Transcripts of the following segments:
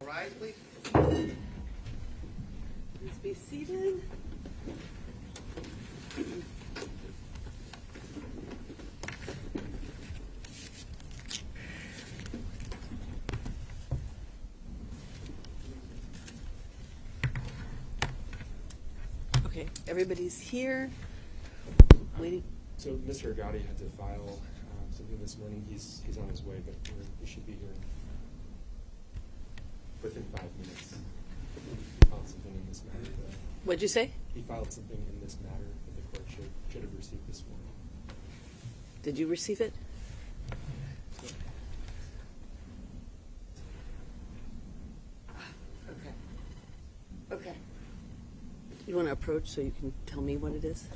rise, please. Please be seated. Okay, everybody's here. Waiting. So Mr. Agati had to file something this morning. He's on his way, but we should be here within 5 minutes. He filed something in this matter. What'd you say? He filed something in this matter that the court should have received this morning. Did you receive it? Okay. Okay. You want to approach so you can tell me what it is?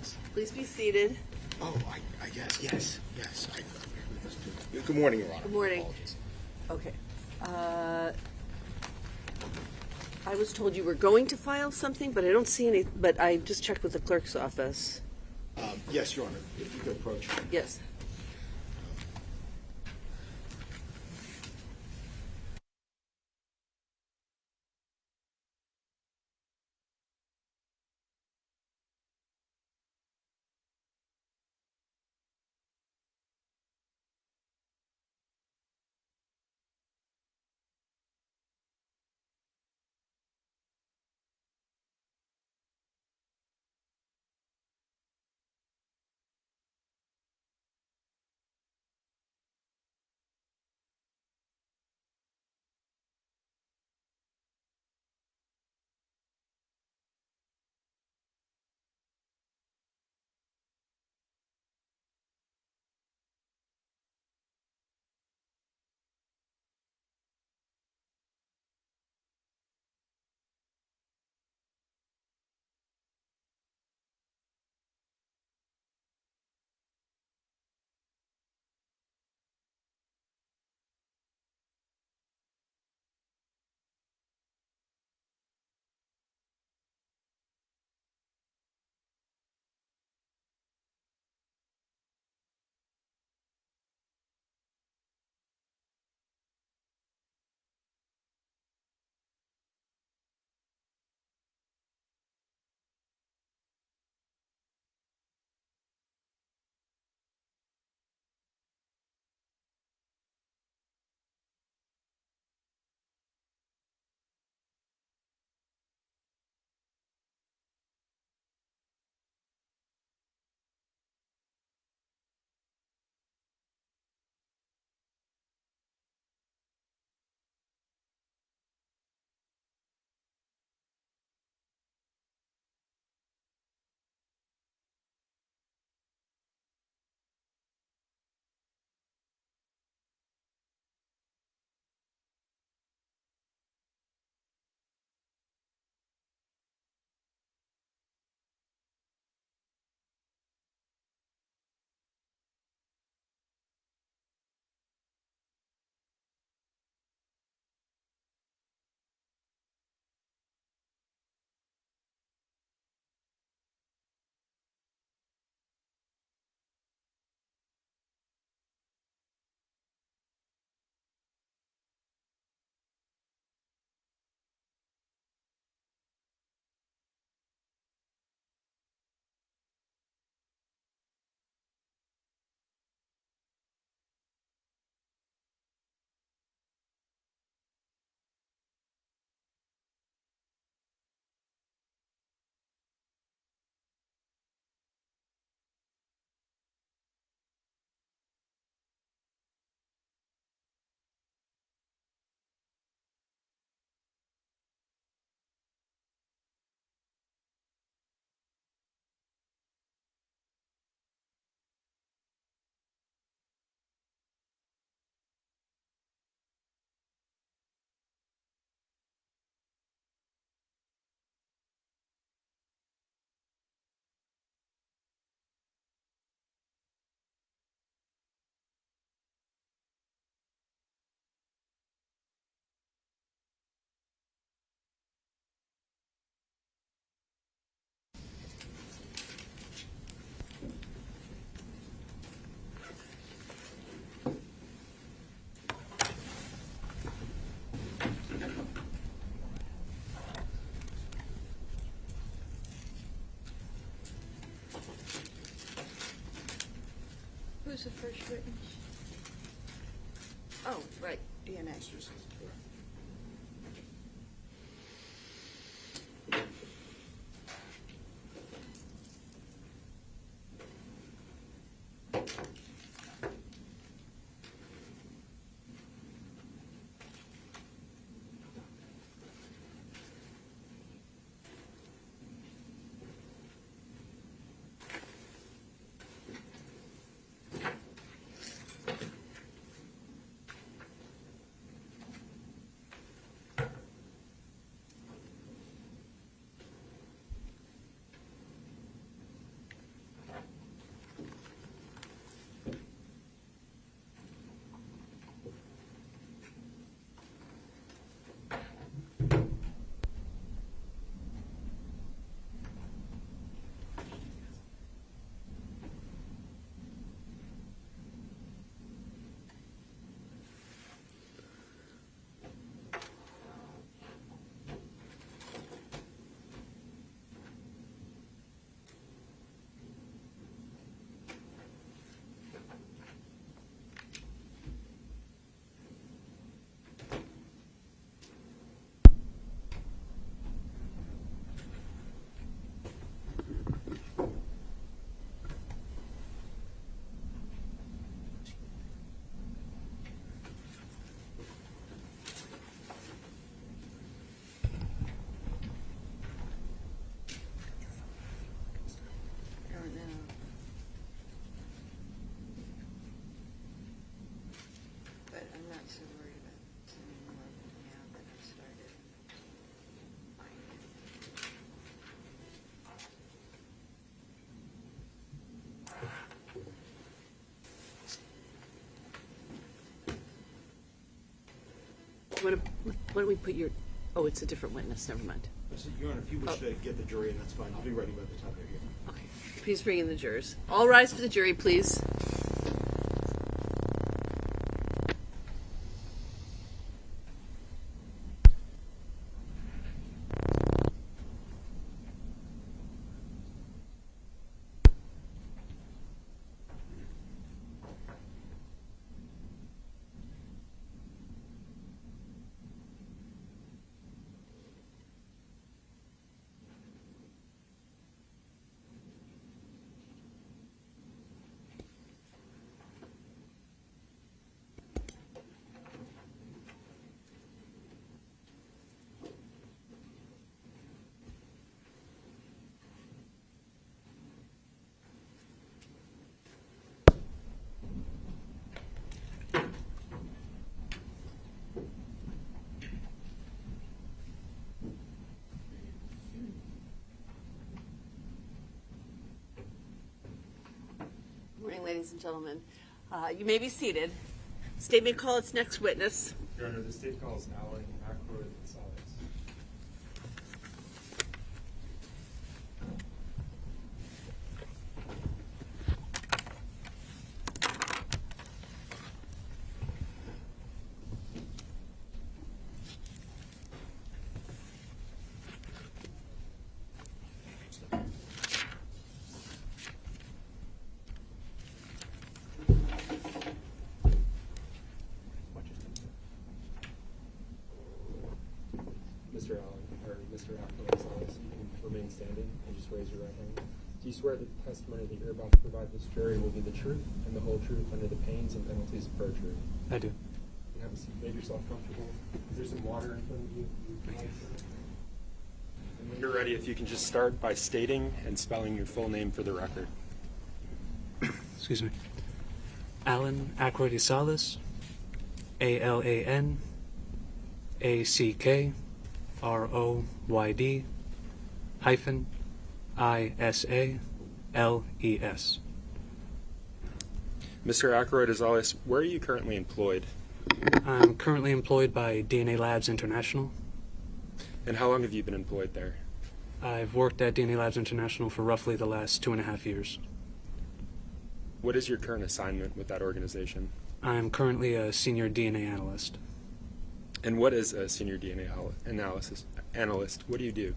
Yes. Please be seated. Oh, I guess, yes. Good morning, Your Honor. Good morning. Apologies. Okay. I was told you were going to file something, but I don't see any, but I just checked with the clerk's office. Yes, Your Honor, if you could approach. Yes. Who's the first witness? Oh, right, DNA. Why don't we put your, oh, it's a different witness, never mind. Your Honor, if you wish to get the jury in, that's fine. I'll be ready by the time they're here. Okay, please bring in the jurors. All rise for the jury, please. Morning, ladies and gentlemen. You may be seated. State may call its next witness. Your Honor, the state calls Law&Crime. Mr. Ackroyd, you can remain standing and just raise your right hand. Do you swear that the testimony that you're about to provide this jury will be the truth and the whole truth under the pains and penalties of perjury? I do. You have a seat. Make yourself comfortable. Is there some water in front of you? And when you're ready, if you can just start by stating and spelling your full name for the record. Excuse me. Alan Ackroyd Salas, ALANACKROYD hyphen ISALES. Mr. Ackroyd Salas, where are you currently employed? I'm currently employed by DNA Labs International. And how long have you been employed there? I've worked at DNA Labs International for roughly the last 2.5 years. What is your current assignment with that organization? I'm currently a senior DNA analyst. And what is a senior DNA analyst? What do you do?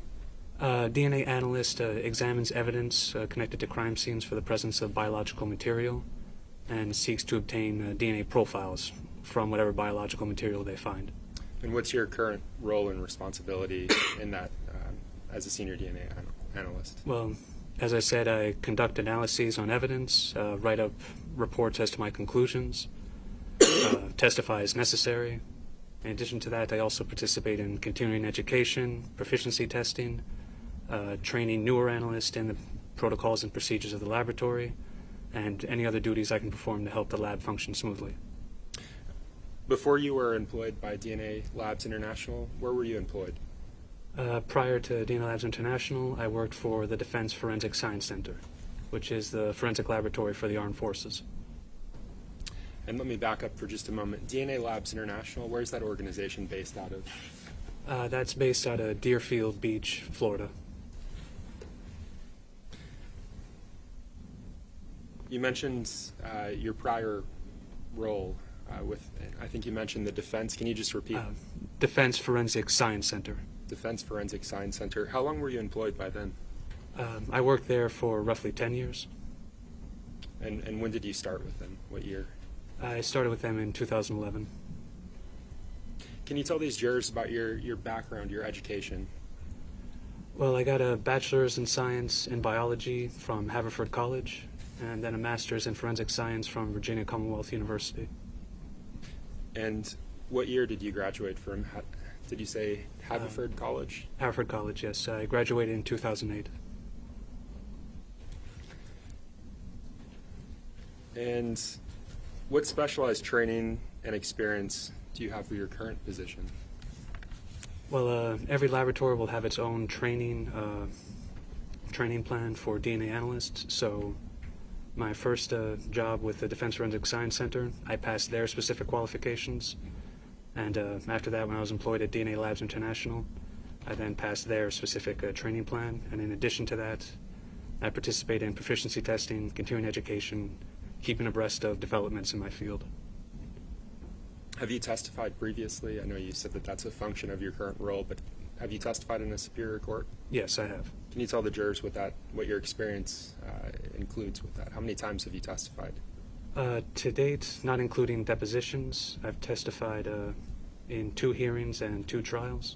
DNA analyst examines evidence connected to crime scenes for the presence of biological material and seeks to obtain DNA profiles from whatever biological material they find. And what's your current role and responsibility in that as a senior DNA analyst? Well, as I said, I conduct analyses on evidence, write up reports as to my conclusions, testify as necessary. In addition to that, I also participate in continuing education, proficiency testing, training newer analysts in the protocols and procedures of the laboratory, and any other duties I can perform to help the lab function smoothly. Before you were employed by DNA Labs International, where were you employed? Prior to DNA Labs International, I worked for the Defense Forensic Science Center, which is the forensic laboratory for the armed forces. And let me back up for just a moment. DNA Labs International, where's that organization based out of? That's based out of Deerfield Beach, Florida. You mentioned your prior role with, I think you mentioned the defense. Can you just repeat? Defense Forensic Science Center. Defense Forensic Science Center. How long were you employed by then? I worked there for roughly 10 years. And when did you start with them? What year? I started with them in 2011. Can you tell these jurors about your background, your education? Well, I got a bachelor's in science and biology from Haverford College, and then a master's in forensic science from Virginia Commonwealth University. And what year did you graduate from? Did you say Haverford College? Haverford College, yes. I graduated in 2008. And what specialized training and experience do you have for your current position? Well, every laboratory will have its own training plan for DNA analysts. So my first job with the Defense Forensic Science Center, I passed their specific qualifications. And after that, when I was employed at DNA Labs International, I then passed their specific training plan. And in addition to that, I participate in proficiency testing, continuing education, keeping abreast of developments in my field. Have you testified previously? I know you said that that's a function of your current role, but have you testified in a superior court? Yes, I have. Can you tell the jurors what your experience includes with that? How many times have you testified? To date, not including depositions, I've testified in 2 hearings and 2 trials.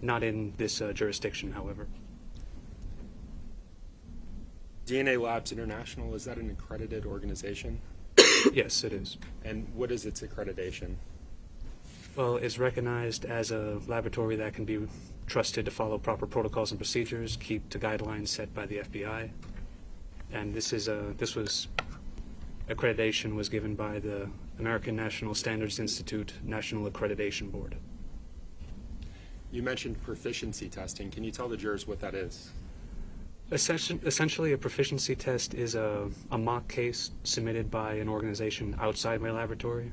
Not in this jurisdiction, however. DNA Labs International, is that an accredited organization? Yes, it is. And what is its accreditation? Well, it's recognized as a laboratory that can be trusted to follow proper protocols and procedures, keep to guidelines set by the FBI. And accreditation was given by the American National Standards Institute National Accreditation Board. You mentioned proficiency testing. Can you tell the jurors what that is? Essentially, a proficiency test is a mock case submitted by an organization outside my laboratory,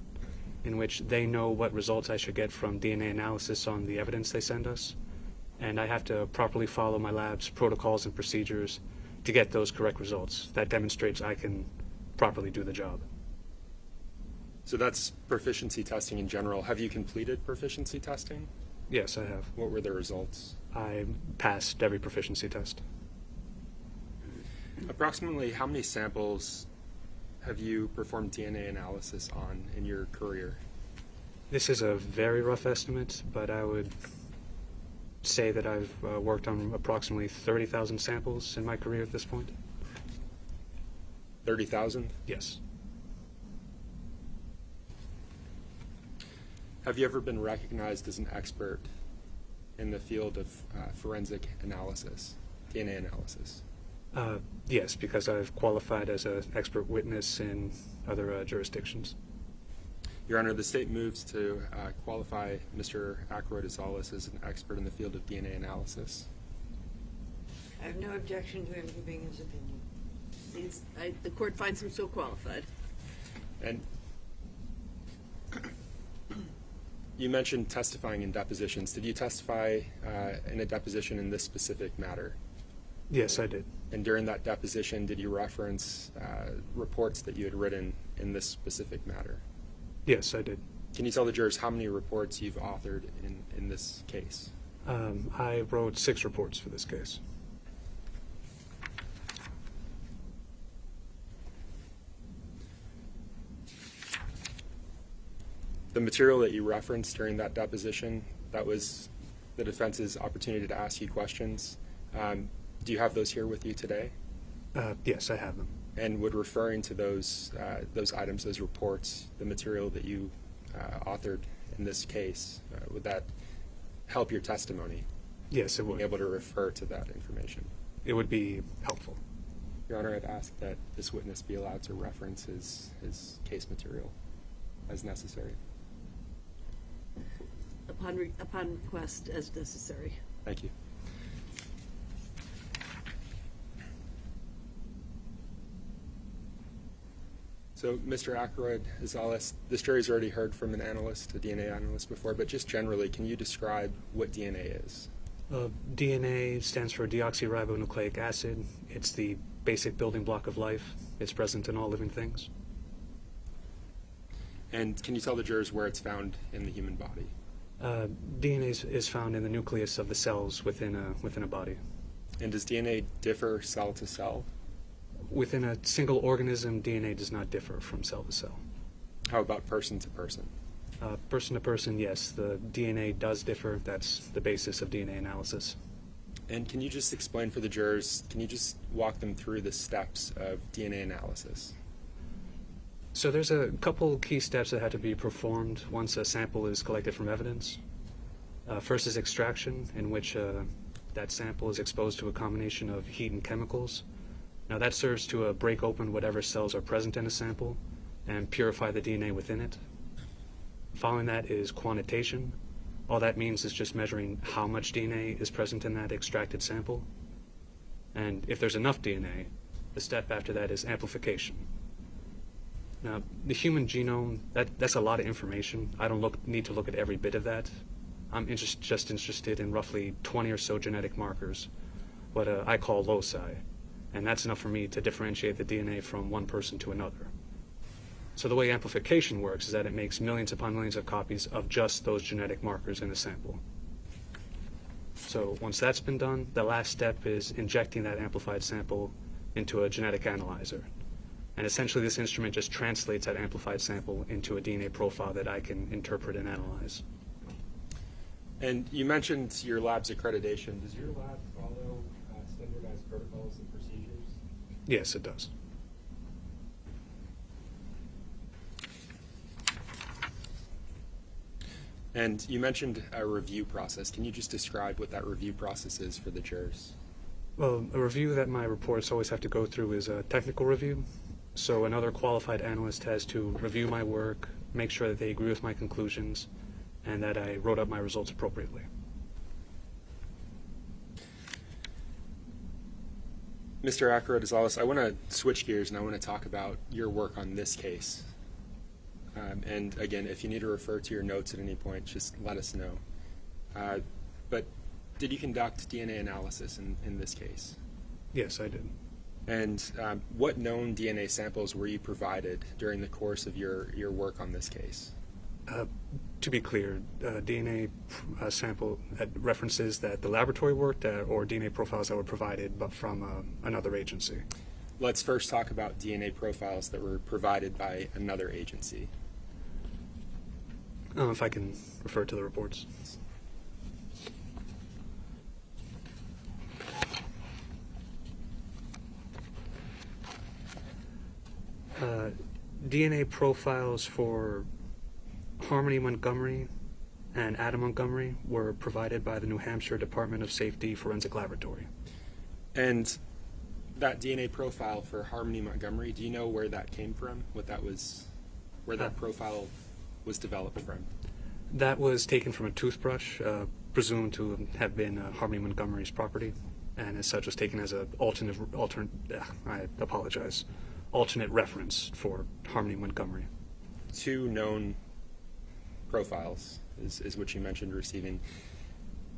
in which they know what results I should get from DNA analysis on the evidence they send us, and I have to properly follow my lab's protocols and procedures to get those correct results. That demonstrates I can properly do the job. So that's proficiency testing in general. Have you completed proficiency testing? Yes, I have. What were the results? I passed every proficiency test. Approximately how many samples have you performed DNA analysis on in your career? This is a very rough estimate, but I would say that I've worked on approximately 30,000 samples in my career at this point. 30,000? Yes. Have you ever been recognized as an expert in the field of forensic analysis, DNA analysis? Yes, because I've qualified as an expert witness in other jurisdictions. Your Honor, the state moves to qualify Mr. Ackroyd-Azales as an expert in the field of DNA analysis. I have no objection to him giving his opinion. The court finds him so qualified. And you mentioned testifying in depositions. Did you testify in a deposition in this specific matter? Yes, I did. And during that deposition, did you reference reports that you had written in this specific matter? Yes, I did. Can you tell the jurors how many reports you've authored in this case? I wrote 6 reports for this case. The material that you referenced during that deposition, that was the defense's opportunity to ask you questions. Do you have those here with you today? Yes, I have them. And would referring to those items, those reports, the material that you authored in this case, would that help your testimony? Yes, it would. Being able to refer to that information. It would be helpful. Your Honor, I'd ask that this witness be allowed to reference his case material as necessary. Upon request as necessary. Thank you. So, Mr. Ackroyd-Azales, this jury's already heard from an analyst, a DNA analyst before, but just generally, can you describe what DNA is? DNA stands for deoxyribonucleic acid. It's the basic building block of life. It's present in all living things. And can you tell the jurors where it's found in the human body? DNA is found in the nucleus of the cells within a body. And does DNA differ cell to cell? Within a single organism, DNA does not differ from cell to cell. How about person to person? Person to person, yes. The DNA does differ. That's the basis of DNA analysis. And can you just explain for the jurors, can you just walk them through the steps of DNA analysis? So there's a couple key steps that have to be performed once a sample is collected from evidence. First is extraction, in which that sample is exposed to a combination of heat and chemicals. Now that serves to break open whatever cells are present in a sample and purify the DNA within it. Following that is quantitation. All that means is just measuring how much DNA is present in that extracted sample. And if there's enough DNA, the step after that is amplification. Now, the human genome, that's a lot of information. I don't need to look at every bit of that. I'm just interested in roughly 20 or so genetic markers, what I call loci, and that's enough for me to differentiate the DNA from one person to another. So the way amplification works is that it makes millions upon millions of copies of just those genetic markers in a sample. So once that's been done, the last step is injecting that amplified sample into a genetic analyzer. And essentially this instrument just translates that amplified sample into a DNA profile that I can interpret and analyze. And you mentioned your lab's accreditation. Does your lab follow standardized protocols and procedures? Yes, it does. And you mentioned a review process. Can you just describe what that review process is for the jurors? Well, a review that my reports always have to go through is a technical review. So another qualified analyst has to review my work, make sure that they agree with my conclusions, and that I wrote up my results appropriately. Mr. Acro-Rosales, I want to switch gears and I want to talk about your work on this case. And again, if you need to refer to your notes at any point, just let us know. But did you conduct DNA analysis in this case? Yes, I did. And what known DNA samples were you provided during the course of your work on this case? To be clear, DNA sample references that the laboratory worked at or DNA profiles that were provided but from another agency. Let's first talk about DNA profiles that were provided by another agency. If I can refer to the reports. DNA profiles for Harmony Montgomery and Adam Montgomery were provided by the New Hampshire Department of Safety Forensic Laboratory. And that DNA profile for Harmony Montgomery, do you know where that came from? Where that profile was developed from? That was taken from a toothbrush, presumed to have been Harmony Montgomery's property, and as such was taken as an alternate reference for Harmony Montgomery. Two known profiles is what you mentioned receiving.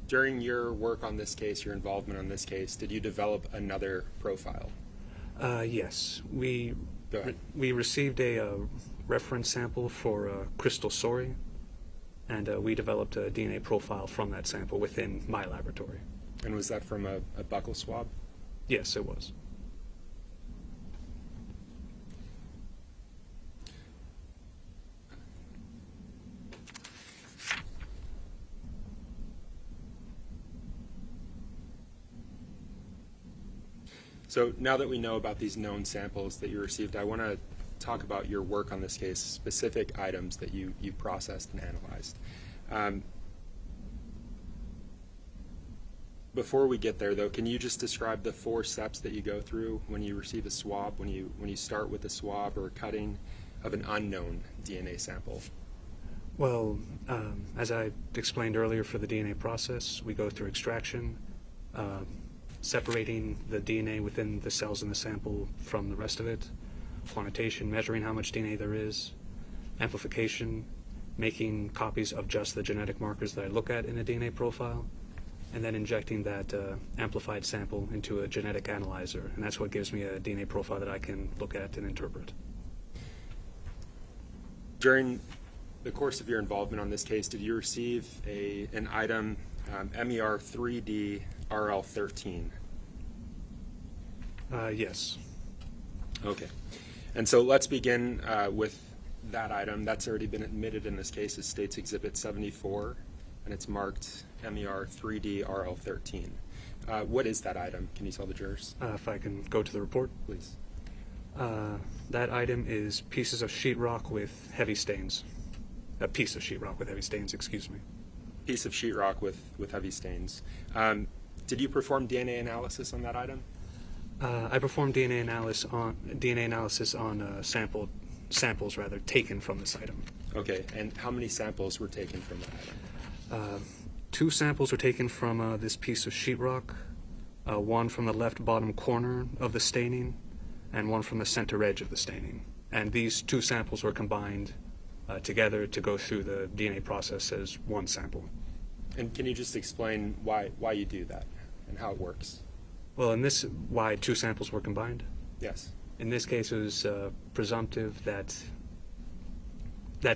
During your work on this case, your involvement on this case, did you develop another profile? Yes. We Go ahead. We received a reference sample for crystal sori, and we developed a DNA profile from that sample within my laboratory. And was that from a buccal swab? Yes, it was. So now that we know about these known samples that you received, I want to talk about your work on this case, specific items that you processed and analyzed. Before we get there, though, can you just describe the 4 steps that you go through when you receive a swab, when you start with a swab or a cutting of an unknown DNA sample? Well, as I explained earlier for the DNA process, we go through extraction, separating the DNA within the cells in the sample from the rest of it, quantitation, measuring how much DNA there is, amplification, making copies of just the genetic markers that I look at in a DNA profile, and then injecting that amplified sample into a genetic analyzer, and that's what gives me a DNA profile that I can look at and interpret. During the course of your involvement on this case, did you receive an item, MER 3D RL13? Yes. Okay. And so let's begin with that item. That's already been admitted in this case as State's Exhibit 74, and it's marked MER 3D RL13. What is that item? Can you tell the jurors? If I can go to the report. Please. That item is pieces of sheetrock with heavy stains. A piece of sheetrock with heavy stains, excuse me. Piece of sheetrock with heavy stains. Did you perform DNA analysis on that item? I performed DNA analysis on samples taken from this item. Okay, and how many samples were taken from that item? 2 samples were taken from this piece of sheetrock, one from the left bottom corner of the staining, and one from the center edge of the staining. and these two samples were combined together to go through the DNA process as one sample. And can you just explain why you do that and how it works? Well, in this, why two samples were combined? Yes. In this case, it was presumptive that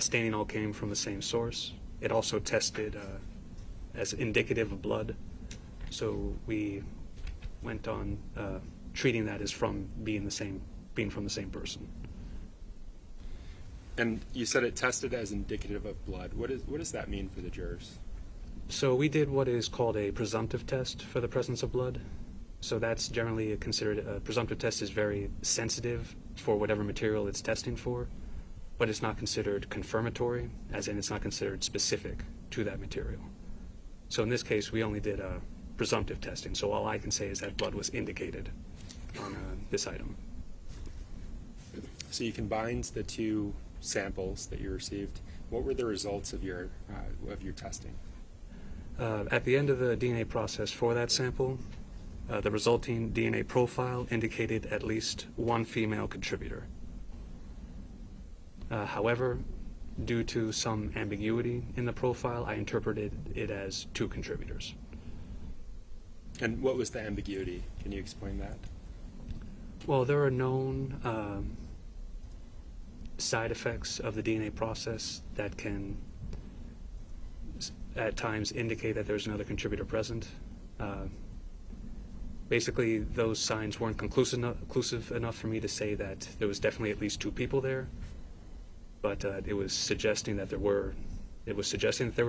staining all came from the same source. It also tested as indicative of blood, so we went on treating that as being from the same person. And you said it tested as indicative of blood. What does that mean for the jurors? So we did what is called a presumptive test for the presence of blood. So that's generally considered, a presumptive test is very sensitive for whatever material it's testing for, but it's not considered confirmatory, as in it's not considered specific to that material. So in this case, we only did a presumptive testing, so all I can say is that blood was indicated on this item. So you combined the two samples that you received. What were the results of your testing? At the end of the DNA process for that sample, the resulting DNA profile indicated at least one female contributor. However, due to some ambiguity in the profile, I interpreted it as two contributors. And what was the ambiguity? Can you explain that? Well, there are known side effects of the DNA process that can at times indicate that there's another contributor present. Basically, those signs weren't conclusive enough for me to say that there was definitely at least two people there, but it was suggesting that there were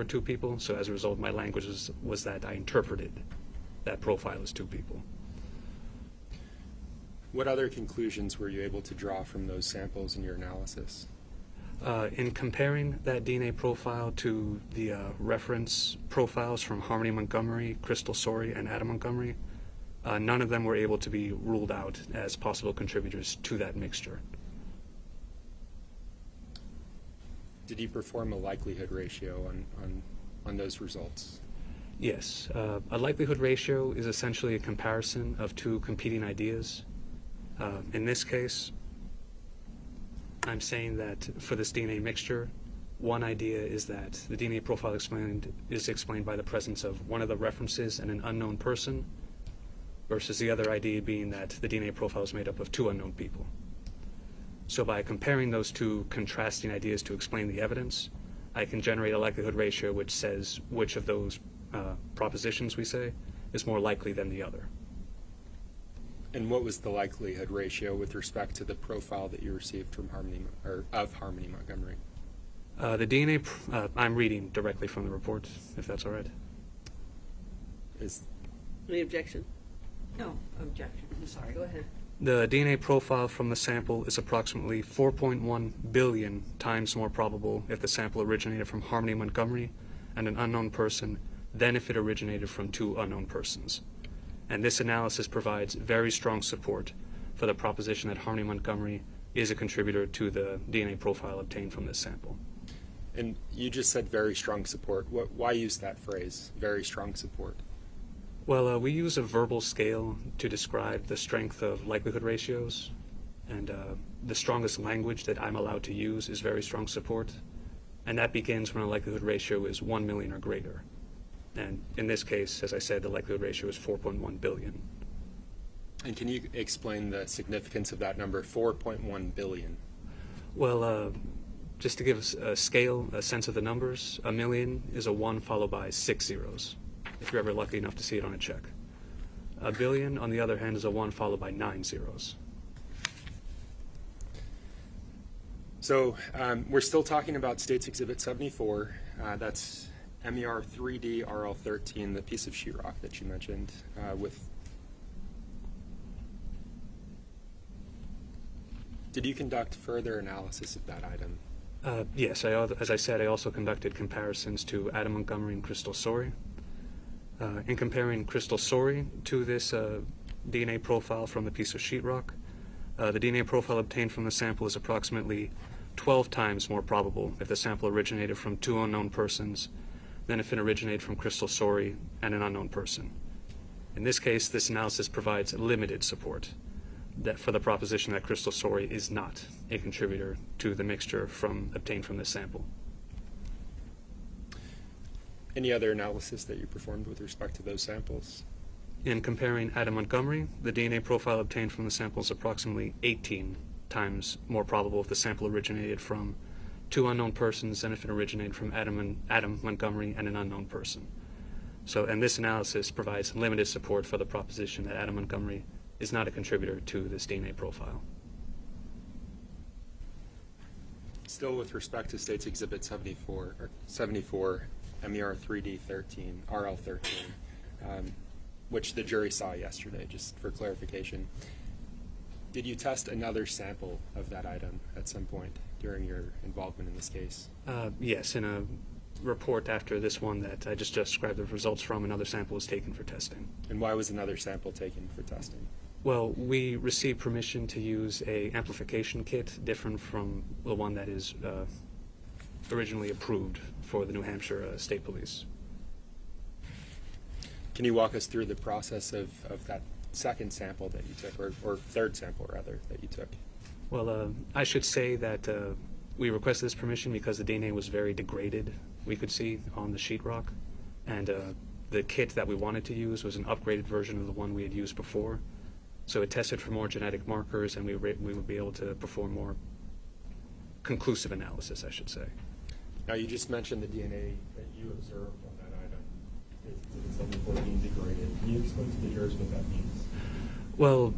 two people. So as a result, my language was that I interpreted that profile as two people. What other conclusions were you able to draw from those samples in your analysis? In comparing that DNA profile to the reference profiles from Harmony Montgomery, Crystal Sorey, and Adam Montgomery, none of them were able to be ruled out as possible contributors to that mixture. Did you perform a likelihood ratio on those results? Yes. A likelihood ratio is essentially a comparison of two competing ideas. In this case, I'm saying that for this DNA mixture, one idea is that the DNA profile is explained by the presence of one of the references and an unknown person, versus the other idea being that the DNA profile is made up of two unknown people. So by comparing those two contrasting ideas to explain the evidence, I can generate a likelihood ratio which says which of those propositions we say is more likely than the other. And what was the likelihood ratio with respect to the profile that you received from Harmony Montgomery? The DNA, I'm reading directly from the report, if that's all right. Any objection? No objection. I'm sorry. Go ahead. The DNA profile from the sample is approximately 4.1 billion times more probable if the sample originated from Harmony Montgomery and an unknown person than if it originated from two unknown persons. And this analysis provides very strong support for the proposition that Harmony Montgomery is a contributor to the DNA profile obtained from this sample. And you just said very strong support. Why use that phrase, very strong support? Well, we use a verbal scale to describe the strength of likelihood ratios, and the strongest language that I'm allowed to use is very strong support, and that begins when a likelihood ratio is 1 million or greater. And in this case, as I said, the likelihood ratio is 4.1 billion. And can you explain the significance of that number, 4.1 billion? Well, just to give us a scale, a sense of the numbers, a million is a 1 followed by 6 zeros, if you're ever lucky enough to see it on a check. A billion, on the other hand, is a 1 followed by 9 zeros. So we're still talking about State's Exhibit 74. That's MER 3D RL13, the piece of sheetrock that you mentioned. Did you conduct further analysis of that item? Yes, as I said, I also conducted comparisons to Adam Montgomery and Crystal Sorey. In comparing Crystal Sorey to this DNA profile from the piece of sheetrock, the DNA profile obtained from the sample is approximately 12 times more probable if the sample originated from two unknown persons than if it originated from Crystal Sorey and an unknown person. In this case, this analysis provides limited support that for the proposition that crystal sorry is not a contributor to the mixture obtained from this sample. Any other analysis that you performed with respect to those samples? In comparing Adam Montgomery, the DNA profile obtained from the sample is approximately 18 times more probable if the sample originated from two unknown persons than if it originated from Adam Montgomery and an unknown person. So, and this analysis provides limited support for the proposition that Adam Montgomery is not a contributor to this DNA profile. Still with respect to State's Exhibit 74, MER 3D13, RL13, which the jury saw yesterday, just for clarification. Did you test another sample of that item at some point during your involvement in this case? Yes, in a report after this one that I just described the results from, another sample was taken for testing. And why was another sample taken for testing? Well, we received permission to use a amplification kit different from the one that is originally approved for the New Hampshire State Police. Can you walk us through the process of that second sample that you took, or third sample, rather, that you took? Well, I should say that we requested this permission because the DNA was very degraded, we could see, on the sheetrock. And the kit that we wanted to use was an upgraded version of the one we had used before. So it tested for more genetic markers, and we would be able to perform more conclusive analysis, I should say. Now, you just mentioned the DNA that you observed on that item is 74 being degraded. Can you explain to the jurors what that means? Well,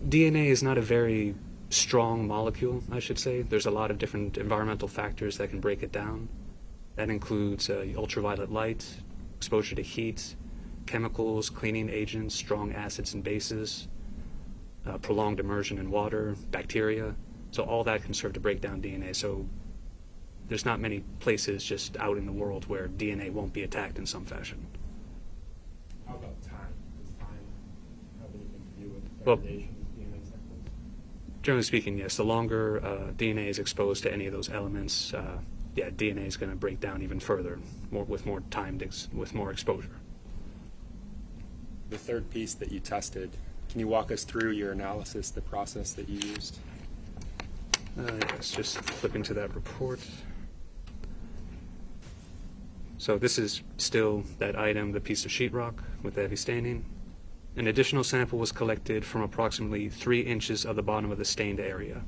DNA is not a very strong molecule, I should say. There's a lot of different environmental factors that can break it down. That includes ultraviolet light, exposure to heat, chemicals, cleaning agents, strong acids and bases, prolonged immersion in water, bacteria. So all that can serve to break down DNA. So there's not many places just out in the world where DNA won't be attacked in some fashion. How about time? Does time have anything to do with Well, degradation of DNA samples? Generally speaking, yes. The longer DNA is exposed to any of those elements, DNA is going to break down even further, with more time, with more exposure. The third piece that you tested, can you walk us through your analysis, the process that you used? Yes, just flipping to that report. So this is still that item, the piece of sheetrock with the heavy staining. An additional sample was collected from approximately 3 inches of the bottom of the stained area.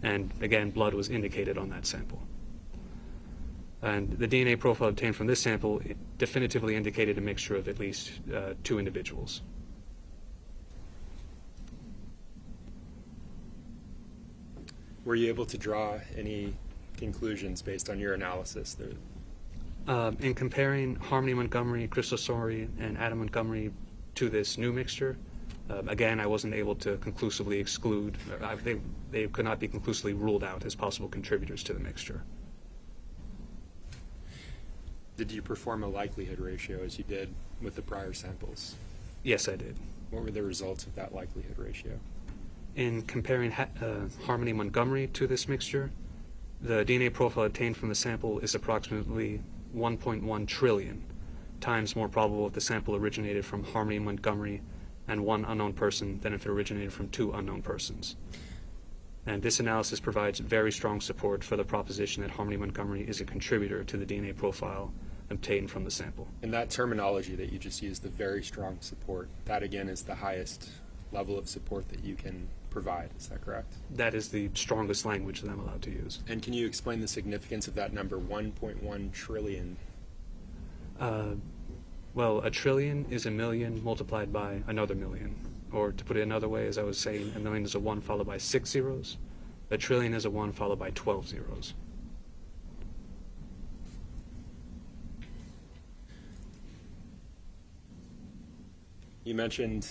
And again, blood was indicated on that sample. And the DNA profile obtained from this sample definitively indicated a mixture of at least 2 individuals. Were you able to draw any conclusions based on your analysis? In comparing Harmony Montgomery, Crystal Sorry, and Adam Montgomery to this new mixture, again, I wasn't able to conclusively exclude, they could not be conclusively ruled out as possible contributors to the mixture. Did you perform a likelihood ratio as you did with the prior samples? Yes, I did. What were the results of that likelihood ratio? In comparing Harmony Montgomery to this mixture, the DNA profile obtained from the sample is approximately 1.1 trillion times more probable if the sample originated from Harmony Montgomery and 1 unknown person than if it originated from 2 unknown persons. And this analysis provides very strong support for the proposition that Harmony Montgomery is a contributor to the DNA profile obtained from the sample. And that terminology that you just used, the very strong support, that again is the highest level of support that you can provide, is that correct? That is the strongest language that I'm allowed to use. And can you explain the significance of that number, 1.1 trillion? Well, a trillion is a million multiplied by another million. Or to put it another way, as I was saying, a million is a 1 followed by 6 zeros. A trillion is a 1 followed by 12 zeros. You mentioned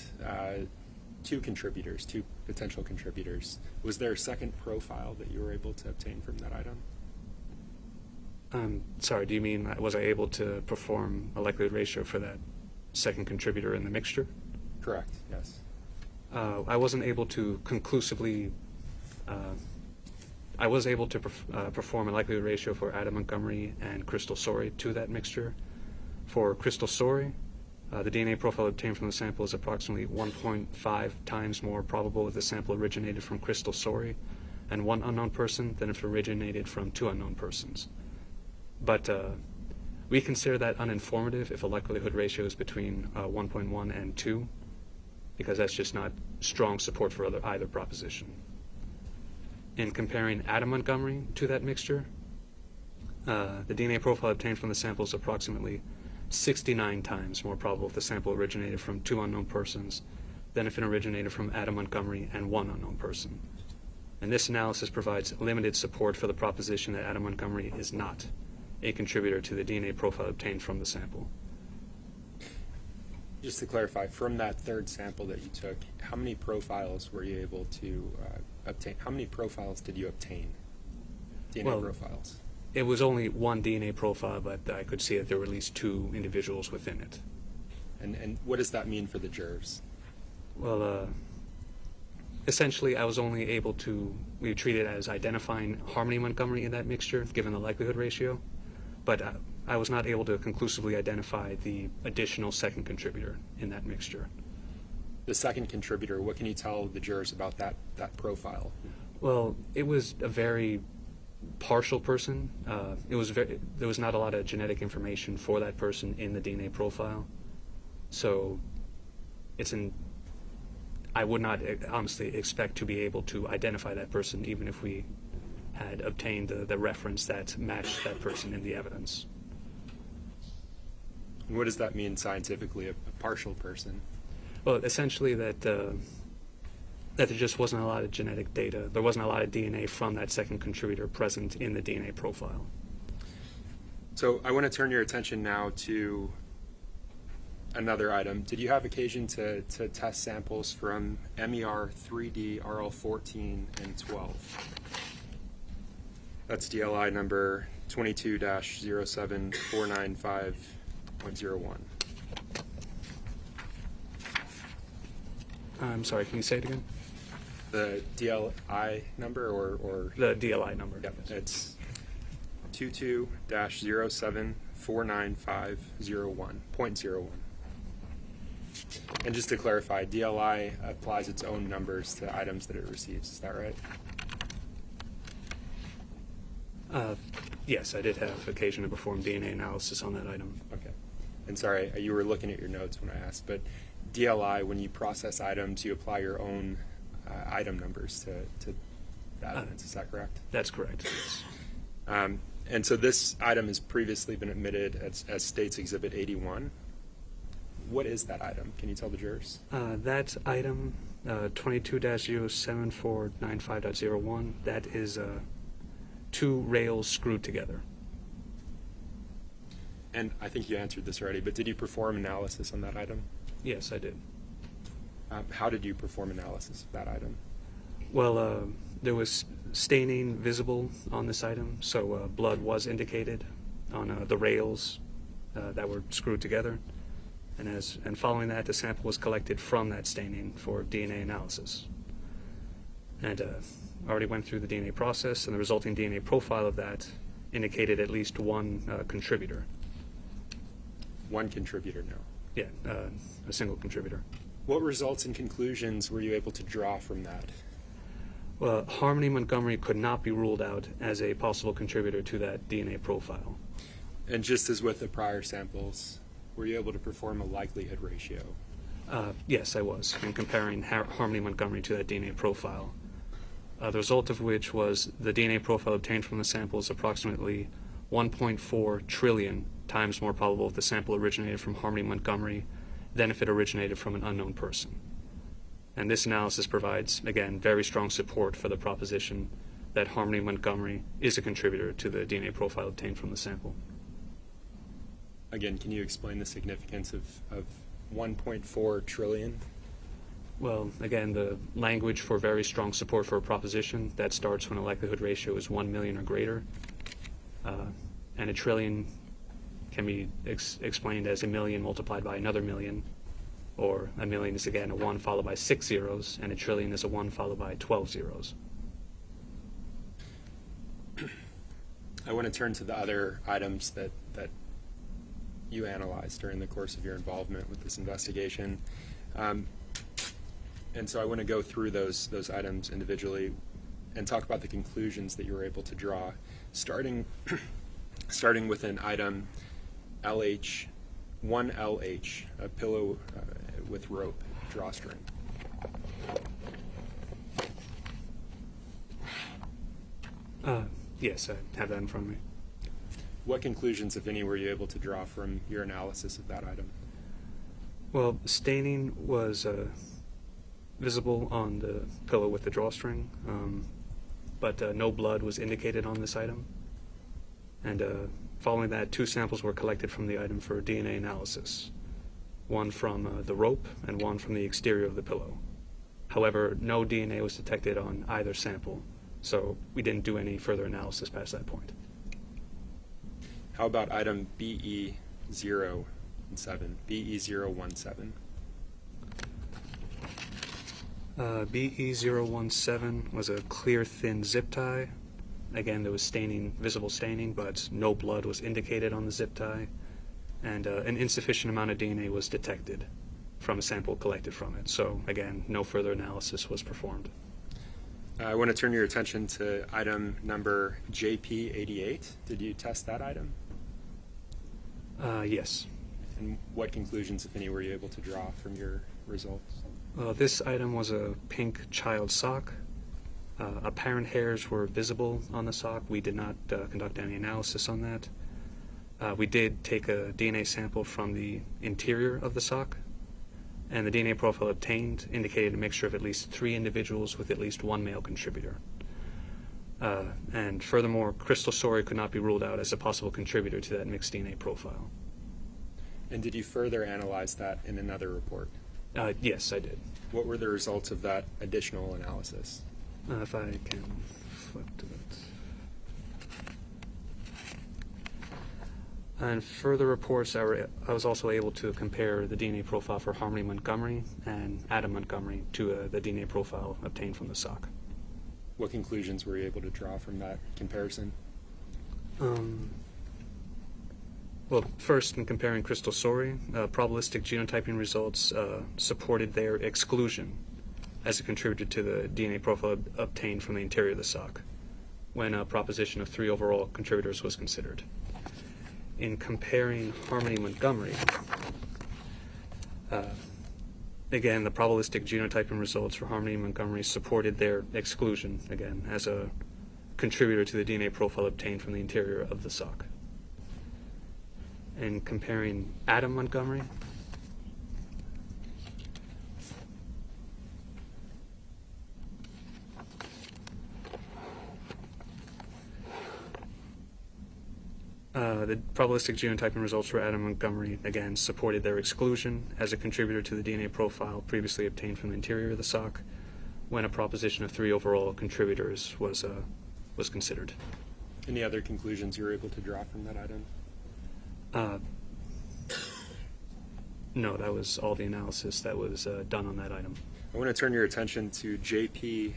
2 contributors, 2 potential contributors. Was there a second profile that you were able to obtain from that item? Sorry, do you mean was I able to perform a likelihood ratio for that second contributor in the mixture? Correct, yes. I wasn't able to conclusively, I was able to perform a likelihood ratio for Adam Montgomery and Crystal Sorry to that mixture. For Crystal Sorry, The DNA profile obtained from the sample is approximately 1.5 times more probable if the sample originated from Crystal Sori and one unknown person than if it originated from two unknown persons. But we consider that uninformative if a likelihood ratio is between 1.1 and 2, because that's just not strong support for either proposition. In comparing Adam Montgomery to that mixture, the DNA profile obtained from the sample is approximately 69 times more probable if the sample originated from two unknown persons than if it originated from Adam Montgomery and one unknown person. And this analysis provides limited support for the proposition that Adam Montgomery is not a contributor to the DNA profile obtained from the sample. Just to clarify, from that third sample that you took, how many profiles were you able to obtain? How many profiles did you obtain? DNA profiles? It was only one DNA profile, but I could see that there were at least two individuals within it. And what does that mean for the jurors? Well, essentially, I was only able to, we treat it as identifying Harmony Montgomery in that mixture, given the likelihood ratio, but I was not able to conclusively identify the additional second contributor in that mixture. The second contributor, what can you tell the jurors about that profile? Well, it was a very partial person. There was not a lot of genetic information for that person in the DNA profile, so I would not honestly expect to be able to identify that person even if we had obtained the reference that matched that person in the evidence. And what does that mean scientifically, a partial person? Well, essentially that there just wasn't a lot of genetic data. There wasn't a lot of DNA from that second contributor present in the DNA profile. So I want to turn your attention now to another item. Did you have occasion to test samples from MER 3D RL14 and 12? That's DLI number 22-07495.01. I'm sorry, can you say it again? The DLI number or The DLI number. Yep, it's 22-07495.01. And just to clarify, DLI applies its own numbers to items that it receives. Is that right? Yes, I did have occasion to perform DNA analysis on that item. Okay. And sorry, you were looking at your notes when I asked, but DLI, when you process items, you apply your own item numbers to the evidence. Is that correct? That's correct, yes. And so this item has previously been admitted as State's Exhibit 81. What is that item? Can you tell the jurors? That item, 22-07495.01, that is two rails screwed together. And I think you answered this already, but did you perform analysis on that item? Yes, I did. How did you perform analysis of that item? Well, there was staining visible on this item, so blood was indicated on the rails that were screwed together. And following that, the sample was collected from that staining for DNA analysis. And already went through the DNA process, and the resulting DNA profile of that indicated at least one contributor. One contributor, no. Yeah, a single contributor. What results and conclusions were you able to draw from that? Well, Harmony Montgomery could not be ruled out as a possible contributor to that DNA profile. And just as with the prior samples, were you able to perform a likelihood ratio? Yes, I was, in comparing Harmony Montgomery to that DNA profile. The result of which was the DNA profile obtained from the sample is approximately 1.4 trillion times more probable if the sample originated from Harmony Montgomery than if it originated from an unknown person. And this analysis provides, again, very strong support for the proposition that Harmony Montgomery is a contributor to the DNA profile obtained from the sample. Again, can you explain the significance of 1.4 trillion? Well, again, the language for very strong support for a proposition that starts when a likelihood ratio is 1 million or greater. And a trillion can be explained as a million multiplied by another million, or a million is again a 1 followed by 6 zeros, and a trillion is a 1 followed by 12 zeros. I want to turn to the other items that you analyzed during the course of your involvement with this investigation. And so I want to go through those items individually and talk about the conclusions that you were able to draw, starting with an item LH, 1LH, a pillow with rope, drawstring. Yes, I have that in front of me. What conclusions, if any, were you able to draw from your analysis of that item? Well, staining was visible on the pillow with the drawstring, but no blood was indicated on this item. And following that, 2 samples were collected from the item for DNA analysis, one from the rope and one from the exterior of the pillow. However, no DNA was detected on either sample, so we didn't do any further analysis past that point. How about item BE017, BE017? BE017 was a clear, thin zip tie. Again, there was visible staining, but no blood was indicated on the zip tie, and an insufficient amount of DNA was detected from a sample collected from it. So, again, no further analysis was performed. I want to turn your attention to item number JP88. Did you test that item? Yes. And what conclusions, if any, were you able to draw from your results? This item was a pink child sock. Apparent hairs were visible on the sock. We did not conduct any analysis on that. We did take a DNA sample from the interior of the sock, and the DNA profile obtained indicated a mixture of at least 3 individuals with at least 1 male contributor. And furthermore, crystal sorry could not be ruled out as a possible contributor to that mixed DNA profile. And did you further analyze that in another report? Yes, I did. What were the results of that additional analysis? If I can flip to it. And further reports, I was also able to compare the DNA profile for Harmony Montgomery and Adam Montgomery to the DNA profile obtained from the sock. What conclusions were you able to draw from that comparison? Well, first, in comparing crystal sorry, probabilistic genotyping results supported their exclusion as a contributor to the DNA profile obtained from the interior of the sock, when a proposition of 3 overall contributors was considered. In comparing Harmony Montgomery, again, the probabilistic genotyping results for Harmony Montgomery supported their exclusion, again, as a contributor to the DNA profile obtained from the interior of the sock. In comparing Adam Montgomery, the probabilistic genotyping results for Adam Montgomery, again, supported their exclusion as a contributor to the DNA profile previously obtained from the interior of the sock, when a proposition of 3 overall contributors was considered. Any other conclusions you were able to draw from that item? No, that was all the analysis that was done on that item. I want to turn your attention to JP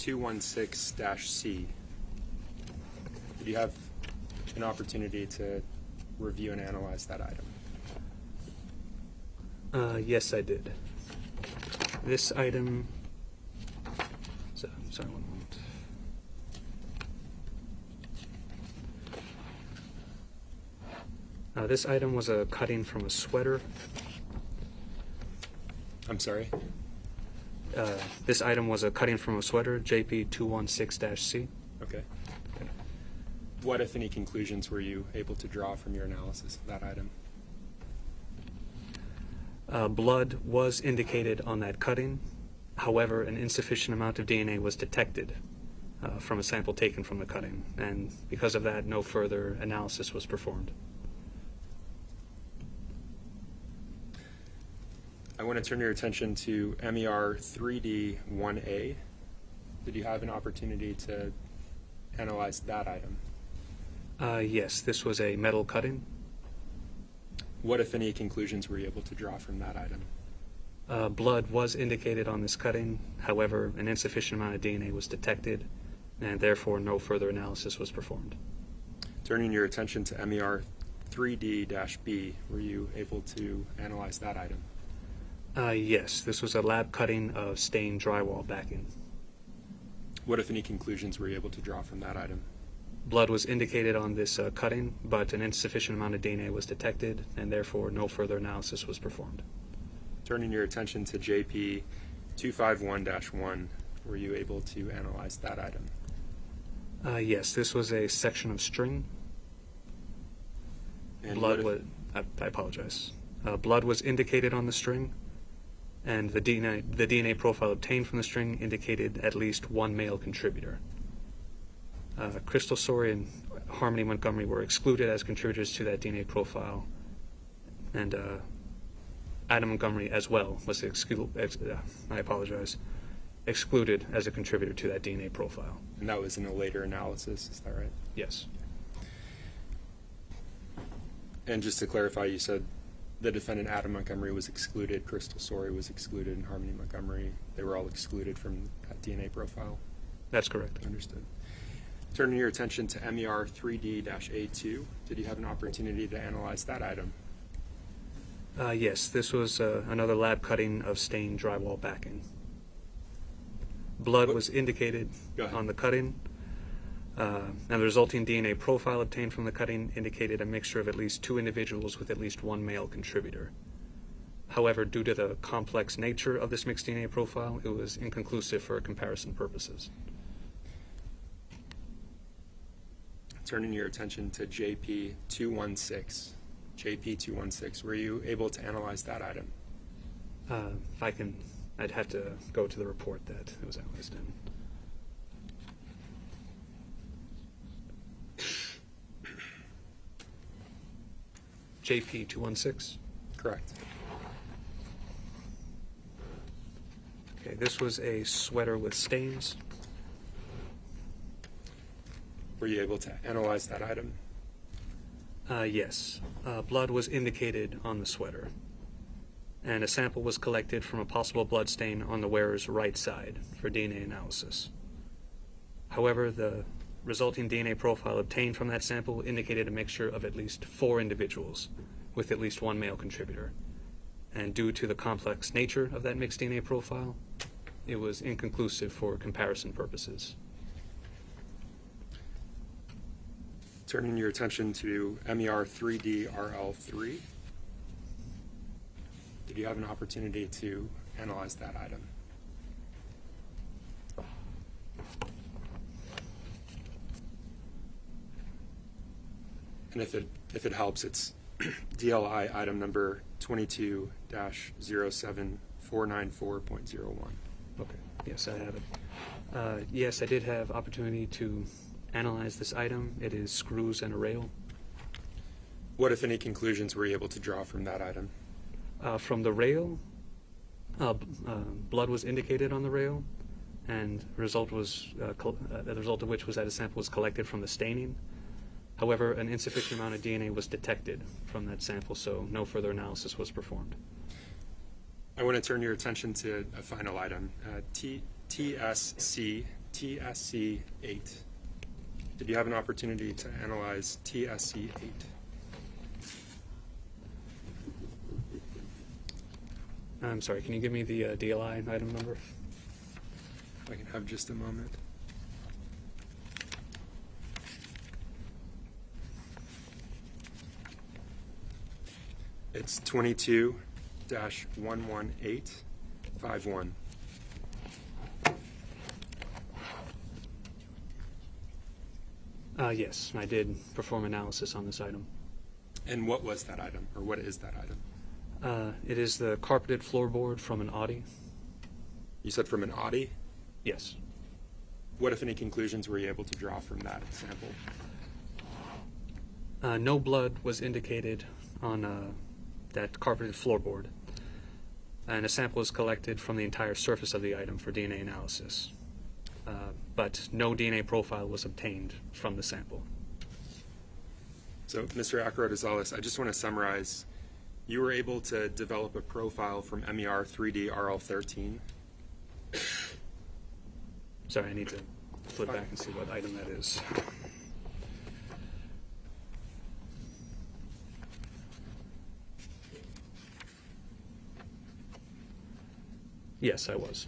216-C. Did you have an opportunity to review and analyze that item? Yes, I did. This item. Sorry, 1 moment. This item was a cutting from a sweater. I'm sorry? This item was a cutting from a sweater, JP 216-C. Okay. What, if any, conclusions were you able to draw from your analysis of that item? Blood was indicated on that cutting. However, an insufficient amount of DNA was detected from a sample taken from the cutting, and because of that, no further analysis was performed. I want to turn your attention to MER 3D1A. Did you have an opportunity to analyze that item? Yes, this was a metal cutting. What, if any, conclusions were you able to draw from that item? Blood was indicated on this cutting. However, an insufficient amount of DNA was detected, and therefore no further analysis was performed. Turning your attention to MER 3D-B, were you able to analyze that item? Yes, this was a lab cutting of stained drywall backing. What, if any, conclusions were you able to draw from that item? Blood was indicated on this cutting, but an insufficient amount of DNA was detected, and therefore no further analysis was performed. Turning your attention to JP 251-1, were you able to analyze that item? Yes, this was a section of string. And Blood what was, I apologize. Blood was indicated on the string, and the DNA profile obtained from the string indicated at least one male contributor. Crystal Sorey and Harmony Montgomery were excluded as contributors to that DNA profile, and Adam Montgomery as well was excluded as a contributor to that DNA profile. And that was in a later analysis, is that right? Yes. And just to clarify, you said the defendant Adam Montgomery was excluded, Crystal Sorey was excluded, and Harmony Montgomery, they were all excluded from that DNA profile? That's correct. Understood. Turning your attention to MER 3D-A2, did you have an opportunity to analyze that item? Yes, this was another lab cutting of stained drywall backing. Blood was indicated on the cutting, and the resulting DNA profile obtained from the cutting indicated a mixture of at least two individuals with at least one male contributor. However, due to the complex nature of this mixed DNA profile, it was inconclusive for comparison purposes. Turning your attention to JP 216, were you able to analyze that item? If I can, I'd have to go to the report that it was analyzed in. JP 216? Correct. Okay, this was a sweater with stains. Were you able to analyze that item? Yes. Blood was indicated on the sweater, and a sample was collected from a possible blood stain on the wearer's right side for DNA analysis. However, the resulting DNA profile obtained from that sample indicated a mixture of at least 4 individuals with at least one male contributor. And due to the complex nature of that mixed DNA profile, it was inconclusive for comparison purposes. Turning your attention to MER 3D-RL3, did you have an opportunity to analyze that item? And if it helps, it's DLI item number 22-07494.01. Okay. Yes, I have it. Yes, I did have opportunity to analyze this item. It is screws and a rail. What, if any, conclusions were you able to draw from that item? From the rail, blood was indicated on the rail, and the result of which was that a sample was collected from the staining. However, an insufficient amount of DNA was detected from that sample, so no further analysis was performed. I want to turn your attention to a final item, TSC 8. Did you have an opportunity to analyze TSC 8? I'm sorry, can you give me the DLI item number? If I can have just a moment. It's 22-11851. Yes, I did perform analysis on this item. And what was that item, or what is that item? It is the carpeted floorboard from an Audi. You said from an Audi? Yes. What, if any, conclusions were you able to draw from that sample? No blood was indicated on that carpeted floorboard, and a sample was collected from the entire surface of the item for DNA analysis. But no DNA profile was obtained from the sample. So, Mr. Acro-Rosales, I just want to summarize. You were able to develop a profile from MER 3D-RL13. Sorry, I need to flip back and see what item that is. Yes, I was.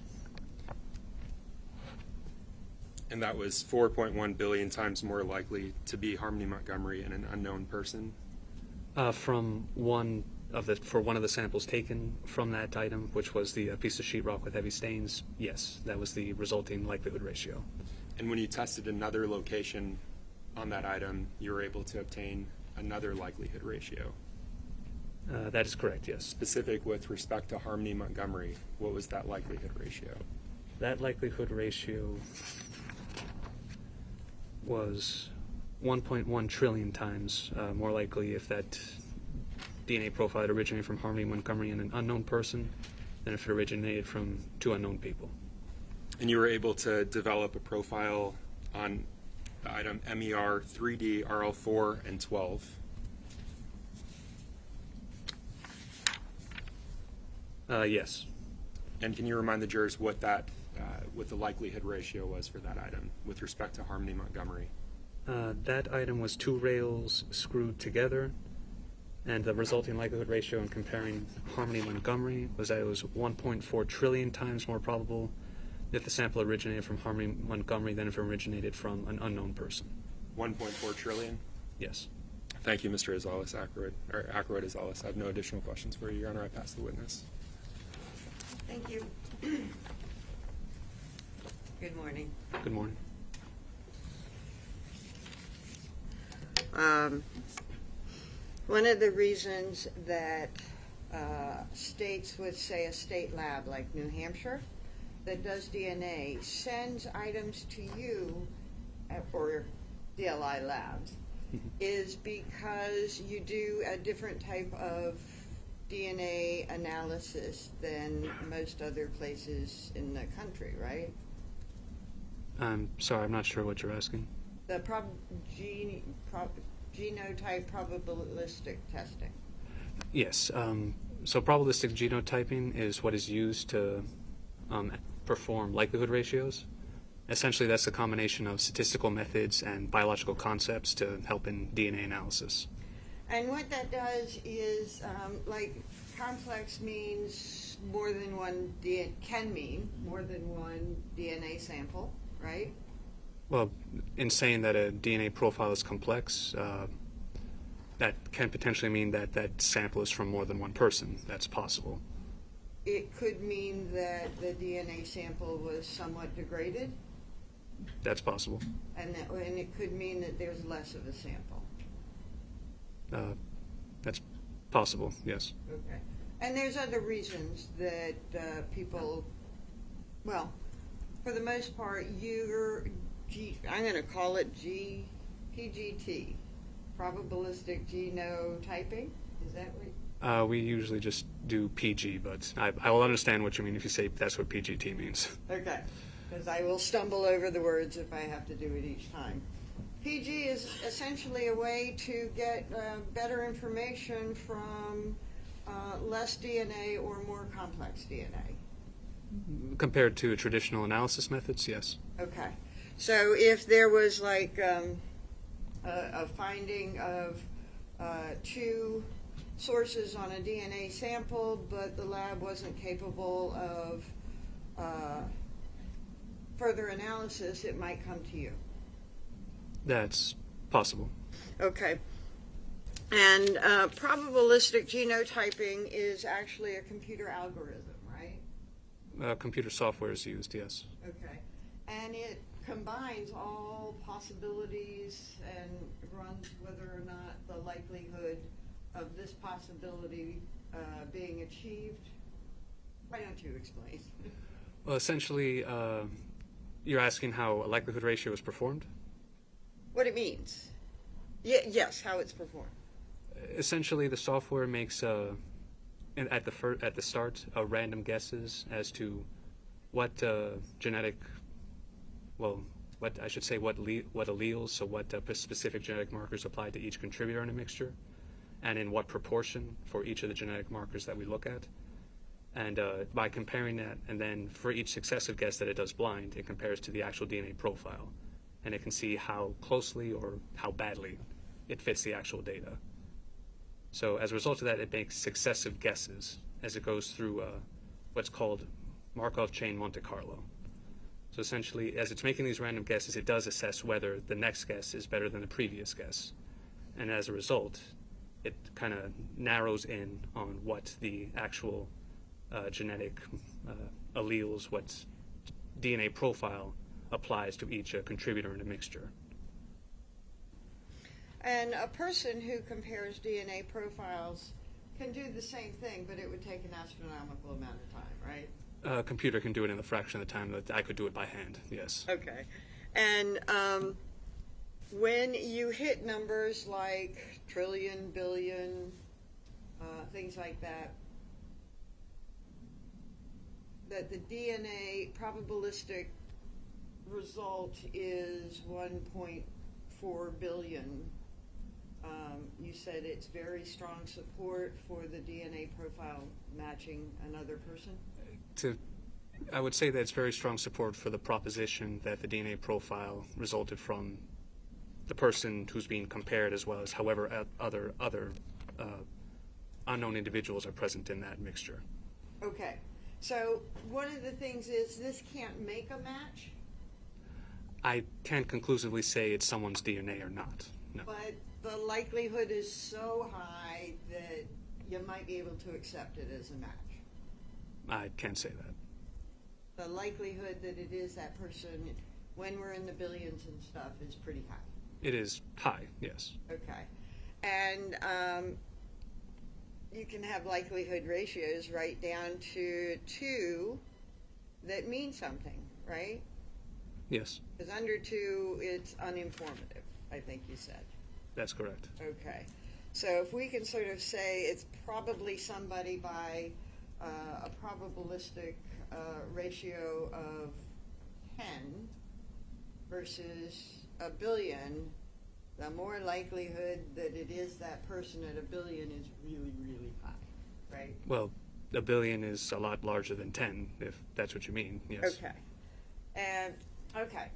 And that was 4.1 billion times more likely to be Harmony Montgomery and an unknown person? For one of the samples taken from that item, which was the piece of sheetrock with heavy stains, yes, that was the resulting likelihood ratio. And when you tested another location on that item, you were able to obtain another likelihood ratio? That is correct, yes. Specific with respect to Harmony Montgomery, what was that likelihood ratio? That likelihood ratio was 1.1 trillion times more likely if that DNA profile had originated from Harmony Montgomery and an unknown person than if it originated from two unknown people. And you were able to develop a profile on the item MER 3D RL4 and 12. Yes. And can you remind the jurors what that, what the likelihood ratio was for that item with respect to Harmony Montgomery? That item was two rails screwed together, and the resulting likelihood ratio in comparing Harmony Montgomery was that it was 1.4 trillion times more probable if the sample originated from Harmony Montgomery than if it originated from an unknown person. 1.4 trillion? Yes. Thank you, Mr. Ackroyd Azalis. I have no additional questions for you, Your Honor. I pass the witness. Thank you. Good morning. Good morning. One of the reasons that states would say a state lab like New Hampshire that does DNA sends items to you or DLI labs is because you do a different type of DNA analysis than most other places in the country, right? I'm sorry, I'm not sure what you're asking. The genotype probabilistic testing. Yes. So probabilistic genotyping is what is used to perform likelihood ratios. Essentially, that's a combination of statistical methods and biological concepts to help in DNA analysis. And what that does is, like, complex means more than one can mean more than one DNA sample, right? Well, in saying that a DNA profile is complex, that can potentially mean that that sample is from more than one person. That's possible. It could mean that the DNA sample was somewhat degraded. That's possible. And it could mean that there's less of a sample. That's possible, yes. Okay. And there's other reasons that people, well, for the most part, I'm going to call it PGT, probabilistic genotyping. Is that what? We usually just do PG, but I will understand what you mean if you say that's what PGT means. Okay, because I will stumble over the words if I have to do it each time. PG is essentially a way to get better information from less DNA or more complex DNA. Compared to traditional analysis methods, yes. Okay. So if there was like a finding of two sources on a DNA sample, but the lab wasn't capable of further analysis, it might come to you. That's possible. Okay. And probabilistic genotyping is actually a computer algorithm, right? Computer software is used, yes. Okay. And it combines all possibilities and runs whether or not the likelihood of this possibility being achieved. Why don't you explain? Well, essentially, you're asking how a likelihood ratio is performed? What it means. Yes, how it's performed. Essentially, the software makes at the start random guesses as to what genetic, well, what alleles, so what specific genetic markers apply to each contributor in a mixture, and in what proportion for each of the genetic markers that we look at. And by comparing that, and then for each successive guess that it does blind, it compares to the actual DNA profile. And it can see how closely or how badly it fits the actual data. So as a result of that, it makes successive guesses as it goes through what's called Markov chain Monte Carlo. So essentially, as it's making these random guesses, it does assess whether the next guess is better than the previous guess. And as a result, it kind of narrows in on what the actual genetic alleles, what DNA profile applies to each contributor in a mixture. And a person who compares DNA profiles can do the same thing, but it would take an astronomical amount of time, right? A computer can do it in a fraction of the time that I could do it by hand, yes. Okay. And when you hit numbers like trillion, billion, things like that, that the DNA probabilistic result is 1.4 billion. You said it's very strong support for the DNA profile matching another person? I would say that it's very strong support for the proposition that the DNA profile resulted from the person who's being compared, as well as however other unknown individuals are present in that mixture. Okay. So one of the things is this can't make a match, I can't conclusively say it's someone's DNA or not. No. but the likelihood is so high that you might be able to accept it as a match. I can't say that. The likelihood that it is that person when we're in the billions and stuff is pretty high. It is high, yes. Okay. And you can have likelihood ratios right down to 2 that mean something, right? Yes, Because under 2, it's uninformative, I think you said. that's correct. Okay. So if we can sort of say it's probably somebody by a probabilistic ratio of 10 versus a billion, the more likelihood that it is that person at a billion is really, really high, right? Well, a billion is a lot larger than 10, if that's what you mean, yes. Okay. And, okay.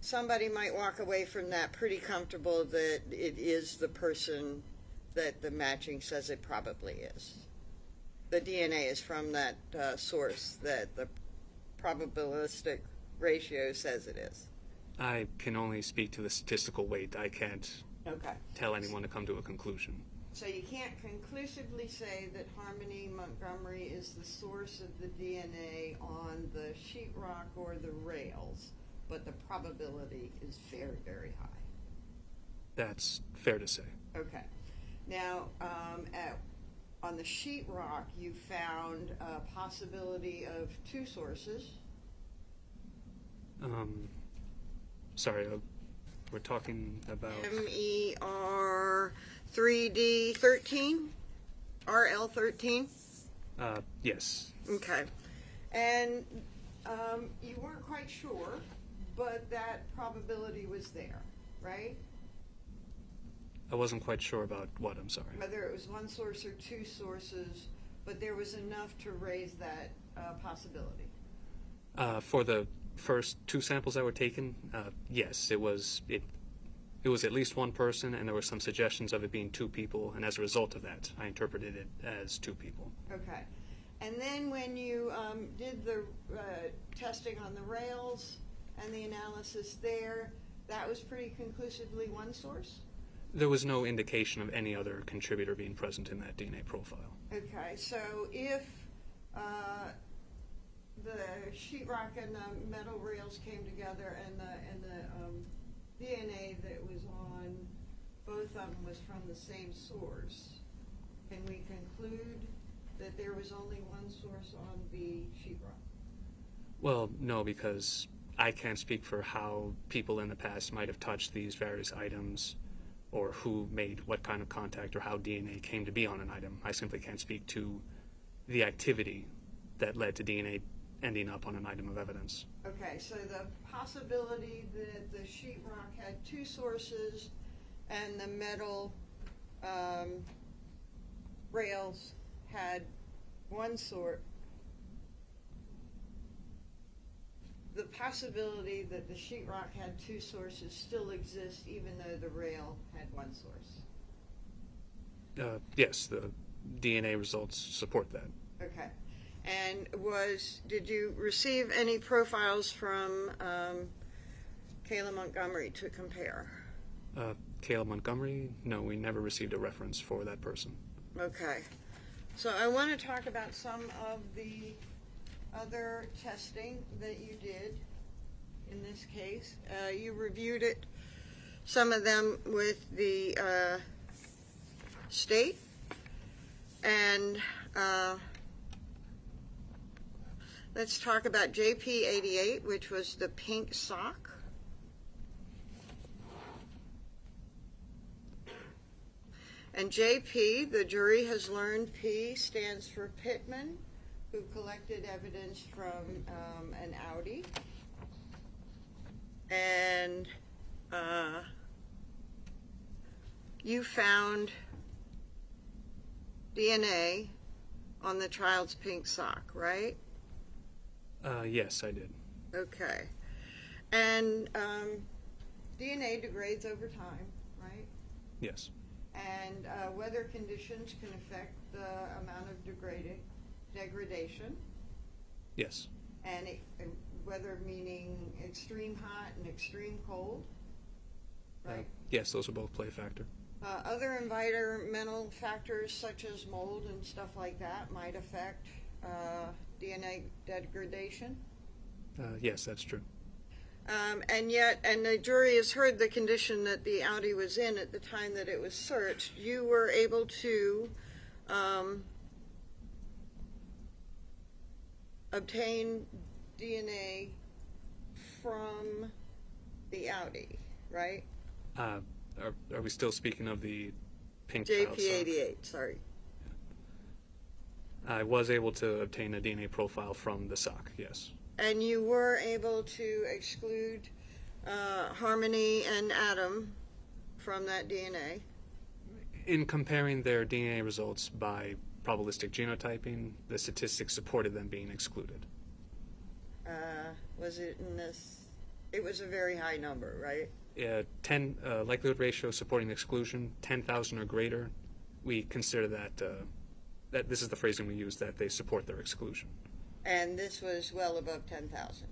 Somebody might walk away from that pretty comfortable that it is the person that the matching says it probably is. The DNA is from that source that the probabilistic ratio says it is. I can only speak to the statistical weight. I can't Okay. tell anyone to come to a conclusion. So you can't conclusively say that Harmony Montgomery is the source of the DNA on the sheetrock or the rails, but the probability is very, very high. That's fair to say. Okay. Now, on the sheetrock, you found a possibility of 2 sources. Sorry, we're talking about... MER3D13? RL13? Yes. Okay. And you weren't quite sure, but that probability was there, right? I wasn't quite sure about what, I'm sorry. Whether it was 1 source or 2 sources, but there was enough to raise that possibility. For the first 2 samples that were taken, yes, it was at least 1 person, and there were some suggestions of it being 2 people, and as a result of that, I interpreted it as 2 people. Okay. And then when you did the testing on the rails and the analysis there, that was pretty conclusively 1 source? There was no indication of any other contributor being present in that DNA profile. Okay, so if the sheetrock and the metal rails came together and the DNA that was on both of them was from the same source, can we conclude that there was only 1 source on the sheetrock? Well, no, because I can't speak for how people in the past might have touched these various items, or who made what kind of contact, or how DNA came to be on an item. I simply can't speak to the activity that led to DNA ending up on an item of evidence. Okay, so the possibility that the sheetrock had 2 sources and the metal rails had 1 source. The possibility that the sheetrock had 2 sources still exists even though the rail had 1 source. Yes, the DNA results support that. Okay. And did you receive any profiles from Kayla Montgomery to compare? Kayla Montgomery? No, we never received a reference for that person. Okay. So I want to talk about some of the other testing that you did in this case. You reviewed it, some of them with the state, and let's talk about JP88, which was the pink sock. And JP, the jury has learned P stands for Pittman, who collected evidence from an Audi. And you found DNA on the child's pink sock, right? Yes, I did. Okay. And DNA degrades over time, right? Yes. And weather conditions can affect the amount of degradation. Yes. And weather meaning extreme hot and extreme cold, right? Yes, those will both play a factor. Other environmental factors such as mold and stuff like that might affect DNA degradation. Yes, that's true. And the jury has heard the condition that the Audi was in at the time that it was searched. You were able to obtain DNA from the Audi, right? Are we still speaking of the pink child sock? JP88, sorry. I was able to obtain a DNA profile from the sock, yes. And you were able to exclude Harmony and Adam from that DNA? In comparing their DNA results by probabilistic genotyping, the statistics supported them being excluded. Was it in this? It was a very high number, right? 10 likelihood ratio supporting exclusion, 10,000 or greater. We consider that this is the phrasing we use, that they support their exclusion. And this was well above 10,000.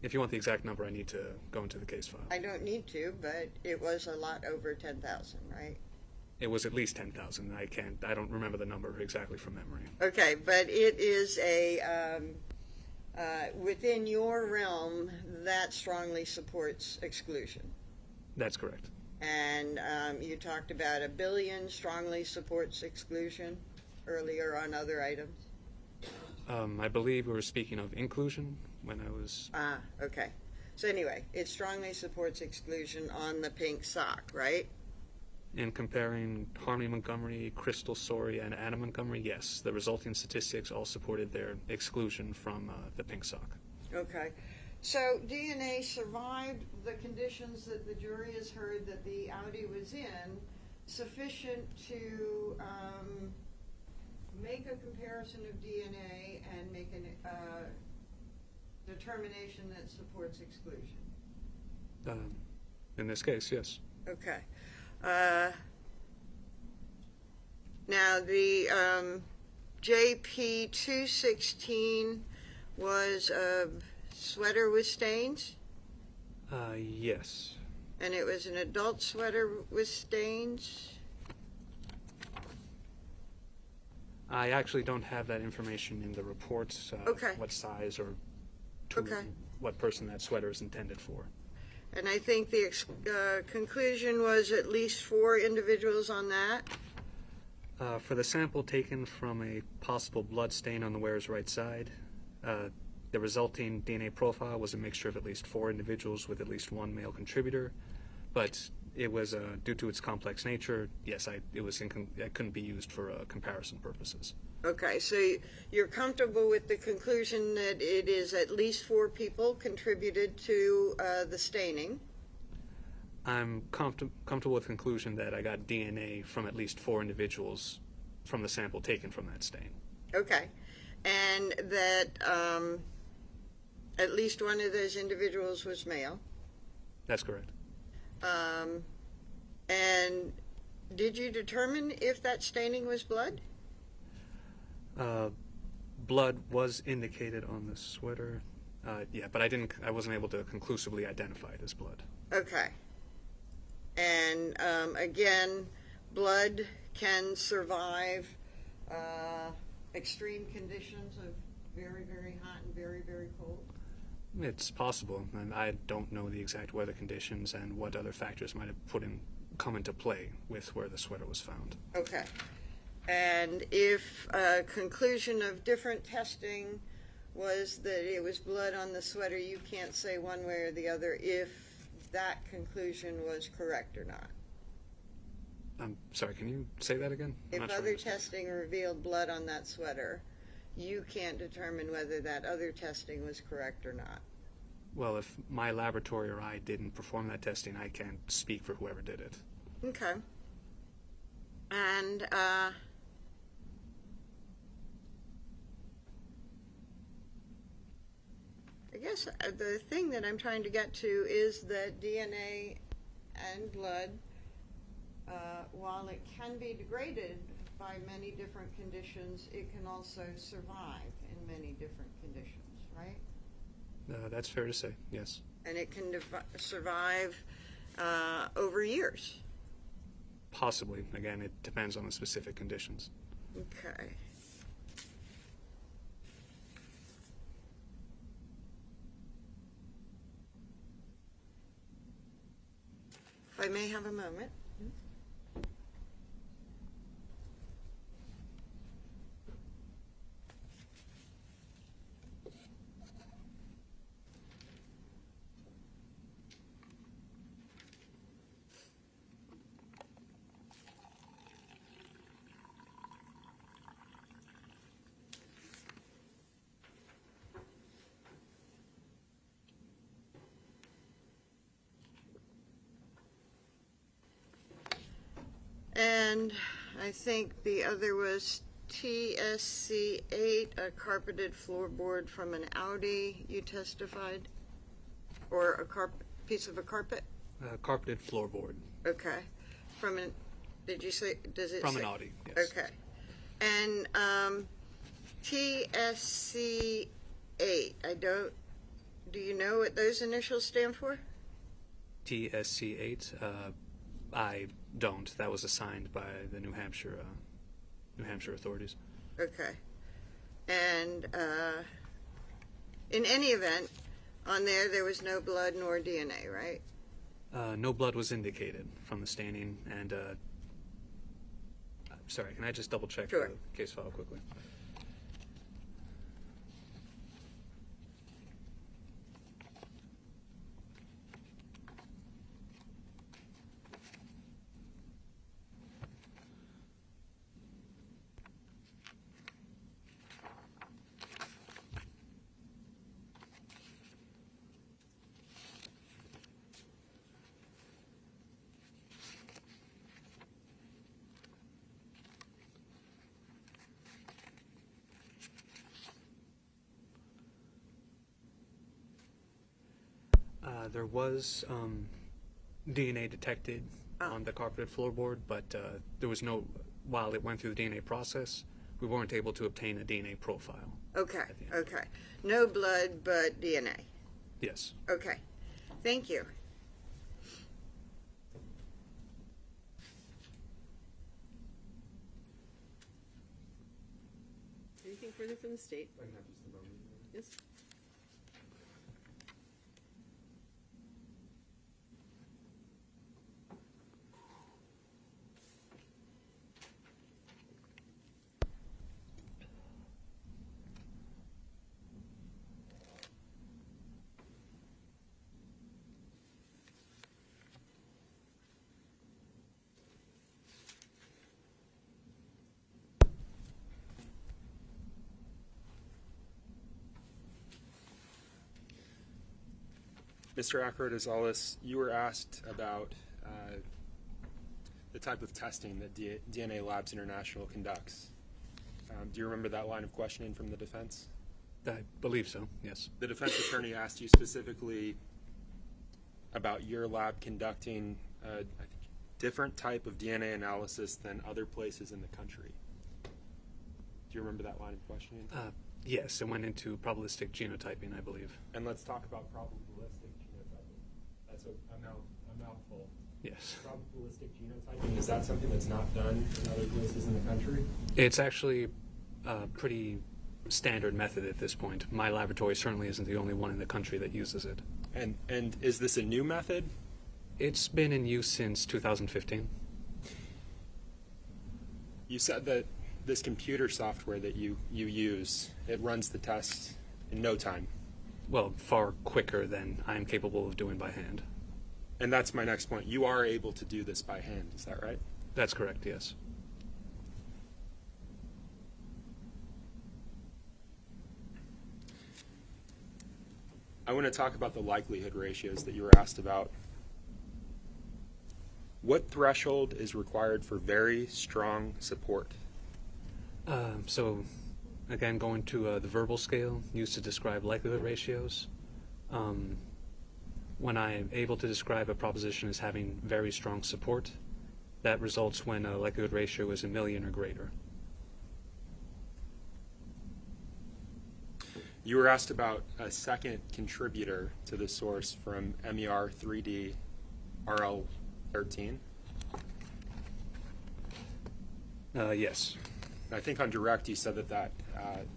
If you want the exact number, I need to go into the case file. I don't need to, but it was a lot over 10,000, right? It was at least 10,000. I don't remember the number exactly from memory. Okay, but it is within your realm that strongly supports exclusion. That's correct. And you talked about 1 billion strongly supports exclusion earlier on other items. I believe we were speaking of inclusion when I was... Okay. So anyway, it strongly supports exclusion on the pink sock, right? In comparing Harmony Montgomery, Crystal Soria, and Adam Montgomery, yes, the resulting statistics all supported their exclusion from the pink sock. Okay. So DNA survived the conditions that the jury has heard that the Audi was in, sufficient to make a comparison of DNA and make a determination that supports exclusion. In this case, yes. Okay. Now the JP216 was a sweater with stains? Yes. And it was an adult sweater with stains? I actually don't have that information in the reports, Okay. what size or to Okay. what person that sweater is intended for. And I think the conclusion was at least 4 individuals on that? For the sample taken from a possible blood stain on the wearer's right side, the resulting DNA profile was a mixture of at least 4 individuals with at least 1 male contributor, but it was due to its complex nature. Yes, it couldn't be used for comparison purposes. Okay, so you're comfortable with the conclusion that it is at least 4 people contributed to the staining? I'm comfortable with the conclusion that I got DNA from at least 4 individuals from the sample taken from that stain. Okay, and that at least one of those individuals was male? That's correct. And did you determine if that staining was blood? blood was indicated on the sweater. Yeah, but I wasn't able to conclusively identify it as blood. Okay. And again, blood can survive extreme conditions of very, very hot and very, very cold? It's possible, and I don't know the exact weather conditions and what other factors might have come into play with where the sweater was found. Okay. And if a conclusion of different testing was that it was blood on the sweater, you can't say one way or the other if that conclusion was correct or not? I'm sorry, can you say that again? If other testing revealed blood on that sweater, you can't determine whether that other testing was correct or not. Well, if my laboratory or I didn't perform that testing, I can't speak for whoever did it. Okay. And I guess the thing that I'm trying to get to is that DNA and blood, while it can be degraded by many different conditions, it can also survive in many different conditions, right? That's fair to say, yes. And it can survive over years. Possibly. Again, it depends on the specific conditions. Okay. If I may have a moment. And I think the other was TSC8, a carpeted floorboard from an Audi, you testified? Or a piece of a carpet? Carpeted floorboard. Okay. From an, did you say, does it From say? an Audi, yes. Okay. And TSC8, do you know what those initials stand for? TSC8, I don't. That was assigned by the New Hampshire authorities. Okay. And in any event, on there was no blood nor DNA, right? No blood was indicated from the staining, and sorry, can I just double check Sure. the case file quickly? There was DNA detected on the carpeted floorboard, but there was no, while it went through the DNA process, we weren't able to obtain a DNA profile. Okay, at the end. okay. No blood, but DNA. Yes. Okay. Thank you. Anything further from the state? I can have just a moment. Yes. Mr. Acro-Rosales, you were asked about the type of testing that DNA Labs International conducts. Do you remember that line of questioning from the defense? I believe so, yes. The defense attorney asked you specifically about your lab conducting a different type of DNA analysis than other places in the country. Do you remember that line of questioning? Yes, it went into probabilistic genotyping, I believe. And let's talk about probabilistic genotyping. That's a mouthful. Yes. Probabilistic genotyping, is that something that's not done in other places in the country? It's actually a pretty standard method at this point. My laboratory certainly isn't the only one in the country that uses it. And is this a new method? It's been in use since 2015. You said that this computer software that you use, it runs the test in no time. Well, far quicker than I'm capable of doing by hand. And that's my next point. You are able to do this by hand, is that right? That's correct, yes. I want to talk about the likelihood ratios that you were asked about. What threshold is required for very strong support? So, again, going to the verbal scale used to describe likelihood ratios. When I'm able to describe a proposition as having very strong support, that results when a likelihood ratio is 1,000,000 or greater. You were asked about a second contributor to the source from MER 3D RL 13. Yes. I think on direct you said that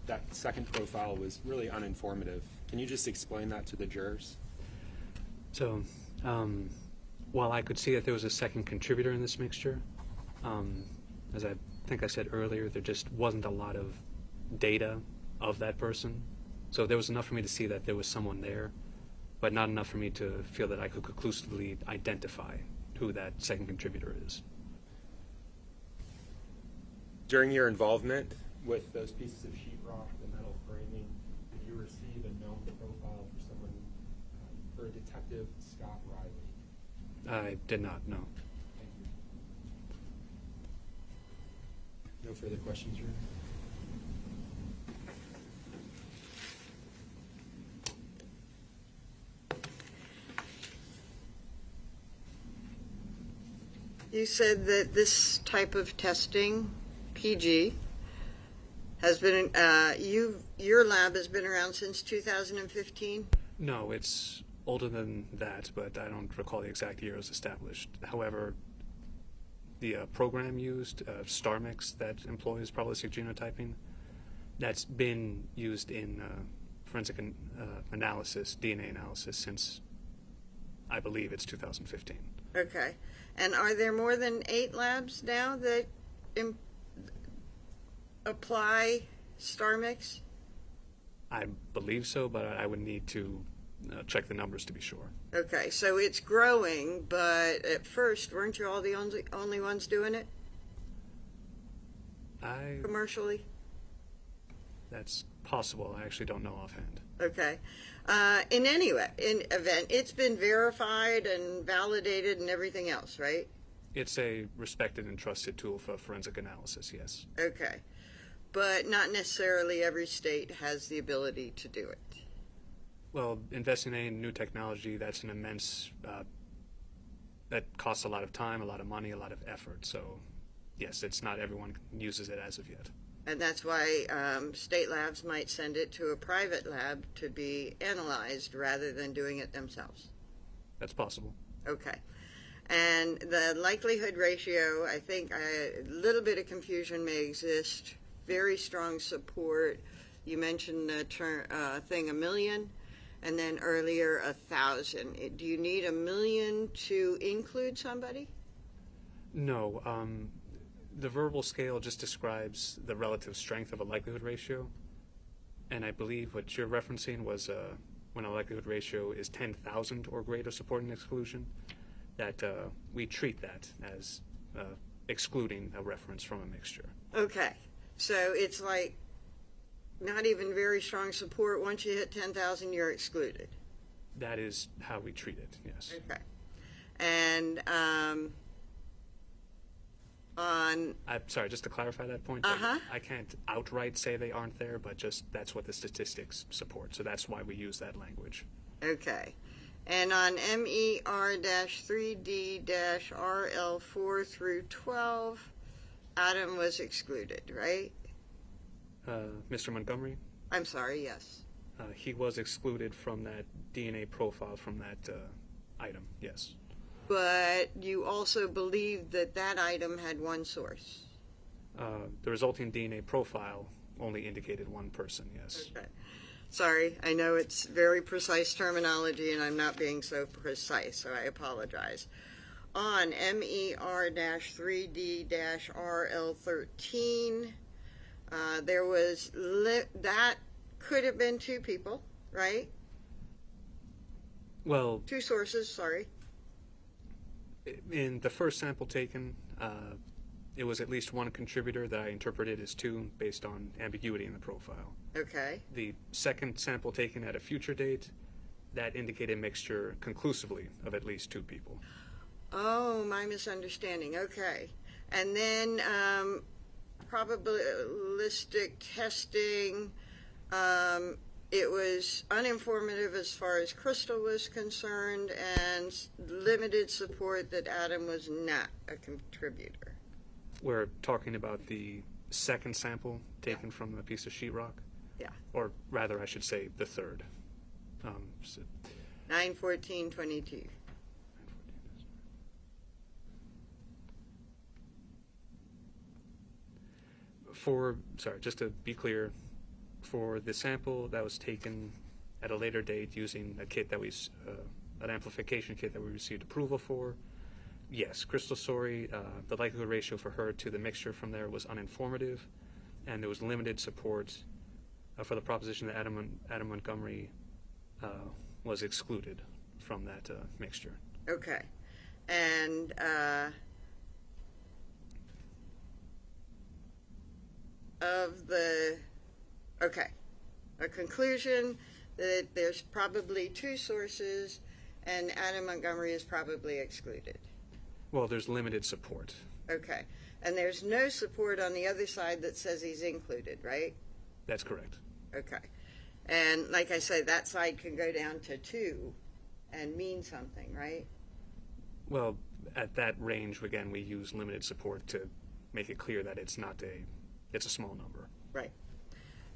that second profile was really uninformative. Can you just explain that to the jurors? So, while I could see that there was a second contributor in this mixture, as I think I said earlier, there just wasn't a lot of data of that person. So there was enough for me to see that there was someone there, but not enough for me to feel that I could conclusively identify who that second contributor is. During your involvement with those pieces of sheetrock, the metal framing, did you receive a known profile for someone, for Detective Scott Riley? I did not know. Thank you. No further questions, Your Honor? You said that this type of testing, PG, has been, your lab has been around since 2015? No, it's older than that, but I don't recall the exact year it was established. However, the program used, StarMix, that employs probabilistic genotyping, that's been used in forensic analysis, DNA analysis, since I believe it's 2015. Okay. And are there more than 8 labs now that apply StarMix? I believe so, but I would need to check the numbers to be sure. Okay, so it's growing, but at first, weren't you all the only ones doing it commercially? That's possible. I actually don't know offhand. Okay. In any event, it's been verified and validated and everything else, right? It's a respected and trusted tool for forensic analysis, yes. Okay. But not necessarily every state has the ability to do it. Well, investing in new technology, that's an immense, that costs a lot of time, a lot of money, a lot of effort. So, yes, it's not everyone uses it as of yet. And that's why state labs might send it to a private lab to be analyzed rather than doing it themselves. That's possible. Okay. And the likelihood ratio, I think a little bit of confusion may exist. Very strong support. You mentioned the thing 1,000,000, and then earlier 1,000. Do you need 1,000,000 to include somebody? No. The verbal scale just describes the relative strength of a likelihood ratio. And I believe what you're referencing was when a likelihood ratio is 10,000 or greater supporting exclusion, that we treat that as excluding a reference from a mixture. Okay. So it's like not even very strong support. Once you hit 10,000, you're excluded. That is how we treat it, yes. Okay. And I'm sorry, just to clarify that point, I can't outright say they aren't there, but just that's what the statistics support. So that's why we use that language. Okay. And on MER-3D-RL4 through 12, Adam was excluded, right? Mr. Montgomery, I'm sorry, yes. he was excluded from that DNA profile from that item, yes. But you also believed that that item had one source. The resulting DNA profile only indicated one person, yes. Okay. Sorry, I know it's very precise terminology and I'm not being so precise, so I apologize. On MER-3D-RL13, there was, that could have been two people, right? Well, Two sources, sorry. in the first sample taken, it was at least one contributor that I interpreted as two based on ambiguity in the profile. Okay. The second sample taken at a future date, that indicated mixture conclusively of at least two people. Oh, my misunderstanding. Okay. And then probabilistic testing, it was uninformative as far as Crystal was concerned and limited support that Adam was not a contributor. We're talking about the second sample taken from a piece of sheetrock, Yeah. or rather, I should say, the third. So 9/14/22. Just to be clear, for the sample that was taken at a later date using a kit that an amplification kit that we received approval for, yes, Crystal Sorry, the likelihood ratio for her to the mixture from there was uninformative, and there was limited support for the proposition that Adam Montgomery was excluded from that mixture. Okay. And a conclusion that there's probably two sources and Adam Montgomery is probably excluded. Well, there's limited support. Okay. And there's no support on the other side that says he's included, right? That's correct. Okay. And like I said, that side can go down to two and mean something, right? Well, at that range, again, we use limited support to make it clear that it's a small number. Right.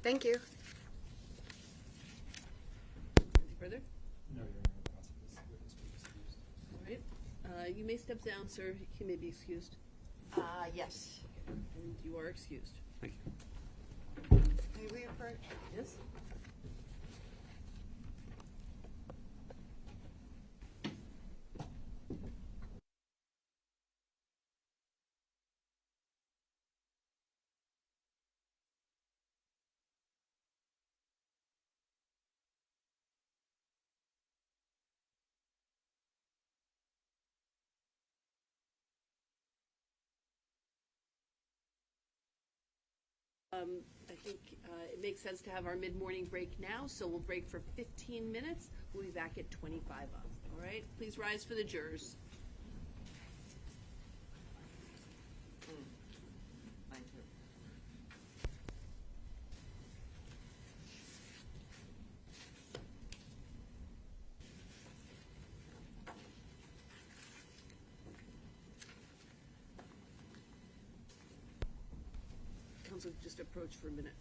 Thank you. Anything further? No, Your Honor, the witness will be excused. All right. You may step down, sir. He may be excused. Yes. And you are excused. Thank you. May we approach? Yes? I think it makes sense to have our mid-morning break now, so we'll break for 15 minutes. We'll be back at 25 up. All right? Please rise for the jurors. Thank you. Council, just approach for a minute.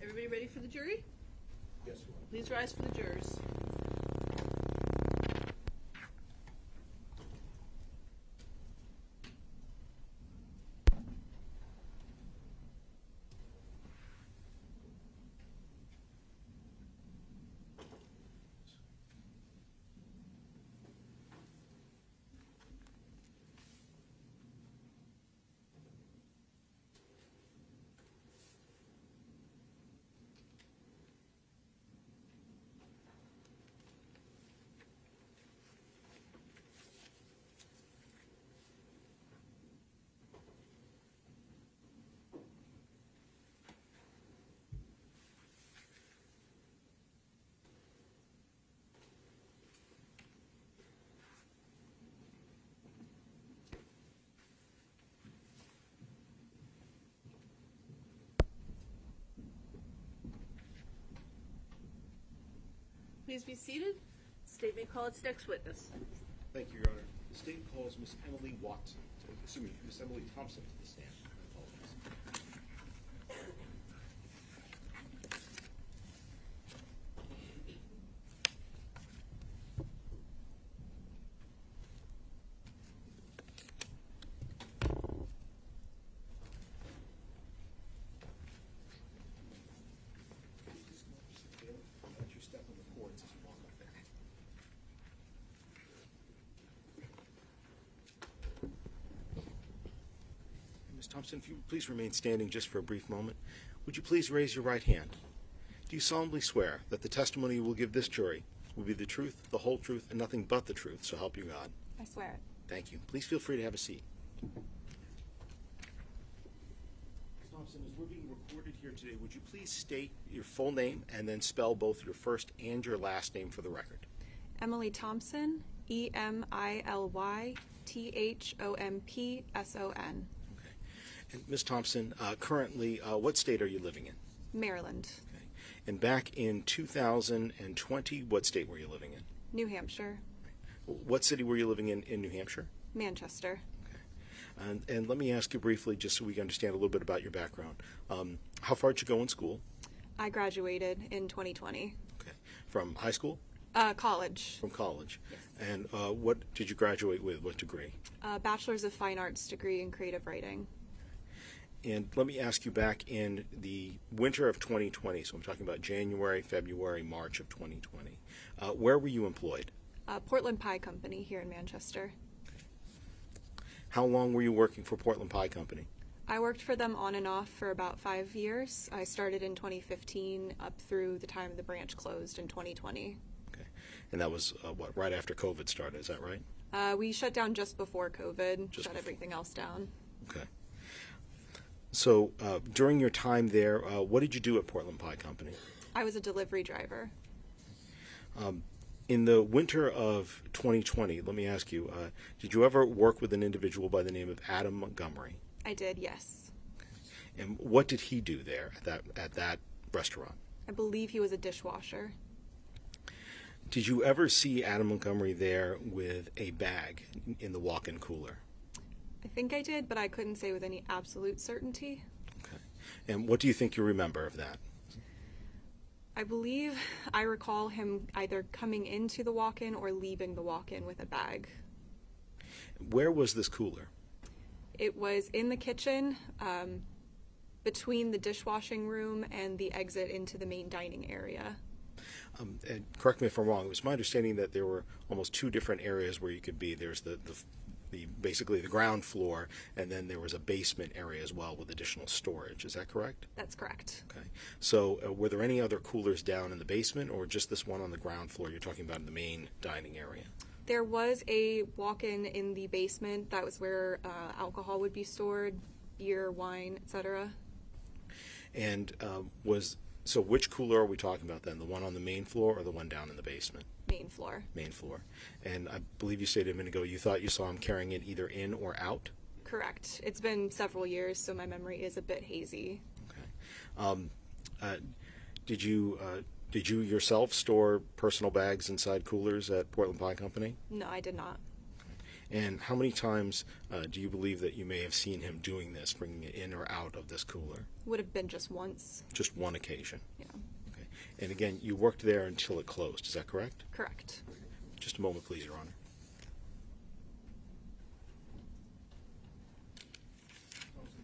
Everybody ready for the jury? Yes, Your Honor. Please rise for the jurors. Please be seated. State may call its next witness. Thank you, Your Honor. The state calls Miss Emily Watson, Miss Emily Thompson to the stand. I apologize. Let you step on the cords as you walk up there. Ms. Thompson, if you would please remain standing just for a brief moment. Would you please raise your right hand? Do you solemnly swear that the testimony you will give this jury will be the truth, the whole truth, and nothing but the truth, so help you God? I swear it. Thank you. Please feel free to have a seat. Ms. Thompson, as we're being recorded here today, would you please state your full name and then spell both your first and your last name for the record? Emily Thompson, EMILYTHOMPSON. Okay. And Ms. Thompson, currently, what state are you living in? Maryland. Okay. And back in 2020, what state were you living in? New Hampshire. What city were you living in New Hampshire? Manchester. And let me ask you briefly, just so we can understand a little bit about your background. How far did you go in school? I graduated in 2020. Okay. From high school? College. From college. Yes. And what did you graduate with? What degree? Bachelor's of Fine Arts degree in creative writing. And let me ask you, back in the winter of 2020, so I'm talking about January, February, March of 2020, where were you employed? Portland Pie Company here in Manchester. How long were you working for Portland Pie Company? I worked for them on and off for about 5 years. I started in 2015 up through the time the branch closed in 2020. Okay. And that was, right after COVID started, is that right? We shut down just before COVID, Just shut before. everything else down. Okay. So during your time there, what did you do at Portland Pie Company? I was a delivery driver. In the winter of 2020, let me ask you, did you ever work with an individual by the name of Adam Montgomery? I did, yes. And what did he do there at that restaurant? I believe he was a dishwasher. Did you ever see Adam Montgomery there with a bag in the walk-in cooler? I think I did, but I couldn't say with any absolute certainty. Okay. And what do you think you remember of that? I believe I recall him either coming into the walk-in or leaving the walk-in with a bag. Where was this cooler? It was in the kitchen, between the dishwashing room and the exit into the main dining area. And correct me if I'm wrong, it was my understanding that there were almost two different areas where you could be. There's the basically the ground floor, and then there was a basement area as well with additional storage. Is that correct? That's correct. Okay. So were there any other coolers down in the basement, or just this one on the ground floor you're talking about in the main dining area? There was a walk-in in the basement. That was where alcohol would be stored, beer, wine, etc. And so which cooler are we talking about then? The one on the main floor or the one down in the basement? Main floor. Main floor. And I believe you stated a minute ago you thought you saw him carrying it either in or out? Correct. It's been several years, so my memory is a bit hazy. Okay. Did you yourself store personal bags inside coolers at Portland Pie Company? No, I did not. And how many times do you believe that you may have seen him doing this, bringing it in or out of this cooler? Would have been just once. Just one occasion. Yeah. Okay. And again, you worked there until it closed. Is that correct? Correct. Just a moment, please, Your Honor.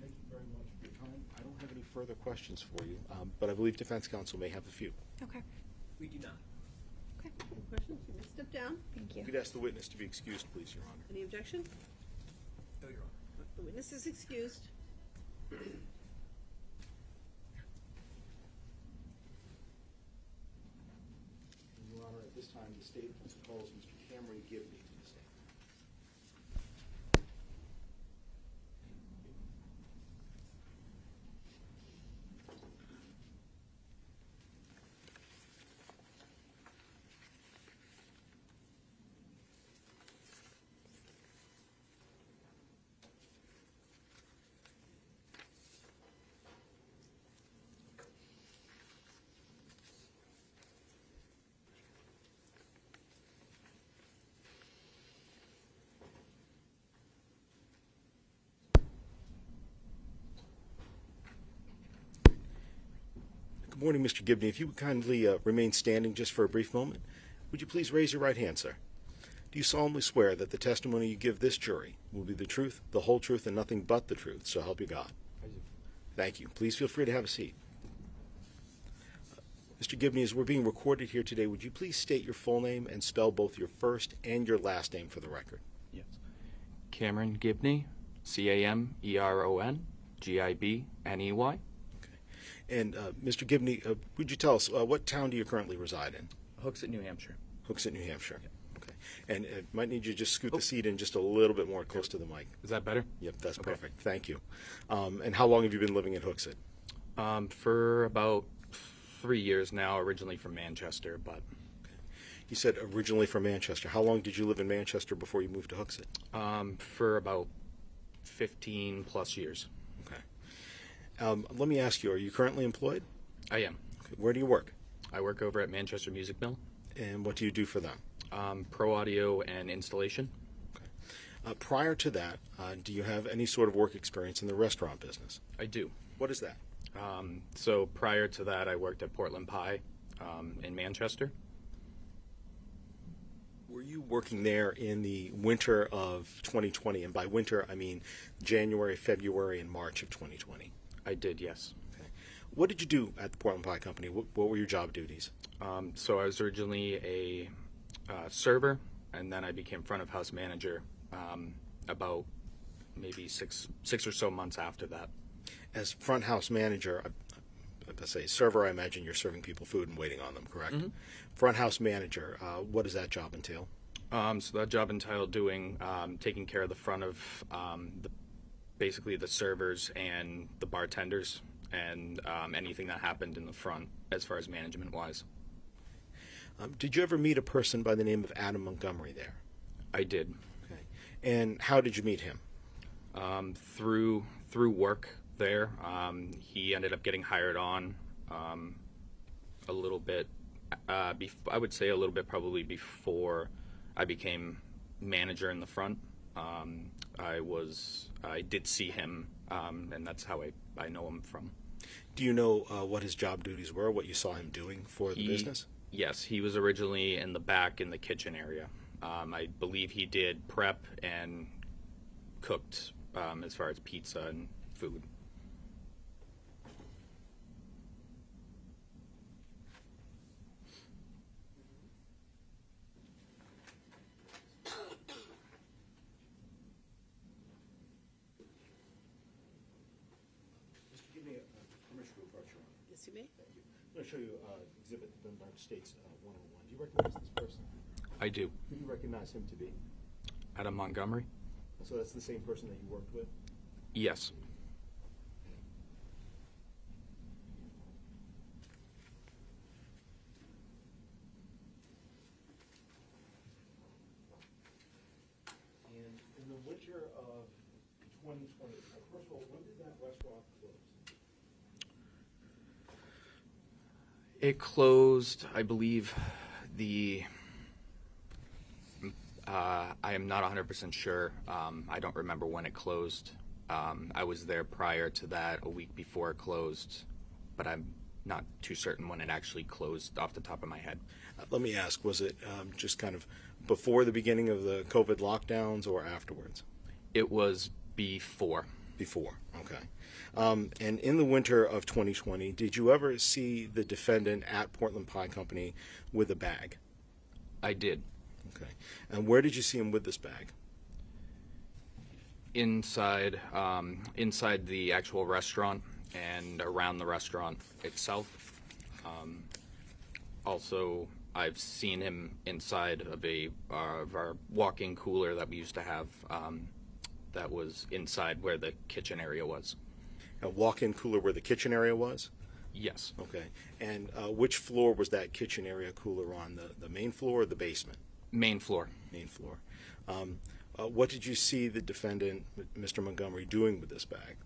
Thank you very much for your time. I don't have any further questions for you, but I believe defense counsel may have a few. Okay. We do not. Okay, any questions? You may step down. Thank you. You could ask the witness to be excused, please, Your Honor. Any objection? No, Your Honor. The witness is excused. Your Honor, at this time, the state calls Mr. Cameron Gibney to the stand. Good morning, Mr. Gibney. If you would kindly remain standing just for a brief moment, would you please raise your right hand, sir? Do you solemnly swear that the testimony you give this jury will be the truth, the whole truth, and nothing but the truth, so help you God? I do. Thank you. Please feel free to have a seat. Mr. Gibney, as we're being recorded here today, would you please state your full name and spell both your first and your last name for the record? Yes. Cameron Gibney, CameronGibney. And Mr. Gibney, would you tell us what town do you currently reside in? Hooksett, New Hampshire. Hooksett, New Hampshire. Okay. And might need you to just scoot the seat in just a little bit more close to the mic. Is that better? Yep, that's Okay. perfect. Thank you. And how long have you been living in Hooksett? For about 3 years now, originally from Manchester, but You said originally from Manchester. How long did you live in Manchester before you moved to Hooksett? for about 15 plus years. Okay. Let me ask you, are you currently employed? I am. Okay. Where do you work? I work over at Manchester Music Mill, And what do you do for them? pro audio and installation. Prior to that, do you have any sort of work experience in the restaurant business? I do. What is that? So prior to that, I worked at Portland Pie in Manchester. Were you working there in the winter of 2020? And by winter, I mean January, February, and March of 2020. I did, yes. Okay. What did you do at the Portland Pie Company? What were your job duties? So I was originally a server, and then I became front of house manager about maybe six or so months after that. As front house manager, let's say server, I imagine you're serving people food and waiting on them, correct? Mm-hmm. Front house manager, what does that job entail? So that job entailed taking care of the front of basically the servers and the bartenders and anything that happened in the front as far as management wise. Did you ever meet a person by the name of Adam Montgomery there? I did. Okay. And how did you meet him? Through work there. He ended up getting hired on a little bit. I would say a little bit probably before I became manager in the front. I did see him, and that's how I know him from. Do you know what his job duties were, what you saw him doing for the business? Yes, he was originally in the back in the kitchen area. I believe he did prep and cooked as far as pizza and food. Mr. Give me permission to approach you. Yes, you may. Thank you. I'm going to show you Exhibit Defendant States 101. Do you recognize this person? I do. Who do you recognize him to be? Adam Montgomery? So that's the same person that you worked with? Yes. And in the winter of 2020, first of all, when did that restaurant close? It closed, I believe, I am not 100% sure. I don't remember when it closed. I was there prior to that, a week before it closed, but I'm not too certain when it actually closed off the top of my head. Let me ask, was it just kind of before the beginning of the COVID lockdowns or afterwards? It was before. Before, okay. And in the winter of 2020, did you ever see the defendant at Portland Pie Company with a bag? I did. Okay. And where did you see him with this bag? Inside the actual restaurant and around the restaurant itself. Also, I've seen him inside of our walk-in cooler that we used to have. That was inside where the kitchen area was. A walk-in cooler where the kitchen area was? Yes. Okay. And which floor was that kitchen area cooler on? The main floor or the basement? Main floor. Main floor. What did you see the defendant, Mr. Montgomery, doing with this bag?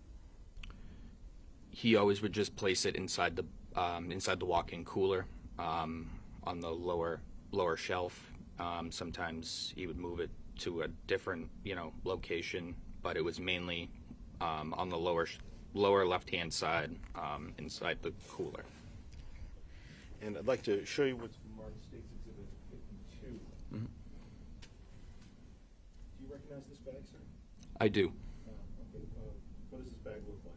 He always would just place it inside the walk-in cooler, on the lower shelf. Sometimes he would move it to a different, location, but it was mainly on the lower left-hand side, inside the cooler. And I'd like to show you what's marked State's Exhibit 52. Mm-hmm. Do you recognize this bag, sir? I do. Okay. What does this bag look like?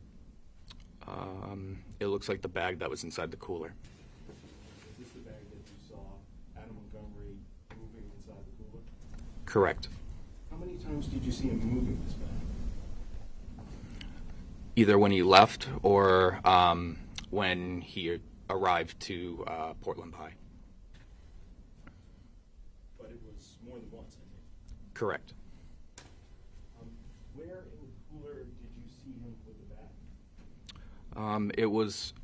It looks like the bag that was inside the cooler. Is this the bag that you saw Adam Montgomery moving inside the cooler? Correct. How many times did you see him moving this bag? Either when he left or when he arrived to Portland Pie. But it was more than once, I think. Correct. Where in the cooler did you see him with the bag? It was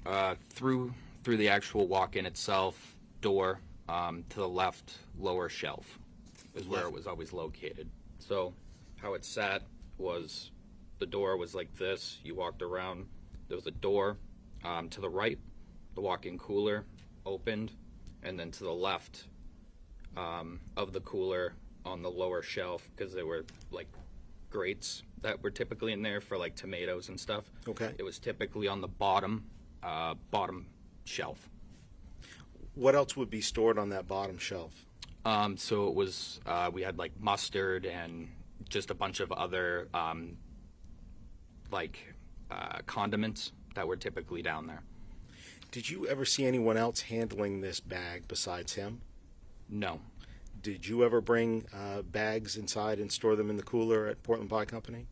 through the actual walk-in itself, door, to the left lower shelf is where it was always located. So how it sat was the door was like this. You walked around. There was a door to the right. The walk-in cooler opened, and then to the left of the cooler on the lower shelf, because there were like grates that were typically in there for like tomatoes and stuff. Okay. It was typically on the bottom shelf. What else would be stored on that bottom shelf? So it was we had like mustard and just a bunch of other condiments that were typically down there. Did you ever see anyone else handling this bag besides him? No. Did you ever bring bags inside and store them in the cooler at Portland Pie Company?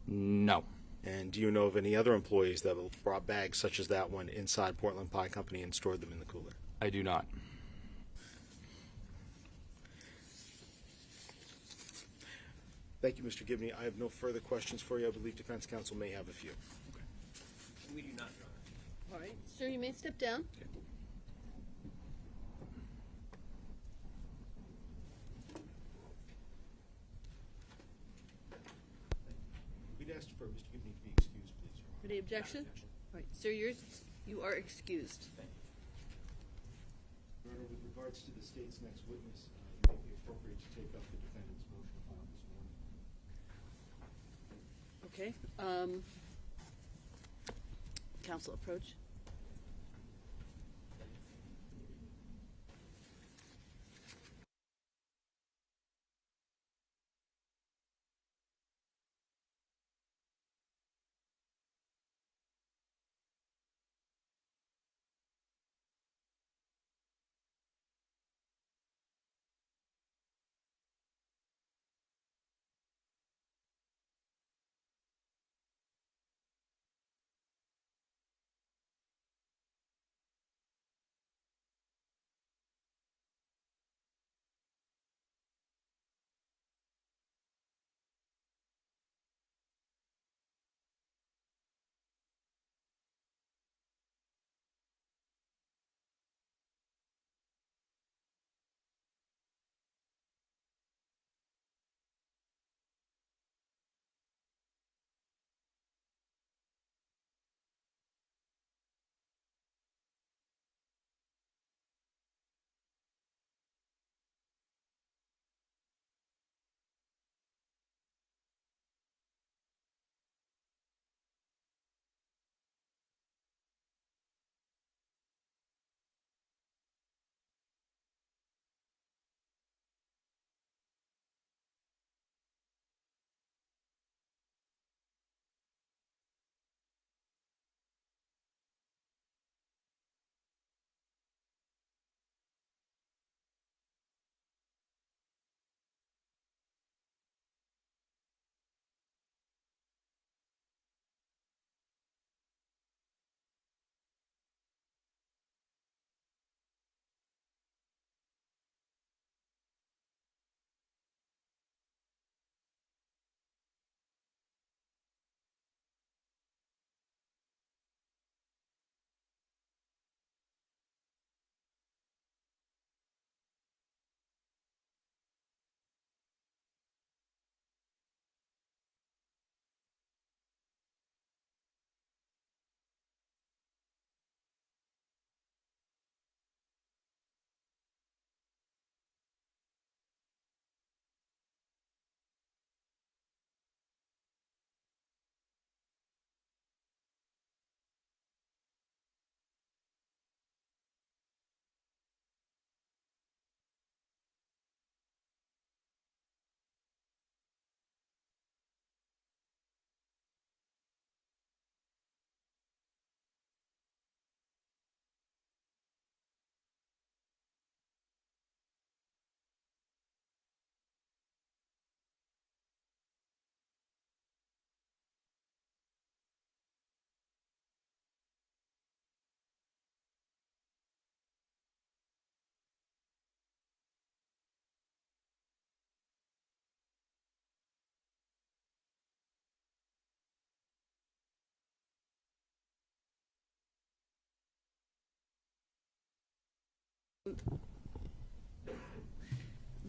No. And do you know of any other employees that have brought bags such as that one inside Portland Pie Company and stored them in the cooler? I do not. Thank you, Mr. Gibney. I have no further questions for you. I believe defense counsel may have a few. We do not, Your Honor. All right, sir, you may step down. We'd ask for Mr. Gibney to be excused, please, Your Honor. Any objection? All right, sir, you are excused. Your Honor, with regards to the state's next witness, it may be appropriate to take up the defendant's motion filed this morning. Okay. Counsel approach.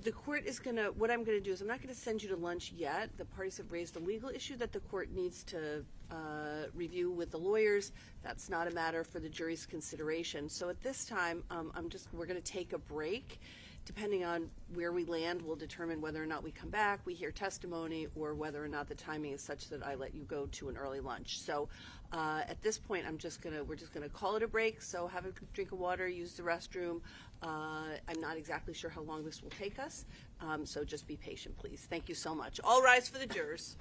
the court is gonna, what I'm gonna do is I'm not gonna send you to lunch yet. The parties have raised a legal issue that the court needs to review with the lawyers. That's not a matter for the jury's consideration. So at this time, we're gonna take a break. Depending on where we land, we'll determine whether or not we come back, we hear testimony, or whether or not the timing is such that I let you go to an early lunch. So at this point, we're just gonna call it a break. So have a drink of water, use the restroom. I'm not exactly sure how long this will take us, so just be patient, please. Thank you so much. All rise for the jurors.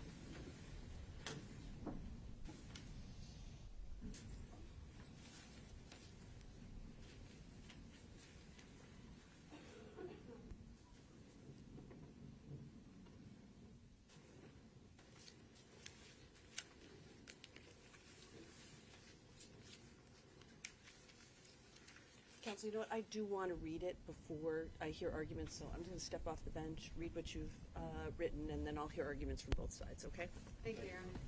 Counsel, you know what? I do want to read it before I hear arguments, so I'm going to step off the bench, read what you've written, and then I'll hear arguments from both sides, okay? Thank you, Your Honor.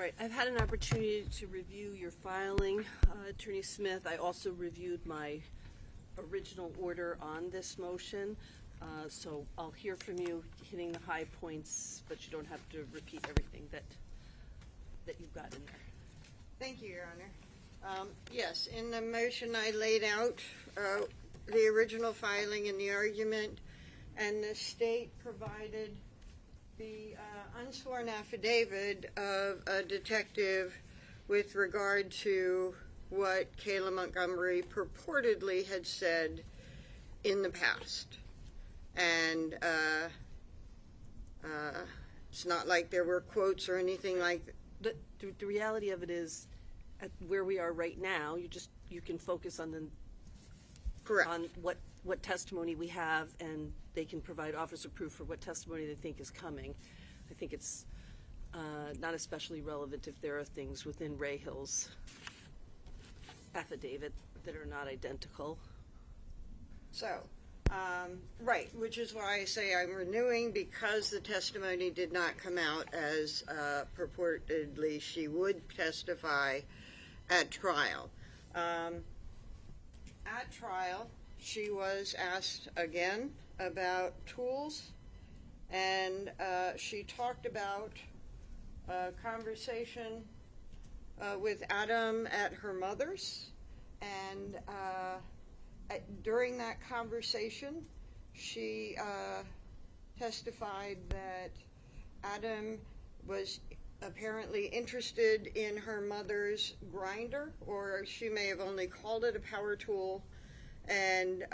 right, I've had an opportunity to review your filing, Attorney Smith. I also reviewed my original order on this motion, so I'll hear from you hitting the high points, but you don't have to repeat everything that you've got in there. Thank you, Your Honor. Yes, in the motion I laid out the original filing and the argument, and the state provided the unsworn affidavit of a detective with regard to what Kayla Montgomery purportedly had said in the past. And it's not like there were quotes or anything like that. The reality of it is, at where we are right now, you can focus on Correct. on what testimony we have, and they can provide officer proof for what testimony they think is coming. I think it's not especially relevant if there are things within Ray Hill's affidavit that are not identical. So, right, which is why I say I'm renewing, because the testimony did not come out as purportedly she would testify at trial. At trial, she was asked again about tools, and she talked about a conversation with Adam at her mother's, and during that conversation, she testified that Adam was apparently interested in her mother's grinder, or she may have only called it a power tool, and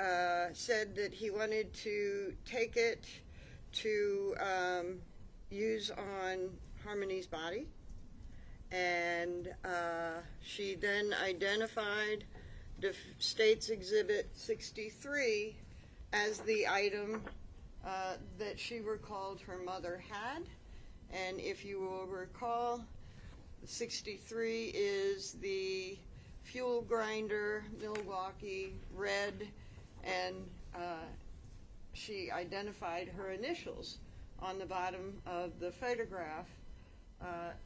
said that he wanted to take it to use on Harmony's body. And she then identified the State's Exhibit 63 as the item that she recalled her mother had. And if you will recall, 63 is the fuel grinder, Milwaukee, red, and she identified her initials on the bottom of the photograph.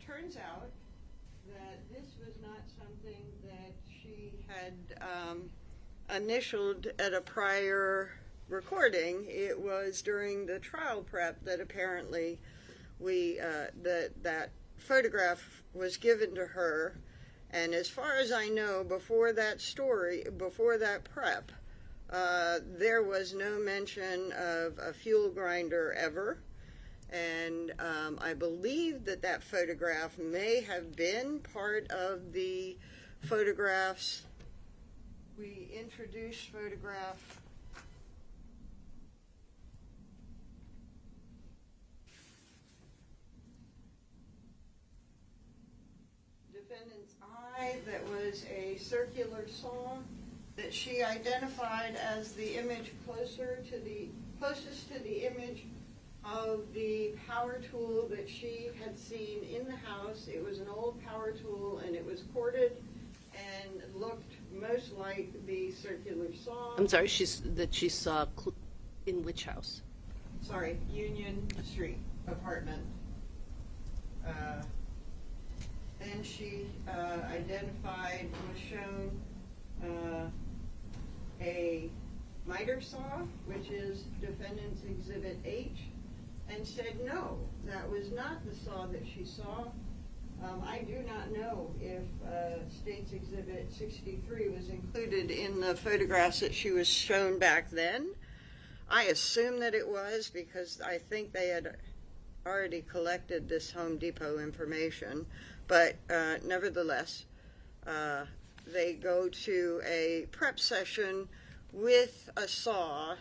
Turns out that this was not something that she had initialed at a prior recording. It was during the trial prep that apparently that photograph was given to her. And as far as I know, before that prep, there was no mention of a fuel grinder ever. And I believe that photograph may have been part of the photographs. We introduced photograph Defendant's eye, that was a circular saw that she identified as the image closest to the image of the power tool that she had seen in the house. It was an old power tool, and it was corded and looked most like the circular saw. I'm sorry, she saw in which house? Sorry, Union Street apartment. Then she identified, was shown a miter saw, which is Defendant's Exhibit H, and said no, that was not the saw that she saw. I do not know if State's Exhibit 63 was included in the photographs that she was shown back then. I assume that it was, because I think they had already collected this Home Depot information. But nevertheless, they go to a prep session with a saw,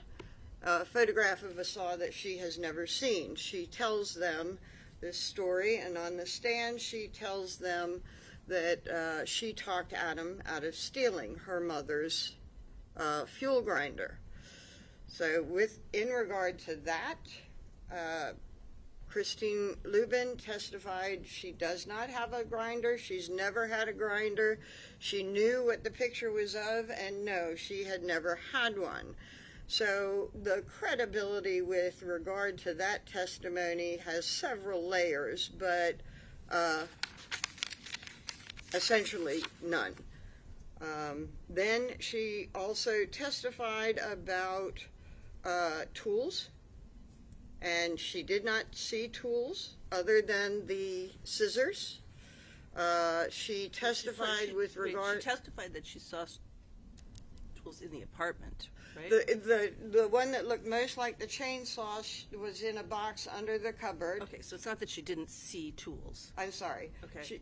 a photograph of a saw that she has never seen. She tells them this story, and on the stand she tells them that she talked Adam out of stealing her mother's fuel grinder. So in regard to that, Christine Lubin testified she does not have a grinder. She's never had a grinder. She knew what the picture was of, and no, she had never had one. So the credibility with regard to that testimony has several layers, but essentially none. Then she also testified about tools, and she did not see tools other than the scissors. She testified with regard. She testified that she saw tools in the apartment, right? The one that looked most like the chainsaw was in a box under the cupboard. Okay, so it's not that she didn't see tools. I'm sorry. Okay.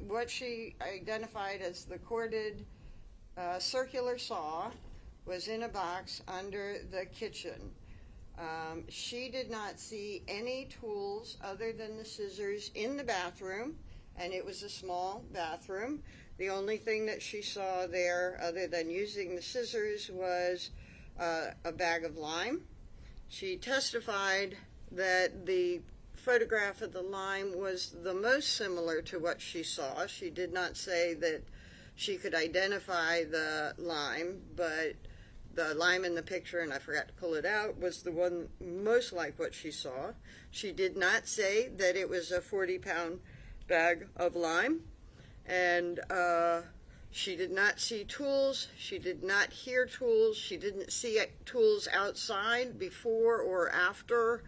What she identified as the corded circular saw was in a box under the kitchen. She did not see any tools other than the scissors in the bathroom, and it was a small bathroom. The only thing that she saw there, other than using the scissors, was a bag of lime. She testified that the photograph of the lime was the most similar to what she saw. She did not say that she could identify the lime, but the lime in the picture, and I forgot to pull it out, was the one most like what she saw. She did not say that it was a 40-pound bag of lime, and she did not see tools. She did not hear tools. She didn't see tools outside before or after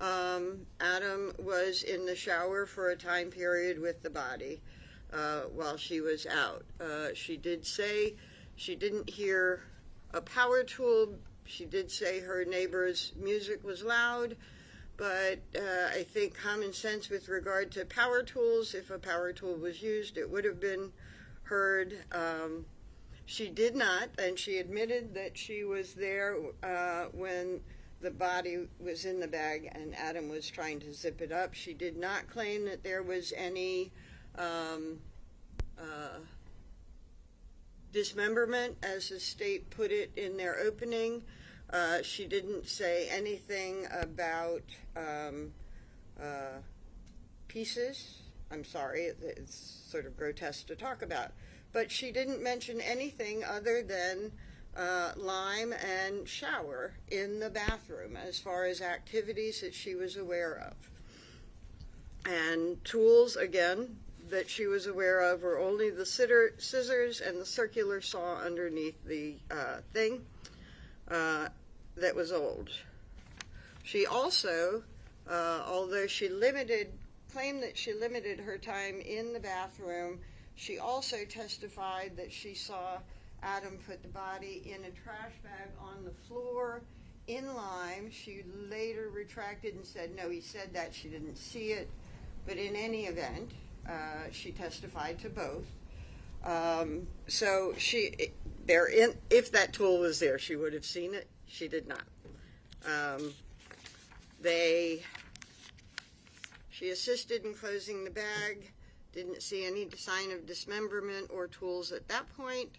Adam was in the shower for a time period with the body while she was out. She did say she didn't hear a power tool. She did say her neighbor's music was loud, but I think common sense with regard to power tools, if a power tool was used, it would have been heard. She did not, and she admitted that she was there when the body was in the bag and Adam was trying to zip it up. She did not claim that there was any dismemberment, as the state put it in their opening. She didn't say anything about pieces. I'm sorry, it's sort of grotesque to talk about. But she didn't mention anything other than lime and shower in the bathroom as far as activities that she was aware of. And tools, again, that she was aware of were only the scissors and the circular saw underneath the thing that was old. She also, although she claimed that she limited her time in the bathroom, she also testified that she saw Adam put the body in a trash bag on the floor in lime. She later retracted and said, no, he said that. She didn't see it. But in any event, she testified to both. So if that tool was there, she would have seen it. She did not. She assisted in closing the bag, didn't see any sign of dismemberment or tools at that point.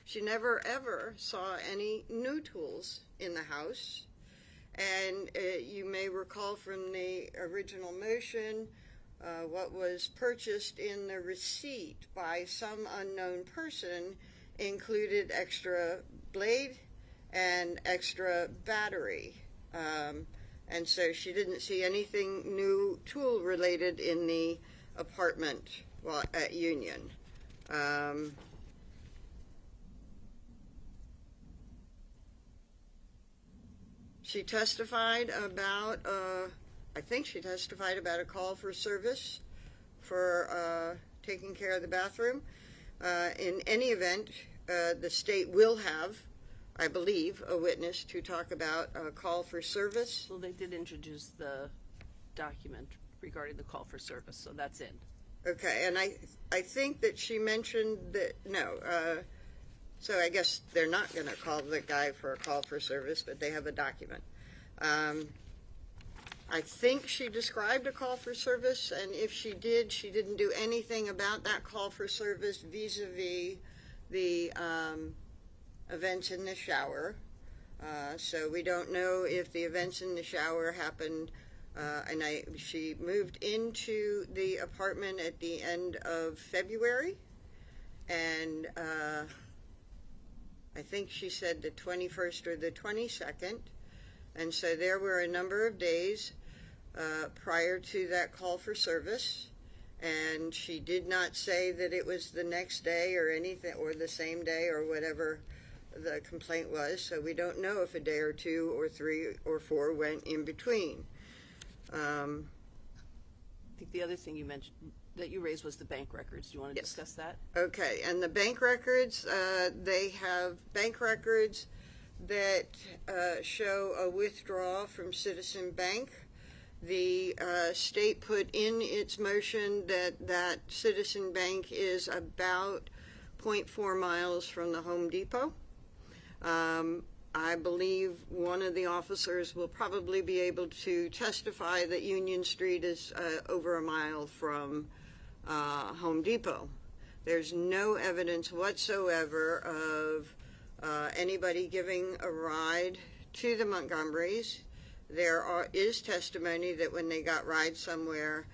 She never, ever saw any new tools in the house. And you may recall from the original motion, what was purchased in the receipt by some unknown person included extra blade and extra battery. And so she didn't see anything new tool related in the apartment while at Union. She testified about, I think she testified about a call for service for taking care of the bathroom. In any event, the state will have, I believe, a witness to talk about a call for service. Well, they did introduce the document regarding the call for service, so that's in. Okay, and I think that she mentioned that, no, so I guess they're not going to call the guy for a call for service, but they have a document. I think she described a call for service, and if she did, she didn't do anything about that call for service vis-a-vis the events in the shower. So we don't know if the events in the shower happened, and she moved into the apartment at the end of February, and I think she said the 21st or the 22nd, and so there were a number of days prior to that call for service, and she did not say that it was the next day or anything, or the same day or whatever the complaint was, so we don't know if a day or 2 or 3 or 4 went in between. I think the other thing you mentioned that you raised was the bank records. Do you want to discuss that? Okay, and the bank records, they have bank records that show a withdrawal from Citizen Bank. The state put in its motion that Citizen Bank is about 0.4 miles from the Home Depot. I believe one of the officers will probably be able to testify that Union Street is over a mile from Home Depot. There's no evidence whatsoever of anybody giving a ride to the Montgomerys. There is testimony that when they got rides somewhere,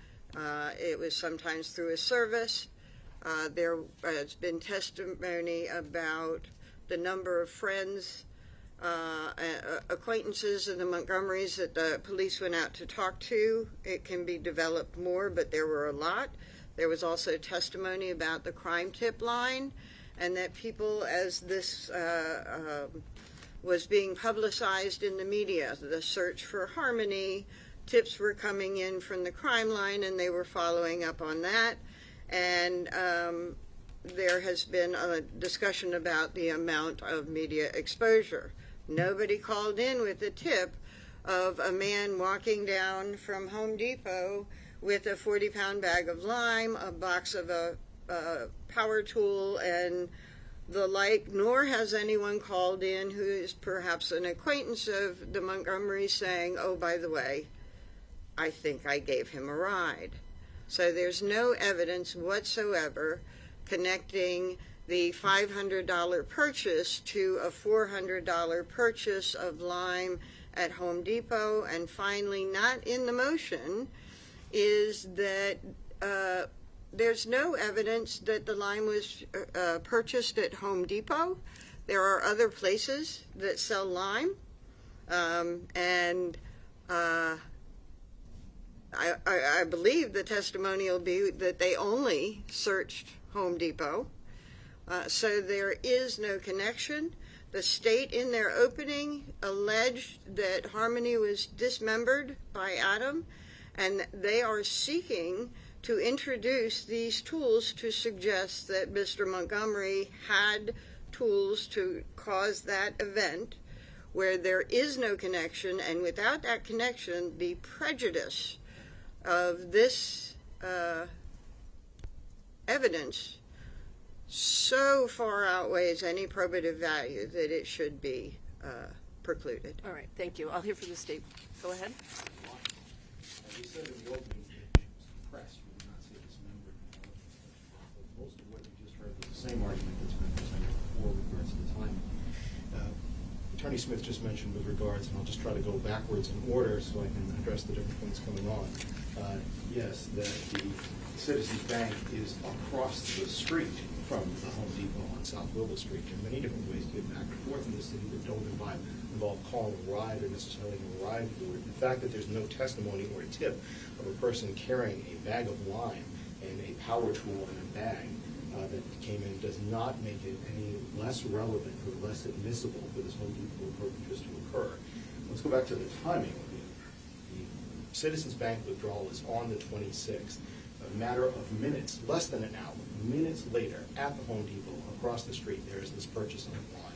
it was sometimes through a service. There has been testimony about the number of friends, acquaintances of the Montgomerys that the police went out to talk to. It can be developed more, but there were a lot. There was also testimony about the crime tip line, and that people, as this was being publicized in the media, the search for harmony, tips were coming in from the crime line, and they were following up on that. And there has been a discussion about the amount of media exposure. Nobody called in with a tip of a man walking down from Home Depot with a 40-pound bag of lime, a box of a power tool, and the like, nor has anyone called in who is perhaps an acquaintance of the Montgomerys saying, oh, by the way, I think I gave him a ride. So there's no evidence whatsoever connecting the $500 purchase to a $400 purchase of lime at Home Depot. And finally, not in the motion, is that there's no evidence that the lime was purchased at Home Depot. There are other places that sell lime, and I believe the testimony will be that they only searched Home Depot. So there is no connection. The state, in their opening, alleged that Harmony was dismembered by Adam, and they are seeking to introduce these tools to suggest that Mr. Montgomery had tools to cause that event, where there is no connection, and without that connection, the prejudice of this evidence so far outweighs any probative value that it should be precluded. All right, thank you. I'll hear from the state. Go ahead. As you said in the opening, press, we did not say dismembered. Most of what you just heard was the same argument that's been presented before with regards to the timing. Attorney Smith just mentioned with regards, and I'll just try to go backwards in order so I can address the different things coming on. Yes, that the Citizens Bank is across the street from the Home Depot on South Willow Street. There are many different ways to get back and forth in the city that don't involve calling a ride or necessarily a ride for it. The fact that there's no testimony or a tip of a person carrying a bag of lime and a power tool in a bag that came in does not make it any less relevant or less admissible for this Home Depot purchase to occur. Let's go back to the timing of it. The Citizens Bank withdrawal is on the 26th. A matter of minutes, less than an hour, minutes later, at the Home Depot, across the street, there is this purchase of lime.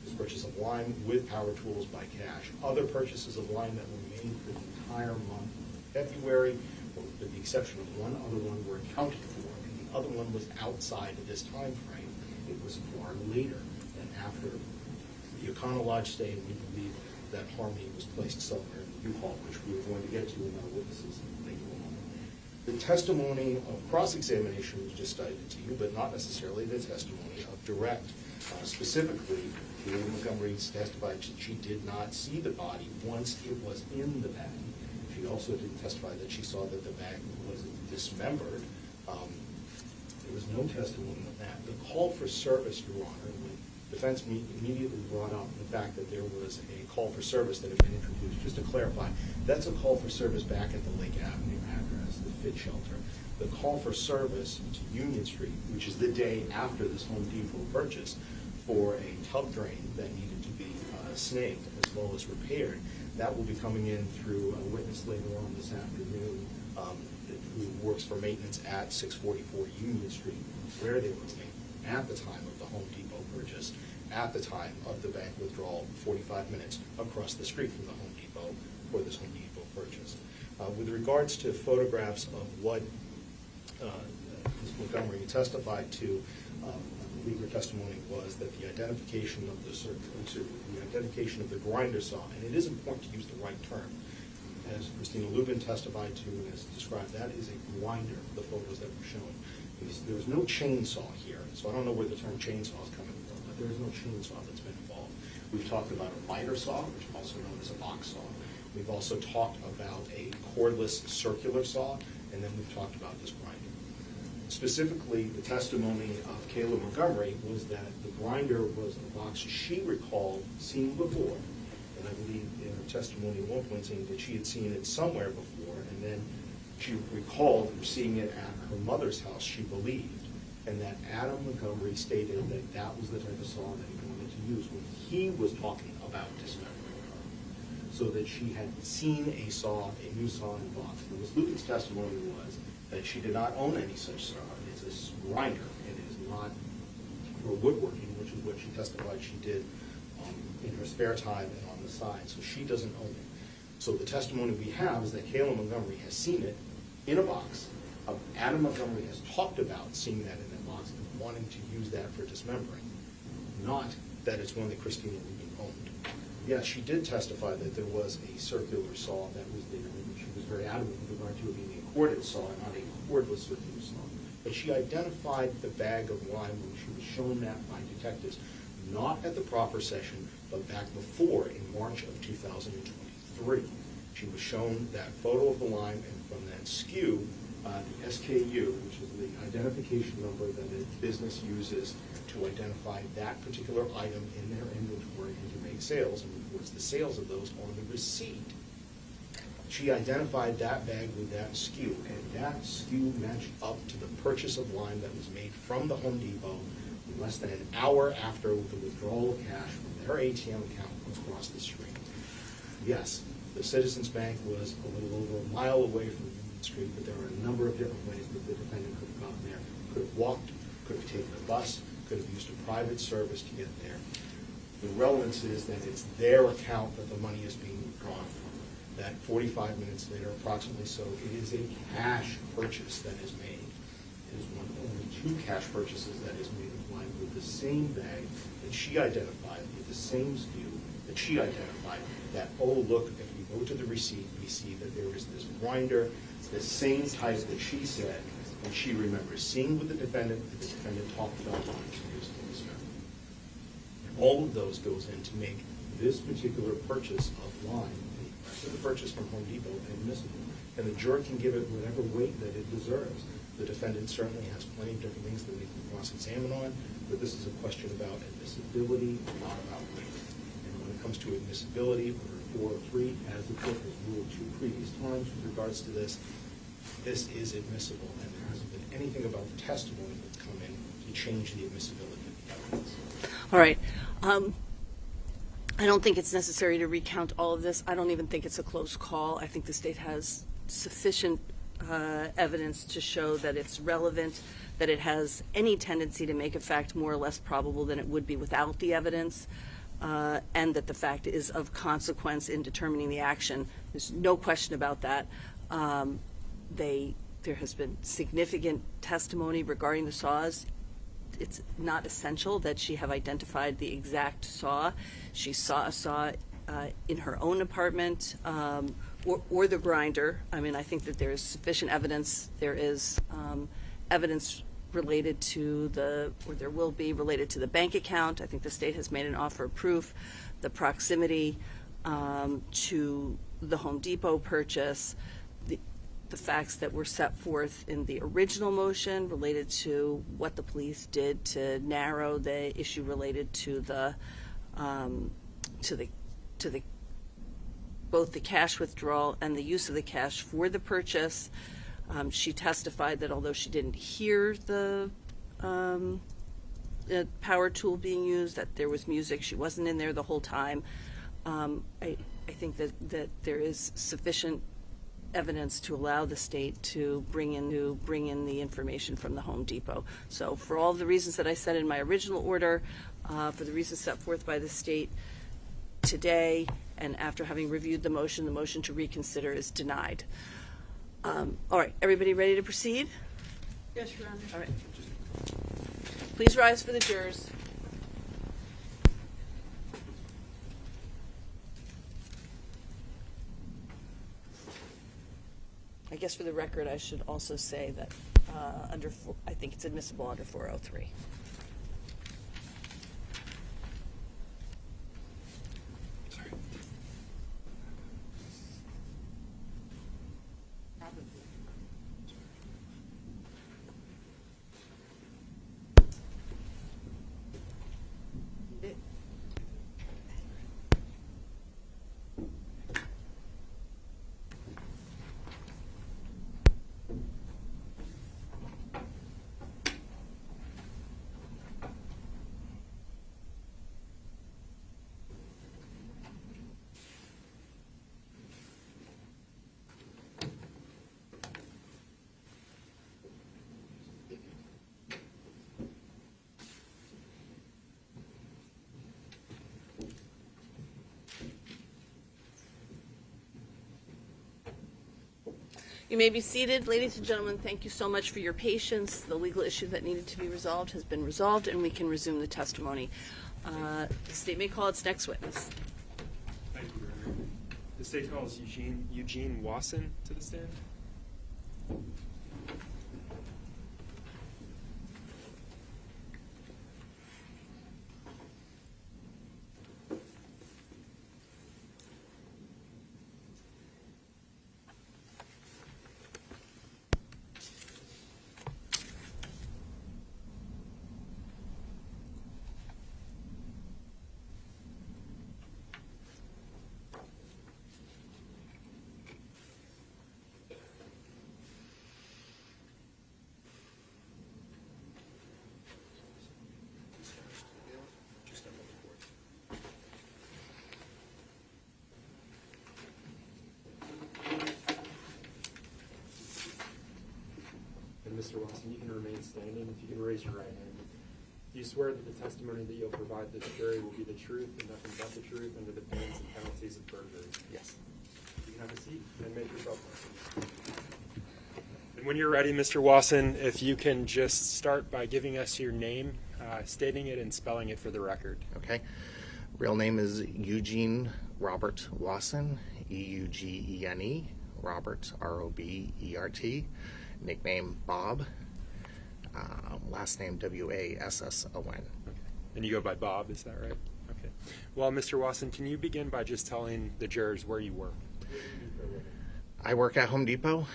This purchase of lime with power tools by cash. Other purchases of lime that were made for the entire month of February, with the exception of one other one, were accounted for. And the other one was outside of this time frame. It was far later than after the O'Connell Lodge stay, and we believe that Harmony was placed somewhere in the U-Haul, which we were going to get to in our witnesses later on. The testimony of cross-examination was just cited to you, but not necessarily the testimony of direct. Specifically, Julie Montgomery testified that she did not see the body once it was in the bag. She also did testify that she saw that the bag was dismembered. There was no testimony of that. The call for service, Your Honor, when defense immediately brought up the fact that there was a call for service that had been introduced. Just to clarify, that's a call for service back at the Lake Avenue address, the Fit Shelter. The call for service to Union Street, which is the day after this Home Depot purchase, for a tub drain that needed to be snagged as well as repaired, that will be coming in through a witness later on this afternoon who works for maintenance at 644 Union Street, where they were staying at the time of the Home Depot purchase, at the time of the bank withdrawal, 45 minutes across the street from the Home Depot for this Home Depot purchase. With regards to photographs of what Ms. Montgomery testified to, legal testimony was that the identification of the grinder saw, and it is important to use the right term, as Christina Lubin testified to and as described, that is a grinder, the photos that were shown. There was no chainsaw here, so I don't know where the term chainsaw is coming from, but there is no chainsaw that's been involved. We've talked about a miter saw, which is also known as a box saw. We've also talked about a cordless circular saw, and then we've talked about this grinder. Specifically, the testimony of Kayla Montgomery was that the grinder was a box she recalled seeing before, and I believe in her testimony at one point saying that she had seen it somewhere before, and then she recalled seeing it at her mother's house, she believed, and that Adam Montgomery stated that that was the type of saw that he wanted to use when he was talking about dismembering her, so that she had seen a saw, a new saw in the box. And Ms. Lubin's testimony was that she did not own any such saw. It's a grinder. It is not for woodworking, which is what she testified she did in her spare time and on the side. So she doesn't own it. So the testimony we have is that Kayla Montgomery has seen it in a box. Adam Montgomery has talked about seeing that in that box and wanting to use that for dismembering, not that it's one that Christina Lubin owned. Yes, she did testify that there was a circular saw that was there, and she was very adamant with regard to it being a corded saw and not a cordless circular saw. But she identified the bag of lime when she was shown that by detectives, not at the proffer session, but back before in March of 2023. She was shown that photo of the lime, and from that SKU, the SKU, which is the identification number that a business uses to identify that particular item in their inventory and to make sales, and reports the sales of those on the receipt. She identified that bag with that SKU, and that SKU matched up to the purchase of lime that was made from the Home Depot less than an hour after the withdrawal of cash from their ATM account across the street. Yes, the Citizens Bank was a little over a mile away from Union Street, but there were a number of different ways that the defendant could have gotten there. Could have walked, could have taken a bus, could have used a private service to get there. The relevance is that it's their account that the money is being withdrawn from. That 45 minutes later, approximately so, it is a cash purchase that is made. It is one of only two cash purchases that is made of lime with the same bag that she identified, with the same SKU that she identified, that, oh, look, if we go to the receipt, we see that there is this grinder, the same type that she said, and she remembers seeing with the defendant that the defendant talked about lime used in this method. All of those goes in to make this particular purchase of lime, the purchase from Home Depot, admissible. And the jury can give it whatever weight that it deserves. The defendant certainly has plenty of different things that we can cross-examine on, but this is a question about admissibility, not about weight. And when it comes to admissibility, under 403, as the court has ruled two previous times with regards to this is admissible, and there hasn't been anything about the testimony that's come in to change the admissibility of the evidence. All right. I don't think it's necessary to recount all of this. I don't even think it's a close call. I think the state has sufficient evidence to show that it's relevant, that it has any tendency to make a fact more or less probable than it would be without the evidence, and that the fact is of consequence in determining the action. There's no question about that. There has been significant testimony regarding the saws. It's not essential that she have identified the exact saw. She saw a saw in her own apartment, or the grinder. I mean, I think that there is sufficient evidence. There is evidence related to or there will be related to the bank account. I think the state has made an offer of proof. The proximity to the Home Depot purchase, the facts that were set forth in the original motion related to what the police did to narrow the issue related to the both the cash withdrawal and the use of the cash for the purchase. She testified that although she didn't hear the power tool being used, that there was music. She wasn't in there the whole time. I think that there is sufficient evidence to allow the state to bring in the information from the Home Depot. So for all the reasons that I said in my original order, for the reasons set forth by the state today, and after having reviewed the motion to reconsider is denied. All right, everybody ready to proceed? Yes, Your Honor. All right. Please rise for the jurors. I guess for the record, I should also say that I think it's admissible under 403. You may be seated. Ladies and gentlemen, thank you so much for your patience. The legal issue that needed to be resolved has been resolved, and we can resume the testimony. The state may call its next witness. Thank you, Your Honor. The state calls Eugene Wasson to the stand. Mr. Wasson, you can remain standing. If you can raise your right hand. Do you swear that the testimony that you'll provide this jury will be the truth and nothing but the truth under the pains and penalties of perjury? Yes. You can have a seat and make yourself welcome. And when you're ready, Mr. Wasson, if you can just start by giving us your name, stating it and spelling it for the record. Okay. Real name is Eugene Robert Wasson, E-U-G-E-N-E, Robert, R-O-B-E-R-T. Nickname Bob, last name W-A-S-S-O-N. Okay. And you go by Bob, is that right? Okay. Well, Mr. Wasson, can you begin by just telling the jurors where you work? I work at Home Depot,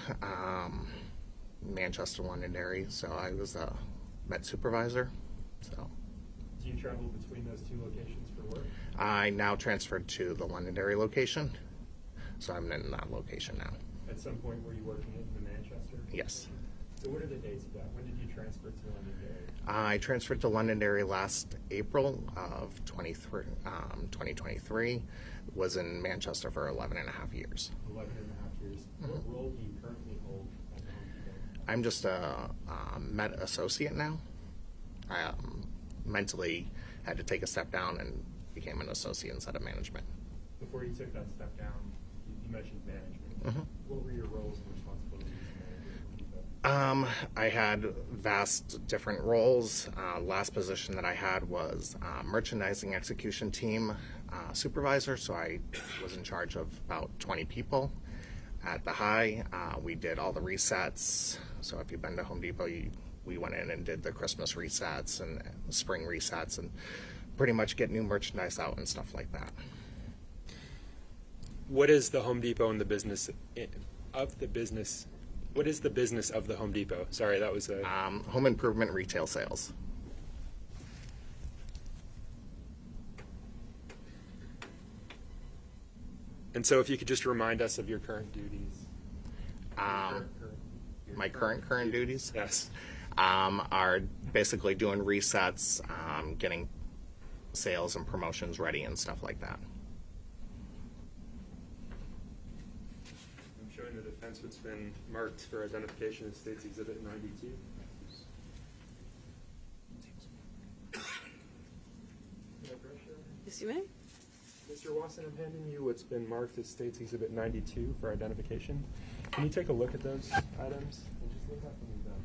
Manchester, Londonderry, so I was a Met supervisor. So. Do you travel between those two locations for work? I now transferred to the Londonderry location, so I'm in that location now. At some point, were you working in the Manchester? Yes. So what are the dates of that? When did you transfer to Londonderry? I transferred to Londonderry last April of 2023. Was in Manchester for 11 and a half years. 11 and a half years. Mm-hmm. What role do you currently hold at the Home Depot? I'm just a Met associate now. I mentally had to take a step down and became an associate instead of management. Before you took that step down, you mentioned management. Mm-hmm. What were your roles and responsibilities as manager? I had vast different roles. Last position that I had was merchandising execution team supervisor, so I was in charge of about 20 people. At the high, we did all the resets. So if you've been to Home Depot, we went in and did the Christmas resets and spring resets and pretty much get new merchandise out and stuff like that. What is the Home Depot and the business What is the business of the Home Depot? Sorry, that was a... Home improvement retail sales. And so if you could just remind us of your current duties. My current duties Yes. are basically doing resets, getting sales and promotions ready and stuff like that. I'm showing the defense what's been marked for identification as State's Exhibit 92. Yes, you may. Mr. Wasson, I'm handing you what's been marked as State's Exhibit 92 for identification. Can you take a look at those items and just look up when you're done?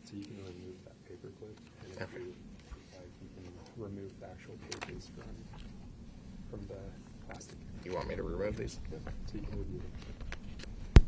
So you can remove that paperclip, and if Okay. you like, you can remove the actual pages from the plastic. You want me to remove these? Yep. So you can remove it.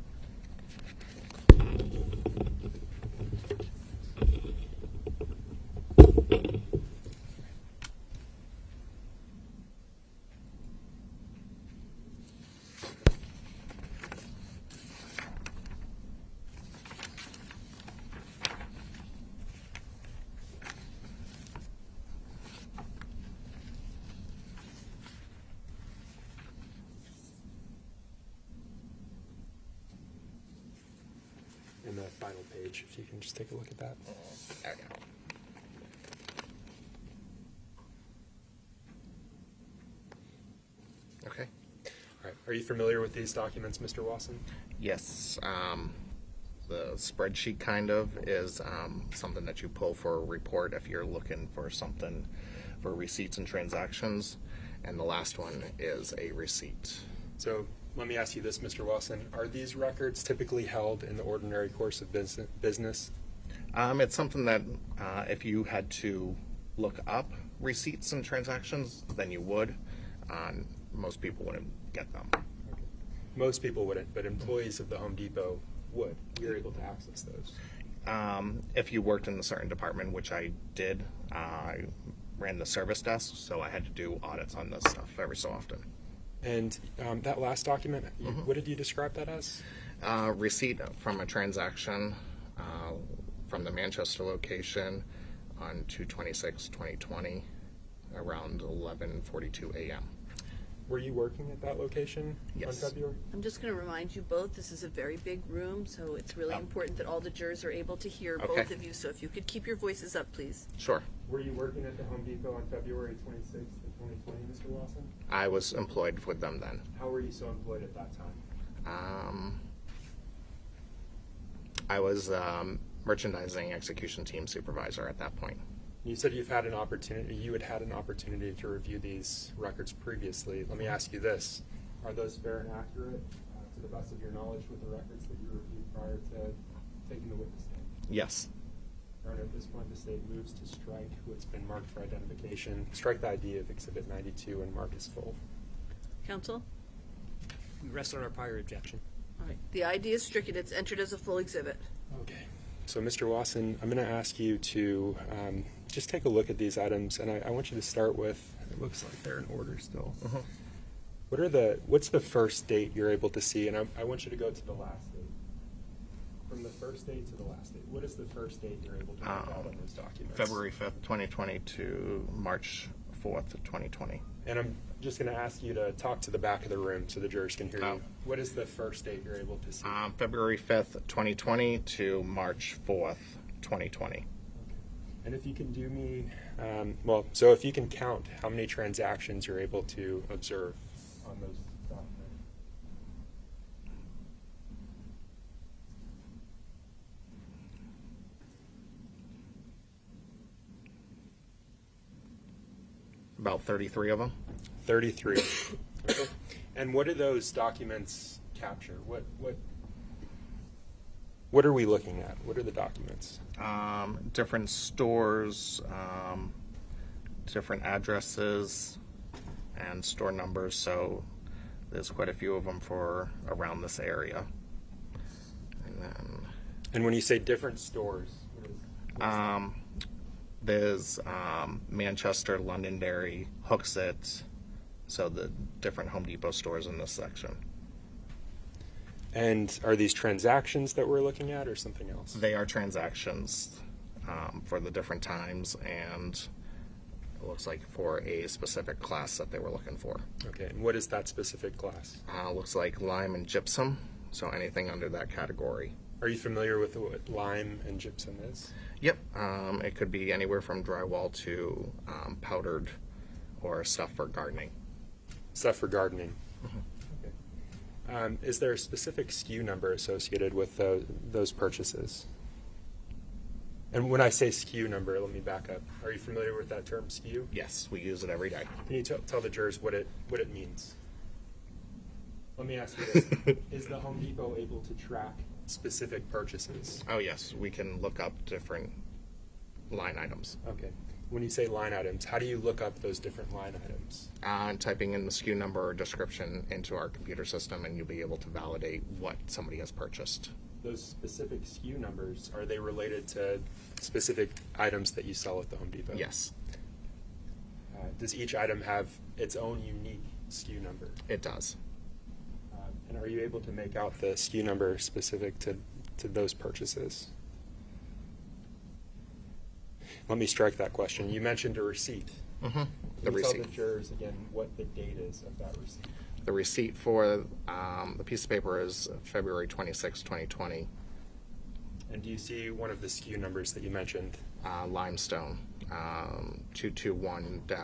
And the final page, if you can just take a look at that. There we go. Okay. All right. Are you familiar with these documents, Mr. Wasson? Yes. The spreadsheet kind of is something that you pull for a report if you're looking for something for receipts and transactions. And the last one is a receipt. So let me ask you this, Mr. Wasson. Are these records typically held in the ordinary course of business? It's something that if you had to look up receipts and transactions, then you would. Most people wouldn't get them. Okay. Most people wouldn't, but employees of the Home Depot would. You're able to access those. If you worked in a certain department, which I did, I ran the service desk, so I had to do audits on this stuff every so often. And that last document, what did you describe that as? Receipt from a transaction from the Manchester location on 2/26/2020 around 11:42 a.m. Were you working at that location Yes. on February? I'm just going to remind you both, this is a very big room, so it's really important that all the jurors are able to hear Okay. both of you. So if you could keep your voices up, please. Sure. Were you working at the Home Depot on February 26th of 2020, Mr. Lawson? I was employed with them then. How were you so employed at that time? I was merchandising execution team supervisor at that point. You said you had an opportunity to review these records previously. Let me ask you this. Are those fair and accurate to the best of your knowledge with the records that you reviewed prior to taking the witness stand? Yes. Your Honor, at this point, the state moves to strike what's been marked for identification. Strike the ID of Exhibit 92 and mark as full. Counsel? We rest on our prior objection. All right. The ID is stricken. It's entered as a full exhibit. Okay. So, Mr. Wasson, I'm going to ask you to just take a look at these items, and I want you to start with, it looks like they're in order still. What's the first date you're able to see? And I want you to go to the last date. From the first date to the last date, what is the first date you're able to make out on those documents? February 5th, 2020 to March 4th, 2020. And I'm just going to ask you to talk to the back of the room so the jurors can hear Oh. you. What is the first date you're able to see? February 5th, 2020 to March 4th, 2020. And if you can do me, so if you can count how many transactions you're able to observe on those documents. About 33 of them. 33. Okay. And what do those documents capture? What are we looking at? What are the documents? Different stores, different addresses and store numbers, so there's quite a few of them for around this area. And then And when you say different stores, there's Manchester, Londonderry, Hooksett, so the different Home Depot stores in this section. and are these transactions that we're looking at or something else? They are transactions for the different times, and it looks like for a specific class that they were looking for. Okay, and what is that specific class? Looks like lime and gypsum, so anything under that category. Are you familiar with what lime and gypsum is? Yep, it could be anywhere from drywall to powdered or stuff for gardening. Stuff for gardening. Okay. Is there a specific SKU number associated with those purchases? And when I say SKU number, let me back up. Are you familiar with that term, SKU? Yes, we use it every day. Can you tell the jurors what it means? Let me ask you this. Is the Home Depot able to track specific purchases? Oh yes, we can look up different line items. Okay. When you say line items, how do you look up those different line items? Typing in the SKU number or description into our computer system, and you'll be able to validate what somebody has purchased. Those specific SKU numbers, are they related to specific items that you sell at the Home Depot? Yes, Does each item have its own unique SKU number? it does. And are you able to make out the SKU number specific to those purchases? Let me strike that question. You mentioned a receipt. Mm-hmm. Can The you tell receipt. the jurors again what the date is of that receipt? The receipt for the piece of paper is February 26, 2020. And do you see one of the SKU numbers that you mentioned? Limestone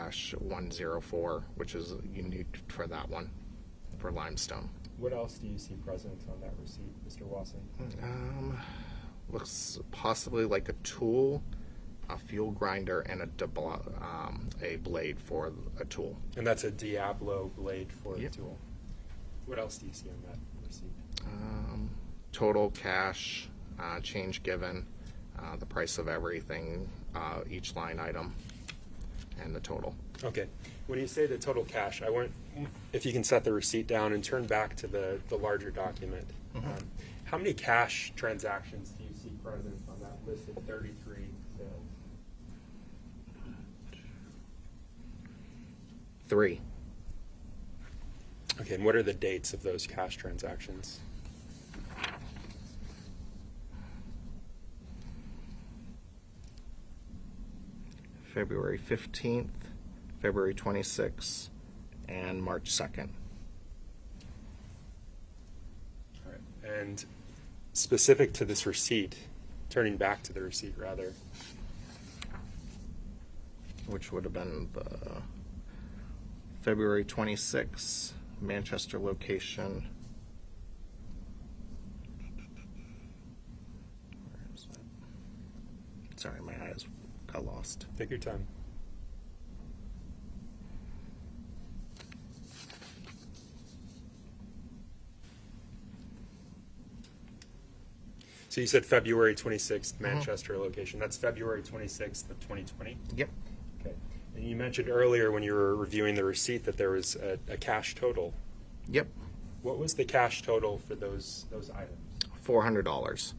221-104, which is unique for that one, for limestone. What else do you see present on that receipt, Mr. Wasson? Looks possibly like a tool, a fuel grinder, and a blade for a tool. And that's a Diablo blade for Yep. the tool. What else do you see on that receipt? Total cash, change given, the price of everything, each line item, and the total. Okay. When you say the total cash, I want, if you can set the receipt down and turn back to the larger document. How many cash transactions do you see present on that list of 33 sales? 3. Okay, and what are the dates of those cash transactions? February 15th, February 26th, and March 2nd. All right. And specific to this receipt, turning back to the receipt rather, Which would have been the February 26th, Manchester location. Where is that? Sorry, my eyes got lost. take your time. So you said February 26th, Manchester location. That's February 26th of 2020? Yep. Okay. And you mentioned earlier when you were reviewing the receipt that there was a cash total. Yep. What was the cash total for those items? $400.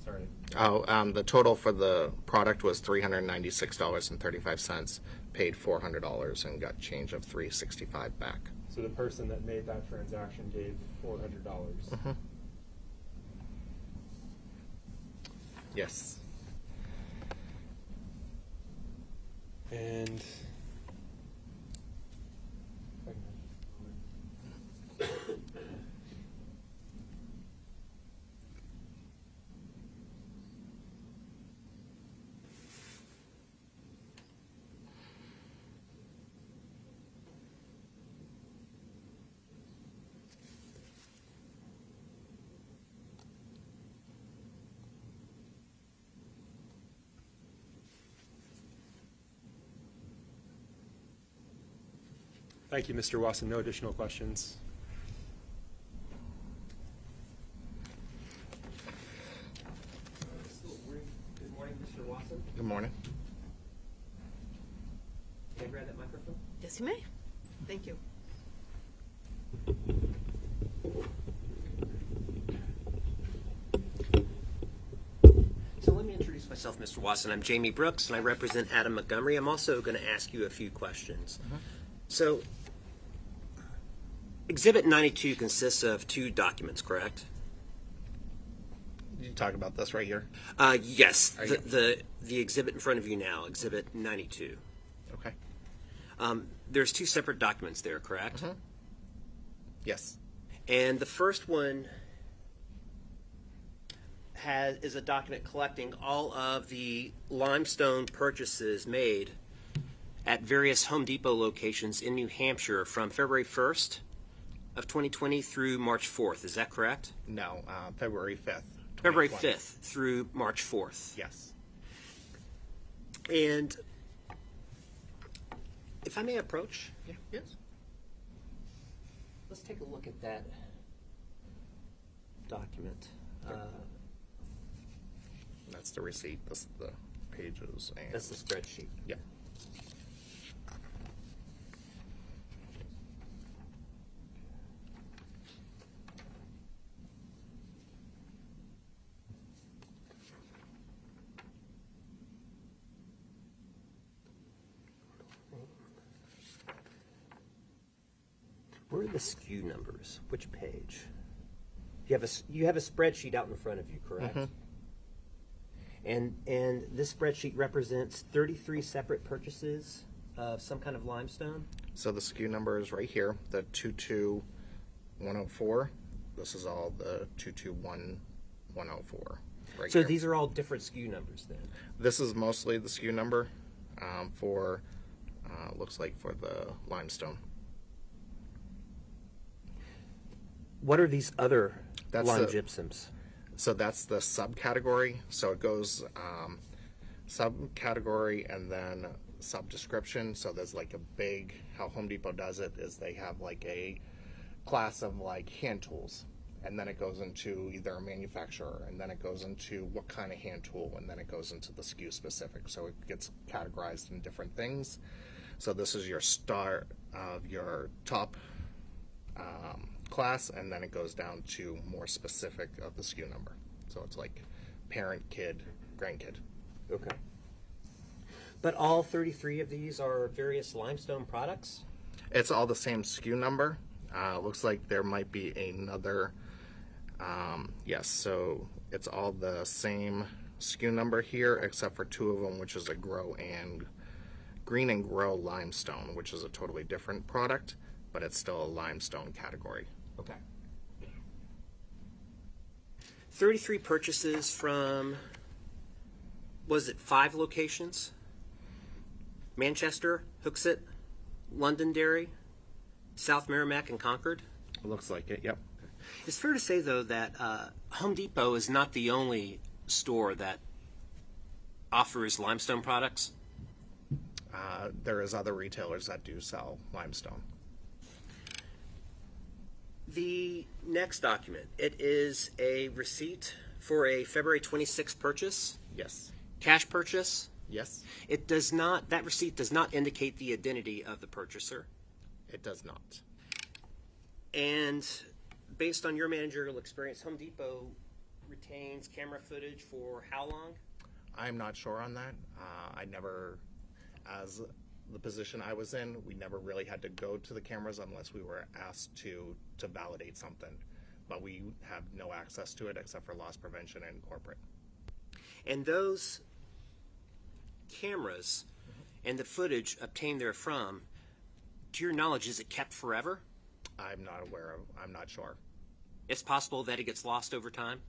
Sorry. Oh, the total for the product was $396.35. Paid $400 and got change of $365 back. So the person that made that transaction gave $400. Yes. And thank you, Mr. Wasson. No additional questions. Good morning, Mr. Watson. Good morning. Can I grab that microphone? Yes, you may. Thank you. So let me introduce myself, Mr. Watson. I'm Jamie Brooks, and I represent Adam Montgomery. I'm also going to ask you a few questions. So, Exhibit 92 consists of 2 documents, correct? You talk about this right here? Yes, the exhibit in front of you now, Exhibit 92. Okay. There's 2 separate documents there, correct? Yes. And the first one is a document collecting all of the limestone purchases made at various Home Depot locations in New Hampshire from February 1st of 2020 through March 4th. Is that correct? No, February 5th. February 2020. 5th through March 4th. Yes. And if I may approach? Yeah. Yes. Let's take a look at that document. That's the receipt. This is the pages. And That's the spreadsheet. Yeah. Where are the SKU numbers? Which page? You have a spreadsheet out in front of you, correct? And this spreadsheet represents 33 separate purchases of some kind of limestone. So the SKU number is right here, the 22104. This is all the 221104. Right So here. these are all different SKU numbers then. This is mostly the SKU number for, looks like for the limestone. What are these other That's lime the- gypsums? So that's the subcategory. So it goes subcategory and then sub-description. So there's like a big, how Home Depot does it is they have like a class of like hand tools. And then it goes into either a manufacturer, and then it goes into what kind of hand tool, and then it goes into the SKU specific. So it gets categorized in different things. So this is your start of your top class, and then it goes down to more specific of the SKU number. So it's like parent, kid, grandkid. Okay. But all 33 of these are various limestone products? It's all the same SKU number. Looks like there might be another, yes, so it's all the same SKU number here except for 2 of them, which is a green and grow limestone, which is a totally different product, but it's still a limestone category. Okay. 33 purchases from, was it 5 locations? Manchester, Hooksett, Londonderry, South Merrimack, and Concord? It looks like it, yep. It's fair to say, though, that Home Depot is not the only store that offers limestone products. There is other retailers that do sell limestone. The next document, it is a receipt for a February 26th purchase, Yes. cash purchase. Yes, It does not, that receipt does not indicate the identity of the purchaser. it does not. And based on your managerial experience, Home Depot retains camera footage for how long? I'm not sure on that. I never, as the position I was in, we never really had to go to the cameras unless we were asked to validate something. But we have no access to it except for loss prevention and corporate. And those cameras and the footage obtained therefrom, to your knowledge, is it kept forever? I'm not aware of, I'm not sure. It's possible that it gets lost over time?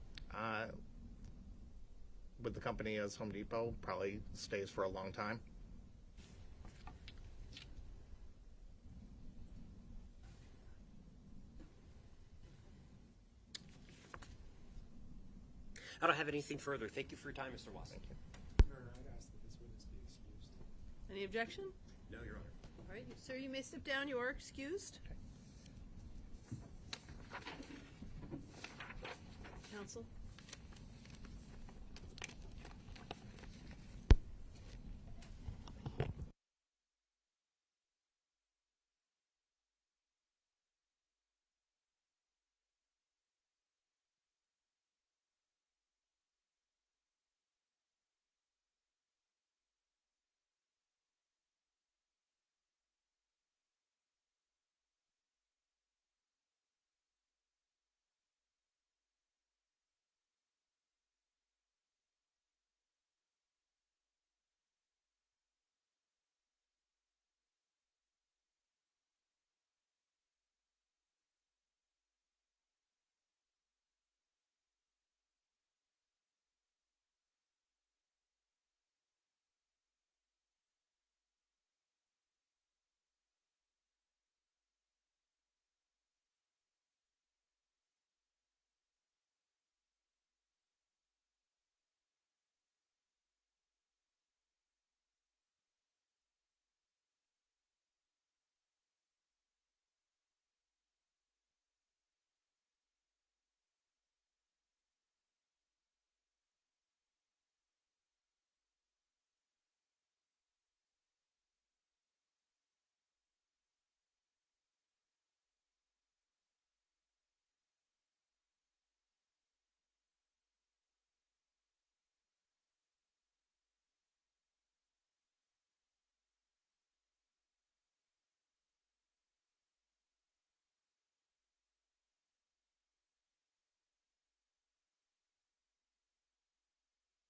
With the company as Home Depot, probably stays for a long time. I don't have anything further. Thank you for your time, Mr. Watson. Thank you. I'd ask that this witness be excused. Any objection? No, Your Honor. All right, sir, you may step down. You are excused. Counsel?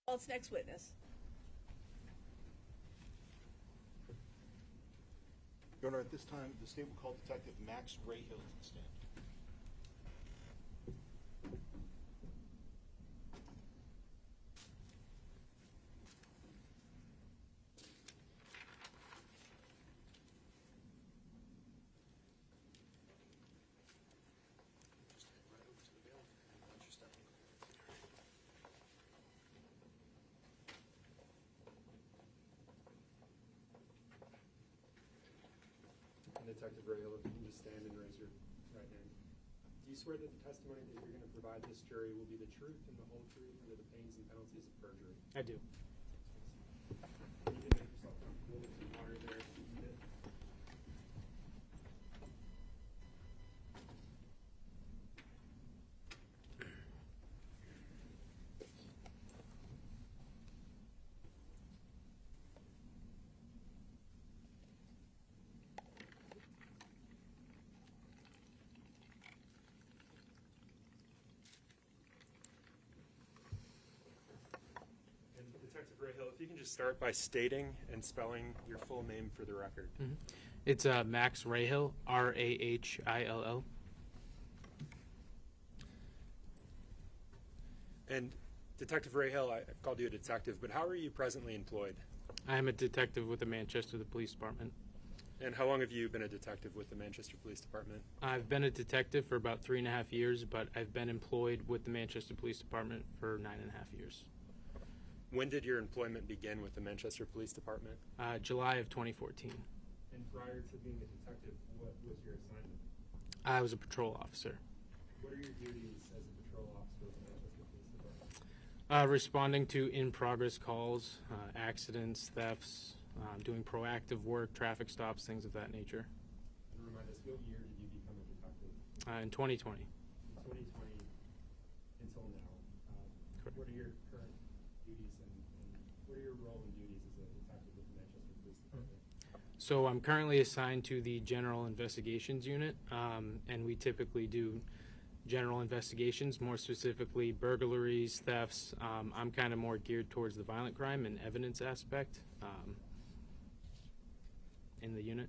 Call its next witness. Your Honor, at this time, the state will call Detective Max Rayhill to the stand. Detective Rayhill, if you can just stand and raise your right hand. Do you swear that the testimony that you're going to provide this jury will be the truth and the whole truth under the pains and penalties of perjury? I do. You can make yourself comfortable with some water there if you need it. Detective Rayhill, if you can just start by stating and spelling your full name for the record. It's Max Rayhill, Rahill. And Detective Rayhill, I've called you a detective, but how are you presently employed? I'm a detective with the Manchester Police Department. And how long have you been a detective with the Manchester Police Department? I've been a detective for about 3.5 years, but I've been employed with the Manchester Police Department for 9.5 years. When did your employment begin with the Manchester Police Department? July of 2014. And prior to being a detective, what was your assignment? I was a patrol officer. What are your duties as a patrol officer with the Manchester Police Department? Responding to in-progress calls, accidents, thefts, doing proactive work, traffic stops, things of that nature. And remind us, what year did you become a detective? In 2020. In 2020 until now. Correct. What are your current duties and what are your role and duties as a detective with the Manchester Police Department? So I'm currently assigned to the General Investigations Unit, and we typically do general investigations, more specifically burglaries, thefts. I'm kind of more geared towards the violent crime and evidence aspect in the unit.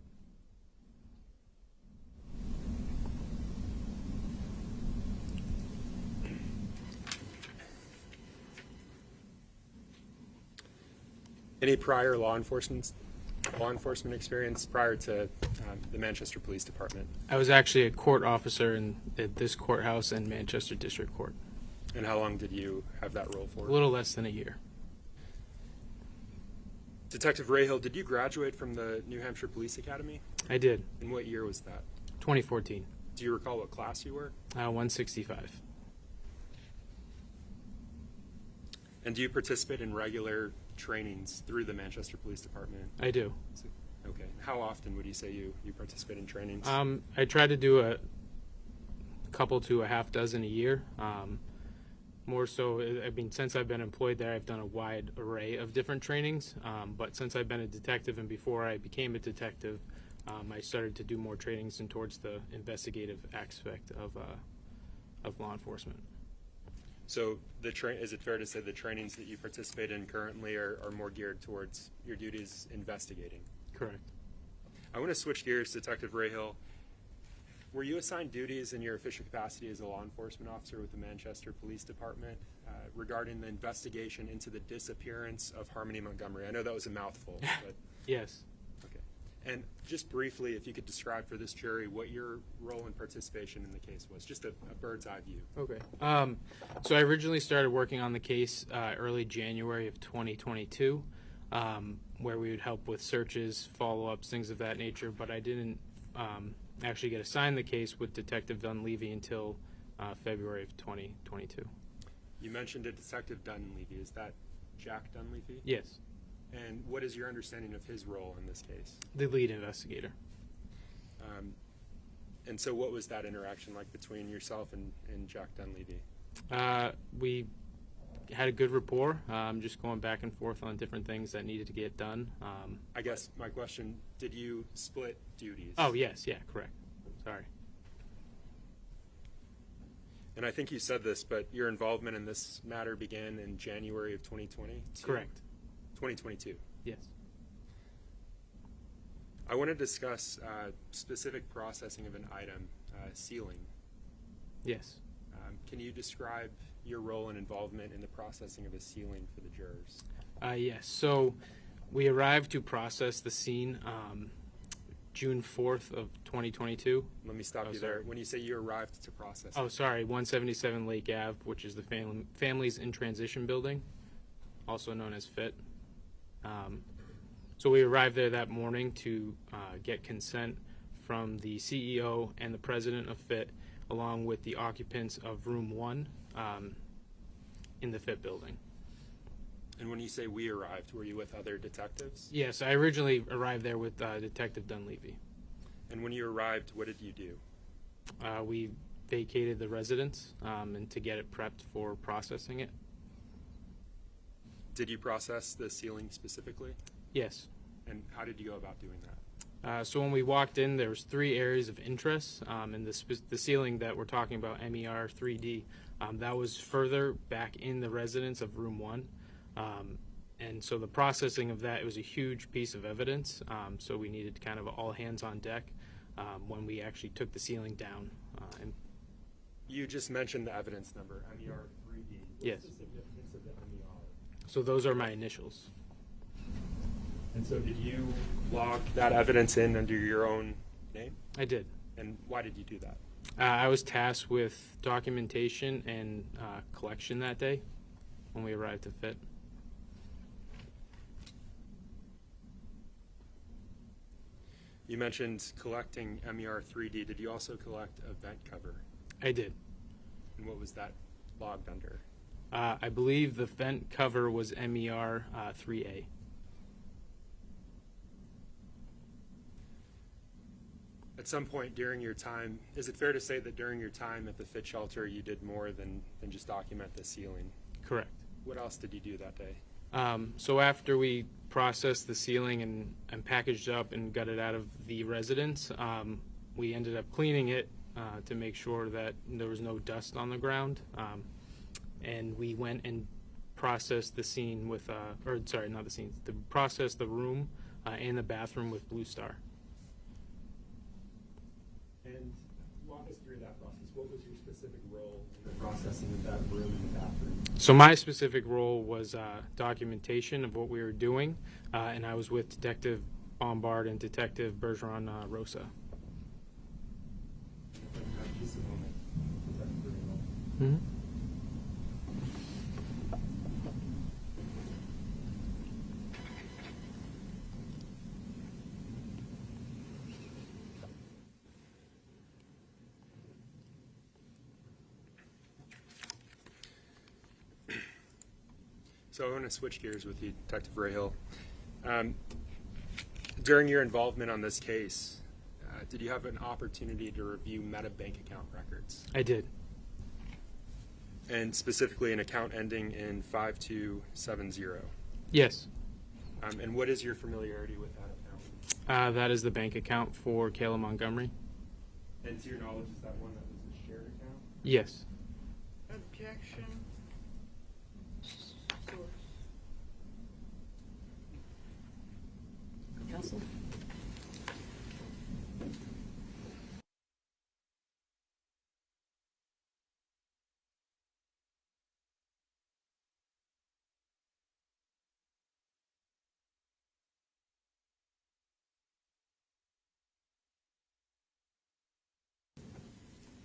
Any prior law enforcement experience prior to the Manchester Police Department? I was actually a court officer at this courthouse and Manchester District Court. And how long did you have that role for? A little less than a year. Detective Rayhill, did you graduate from the New Hampshire Police Academy? I did. And what year was that? 2014. Do you recall what class you were? 165. And do you participate in regular trainings through the Manchester Police Department? I do. Okay. How often would you say you participate in trainings? I try to do a couple to a half dozen a year. More so, I mean, since I've been employed there, I've done a wide array of different trainings. But since I've been a detective and before I became a detective, I started to do more trainings and towards the investigative aspect of law enforcement. So is it fair to say the trainings that you participate in currently are more geared towards your duties investigating? Correct. I want to switch gears, Detective Rayhill. Were you assigned duties in your official capacity as a law enforcement officer with the Manchester Police Department regarding the investigation into the disappearance of Harmony Montgomery? I know that was a mouthful, but Yes. okay. And just briefly, if you could describe for this jury what your role and participation in the case was, just a bird's eye view. Okay. So I originally started working on the case early January of 2022, where we would help with searches, follow-ups, things of that nature, but I didn't actually get assigned the case with Detective Dunleavy until February of 2022. You mentioned a Detective Dunleavy. Is that Jack Dunleavy? Yes. And what is your understanding of his role in this case? The lead investigator. And so what was that interaction like between yourself and Jack Dunleavy? We had a good rapport, just going back and forth on different things that needed to get done. I guess my question, did you split duties? Oh, yes, yeah, correct. Sorry. And I think you said this, but your involvement in this matter began in January of 2020? Correct. 2022. Yes. I want to discuss specific processing of an item, sealing. Yes. Can you describe your role and involvement in the processing of a sealing for the jurors? Yes. So we arrived to process the scene June 4th of 2022. Let me stop you sorry. there. When you say you arrived to process Oh, it, sorry. 177 Lake Ave, which is the Families in Transition building, also known as FIT. So we arrived there that morning to get consent from the CEO and the president of FIT, along with the occupants of room 1 in the FIT building. and when you say we arrived, were you with other detectives? Yes, I originally arrived there with Detective Dunleavy. And when you arrived, what did you do? We vacated the residence and to get it prepped for processing it. Did you process the sealing specifically? Yes. And how did you go about doing that? So when we walked in, there was 3 areas of interest, and the ceiling that we're talking about, MER 3D, that was further back in the residence of room 1. And so the processing of that, it was a huge piece of evidence, so we needed kind of all hands on deck when we actually took the ceiling down. And You just mentioned the evidence number, MER 3D. What's Yes. the significance of the MER? so those are my initials. And so did you log that evidence in under your own name? I did. And why did you do that? I was tasked with documentation and collection that day when we arrived at FIT. You mentioned collecting MER 3D. Did you also collect a vent cover? I did. And what was that logged under? I believe the vent cover was MER 3A. At some point during your time, is it fair to say that during your time at the FIT shelter, you did more than just document the ceiling? Correct. What else did you do that day? So after we processed the ceiling and packaged up and got it out of the residence, we ended up cleaning it to make sure that there was no dust on the ground. And we went and processed the scene with, processed the room and the bathroom with Blue Star. And walk us through that process. What was your specific role in the processing of that room and the bathroom? So my specific role was documentation of what we were doing, and I was with Detective Bombard and Detective Bergeron Rosa. Just a moment. Mm-hmm. So I want to switch gears with you, Detective Rahill. During your involvement on this case, did you have an opportunity to review Meta bank account records? I did. And specifically an account ending in 5270. Yes. And what is your familiarity with that account? That is the bank account for Kayla Montgomery. And to your knowledge, is that one that was a shared account? Yes. Objection. Counsel?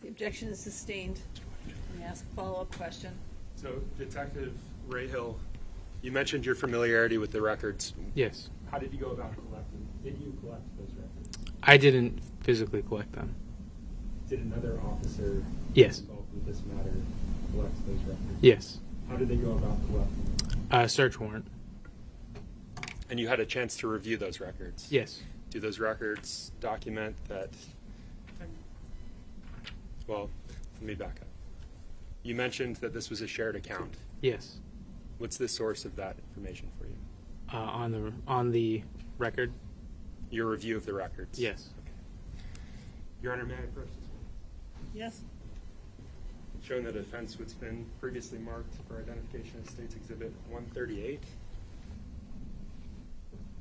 The objection is sustained. Let me ask a follow-up question. So, Detective Rahill, you mentioned your familiarity with the records. Yes. How did you go about collecting? Did you collect those records? I didn't physically collect them. Did another officer Yes. involved with this matter collect those records? Yes. How did they go about collecting them? Search warrant. And you had a chance to review those records? Yes. Do those records document that? Well, let me back up. You mentioned that this was a shared account. Yes. What's the source of that information for you? On the record. Your review of the records? Yes. Okay. Your Honor, may I approach this one? Yes? showing the defense what's been previously marked for identification as State's Exhibit 138.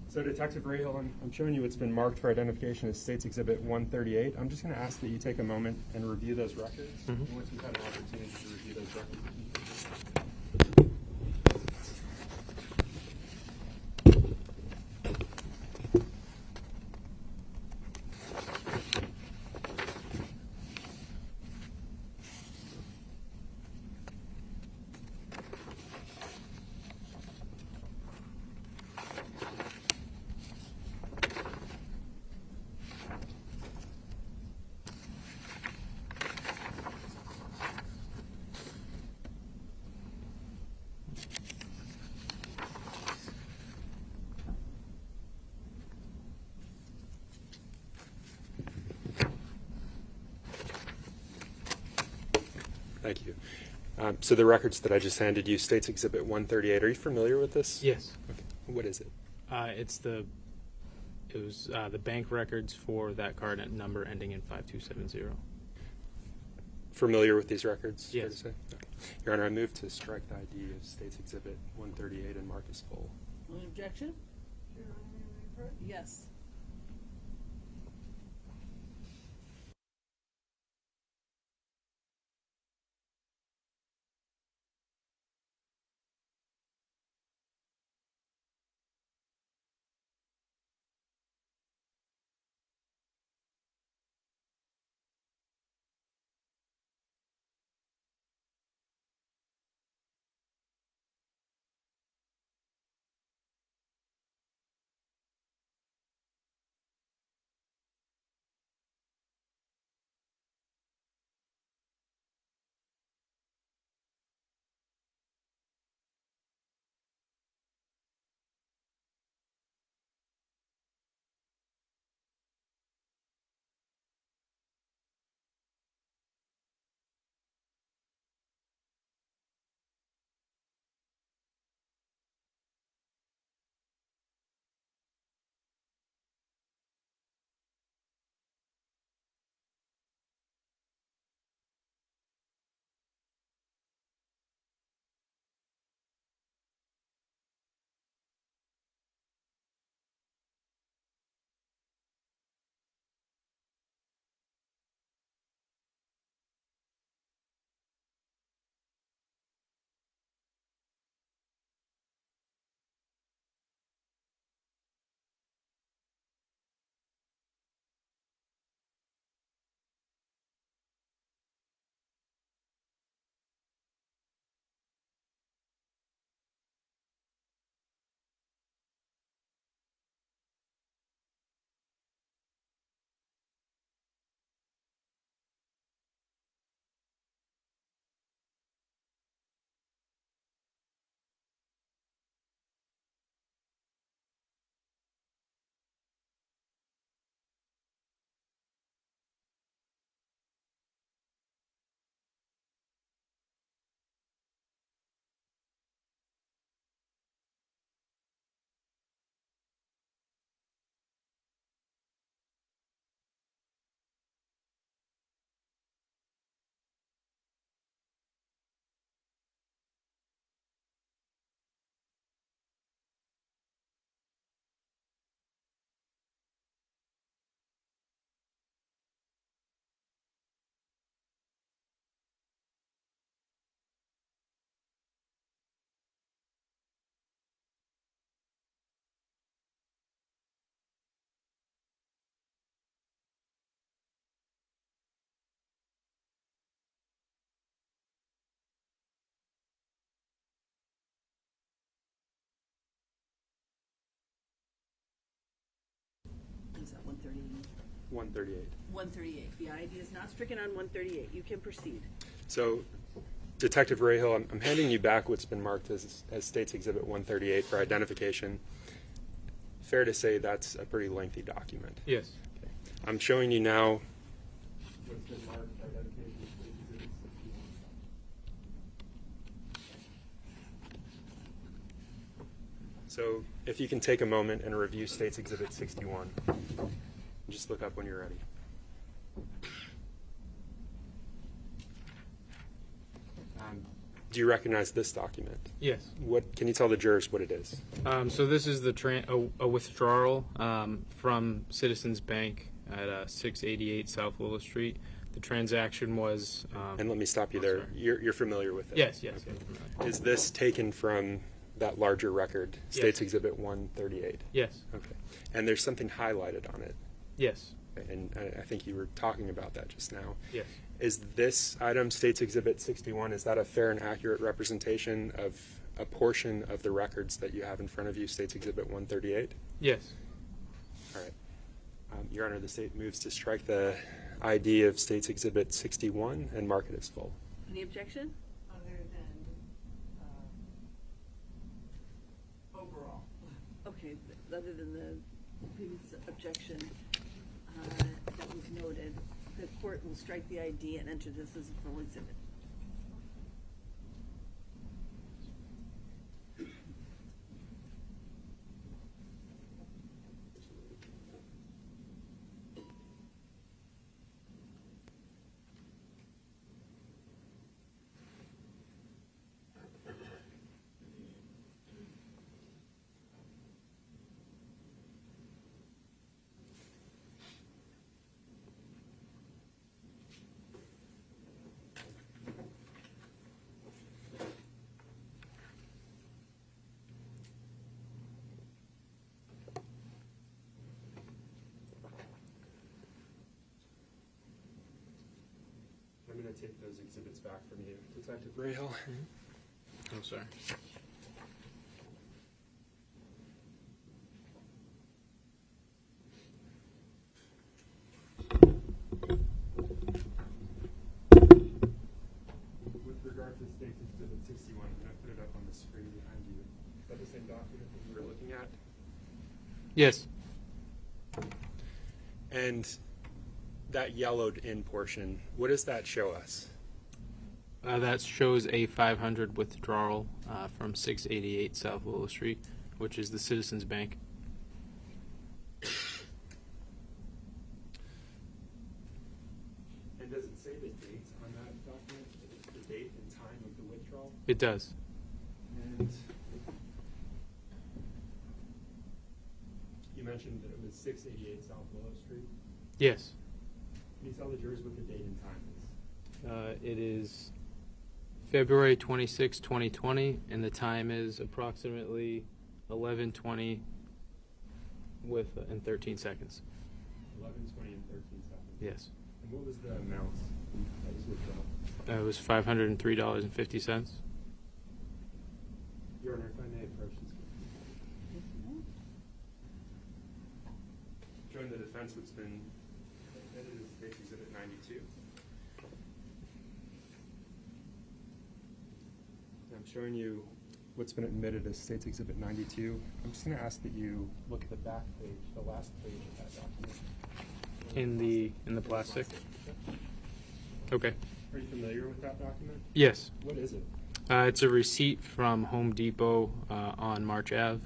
So Detective Rahal, I'm showing you what's been marked for identification as State's Exhibit 138. I'm just going to ask that you take a moment and review those records. And once you've had an opportunity to review those records, thank you. So the records that I just handed you, State's Exhibit 138, are you familiar with this? Yes. Okay. What is it? It was the bank records for that card number ending in 5270. Familiar with these records? Yes. Fair to say? Okay. Your Honor, I move to strike the ID of State's Exhibit 138 and mark as full. Any objection? Yes. Is that 138? 138. 138. The ID is not stricken on 138. You can proceed. So, Detective Rahal, I'm handing you back what's been marked as State's Exhibit 138 for identification. Fair to say that's a pretty lengthy document. Yes. Okay. I'm showing you now what's been marked for identification as State's Exhibit 61. So, if you can take a moment and review State's Exhibit 61. Just look up when you're ready. Do you recognize this document? Yes. What can you tell the jurors what it is? So this is a withdrawal from Citizens Bank at 688 South Willow Street. The transaction was. And let me stop you there. You're familiar with it? Yes. Okay. Is this taken from that larger record, States Exhibit 138? Yes. Okay. And there's something highlighted on it. Yes. And I think you were talking about that just now. Yes. Is this item, States Exhibit 61, is that a fair and accurate representation of a portion of the records that you have in front of you, States Exhibit 138? Yes. All right. Your Honor, the state moves to strike the ID of States Exhibit 61 and mark it as full. Any objection? Other than overall. Okay, other than the previous objection that was noted, the court will strike the ID and enter this as a full exhibit. I'm going to take those exhibits back from you, Detective Rahal. I'm sorry. With regard to States Exhibit 61, I'm going to put it up on the screen behind you. Is that the same document that you were looking at? Yes. And that yellowed in portion, what does that show us? That shows a 500 withdrawal from 688 South Willow Street, which is the Citizens Bank. And does it say the date on that document? The date and time of the withdrawal? It does. And you mentioned that it was 688 South Willow Street. Yes. Can you tell the jurors what the date and time is? It is February 26, 2020, and the time is approximately 11:20 in 13 seconds. 11:20 and 13 seconds. Yes. And what was the amount that was withdrawn? It was $503.50. Your Honor, if I may approach this. Join the defense, what's been admitted as States Exhibit 92. I'm showing you what's been admitted as States Exhibit 92. I'm just going to ask that you look at the back page, the last page of that document. In the plastic. Okay. Are you familiar with that document? Yes. What is it? It's a receipt from Home Depot on March Ave.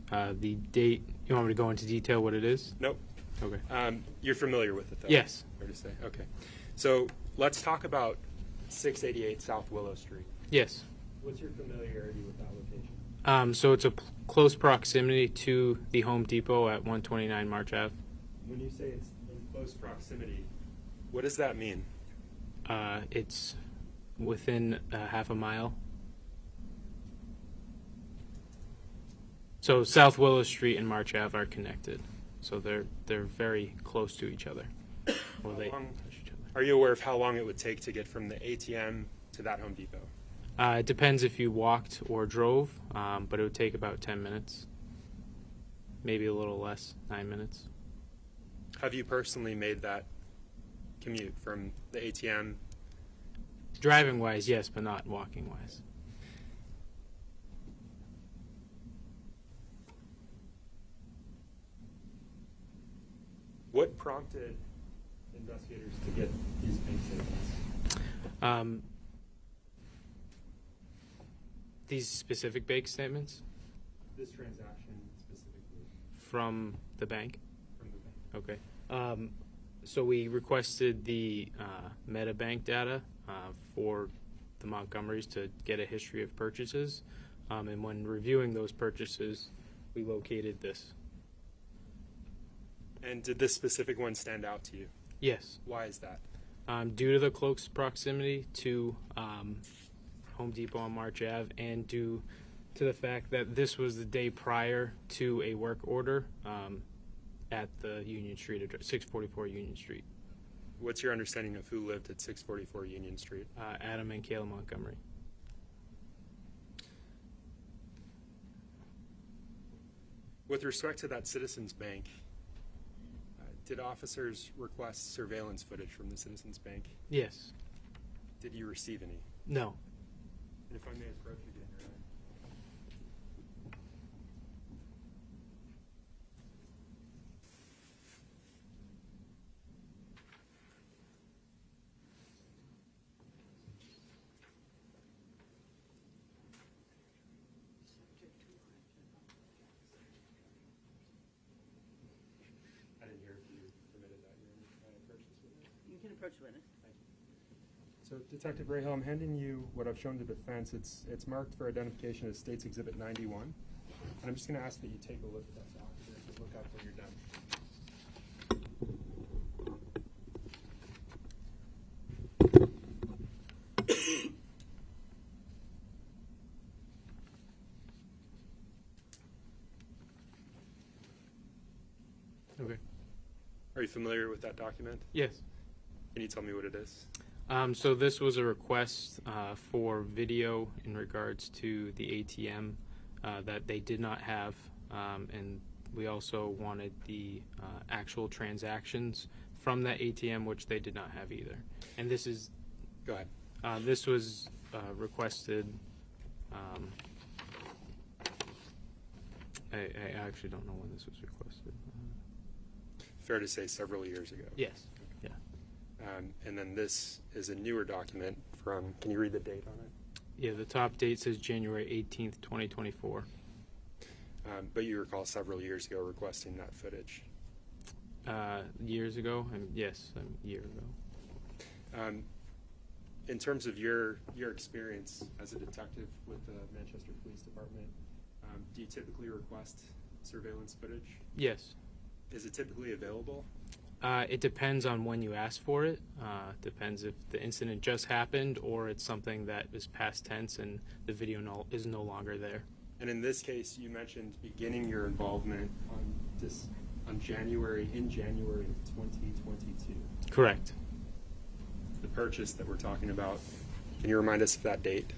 The date. You want me to go into detail what it is? Nope. Okay. You're familiar with it, though? Yes. Fair to say. Okay. So let's talk about 688 South Willow Street. Yes. What's your familiarity with that location? So it's a close proximity to the Home Depot at 129 March Ave. When you say it's in close proximity, what does that mean? It's within half a mile. So South Willow Street and March Ave are connected, so they're very close to each other. Well, they touch each other. Are you aware of how long it would take to get from the ATM to that Home Depot? It depends if you walked or drove, but it would take about 10 minutes, maybe a little less, 9 minutes. Have you personally made that commute from the ATM? Driving wise, yes, but not walking wise. What prompted investigators to get these bank statements? These specific bank statements This transaction specifically from the bank. from the bank. Okay. So we requested the MetaBank data for the Montgomerys to get a history of purchases. And when reviewing those purchases, we located this. And did this specific one stand out to you? Yes. Why is that? Due to the close proximity to Home Depot on March Ave, and due to the fact that this was the day prior to a work order at the Union Street address, 644 Union Street. What's your understanding of who lived at 644 Union Street? Adam and Kayla Montgomery. With respect to that Citizens Bank, did officers request surveillance footage from the Citizens Bank? Yes. Did you receive any? No. And if I may approach again, Your Honor. I didn't hear if you permitted that, Your Honor. Can I approach this witness? You can approach the witness. Thank you. So, Detective Rahal, I'm handing you what I've shown to defense. It's marked for identification as State's Exhibit 91. And I'm just going to ask that you take a look at that document and look up when you're done. Okay. Are you familiar with that document? Yes. Can you tell me what it is? So this was a request for video in regards to the ATM that they did not have, and we also wanted the actual transactions from that ATM, which they did not have either. And this is... Go ahead. This was requested... I actually don't know when this was requested. Fair to say several years ago. Yes. Yeah. And then this is a newer document from, can you read the date on it? Yeah, the top date says January 18th, 2024. But you recall several years ago requesting that footage. Years ago? Yes, a year ago. In terms of your experience as a detective with the Manchester Police Department, do you typically request surveillance footage? Yes. Is it typically available? It depends on when you ask for it. Depends if the incident just happened or it's something that is past tense and the video is no longer there. And in this case, you mentioned beginning your involvement in January of 2022. Correct. The purchase that we're talking about, can you remind us of that date?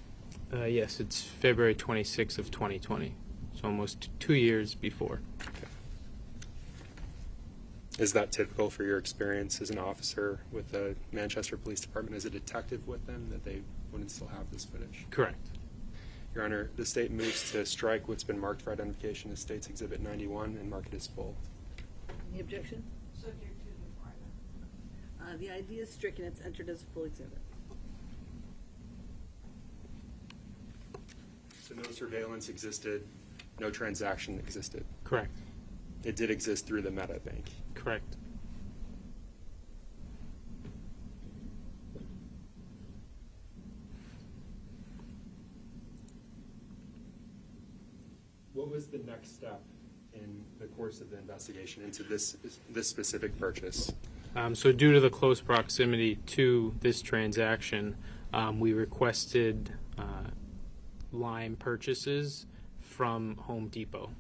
Yes, it's February 26th of 2020, so almost 2 years before. Okay. Is that typical for your experience as an officer with the Manchester Police Department, as a detective with them, that they wouldn't still have this footage? Correct. Your Honor, the state moves to strike what's been marked for identification as State's Exhibit 91 and mark it as full. Any objection? Subject to the filer. The ID is stricken. It's entered as a full exhibit. So no surveillance existed, no transaction existed. Correct. It did exist through the Meta Bank. Correct. What was the next step in the course of the investigation into this specific purchase? So due to the close proximity to this transaction, we requested Lime purchases from Home Depot.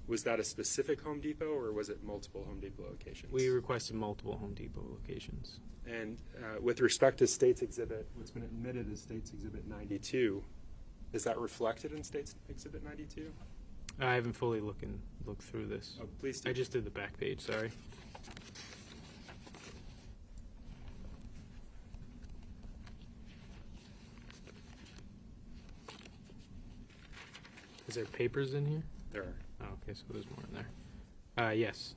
Was that a specific Home Depot, or was it multiple Home Depot locations? We requested multiple Home Depot locations. And with respect to State's Exhibit, what's been admitted as State's Exhibit 92, is that reflected in State's Exhibit 92? I haven't fully looked through this. Oh, please do. I just did the back page, sorry. Is there papers in here? There are. Oh, okay, so there's more in there. Yes.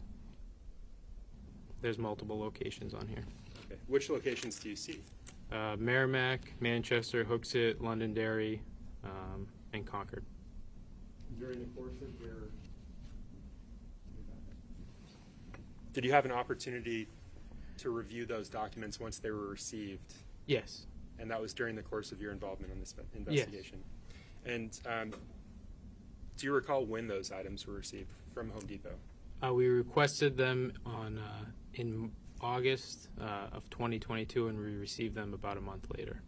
There's multiple locations on here. Okay. Which locations do you see? Merrimack, Manchester, Hooksett, Londonderry, and Concord. During the course of your... Did you have an opportunity to review those documents once they were received? Yes. And that was during the course of your involvement in this investigation. And do you recall when those items were received from Home Depot? We requested them in August of 2022, and we received them about a month later.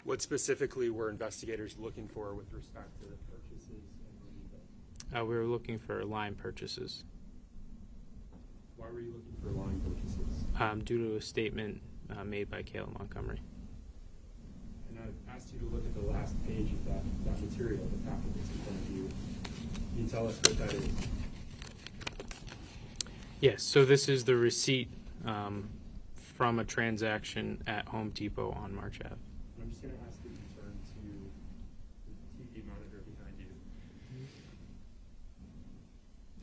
What specifically were investigators looking for with respect to the purchases at Home Depot? We were looking for line purchases. Why were you looking for line purchases? Due to a statement made by Kayla Montgomery. And I've asked you to look at the last page of that material, the packet that's in front of you. Can you tell us what that is? Yes, so this is the receipt from a transaction at Home Depot on March Ave. I'm just going to ask that you turn to the TV monitor behind you.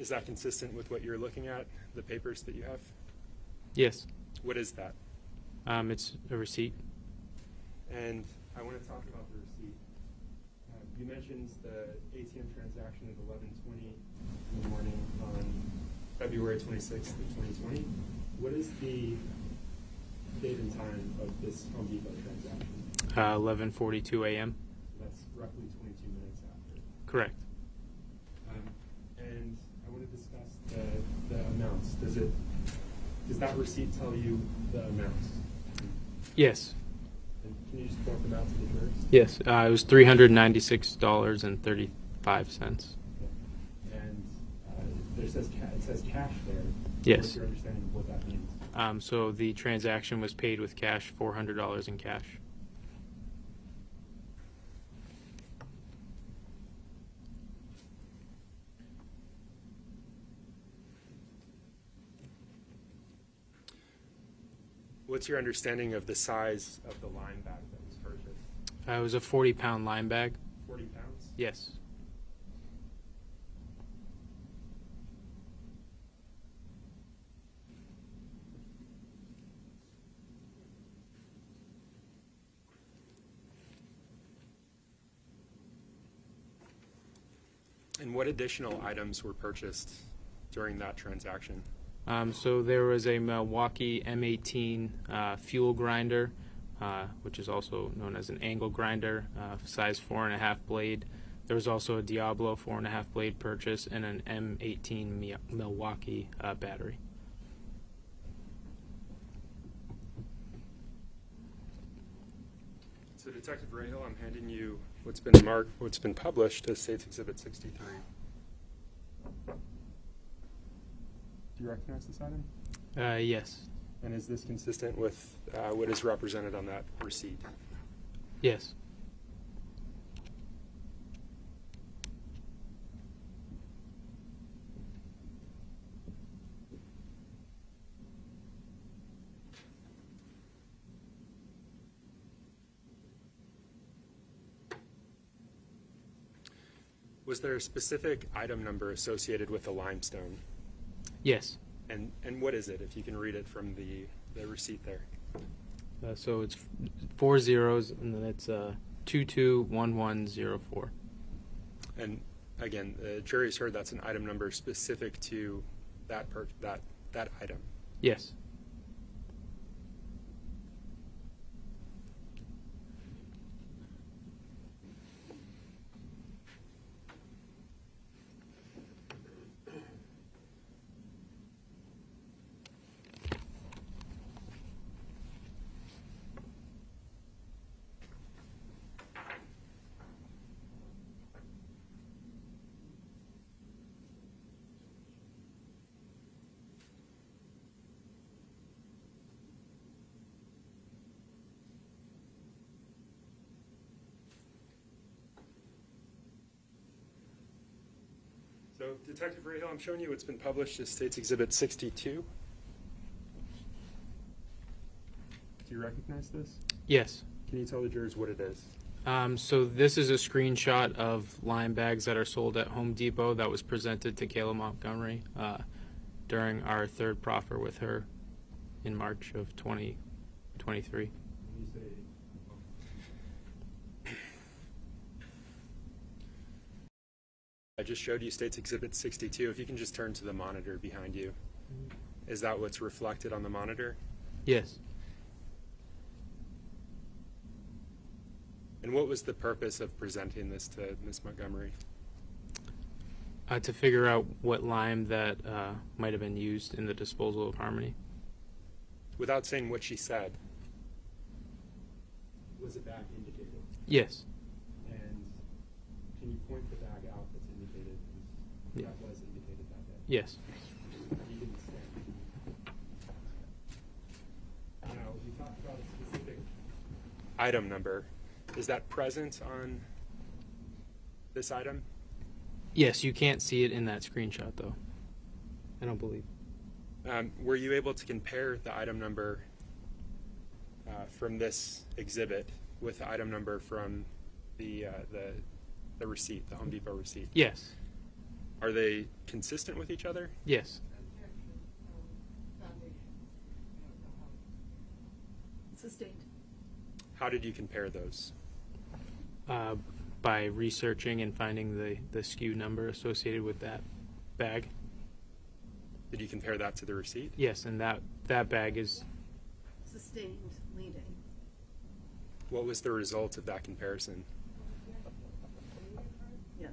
Is that consistent with what you're looking at, the papers that you have? Yes. What is that? It's a receipt. And I want to talk about the receipt. You mentioned the ATM transaction at 11:20 in the morning on February 26th of 2020. What is the date and time of this Home Depot transaction? 11:42 a.m. So that's roughly 22 minutes after. Correct. And I want to discuss the amounts. Does that receipt tell you the amounts? Yes. And can you just point them out to the jurors? Yes. It was $396.35. And it says cash there. Yes. What's your understanding of what that means? So the transaction was paid with cash, $400 in cash. What's your understanding of the size of the line bag that was purchased? It was a 40-pound line bag. 40 pounds? Yes. And what additional items were purchased during that transaction? So there was a Milwaukee M18 fuel grinder, which is also known as an angle grinder, size 4.5 blade. There was also a Diablo 4.5 blade purchase and an M18 Milwaukee battery. So Detective Rahill, I'm handing you what's been published as State's Exhibit 63. Do you recognize this item? Yes. And is this consistent with what is represented on that receipt? Yes. Was there a specific item number associated with the limestone? Yes. And what is it, if you can read it from the receipt there? So it's 4 zeros, and then it's 221104. And again, the jury's heard that's an item number specific to that item. Yes. So, Detective Rahill, I'm showing you what's been published as State's Exhibit 62. Do you recognize this? Yes. Can you tell the jurors what it is? So this is a screenshot of line bags that are sold at Home Depot that was presented to Kayla Montgomery during our third proffer with her in March of 2023. I just showed you State's Exhibit 62. If you can just turn to the monitor behind you. Is that what's reflected on the monitor? Yes. And what was the purpose of presenting this to Ms. Montgomery? To figure out what lime that might have been used in the disposal of Harmony. Without saying what she said, was a bag indicated? Yes. And can you point the bag out that's indicated? Yeah. That was indicated that day? Yes. You didn't say. Now, you talked about a specific item number. Is that present on this item? Yes, you can't see it in that screenshot, though. I don't believe. Were you able to compare the item number from this exhibit with the item number from the receipt, the Home Depot receipt? Yes. Are they consistent with each other? Yes. Sustained. How did you compare those? By researching and finding the SKU number associated with that bag. Did you compare that to the receipt? Yes, and that bag is... Sustained, leading. What was the result of that comparison? Yes.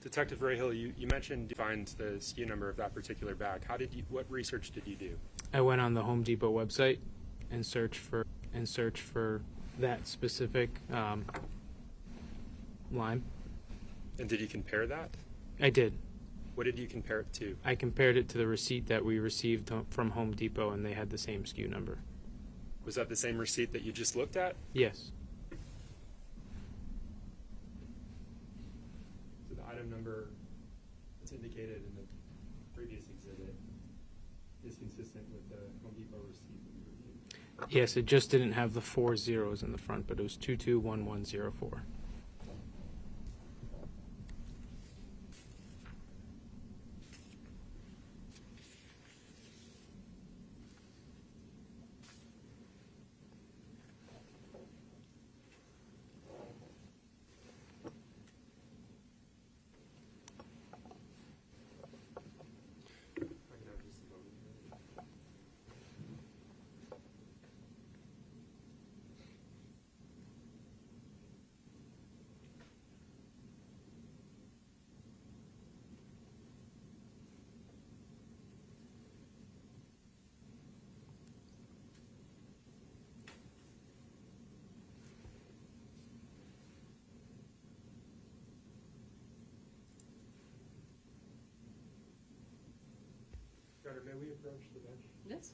Detective Rahill, you mentioned you find the SKU number of that particular bag. What research did you do? I went on the Home Depot website and searched for that specific lime. And did you compare that? I did. What did you compare it to? I compared it to the receipt that we received from Home Depot, and they had the same SKU number. Was that the same receipt that you just looked at? Yes. So the item number that's indicated in the previous exhibit is consistent with the Home Depot receipt that we reviewed? Yes, it just didn't have the 4 zeros in the front, but it was 221104. Your Honor, may we approach the bench? Yes.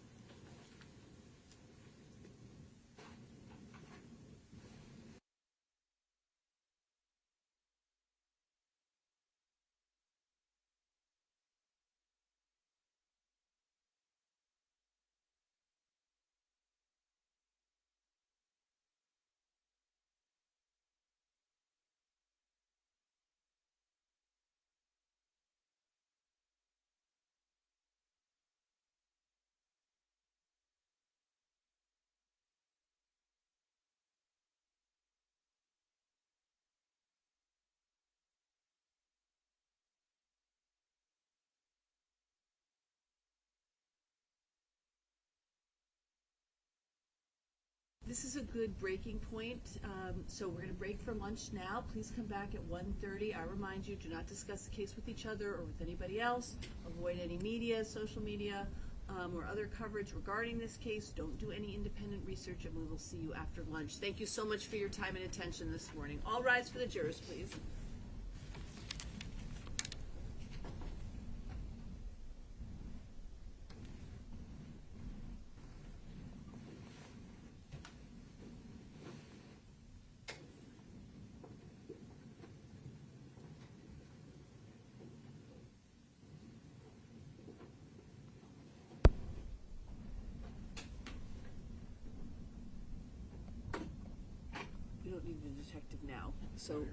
This is a good breaking point. So we're going to break for lunch now. Please come back at 1:30. I remind you, do not discuss the case with each other or with anybody else. Avoid any media, social media. or other coverage regarding this case, don't do any independent research, and we will see you after lunch. Thank you so much for your time and attention this morning. All rise for the jurors, please. We don't need the detective now. So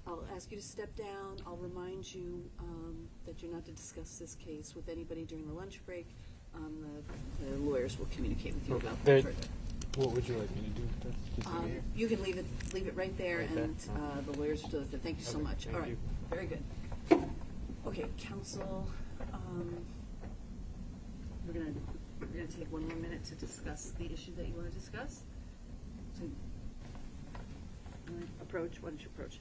I'll ask you to step down. I'll remind you that you're not to discuss this case with anybody during the lunch break. The lawyers will communicate with you about that further. What would you like me to do? You can leave it right there, Okay. and the lawyers will do it. Thank you so Okay, much. thank All right, you. very good. Okay, counsel, we're gonna take one more minute to discuss the issue that you want to discuss. So, approach. Why don't you approach?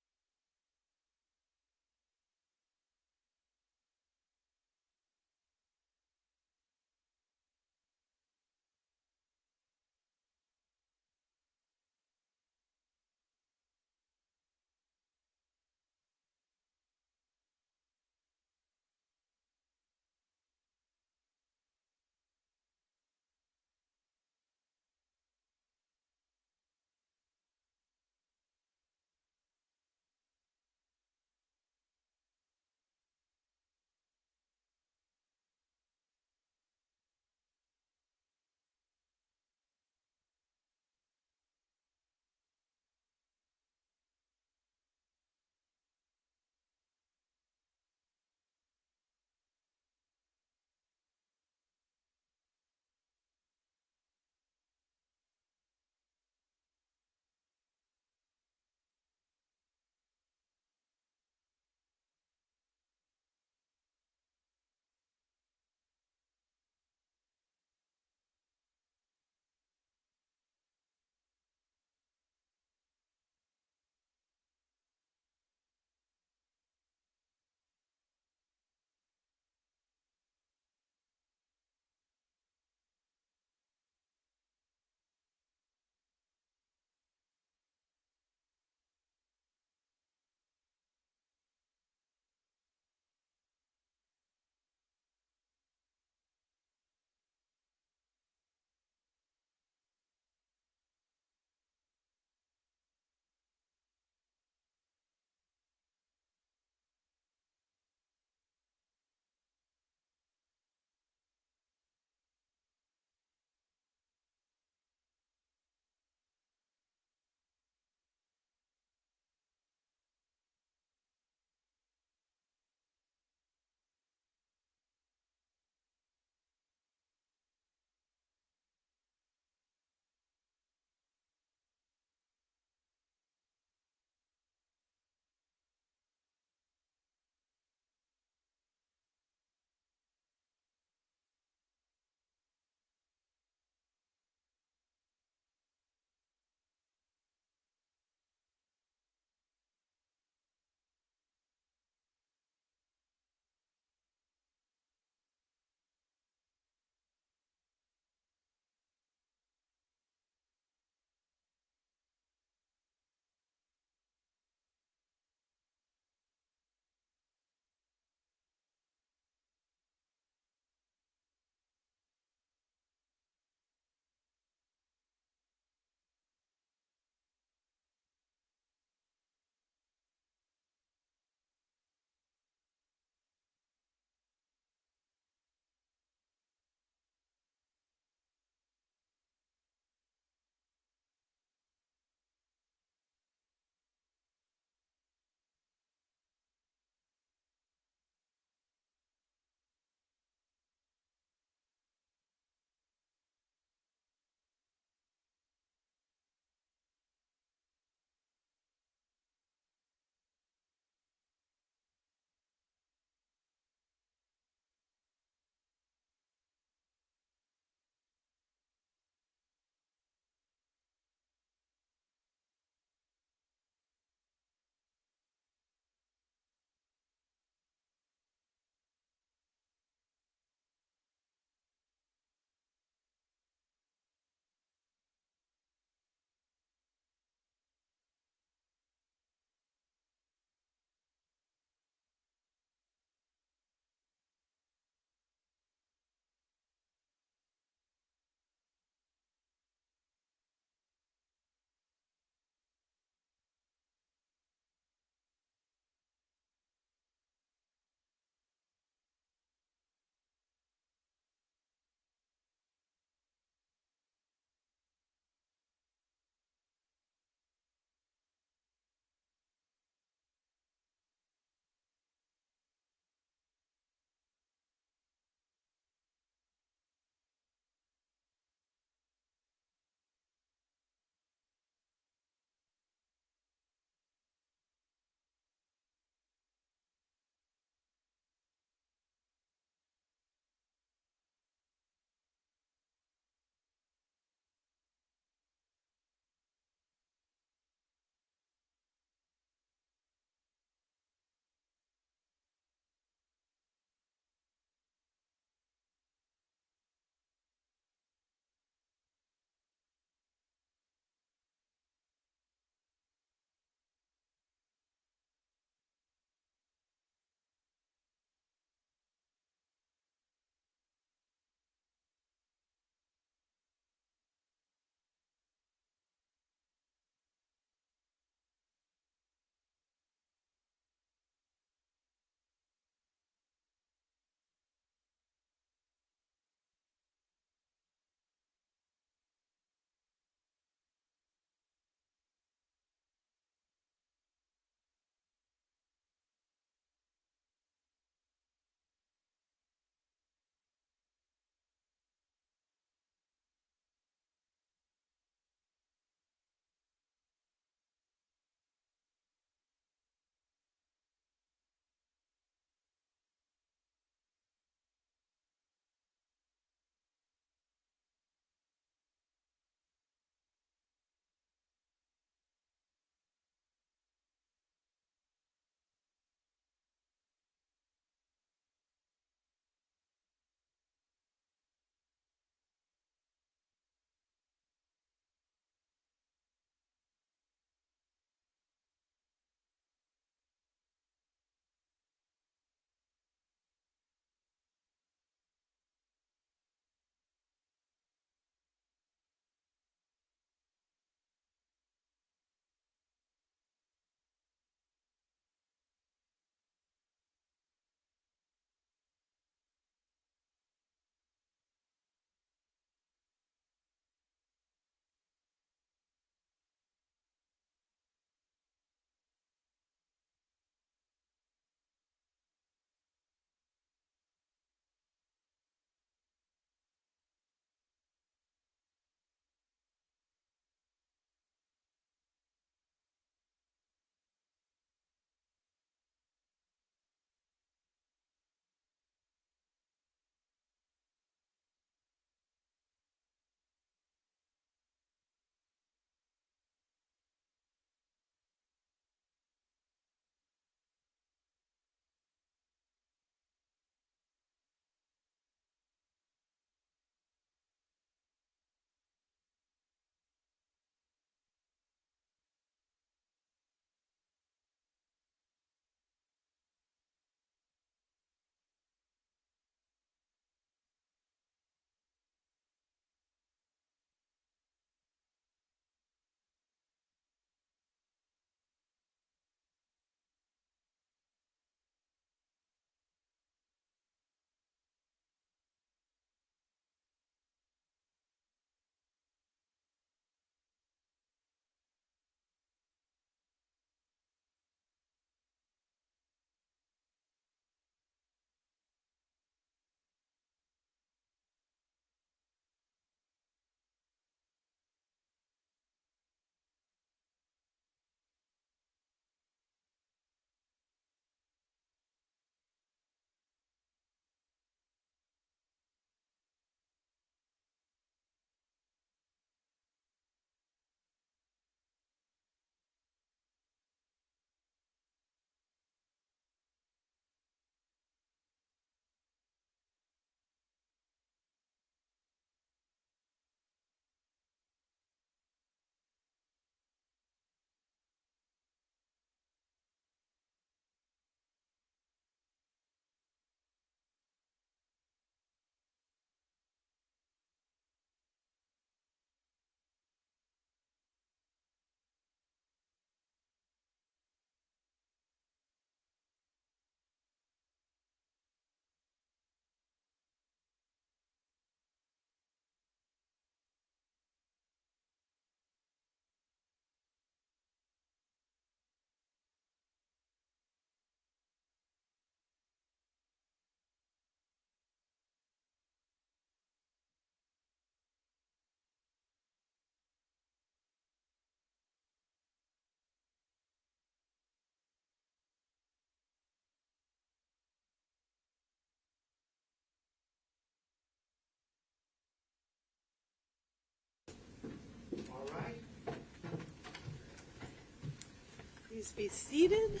Please be seated.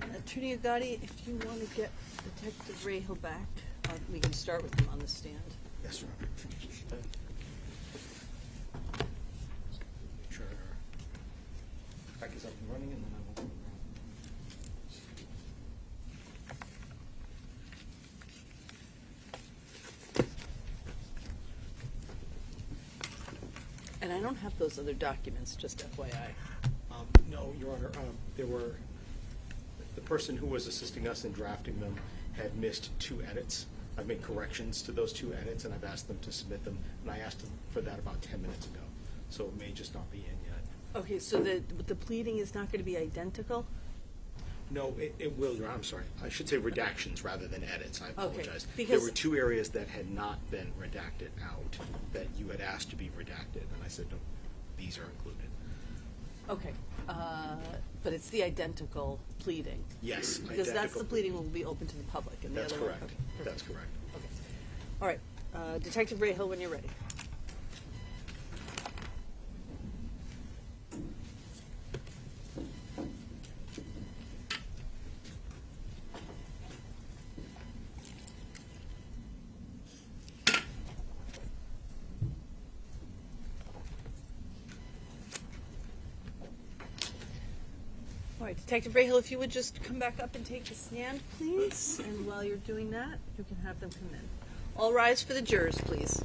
And Attorney Agati, if you want to get Detective Rahill back, we can start with him on the stand. Yes, Your Honor. Sure. Back is up and running, and then I will go around. And I don't have those other documents, just FYI. No, Your Honor, there were, the person who was assisting us in drafting them had missed 2 edits. I've made corrections to those 2 edits, and I've asked them to submit them, and I asked them for that about 10 minutes ago. So it may just not be in yet. Okay, so the pleading is not going to be identical? No, it will, Your Honor. I'm sorry. I should say redactions rather than edits. I apologize. because- There were 2 areas that had not been redacted out that you had asked to be redacted, and I said, no, these are included. Okay, but it's the identical pleading? Yes, Because that's identical the pleading will be open to the public, and the That's other one- correct. okay, That's correct. okay. All right, Detective Rahill, when you're ready. All right, Detective Rahill, if you would just come back up and take the stand, please. And while you're doing that, you can have them come in. All rise for the jurors, please.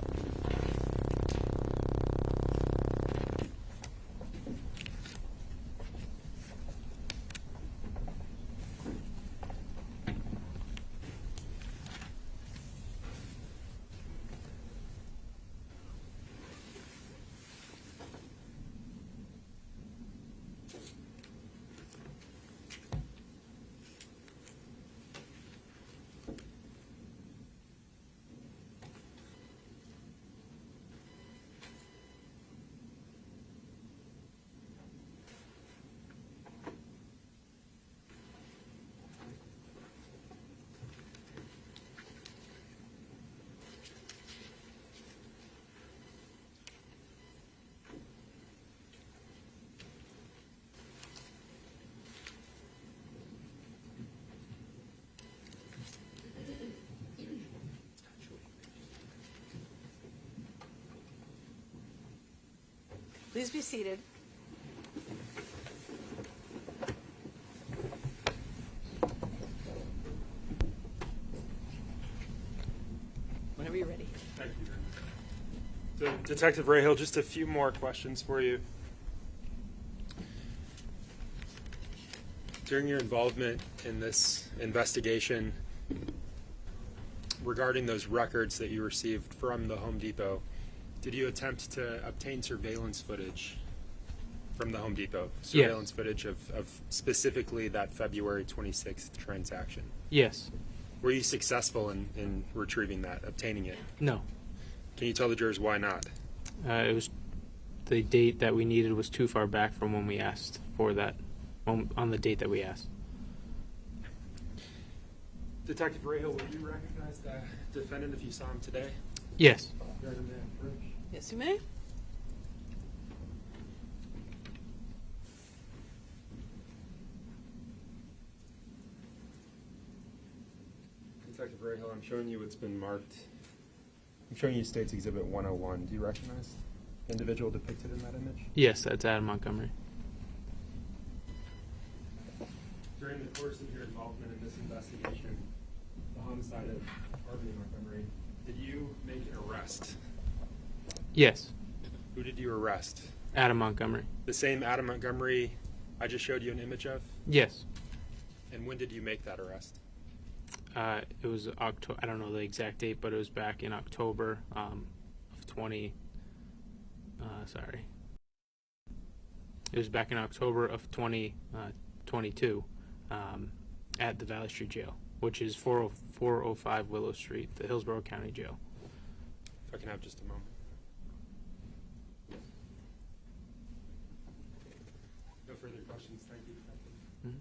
Please be seated. Whenever you're ready. Thank you. So, Detective Rahill, just a few more questions for you. During your involvement in this investigation regarding those records that you received from the Home Depot, did you attempt to obtain surveillance footage from the Home Depot? Surveillance footage of specifically that February 26th transaction? Yes. Were you successful in retrieving that, obtaining it? No. Can you tell the jurors why not? It was the date that we needed was too far back from when we asked for that, on the date that we asked. Detective Rahill, would you recognize the defendant if you saw him today? Yes. Yes, you may. Detective Rahill, I'm showing you what's been marked. I'm showing you State's Exhibit 101. Do you recognize the individual depicted in that image? Yes, that's Adam Montgomery. During the course of your involvement in this investigation, the homicide of Harvey Montgomery, did you make an arrest? Yes. Who did you arrest? Adam Montgomery. The same Adam Montgomery I just showed you an image of? Yes. And when did you make that arrest? It was October. I don't know the exact date, but it was back in October of 20. It was back in October of 2022 at the Valley Street Jail, which is 405 Willow Street, the Hillsborough County Jail. If I can have just a moment. No further questions. Thank you. Mm-hmm.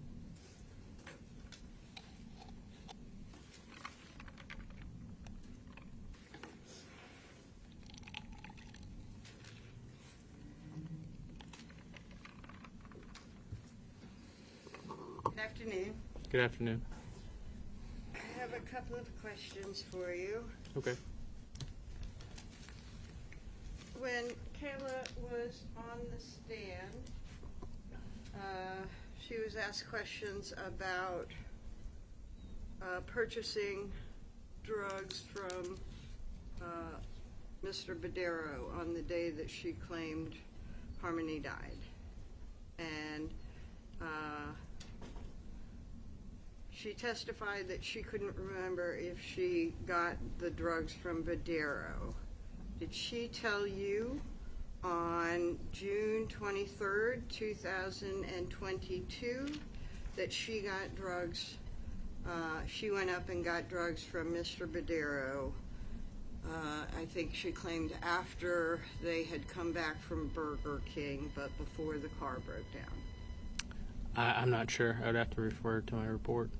afternoon. Good afternoon. I have a couple of questions for you. Okay. When Kayla was on the stand, she was asked questions about purchasing drugs from Mr. Badero on the day that she claimed Harmony died. And she testified that she couldn't remember if she got the drugs from Badero. Did she tell you on June 23rd, 2022, that she got drugs? She went up and got drugs from Mr. Badero. I think she claimed after they had come back from Burger King, but before the car broke down. I'm not sure. I would have to refer to my report.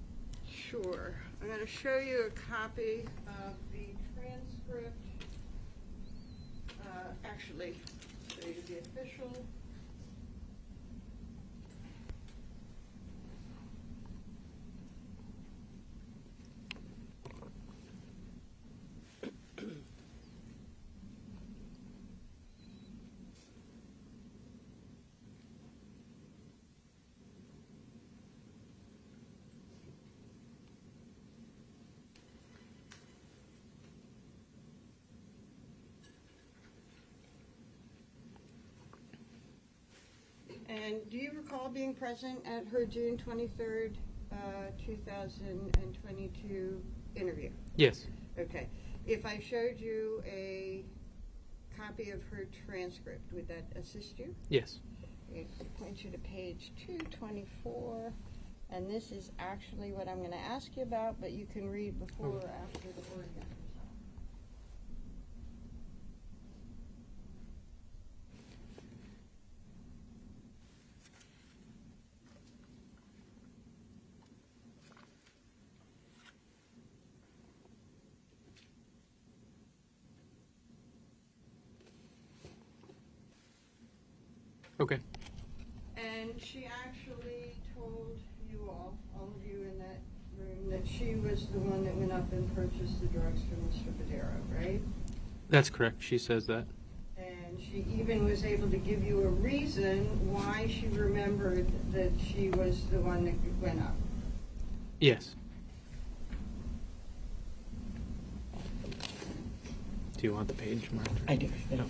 Sure. I'm going to show you a copy of the transcript. Actually, show you the official. And do you recall being present at her June 23rd, 2022 interview? Yes. Okay. If I showed you a copy of her transcript, would that assist you? Yes. It points you to page 224, and this is actually what I'm going to ask you about, but you can read before or after the organ. Okay. And she actually told you all of you in that room, that she was the one that went up and purchased the drugs from Mr. Badero, right? That's correct. She says that. And she even was able to give you a reason why she remembered that she was the one that went up. Yes. Do you want the page marked? I do. No.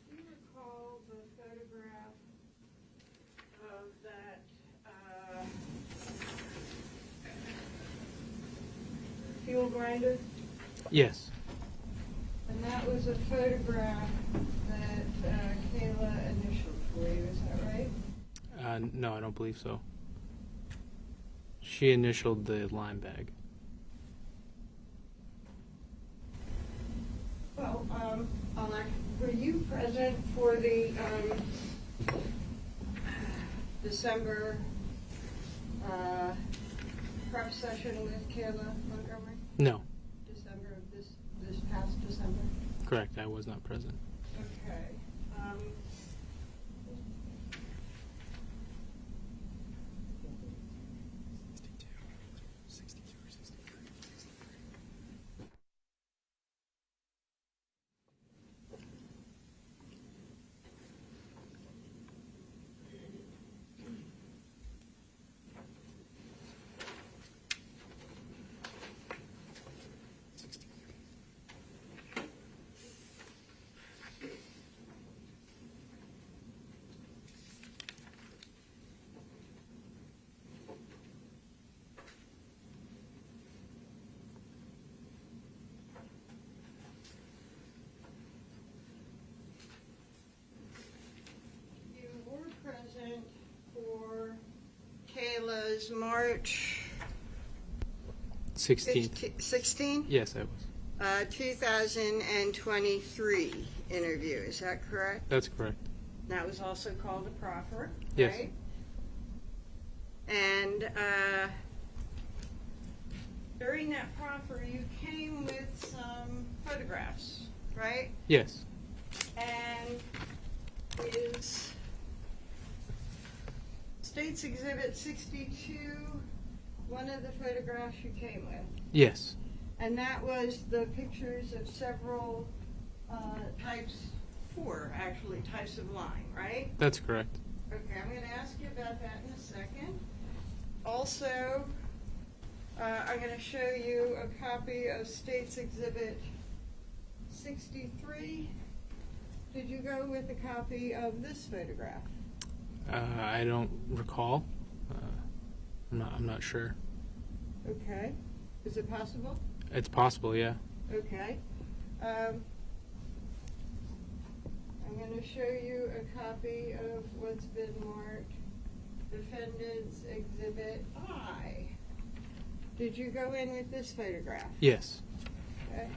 Do you recall the photograph of that fuel grinder? Yes. And that was a photograph that Kayla initialed for you, is that right? No, I don't believe so. She initialed the lime bag. Well, were you present for the December prep session with Kayla Montgomery? No. December of this past December? Correct. I was not present. Okay. Present for Kayla's March 16th. 16? Yes, I was. 2023 interview. Is that correct? That's correct. That was also called a proffer, Yes. right? And during that proffer, you came with some photographs, right? Yes. And is State's Exhibit 62 one of the photographs you came with? Yes. And that was the pictures of several four types of line, right? That's correct. Okay, I'm going to ask you about that in a second. Also, I'm going to show you a copy of State's Exhibit 63. Did you go with a copy of this photograph? I don't recall. I'm not sure. Okay. Is it possible? It's possible, yeah. Okay. I'm going to show you a copy of what's been marked Defendant's Exhibit I. Did you go in with this photograph? Yes. Okay.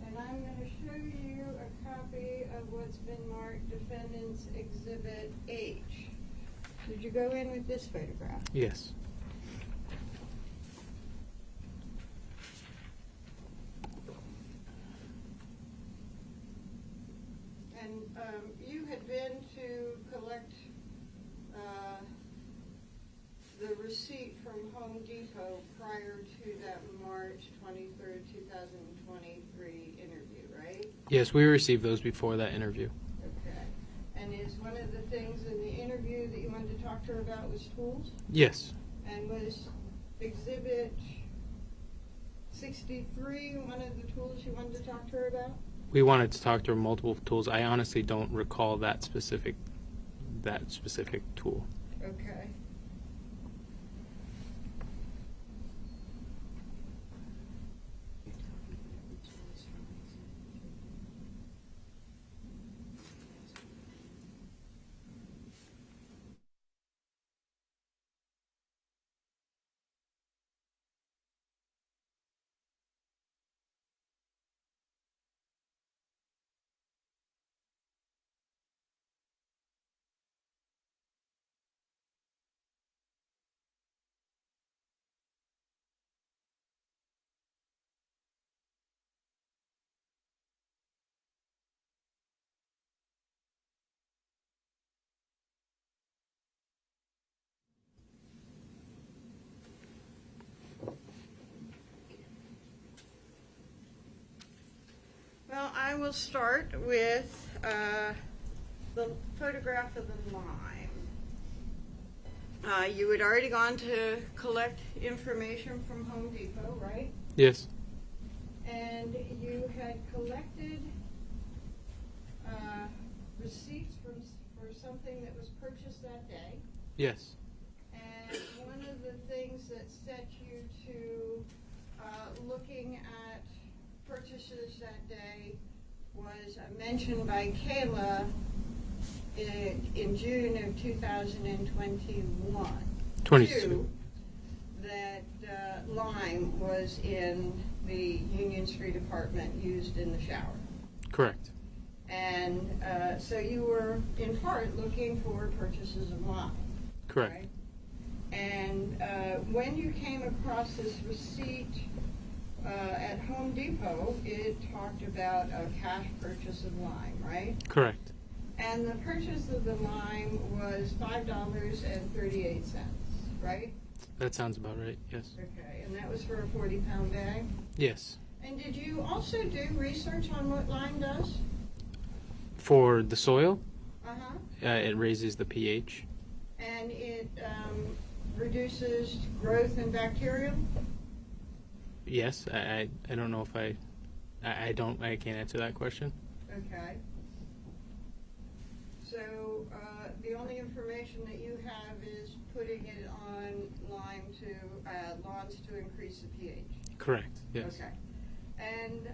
And I'm going to show you a copy of what's been marked Defendant's Exhibit H. Did you go in with this photograph? Yes. And you had been to collect the receipt from Home Depot prior to that March 23rd, 2023 interview, right? Yes, we received those before that interview. Okay. And is one of the things in the interview that you wanted to talk to her about was tools? Yes. And was Exhibit 63 one of the tools you wanted to talk to her about? We wanted to talk to her multiple tools. I honestly don't recall that specific tool. Okay. Well, I will start with the photograph of the lime. You had already gone to collect information from Home Depot, right? Yes. And you had collected receipts for something that was purchased that day. Yes. And one of the things that set you to looking at purchases that day was mentioned by Kayla in June of 2021. 22. That lime was in the Union Street apartment used in the shower. Correct. And so you were in part looking for purchases of lime. Correct. Right? And when you came across this receipt at Home Depot, it talked about a cash purchase of lime, right? Correct. And the purchase of the lime was $5.38, right? That sounds about right, yes. Okay, and that was for a 40-pound bag? Yes. And did you also do research on what lime does? For the soil, Uh-huh. it raises the pH. And it reduces growth in bacteria? Yes, I don't know if I can't answer that question. Okay. So the only information that you have is putting it on lawns to increase the pH? Correct, yes. Okay. And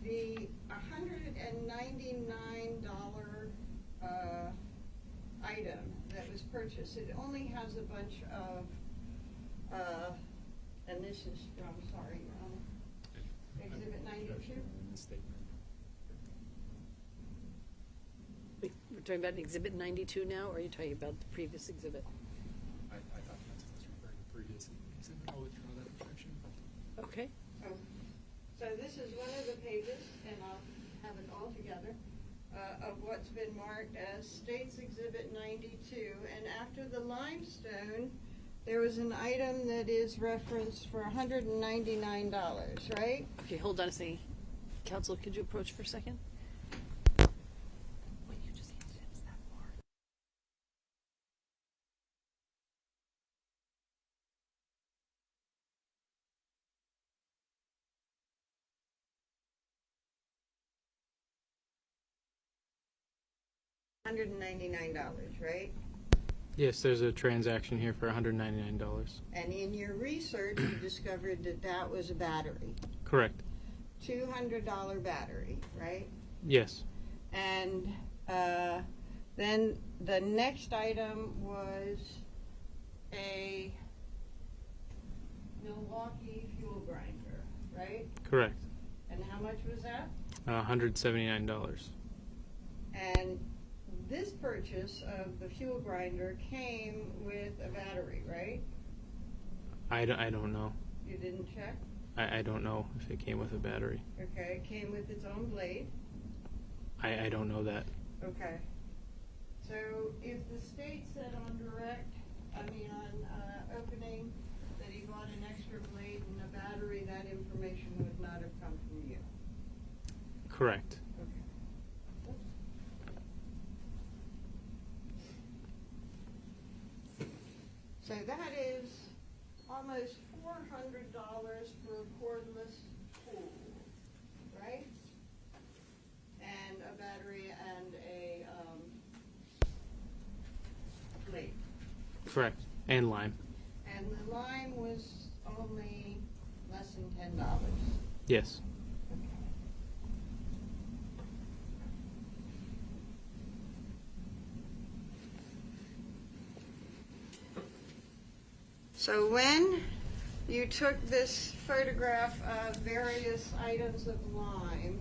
the $199 item that was purchased, it only has a bunch of and this is from, sorry, Exhibit 92? In the statement. We're talking about Exhibit 92 now, or are you talking about the previous exhibit? I thought that's what I was referring to previous exhibit. I'll withdraw that objection. Okay. Oh. So this is one of the pages, and I'll have it all together, of what's been marked as State's Exhibit 92. And after the limestone, there was an item that is referenced for $199, right? Okay, hold on a second. Counsel, could you approach for a second? What you just handed him is that part. $199, right? Yes, there's a transaction here for $199. And in your research, you discovered that that was a battery, Correct. $200 battery, right? Yes. And then the next item was a Milwaukee fuel grinder, right? Correct. And how much was that? $179. And this purchase of the fuel grinder came with a battery, right? I don't know. You didn't check? I don't know if it came with a battery. Okay, it came with its own blade. I don't know that. Okay. So if the state said on opening that he bought an extra blade and a battery, that information would not have come from you. Correct. So that is almost $400 for a cordless tool, right? And a battery and a blade. Correct. And lime. And the lime was only less than $10. Yes. So when you took this photograph of various items of lime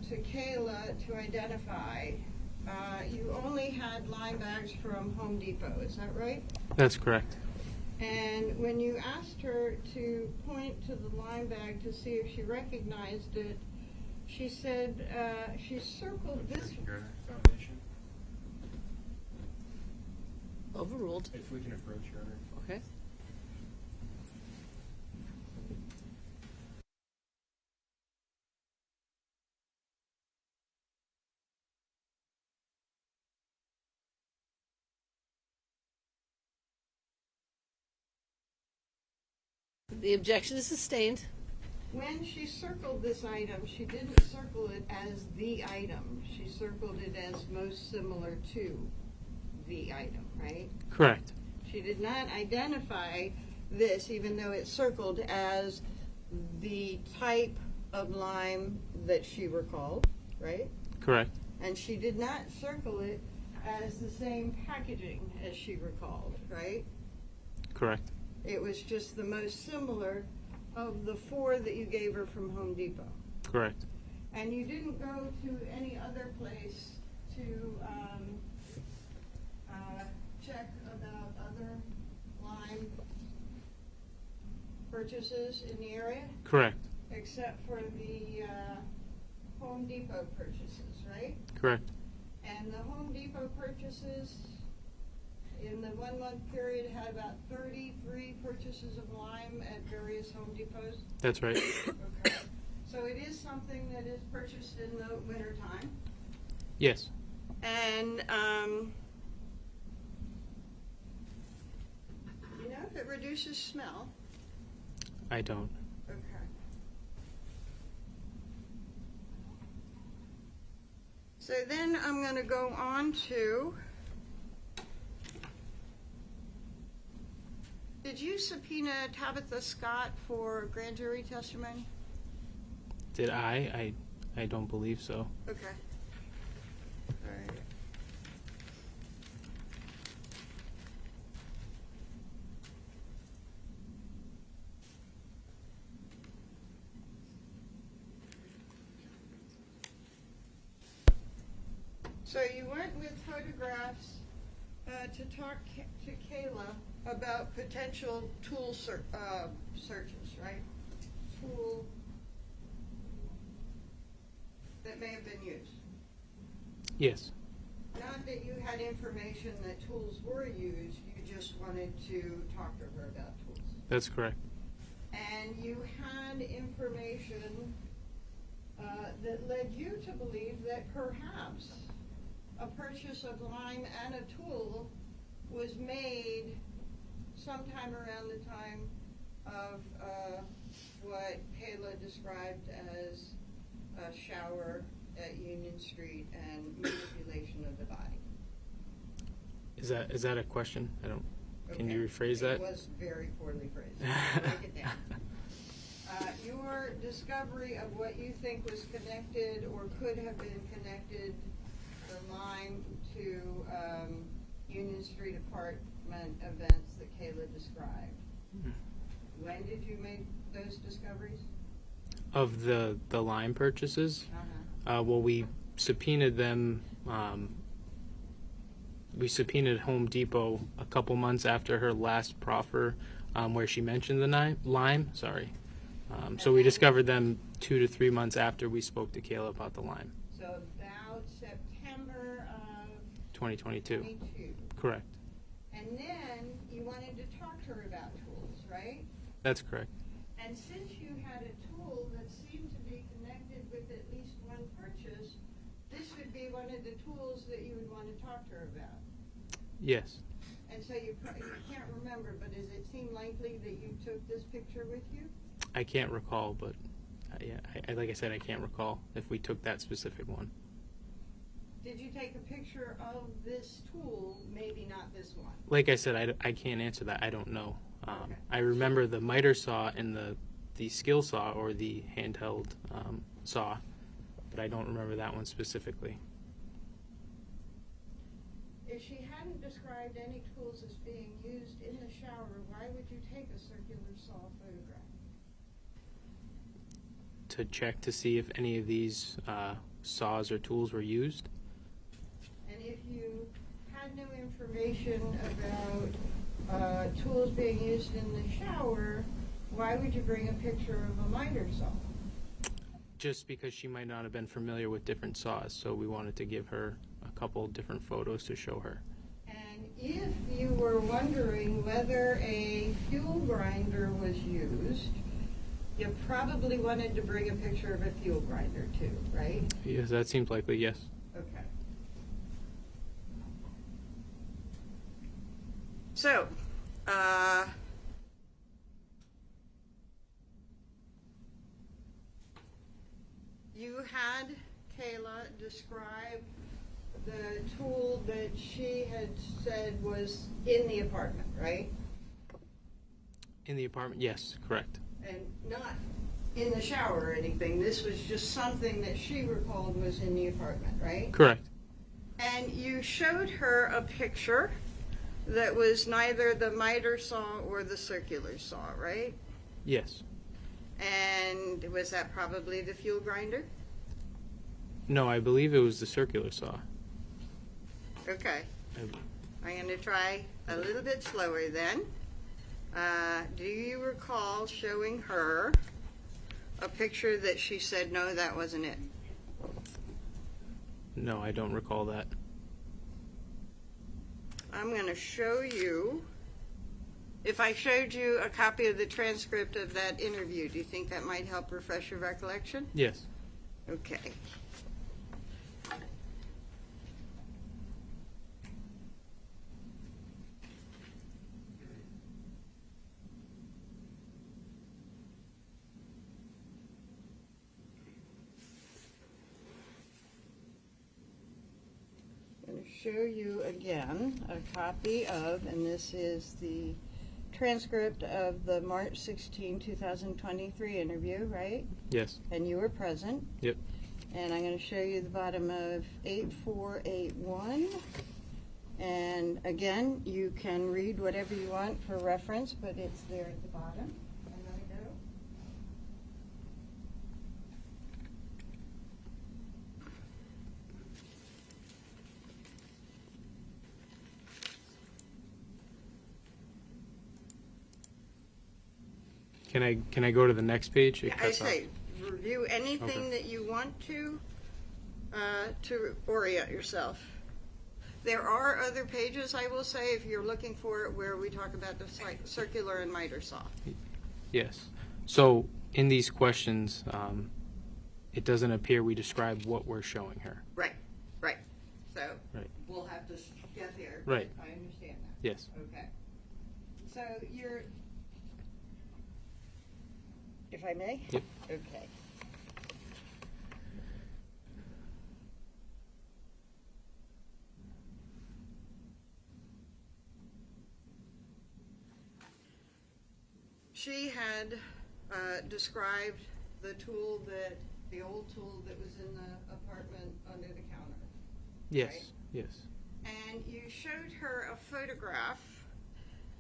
to Kayla to identify, you only had lime bags from Home Depot, is that right? That's correct. And when you asked her to point to the lime bag to see if she recognized it, she said she circled this. Foundation. Overruled. If we can approach, Your Honor. Okay. The objection is sustained. When she circled this item, she didn't circle it as the item. She circled it as most similar to the item, right? Correct. She did not identify this, even though it's circled as the type of lime that she recalled, right? Correct. And she did not circle it as the same packaging as she recalled, right? Correct. It was just the most similar of the four that you gave her from Home Depot. Correct. And you didn't go to any other place to check about other lime purchases in the area? Correct. Except for the Home Depot purchases, right? Correct. And the Home Depot purchases in the 1 month period had about 33 purchases of lime at various Home Depots? That's right. Okay. So it is something that is purchased in the winter time. Yes. And you know if it reduces smell? I don't. Okay. So then I'm going to go on to, did you subpoena Tabitha Scott for grand jury testimony? Did I don't believe so. Okay. All right. So you went with photographs to talk to Kayla about potential tool searches, right? Tool that may have been used. Yes. Not that you had information that tools were used, you just wanted to talk to her about tools. That's correct. And you had information that led you to believe that perhaps a purchase of lime and a tool was made sometime around the time of what Kayla described as a shower at Union Street and manipulation of the body. Is that a question? I don't. Can Okay. you rephrase that? It was very poorly phrased. Break it down. Your discovery of what you think was connected or could have been connected, the line to Union Street apartment events that Kayla described. When did you make those discoveries? Of the lime purchases? Well, we subpoenaed them. We subpoenaed Home Depot a couple months after her last proffer, where she mentioned the lime. Sorry. So we discovered them 2 to 3 months after we spoke to Kayla about the lime. So about September of 2022. 22. Correct. And then you wanted to talk to her about tools, right? That's correct. And since you had a tool that seemed to be connected with at least one purchase, this would be one of the tools that you would want to talk to her about. Yes. And so you can't remember, but does it seem likely that you took this picture with you? I can't recall, but yeah, like I said, I can't recall if we took that specific one. Did you take a picture of this tool, maybe not this one? Like I said, I can't answer that. I don't know. Okay. I remember the miter saw and the skill saw, or the handheld saw, but I don't remember that one specifically. If she hadn't described any tools as being used in the shower, why would you take a circular saw photograph? To check to see if any of these saws or tools were used. And if you had no information about tools being used in the shower, why would you bring a picture of a miter saw? Just because she might not have been familiar with different saws, so we wanted to give her a couple different photos to show her. And if you were wondering whether a fuel grinder was used, you probably wanted to bring a picture of a fuel grinder too, right? Yes, that seems likely, yes. Okay. So, you had Kayla describe the tool that she had said was in the apartment, right? In the apartment, yes, correct. And not in the shower or anything. This was just something that she recalled was in the apartment, right? Correct. And you showed her a picture that was neither the miter saw or the circular saw, right? Yes. And was that probably the fuel grinder? No, I believe it was the circular saw. Okay. I'm going to try a little bit slower then. Do you recall showing her a picture that she said, no, that wasn't it? No, I don't recall that. I'm going to show you. If I showed you a copy of the transcript of that interview, do you think that might help refresh your recollection? Yes. Okay. I'm going to show you again a copy of, and this is the transcript of the March 16, 2023 interview, right? Yes. And you were present. Yep. And I'm going to show you the bottom of 8481. And again, you can read whatever you want for reference, but it's there at the bottom. I'm going to go. Can I go to the next page? It Yeah, I cuts off. say, review anything Okay. that you want to orient yourself. There are other pages, I will say, if you're looking for it, where we talk about the circular and miter saw. Yes. So in these questions, it doesn't appear we describe what we're showing her. Right, right. So Right. we'll have to get there. Right. I understand that. Yes. Okay. So you're, if I may? Yep. Okay. She had described the tool the old tool that was in the apartment under the counter. Yes. Right. Yes. And you showed her a photograph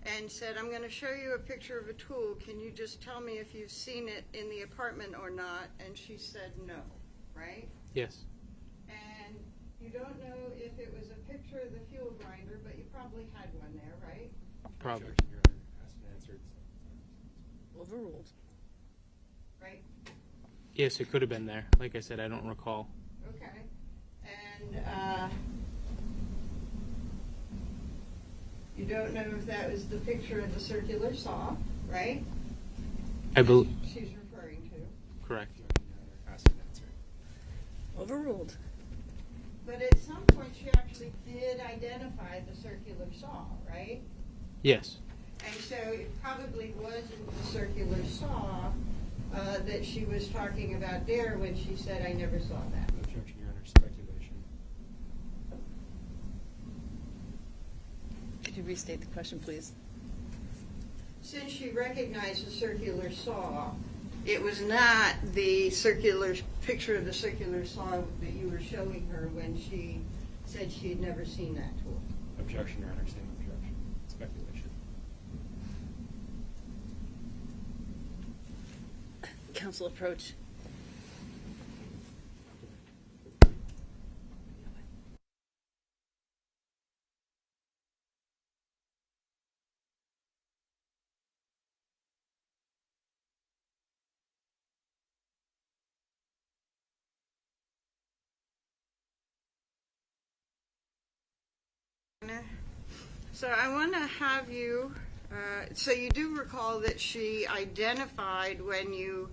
and said, I'm going to show you a picture of a tool. Can you just tell me if you've seen it in the apartment or not? And she said no, right? Yes. And you don't know if it was a picture of the fuel grinder, but you probably had one there, right? Probably. Objection, Your Honor. Asked and answered. Overruled. Right? Yes, it could have been there. Like I said, I don't recall. Okay. And you don't know if that was the picture of the circular saw, right? I believe. She's referring to. Correct. Objection, Your Honor. Asked and answered. Overruled. But at some point, she actually did identify the circular saw, right? Yes. And so it probably wasn't the circular saw that she was talking about there when she said, I never saw that. Objection, Your Honor. Speculation. Could you restate the question, please? Since she recognized the circular saw, it was not the circular picture of the circular saw that you were showing her when she said she had never seen that tool. Objection, Your Honor. Same objection. Speculation. Counsel approach. So I want to have you, so you do recall that she identified when you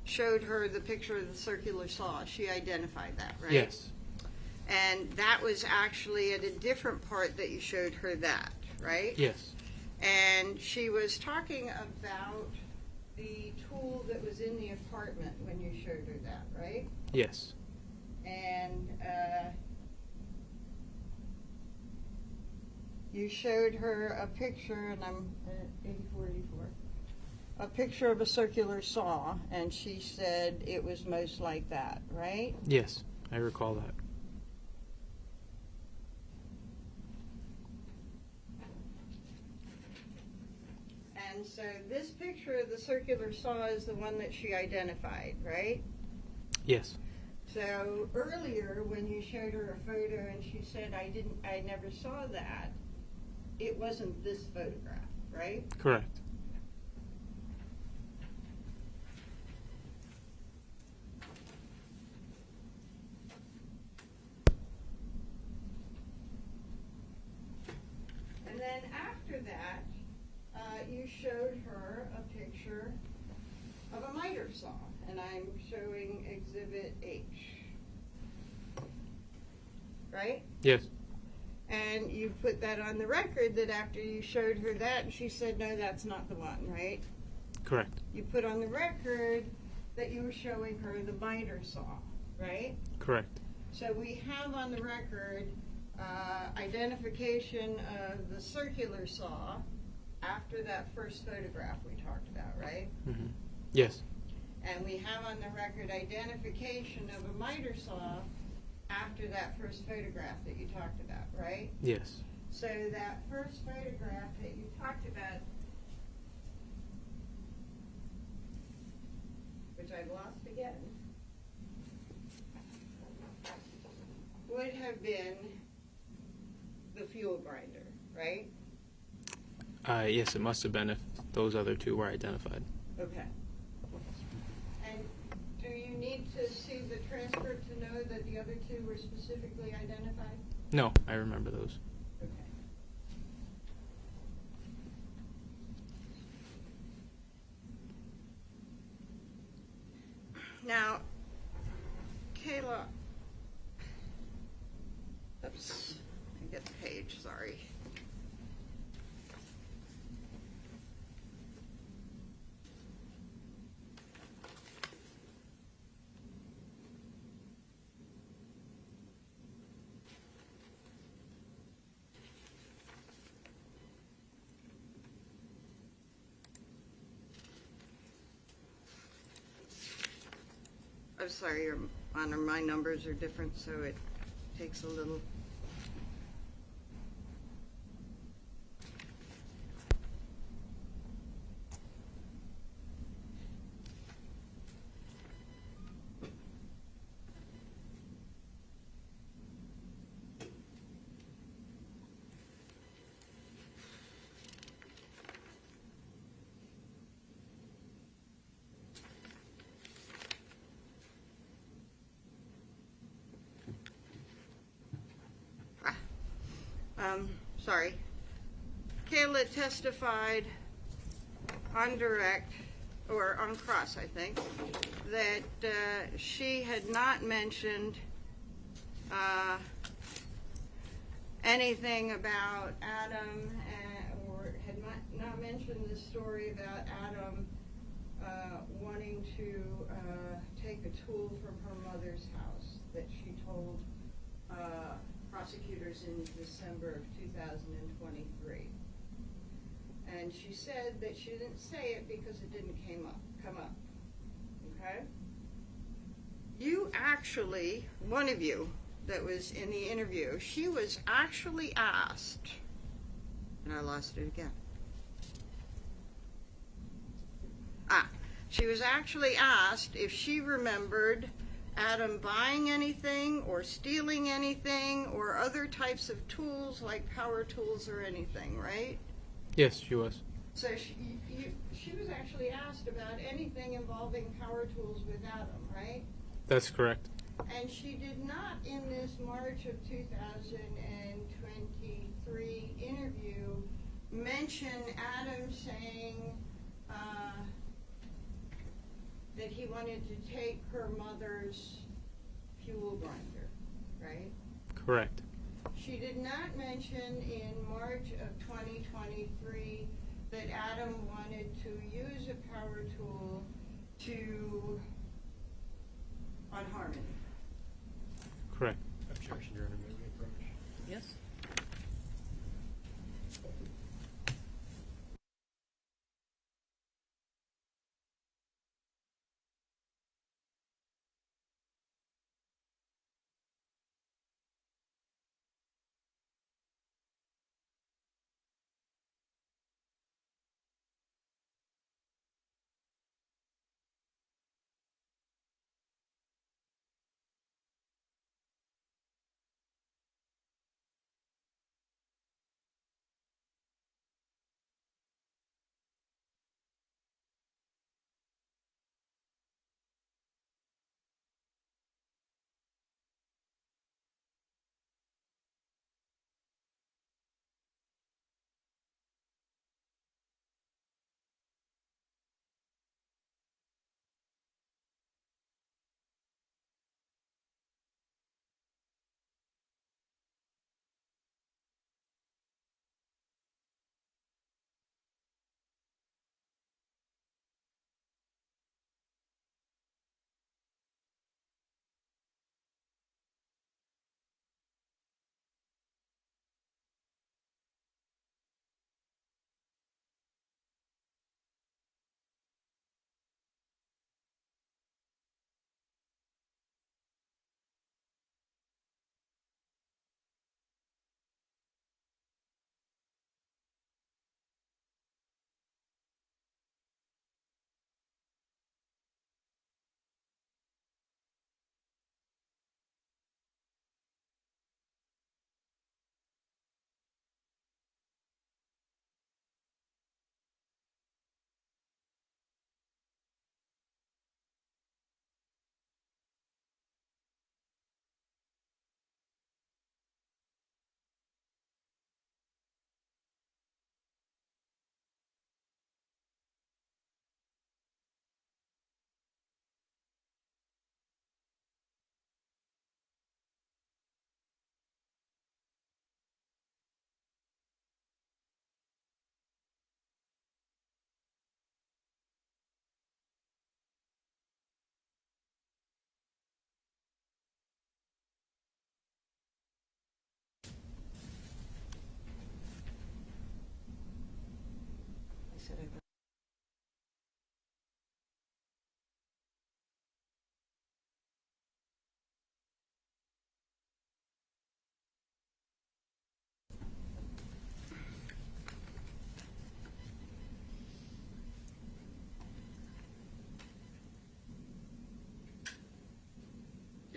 showed her the picture of the circular saw, she identified that, right? Yes. And that was actually at a different part that you showed her that, right? Yes. And she was talking about the tool that was in the apartment when you showed her that, right? Yes. And you showed her a picture, and I'm at 84, a picture of a circular saw, and she said it was most like that, right? Yes. I recall that. And so this picture of the circular saw is the one that she identified, right? Yes. So earlier, when you showed her a photo and she said, I never saw that, it wasn't this photograph, right? Correct. And then after that, you showed her a picture of a miter saw, and I'm showing Exhibit H, right? Yes. And you put that on the record that after you showed her that, she said, no, that's not the one, right? Correct. You put on the record that you were showing her the miter saw, right? Correct. So we have on the record identification of the circular saw after that first photograph we talked about, right? Mm-hmm. Yes. And we have on the record identification of a miter saw after that first photograph that you talked about, right? Yes. So that first photograph that you talked about, which I've lost again, would have been the fuel grinder, right? Yes, it must have been if those other two were identified. Okay. And do you need to see the transcript to know that the other two were specifically identified? No, I remember those. Okay. Now, Kayla, oops, I get the page, sorry. I'm sorry, your honor, my numbers are different, so it takes a little. Sorry. Kayla testified on direct, or on cross, I think, that she had not mentioned anything about Adam, or had not mentioned the story about Adam wanting to take a tool from her mother's house that she told prosecutors in December of 2023. And she said that she didn't say it because it didn't come up. Okay? You actually, one of you that was in the interview, she was actually asked, and I lost it again. She was actually asked if she remembered Adam buying anything or stealing anything or other types of tools like power tools or anything, right? Yes, she was. So she was actually asked about anything involving power tools with Adam, right? That's correct. And she did not, in this March of 2023 interview, mention Adam saying that he wanted to take her mother's fuel grinder, right? Correct. She did not mention in March of 2023 that Adam wanted to use a power tool on Harmony. Correct. Objection, Your Honor. May we approach? Yes?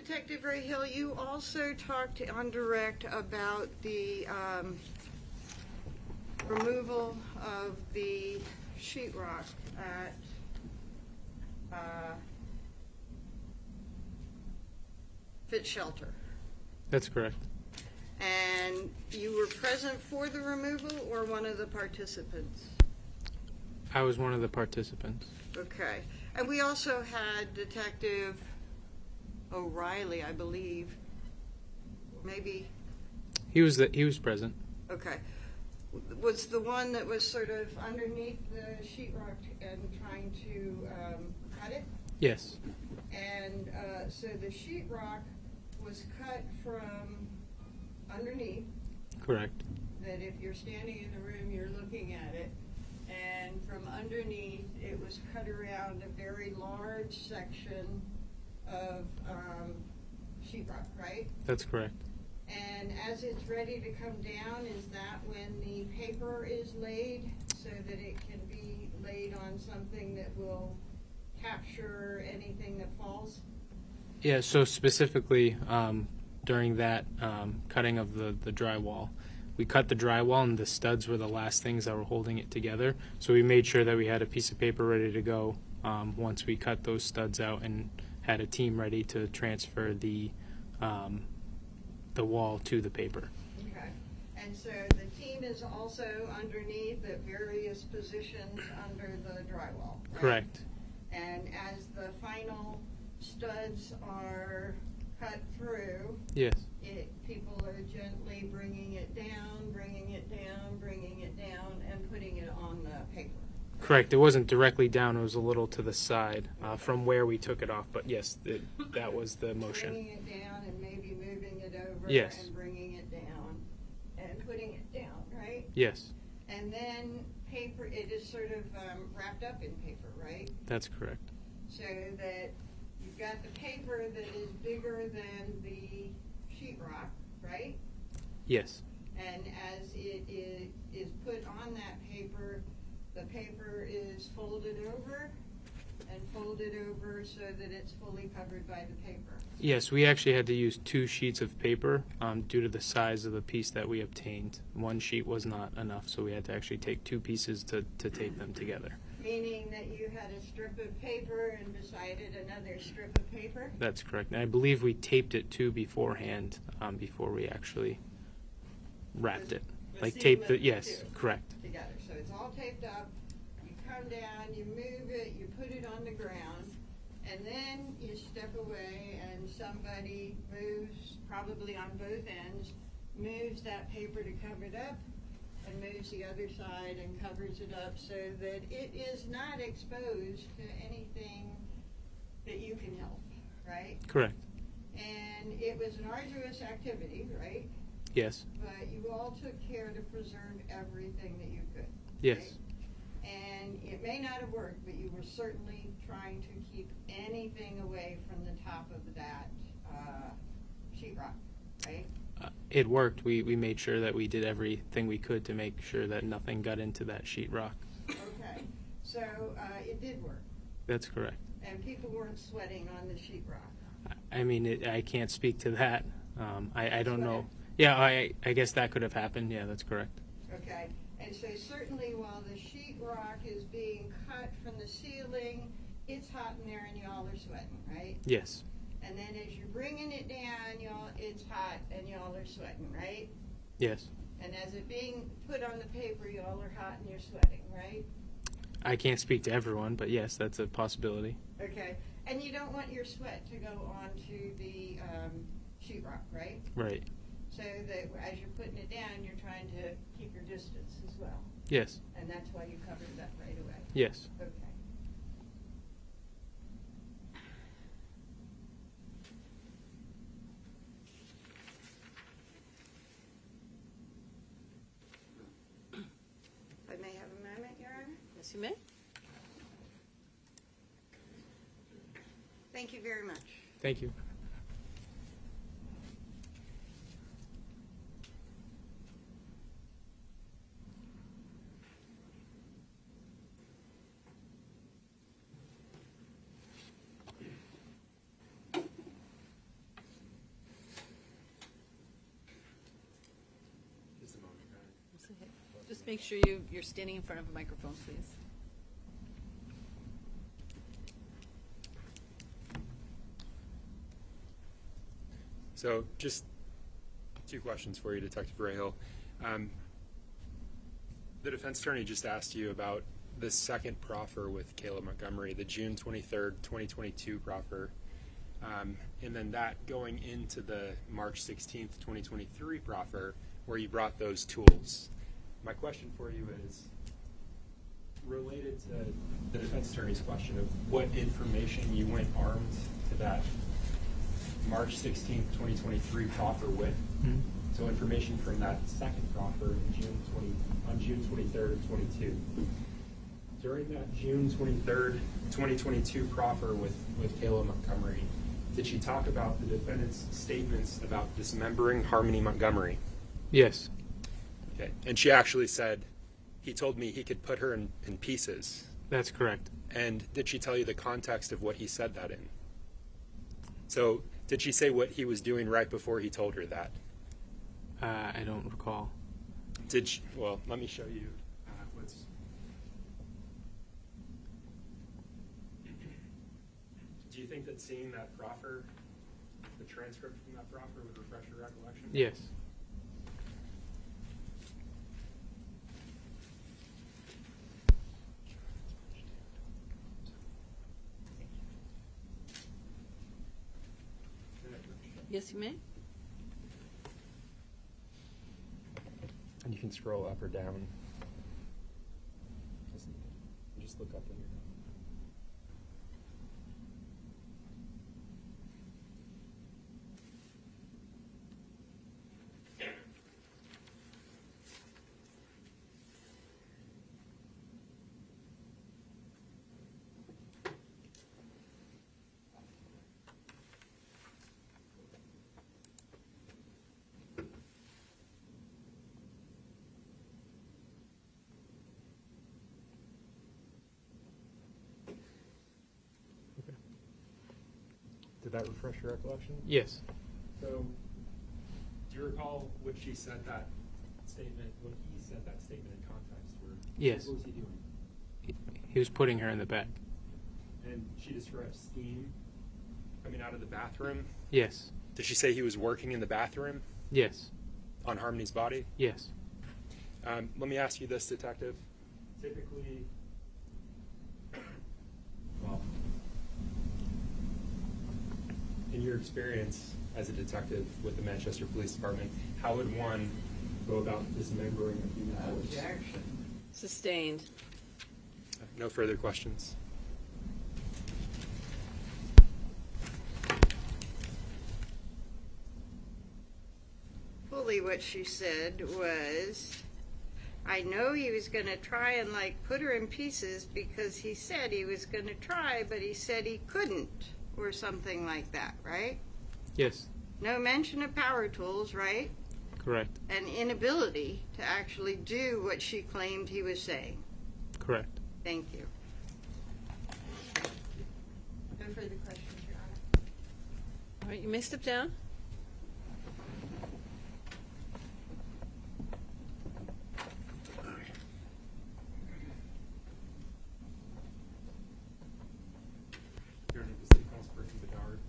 Detective Ray Hill, you also talked on direct about the removal of the sheetrock at Fit Shelter. That's correct. And you were present for the removal or one of the participants? I was one of the participants. Okay. And we also had Detective O'Reilly, I believe. Maybe. He was present. Okay. Was the one that was sort of underneath the sheetrock and trying to cut it? Yes. And so the sheetrock was cut from underneath. Correct. That if you're standing in the room, you're looking at it. And from underneath, it was cut around a very large section of sheetrock, right? That's correct. And as it's ready to come down, is that when the paper is laid so that it can be laid on something that will capture anything that falls? Yeah, so specifically during that cutting of the drywall, we cut the drywall and the studs were the last things that were holding it together. So we made sure that we had a piece of paper ready to go once we cut those studs out and had a team ready to transfer the wall to the paper. Okay. And so the team is also underneath at various positions under the drywall, right? Correct. And as the final studs are cut through, Yes. People are gently bringing it down, bringing it down, bringing it down, and putting it on the paper. Correct. It wasn't directly down. It was a little to the side from where we took it off. But yes, that was the motion. Bringing it down and maybe moving it over Yes. and bringing it down and putting it down, right? Yes. And then paper, it is sort of wrapped up in paper, right? That's correct. So that you've got the paper that is bigger than the sheetrock, right? Yes. And as it is put on that paper, the paper is folded over and folded over so that it's fully covered by the paper. Yes, we actually had to use 2 sheets of paper due to the size of the piece that we obtained. 1 sheet was not enough, so we had to actually take 2 pieces to tape them together. Meaning that you had a strip of paper and beside it another strip of paper? That's correct. And I believe we taped it too beforehand before we actually wrapped it. Like taped it, yes, correct. Together. So it's all taped up. You come down, you move it, you put it on the ground, and then you step away and somebody moves, probably on both ends, moves that paper to cover it up and moves the other side and covers it up so that it is not exposed to anything that you can help, right? Correct. And it was an arduous activity, right? Yes. But you all took care to preserve everything that you could. Yes. Right? And it may not have worked, but you were certainly trying to keep anything away from the top of that sheetrock, right? It worked. We made sure that we did everything we could to make sure that nothing got into that sheetrock. Okay. So it did work. That's correct. And people weren't sweating on the sheetrock. I mean, I can't speak to that. I don't know. Yeah, I guess that could have happened. Yeah, that's correct. Okay. And so certainly while the sheetrock is being cut from the ceiling, it's hot in there and y'all are sweating, right? Yes. And then as you're bringing it down, it's hot and y'all are sweating, right? Yes. And as it being put on the paper, y'all are hot and you're sweating, right? I can't speak to everyone, but yes, that's a possibility. Okay. And you don't want your sweat to go onto the sheetrock, right? Right. So that as you're putting it down, you're trying to keep your distance as well. Yes. And that's why you covered it up right away. Yes. Okay. I may have a moment, Your Honor. Yes, you may. Thank you very much. Thank you. Just make sure you're standing in front of a microphone, please. So just 2 questions for you, Detective Rahill. The defense attorney just asked you about the second proffer with Kayla Montgomery, the June 23rd, 2022 proffer, and then that going into the March 16th, 2023 proffer, where you brought those tools. My question for you is related to the defense attorney's question of what information you went armed to that March 16th, 2023 proffer with. Mm-hmm. So information from that second proffer on June 23rd of 22. During that June 23rd, 2022 proffer with Kayla Montgomery, did she talk about the defendant's statements about dismembering Harmony Montgomery? Yes. Okay. And she actually said, he told me he could put her in pieces. That's correct. And did she tell you the context of what he said that in? So did she say what he was doing right before he told her that? I don't recall. Did she, well, let me show you. Do you think that seeing that proffer, the transcript from that proffer, would refresh your recollection? Yes. Yes, you may. And you can scroll up or down. Just look up in your. Did that refresh your recollection? Yes. So, do you recall what she said that statement, what he said that statement in context? Yes. What was he doing? He was putting her in the bed. And she described steam coming out of the bathroom? Yes. Did she say he was working in the bathroom? Yes. On Harmony's body? Yes. Let me ask you this, Detective. Typically, well, in your experience as a detective with the Manchester Police Department, how would one go about dismembering a human corpse? Objection. Sustained. No further questions. Fully what she said was, I know he was going to try and put her in pieces because he said he was going to try, but he said he couldn't, or something like that, right? Yes. No mention of power tools, right? Correct. An inability to actually do what she claimed he was saying. Correct. Thank you. No further questions, Your Honor. All right, you may step down. Your name is City Councilperson Bedard.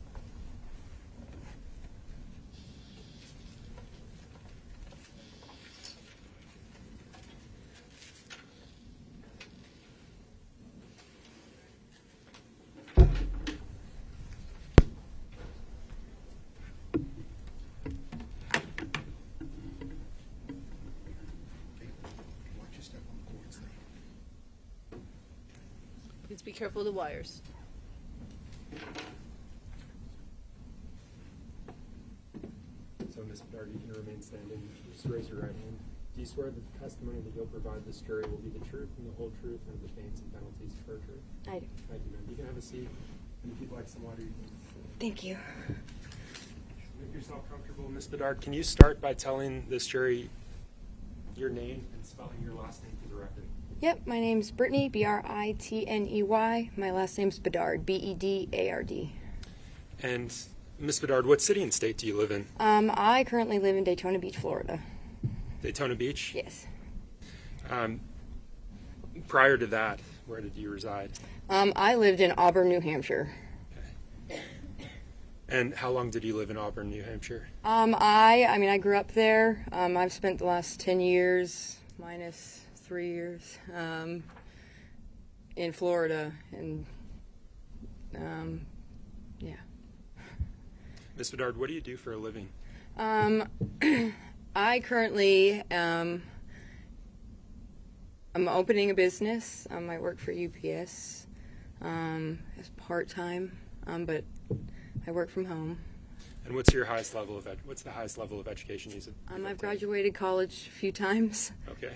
Watch your step on the cords there. Please be careful of the wires. So, Ms. Bedard, you can remain standing. Just raise your right hand. Do you swear that the testimony that you'll provide this jury will be the truth and the whole truth and the pains and penalties of perjury? I do. Thank you, ma'am. You can have a seat. And if you'd like some water, you can. Thank you. Make yourself comfortable, Ms. Bedard. Can you start by telling this jury your name and spelling your last name for the record? Yep, my name's Brittany, Britney. My last name's Bedard, Bedard. And, Ms. Bedard, what city and state do you live in? I currently live in Daytona Beach, Florida. Daytona Beach? Yes. Prior to that, where did you reside? I lived in Auburn, New Hampshire. And how long did you live in Auburn, New Hampshire? I grew up there. I've spent the last 10 years, minus 3 years, in Florida, and yeah. Ms. Bedard, what do you do for a living? I currently I'm opening a business. I work for UPS as part-time, but I work from home. And what's your highest level of what's the highest level of education you've I've graduated college a few times. Okay.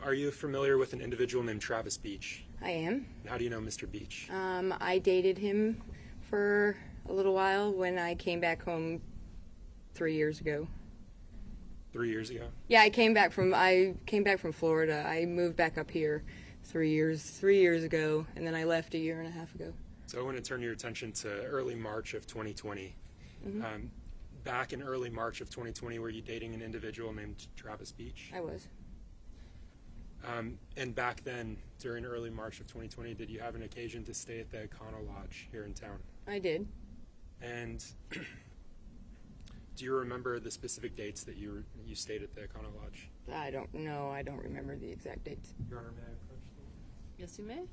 Are you familiar with an individual named Travis Beach? I am. And how do you know Mr. Beach? I dated him for a little while when I came back home 3 years ago. 3 years ago? Yeah, I came back from Florida. I moved back up here 3 years ago, and then I left a year and a half ago. So I want to turn your attention to early March of 2020. Mm-hmm. Back in early March of 2020, were you dating an individual named Travis Beach? I was. And back then, during early March of 2020, did you have an occasion to stay at the Econo Lodge here in town? I did. And do you remember the specific dates that you stayed at the Econo Lodge? I don't know. I don't remember the exact dates. Your Honor, may I approach the witness? Yes, you may.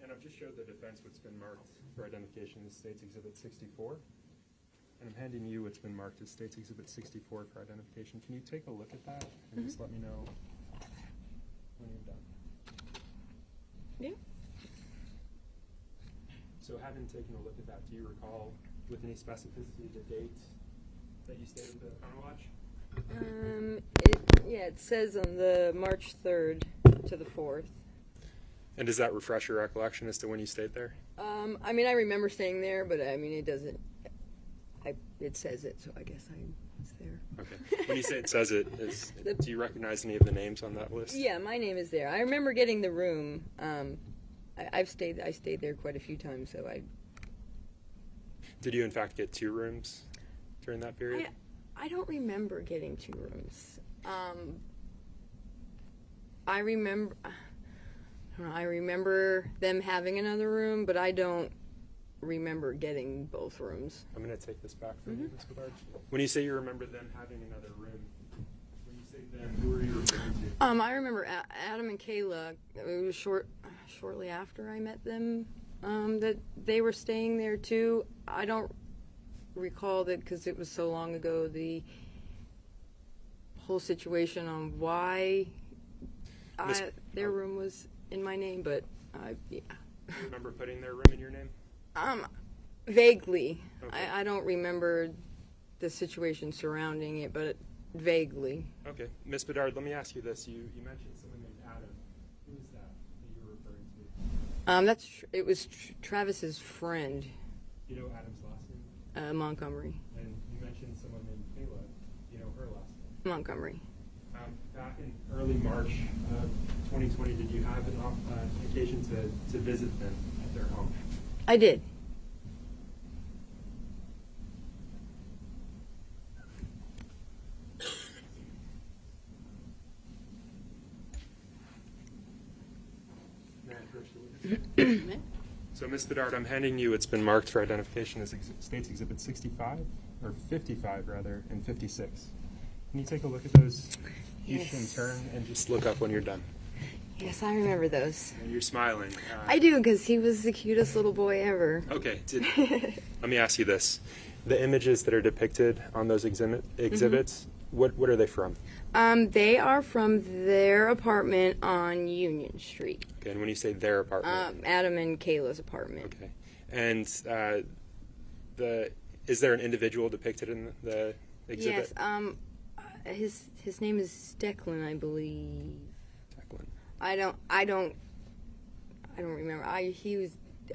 And I've just showed the defense what's been marked for identification as State's Exhibit 64. And I'm handing you what's been marked as State's Exhibit 64 for identification. Can you take a look at that and just let me know when you're done? Yeah. So having taken a look at that, do you recall with any specificity the date that you stayed at the Econo Lodge? It says on the March 3rd to the 4th. And does that refresh your recollection as to when you stayed there? I remember staying there, but it doesn't. It says it, so I guess I was there. Okay. When you say it says it, do you recognize any of the names on that list? Yeah, my name is there. I remember getting the room. I stayed there quite a few times, so I. Did you in fact get 2 rooms during that period? I don't remember getting 2 rooms. I remember them having another room, but I don't remember getting both rooms. I'm going to take this back from you, Ms. Bedard. When you say you remember them having another room, when you say them, who are you referring to? I remember Adam and Kayla. It was shortly after I met them that they were staying there too. I don't recall that because it was so long ago. The whole situation on why their room was in my name, but yeah. Do you remember putting their room in your name? Vaguely. Okay. I don't remember the situation surrounding it, but vaguely. Okay. Ms. Bedard, let me ask you this. You mentioned someone named Adam. Who is that you're referring to? It was Travis's friend. You know Adam's last name? Montgomery. And you mentioned someone named Kayla. You know her last name? Montgomery. Back in early March of 2020, did you have an occasion to visit them at their home? I did. So, Ms. Bedard, I'm handing you, it's been marked for identification as States Exhibit 65, or 55 rather, and 56. Can you take a look at those each in turn and just look up when you're done? Yes, I remember those. And you're smiling. I do, because he was the cutest little boy ever. Okay. Let me ask you this. The images that are depicted on those exhibits, what are they from? They are from their apartment on Union Street. Okay, and when you say their apartment? Adam and Kayla's apartment. Okay. And is there an individual depicted in the exhibit? Yes. His name is Declan, I believe. Declan. I don't remember.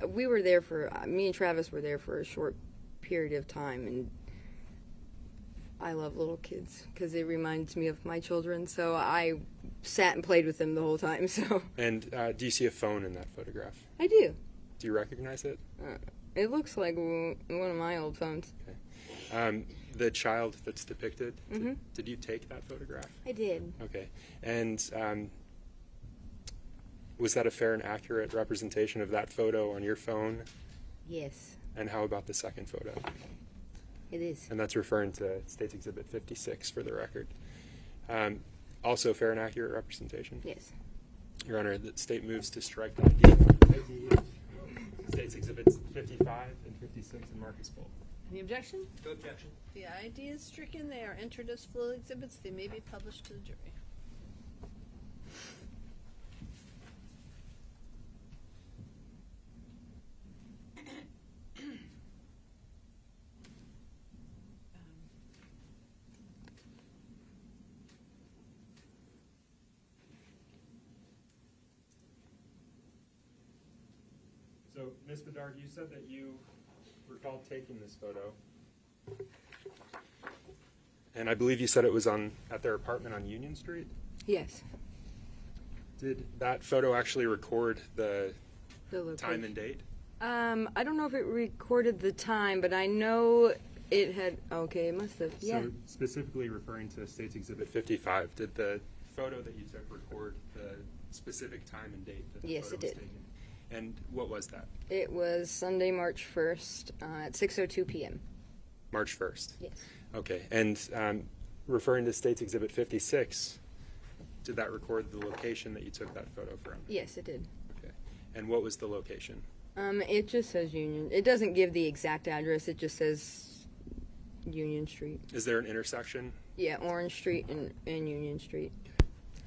We were there for, me and Travis were there for a short period of time, and I love little kids because it reminds me of my children, so I sat and played with them the whole time. So. And do you see a phone in that photograph? I do. Do you recognize it? It looks like one of my old phones. Okay. The child that's depicted, did you take that photograph? I did. Okay. And was that a fair and accurate representation of that photo on your phone? Yes. And how about the second photo? It is. And that's referring to States Exhibit 56 for the record. Also fair and accurate representation? Yes. Your Honor, the state moves to strike the ID. States Exhibits 55 and 56 in Marcus Bowl. Any objection? No objection. The ID is stricken. They are entered as full exhibits. They may be published to the jury. So, Ms. Bedard, you said that you recalled taking this photo. And I believe you said it was at their apartment on Union Street? Yes. Did that photo actually record the location. Time and date? I don't know if it recorded the time, but I know it had, okay, it must have, yeah. So, specifically referring to States Exhibit 55, did the photo that you took record the specific time and date that the Yes, photo it was did. taken? And what was that? It was Sunday, March 1st at 6:02 p.m. March 1st? Yes. Okay. And referring to States Exhibit 56, did that record the location that you took that photo from? Yes, it did. Okay. And what was the location? It just says Union. It doesn't give the exact address. It just says Union Street. Is there an intersection? Yeah, Orange Street and Union Street.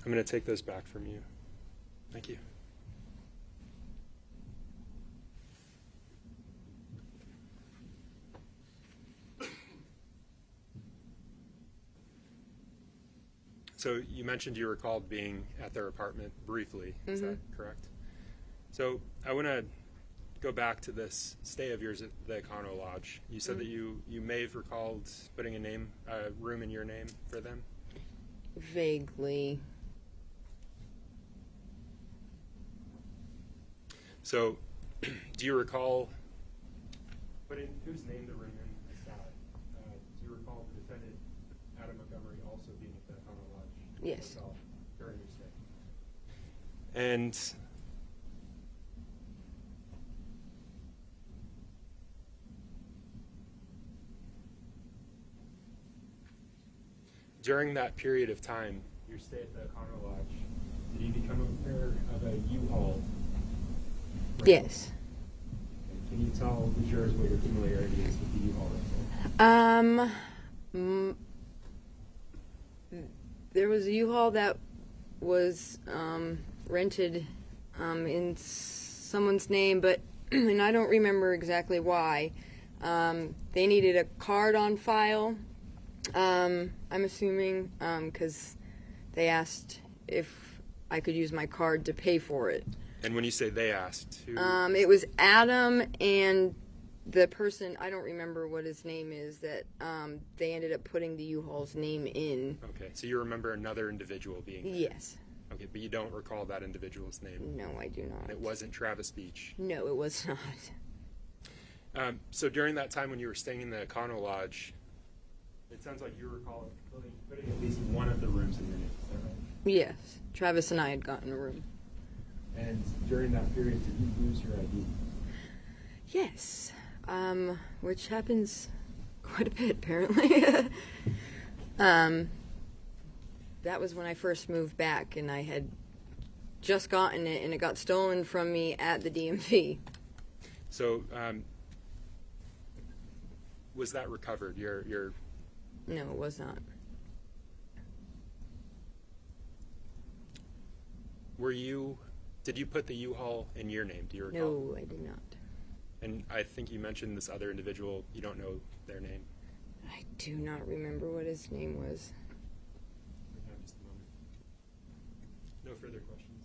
I'm going to take those back from you. Thank you. So you mentioned you recalled being at their apartment briefly. Is that correct? So I want to go back to this stay of yours at the Econo Lodge. You said that you may have recalled putting a room in your name for them? Vaguely. So do you recall putting whose name the room in aside? Do you recall the defendant, Adam Montgomery, also being at the Econo Lodge? Yes. During your stay? And during that period of time, your stay at the Econo Lodge, did you become aware of a U-Haul? Yes. Can you tell the jurors what your familiarity is with the U-Haul rental? There was a U-Haul that was rented in someone's name, but and I don't remember exactly why. They needed a card on file. I'm assuming because they asked if I could use my card to pay for it. And when you say they asked, who? It was Adam and the person, I don't remember what his name is, that they ended up putting the U-Haul's name in. Okay, so you remember another individual being there? Yes. Okay, but you don't recall that individual's name? No, I do not. And it wasn't Travis Beach? No, it was not. So during that time when you were staying in the Econo Lodge, it sounds like you recall putting at least one of the rooms in your name, is that right? Yes. Travis and I had gotten a room. And during that period, did you lose your ID? Yes, which happens quite a bit, apparently. That was when I first moved back, and I had just gotten it, and it got stolen from me at the DMV. So, was that recovered? Your No, it was not. Did you put the U-Haul in your name? Do you recall? No, I did not. And I think you mentioned this other individual. You don't know their name. I do not remember what his name was. We have just a moment. No further questions.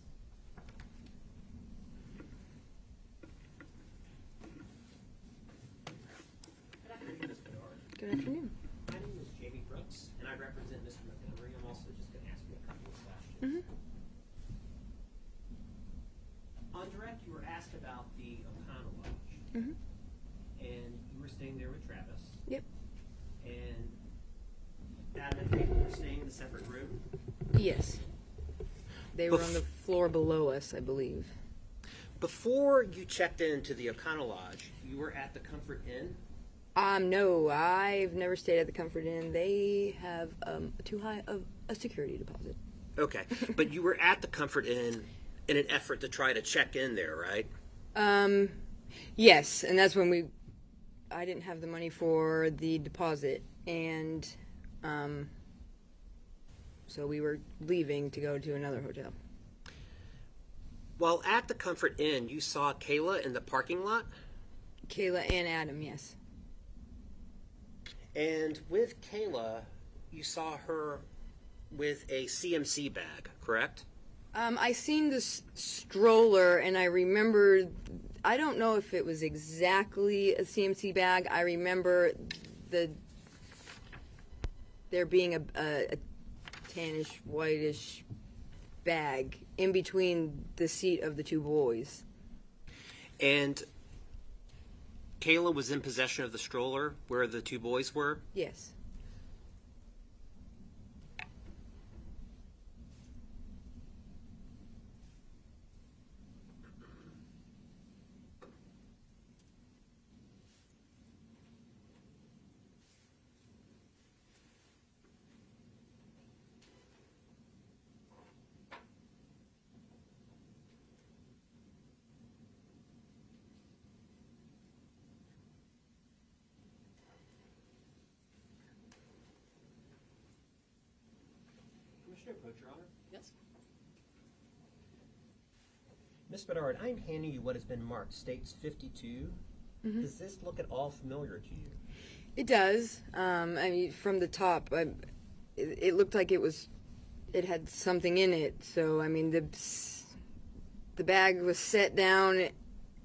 Good afternoon, Ms. Bedard. Good afternoon. My name is Jamie Brooks, and I represent Mr. Montgomery. I'm also just going to ask you a couple of questions. On direct, you were asked about the O'Connell Lodge, and you were staying there with Travis. Yep. And Adam and Kate were staying in a separate room. Yes. They were on the floor below us, I believe. Before you checked into the O'Connell Lodge, you were at the Comfort Inn. No, I've never stayed at the Comfort Inn. They have too high of a security deposit. Okay, but you were at the Comfort Inn in an effort to try to check in there, right? Yes, and that's when I didn't have the money for the deposit, and so we were leaving to go to another hotel. While at the Comfort Inn, you saw Kayla in the parking lot? Kayla and Adam, yes. And with Kayla, you saw her with a CMC bag, correct? I seen this stroller, and I remember, I don't know if it was exactly a CMC bag. I remember there being a tannish, whitish bag in between the seat of the two boys. And Kayla was in possession of the stroller where the two boys were? Yes. Commissioner Poach, Your Honor. Yes. Ms. Bedard, I'm handing you what has been marked States 52. Does this look at all familiar to you? It does. I mean, from the top, it looked like it had something in it. So, I mean, the bag was set down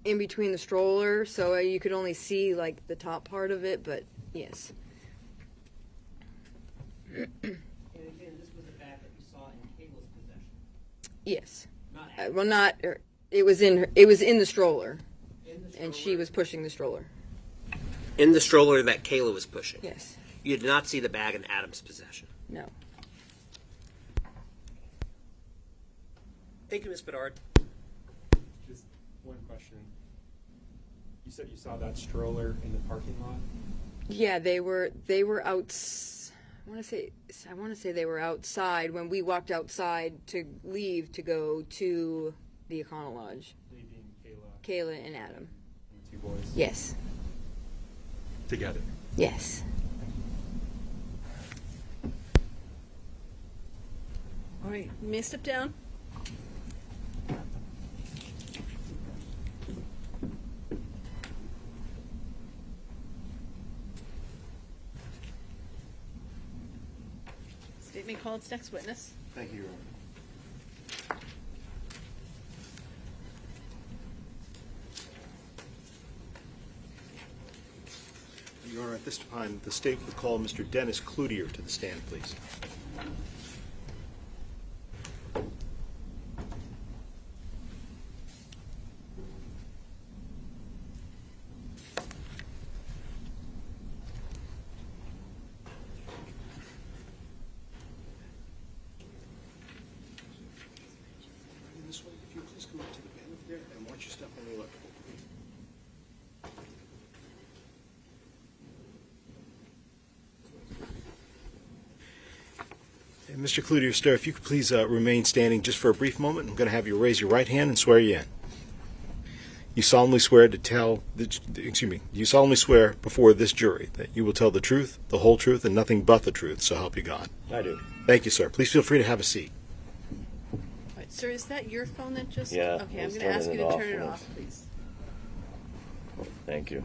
in between the stroller, so you could only see, like, the top part of it, but yes. And again, this was a bag that you saw in Kayla's possession. Yes. Not Well, not, it was in the stroller, and she was pushing the stroller. in the stroller that Kayla was pushing. Yes. You did not see the bag in Adam's possession. No. Thank you, Ms. Bedard. Just one question. You said you saw that stroller in the parking lot? Yeah, they were out. I want to say they were outside when we walked outside to leave to go to the O'Connell Lodge. They being Kayla and Adam. and the two boys? Yes. Together? Yes. All right, you may step down. State may call its next witness. Thank you, Your Honor. Your Honor, at this time, the State would call Mr. Dennis Cloutier to the stand, please. This way. if you please come up to the bend there and watch your step on the electrical. And Mr. Cloutier, sir, if you could please remain standing just for a brief moment. I'm going to have you raise your right hand and swear you in. You solemnly swear to tell, you solemnly swear before this jury that you will tell the truth, the whole truth, and nothing but the truth, so help you God. I do. Thank you, sir. Please feel free to have a seat. All right, sir, is that your phone that just? Yeah, Okay, I I'm was going to ask you to turning it turn it off off, please. Thank you.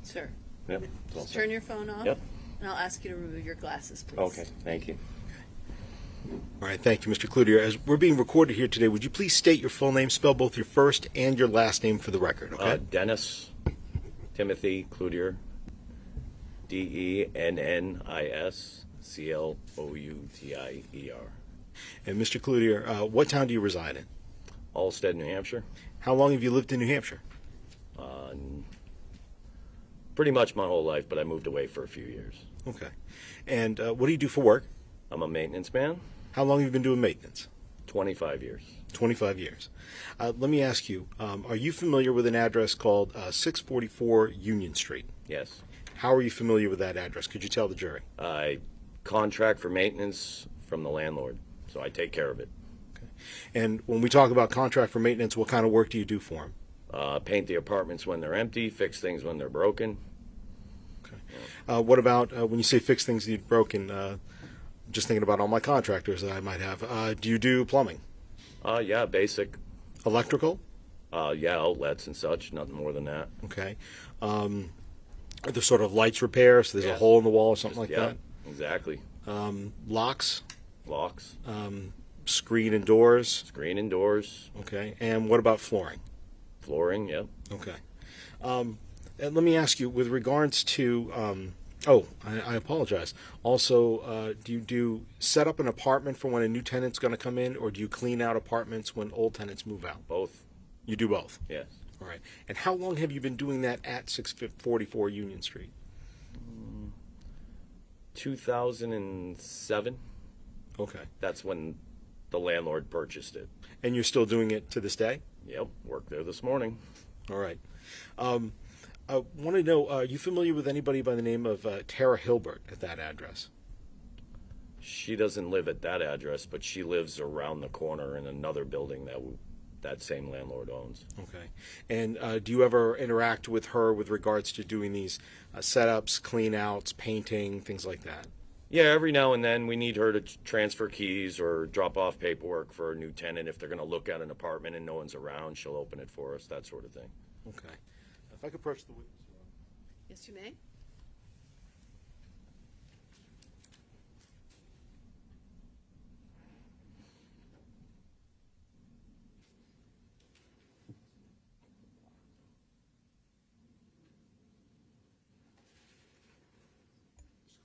Sir, Yep. it's all just set. turn your phone off. Yep. And I'll ask you to remove your glasses, please. Okay, thank you. All right, thank you, Mr. Cloutier. As we're being recorded here today, would you please state your full name, spell both your first and your last name for the record, okay? Dennis Timothy Cloutier, DENNISCLOUTIER. And Mr. Cloutier, what town do you reside in? Allstead, New Hampshire. How long have you lived in New Hampshire? Pretty much my whole life, but I moved away for a few years. Okay. And what do you do for work? I'm a maintenance man. How long have you been doing maintenance? 25 years. 25 years. Let me ask you, are you familiar with an address called 644 Union Street? Yes. How are you familiar with that address? Could you tell the jury? I contract for maintenance from the landlord, so I take care of it. Okay. And when we talk about contract for maintenance, what kind of work do you do for him? Paint the apartments when they're empty, fix things when they're broken. Okay. What about when you say fix things that you've broken? Just thinking about all my contractors that I might have. Do you do plumbing? Yeah, basic. Electrical? Yeah, outlets and such, nothing more than that. Okay. Are there sort of lights repair, so there's a hole in the wall or something like Yeah, that? exactly. Locks? Locks. Screen and doors? Screen and doors. Okay. And what about flooring? Flooring, yep. Okay. And let me ask you, with regards to, I apologize. Also, do you set up an apartment for when a new tenant's going to come in, or do you clean out apartments when old tenants move out? Both. You do both? Yes. All right. And how long have you been doing that at 644 Union Street? 2007. Okay. That's when the landlord purchased it. And you're still doing it to this day? Yep, worked there this morning. All right. I want to know, are you familiar with anybody by the name of Tara Hilbert at that address? She doesn't live at that address, but she lives around the corner in another building that same landlord owns. Okay. And do you ever interact with her with regards to doing these setups, clean-outs, painting, things like that? Yeah, every now and then we need her to transfer keys or drop off paperwork for a new tenant. If they're going to look at an apartment and no one's around, she'll open it for us, that sort of thing. Okay. If I could approach the witness. Yes, you may.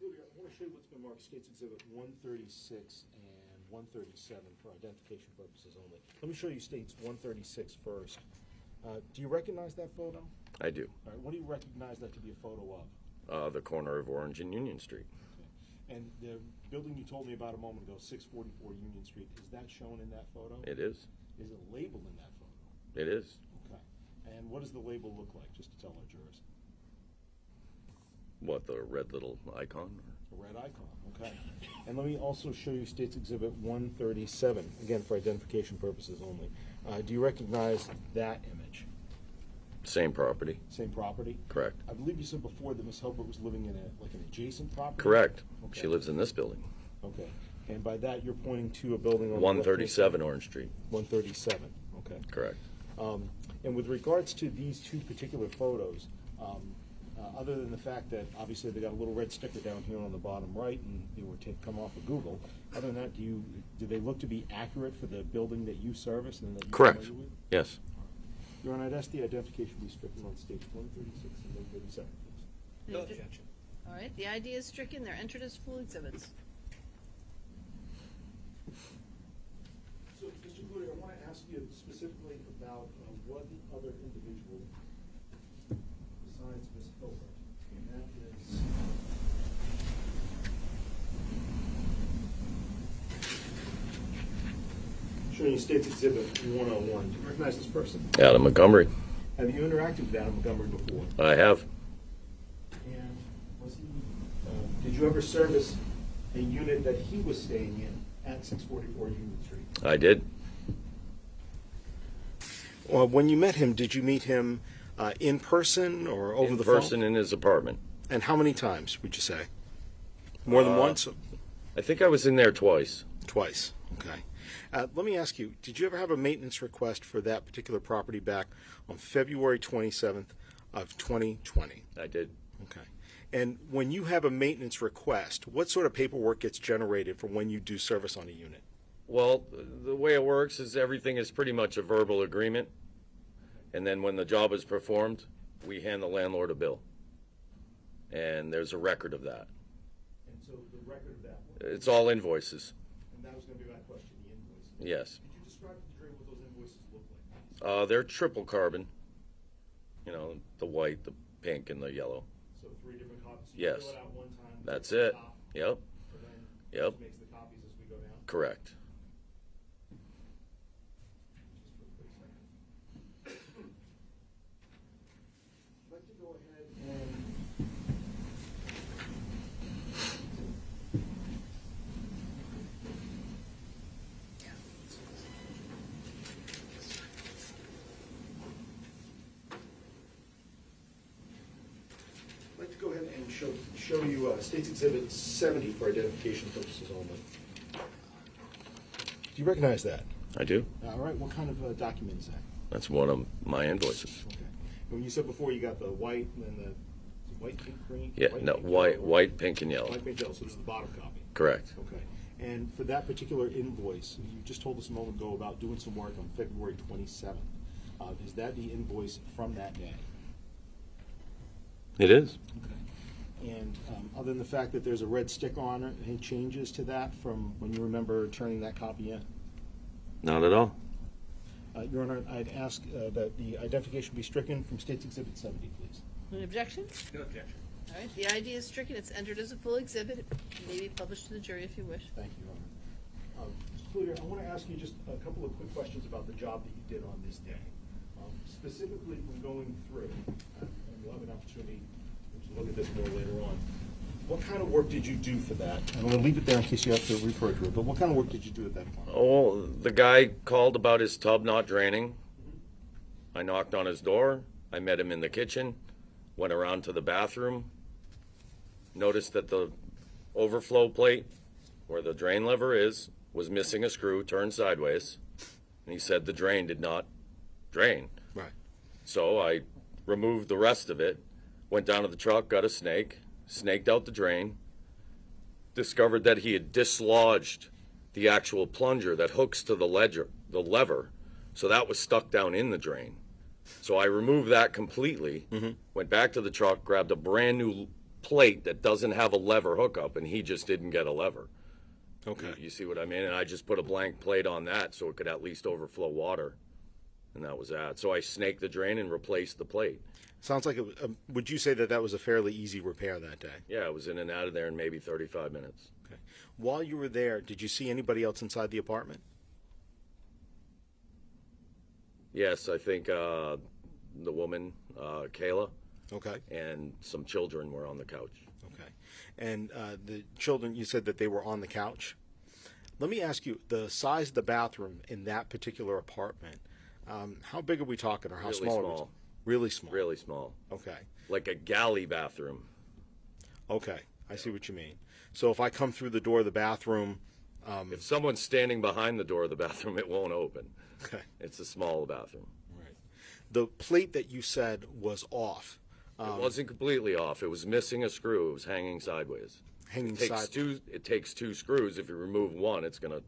I want to show you what's been marked States Exhibit 136 and 137 for identification purposes only. Let me show you States 136 first. Do you recognize that photo? I do. All right. What do you recognize that to be a photo of? The corner of Orange and Union Street. Okay. And the building you told me about a moment ago, 644 Union Street, is that shown in that photo? It is. Is it labeled in that photo? It is. Okay. And what does the label look like, just to tell our jurors? What, the red little icon? A red icon, okay. And let me also show you States Exhibit 137, again for identification purposes only. Do you recognize that image? Same property. Same property? Correct. I believe you said before that Ms. Hilbert was living in an adjacent property? Correct. Okay. She lives in this building. Okay. And by that, you're pointing to a building on 137 Orange Street. 137, okay. Correct. And with regards to these two particular photos, other than the fact that obviously they got a little red sticker down here on the bottom right and they were come off of Google, other than that, do they look to be accurate for the building that you service and that you're Correct. familiar with? Yes. Your Honor, I'd ask the identification be stricken on States 136 and 137, please. No objection. All right, the ID is stricken. They're entered as full exhibits. So, Mr. ask you specifically about one other individual besides Ms. Hilbert, and that is showing you State's Exhibit 101. Do you recognize this person? Adam Montgomery. Have you interacted with Adam Montgomery before? I have. And was he? Did you ever service a unit that he was staying in at 644 Union Street? I did. Well, when you met him, did you meet him in person or over the phone? In person in his apartment. And how many times would you say? More than once? I think I was in there twice. Twice. Okay. Let me ask you, did you ever have a maintenance request for that particular property back on February 27th of 2020? I did. Okay. And when you have a maintenance request, what sort of paperwork gets generated for when you do service on a unit? Well, the way it works is everything is pretty much a verbal agreement. And then when the job is performed, we hand the landlord a bill. And there's a record of that. And so the record of that? It's all invoices. And that was going to be my question, the invoices. Yes. Could you describe to the jury what those invoices look like? They're triple carbon. You know, the white, the pink, and the yellow. So 3 different copies. So Yes. You fill it out one time. That's it. Top, Yep. and then Yep. just makes the copies as we go down. Correct. I'd like to go ahead and I'd like to go ahead and show you State's Exhibit 70 for identification purposes only. Do you recognize that? I do. All right. What kind of document is that? That's one of my invoices. Okay. When you said before you got the white and then the white, pink, green? Yeah, white, no, pink, white, yellow? white, pink, and yellow. White, pink, yellow. So this is the bottom copy. Correct. Okay. And for that particular invoice, you just told us a moment ago about doing some work on February 27th. Is that the invoice from that day? It is. Okay. And other than the fact that there's a red sticker on it, any changes to that from when you remember turning that copy in? Not at all. Your Honor, I'd ask that the identification be stricken from State's Exhibit 70, please. An objection? No objection. All right, the ID is stricken, it's entered as a full exhibit, it may be published to the jury if you wish. Thank you, Your Honor. Mr. Cludier, I want to ask you just a couple of quick questions about the job that you did on this day. Specifically, when going through, and we'll have an opportunity to look at this more later on, what kind of work did you do for that? And I'm going to leave it there in case you have to refer to it, but what kind of work did you do at that point? Oh, the guy called about his tub not draining. I knocked on his door. I met him in the kitchen, went around to the bathroom, noticed that the overflow plate, where the drain lever is, was missing a screw, turned sideways, and he said the drain did not drain. Right. So I removed the rest of it, went down to the truck, got a snake, snaked out the drain, discovered that he had dislodged the actual plunger that hooks to the lever, so that was stuck down in the drain. So I removed that completely, went back to the truck, grabbed a brand new plate that doesn't have a lever hookup, and he just didn't get a lever. Okay. You see what I mean? And I just put a blank plate on that so it could at least overflow water, and that was that. So I snaked the drain and replaced the plate. Sounds like would you say that that was a fairly easy repair that day? Yeah, I was in and out of there in maybe 35 minutes. Okay. While you were there, did you see anybody else inside the apartment? Yes, I think the woman, Kayla, Okay. and some children were on the couch. Okay. And the children, you said that they were on the couch. Let me ask you, the size of the bathroom in that particular apartment, how big are we talking, or how Really small are we small. talking? Really small. Really small. Okay. Like a galley bathroom. Okay. I see what you mean. So if I come through the door of the bathroom, If someone's standing behind the door of the bathroom, it won't open. okay. It's a small bathroom. Right. The plate that you said was off. It wasn't completely off. It was missing a screw. It was hanging sideways. Hanging It takes two screws. If you remove one, it's going to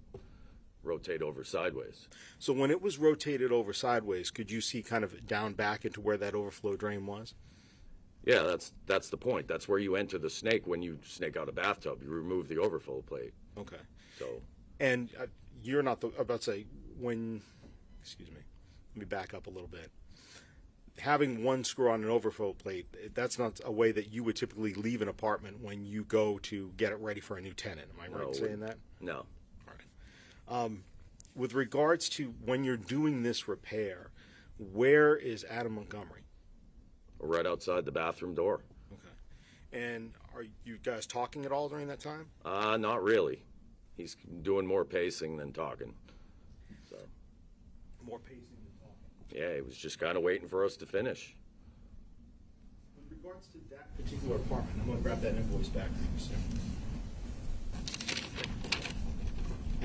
rotate over sideways. So when it was rotated over sideways, could you see kind of down back into where that overflow drain was? Yeah, that's the point. That's where you enter the snake when you snake out a bathtub. You remove the overflow plate. Okay. So And you're not about to say when excuse me, let me back up a little bit. Having one screw on an overflow plate, that's not a way that you would typically leave an apartment when you go to get it ready for a new tenant. Am I right in saying that? No. All right. With regards to when you're doing this repair, where is Adam Montgomery? Right outside the bathroom door. Okay. And are you guys talking at all during that time? Not really. He's doing more pacing than talking. So. More pacing than talking. Yeah, he was just kind of waiting for us to finish. With regards to that particular apartment, I'm going to grab that invoice back for you, sir.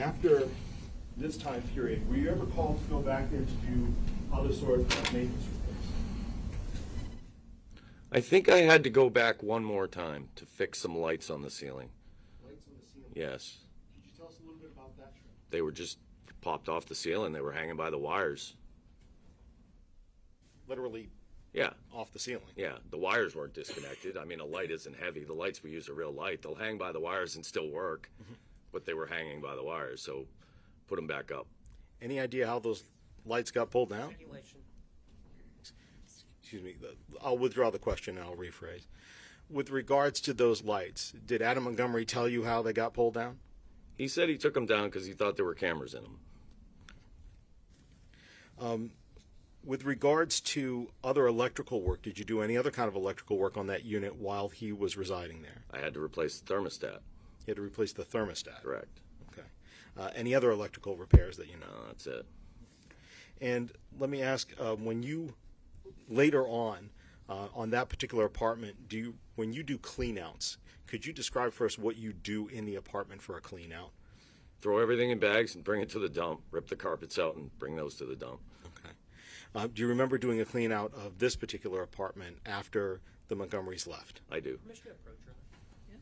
After this time period, were you ever called to go back there to do other sort of maintenance repairs? I think I had to go back one more time to fix some lights on the ceiling. Lights on the ceiling? Yes. Could you tell us a little bit about that trip? They were just popped off the ceiling. They were hanging by the wires. Literally Yeah. off the ceiling? Yeah, the wires weren't disconnected. I mean, a light isn't heavy. The lights we use are real light. They'll hang by the wires and still work, but they were hanging by the wires, so put them back up. Any idea how those lights got pulled down? Excuse me. I'll withdraw the question and I'll rephrase. With regards to those lights, did Adam Montgomery tell you how they got pulled down? He said he took them down because he thought there were cameras in them. With regards to other electrical work, did you do any other kind of electrical work on that unit while he was residing there? I had to replace the thermostat. You had to replace the thermostat? Correct. Okay. Any other electrical repairs that you know? No, that's it. And let me ask, when you later on that particular apartment, when you do clean-outs, could you describe for us what you do in the apartment for a clean-out? Throw everything in bags and bring it to the dump. Rip the carpets out and bring those to the dump. Okay. Do you remember doing a clean-out of this particular apartment after the Montgomerys left? I do. Permission to approach, Ron? Yeah.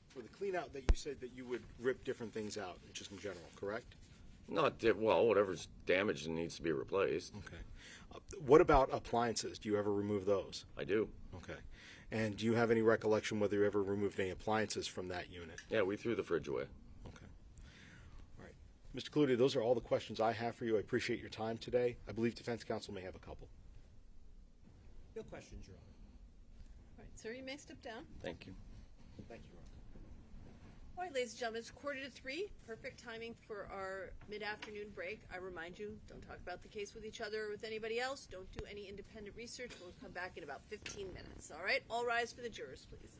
For the clean-out that you said that you would rip different things out, just in general, correct? Well, whatever's damaged and needs to be replaced. Okay. What about appliances? Do you ever remove those? I do. Okay. And do you have any recollection whether you ever removed any appliances from that unit? Yeah, we threw the fridge away. Okay. All right. Mr. Clutie, those are all the questions I have for you. I appreciate your time today. I believe defense counsel may have a couple. No questions, Your Honor. All right, sir, you may step down. Thank you. Thank you, Ron. All right, ladies and gentlemen, it's 2:45. Perfect timing for our mid-afternoon break. I remind you, don't talk about the case with each other or with anybody else. Don't do any independent research. We'll come back in about 15 minutes. All right? All rise for the jurors, please.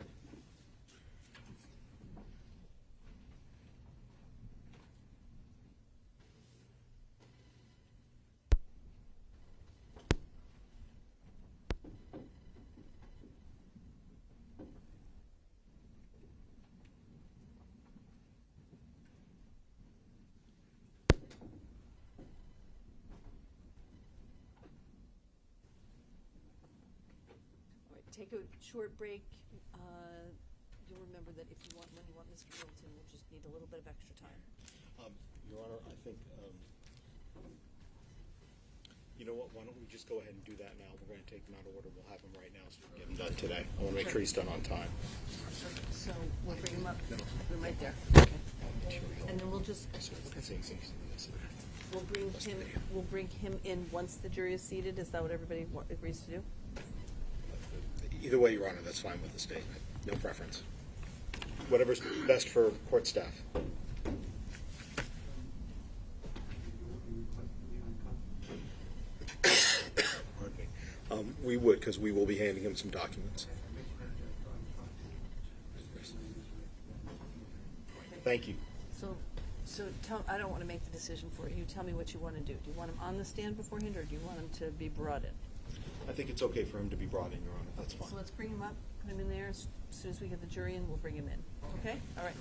Take a short break. You'll remember that when you want Mr. Wilton, we'll just need a little bit of extra time. Your Honor, I think, you know what, why don't we just go ahead and do that now? We're going to take them out of order. We'll have them right now so we can get them done today. I want to make sure he's done on time. So we'll bring him up. They're right there. Okay. And then we'll just, we'll bring him in once the jury is seated. Is that what everybody agrees to do? Either way, Your Honor, that's fine with the state. No preference. Whatever's best for court staff. Pardon me. We would, because we will be handing him some documents. Thank you. So I don't want to make the decision for you. Tell me what you want to do. Do you want him on the stand beforehand, or do you want him to be brought in? I think it's okay for him to be brought in, Your Honor. That's fine. So let's bring him up. Put him in there. As soon as we get the jury in, we'll bring him in. Okay? All right.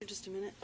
Just a minute.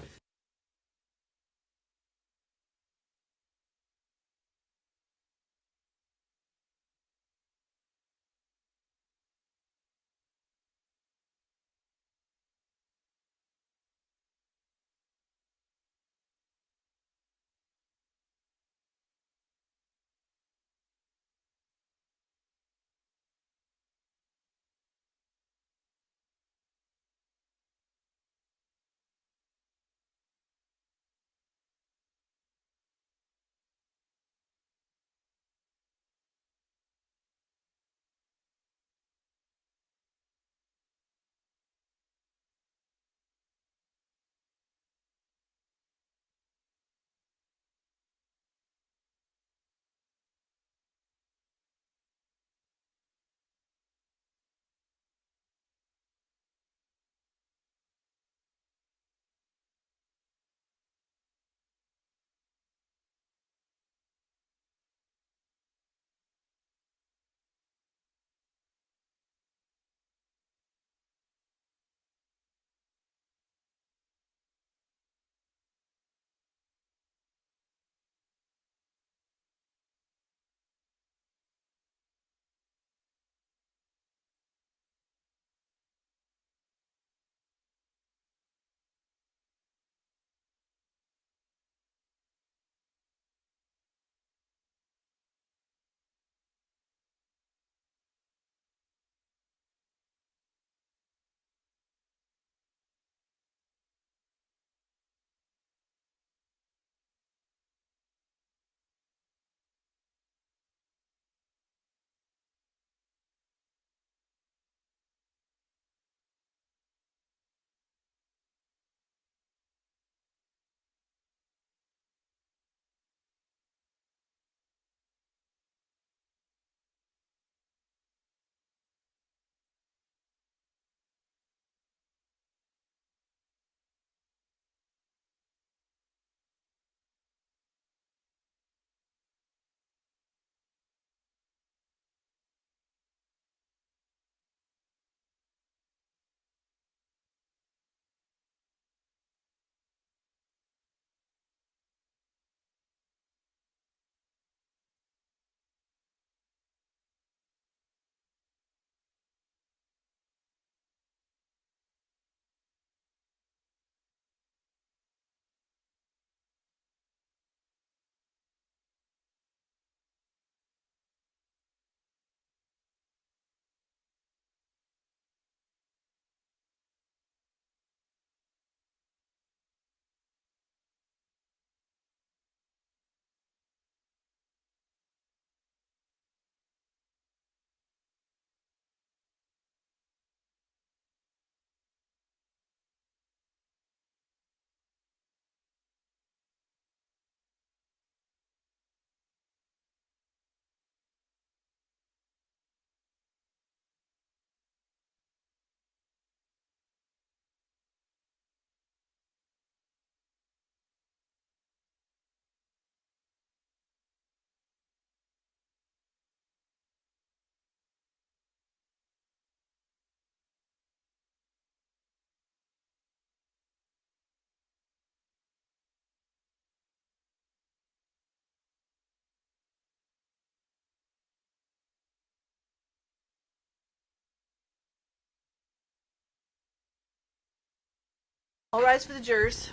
All rise for the jurors.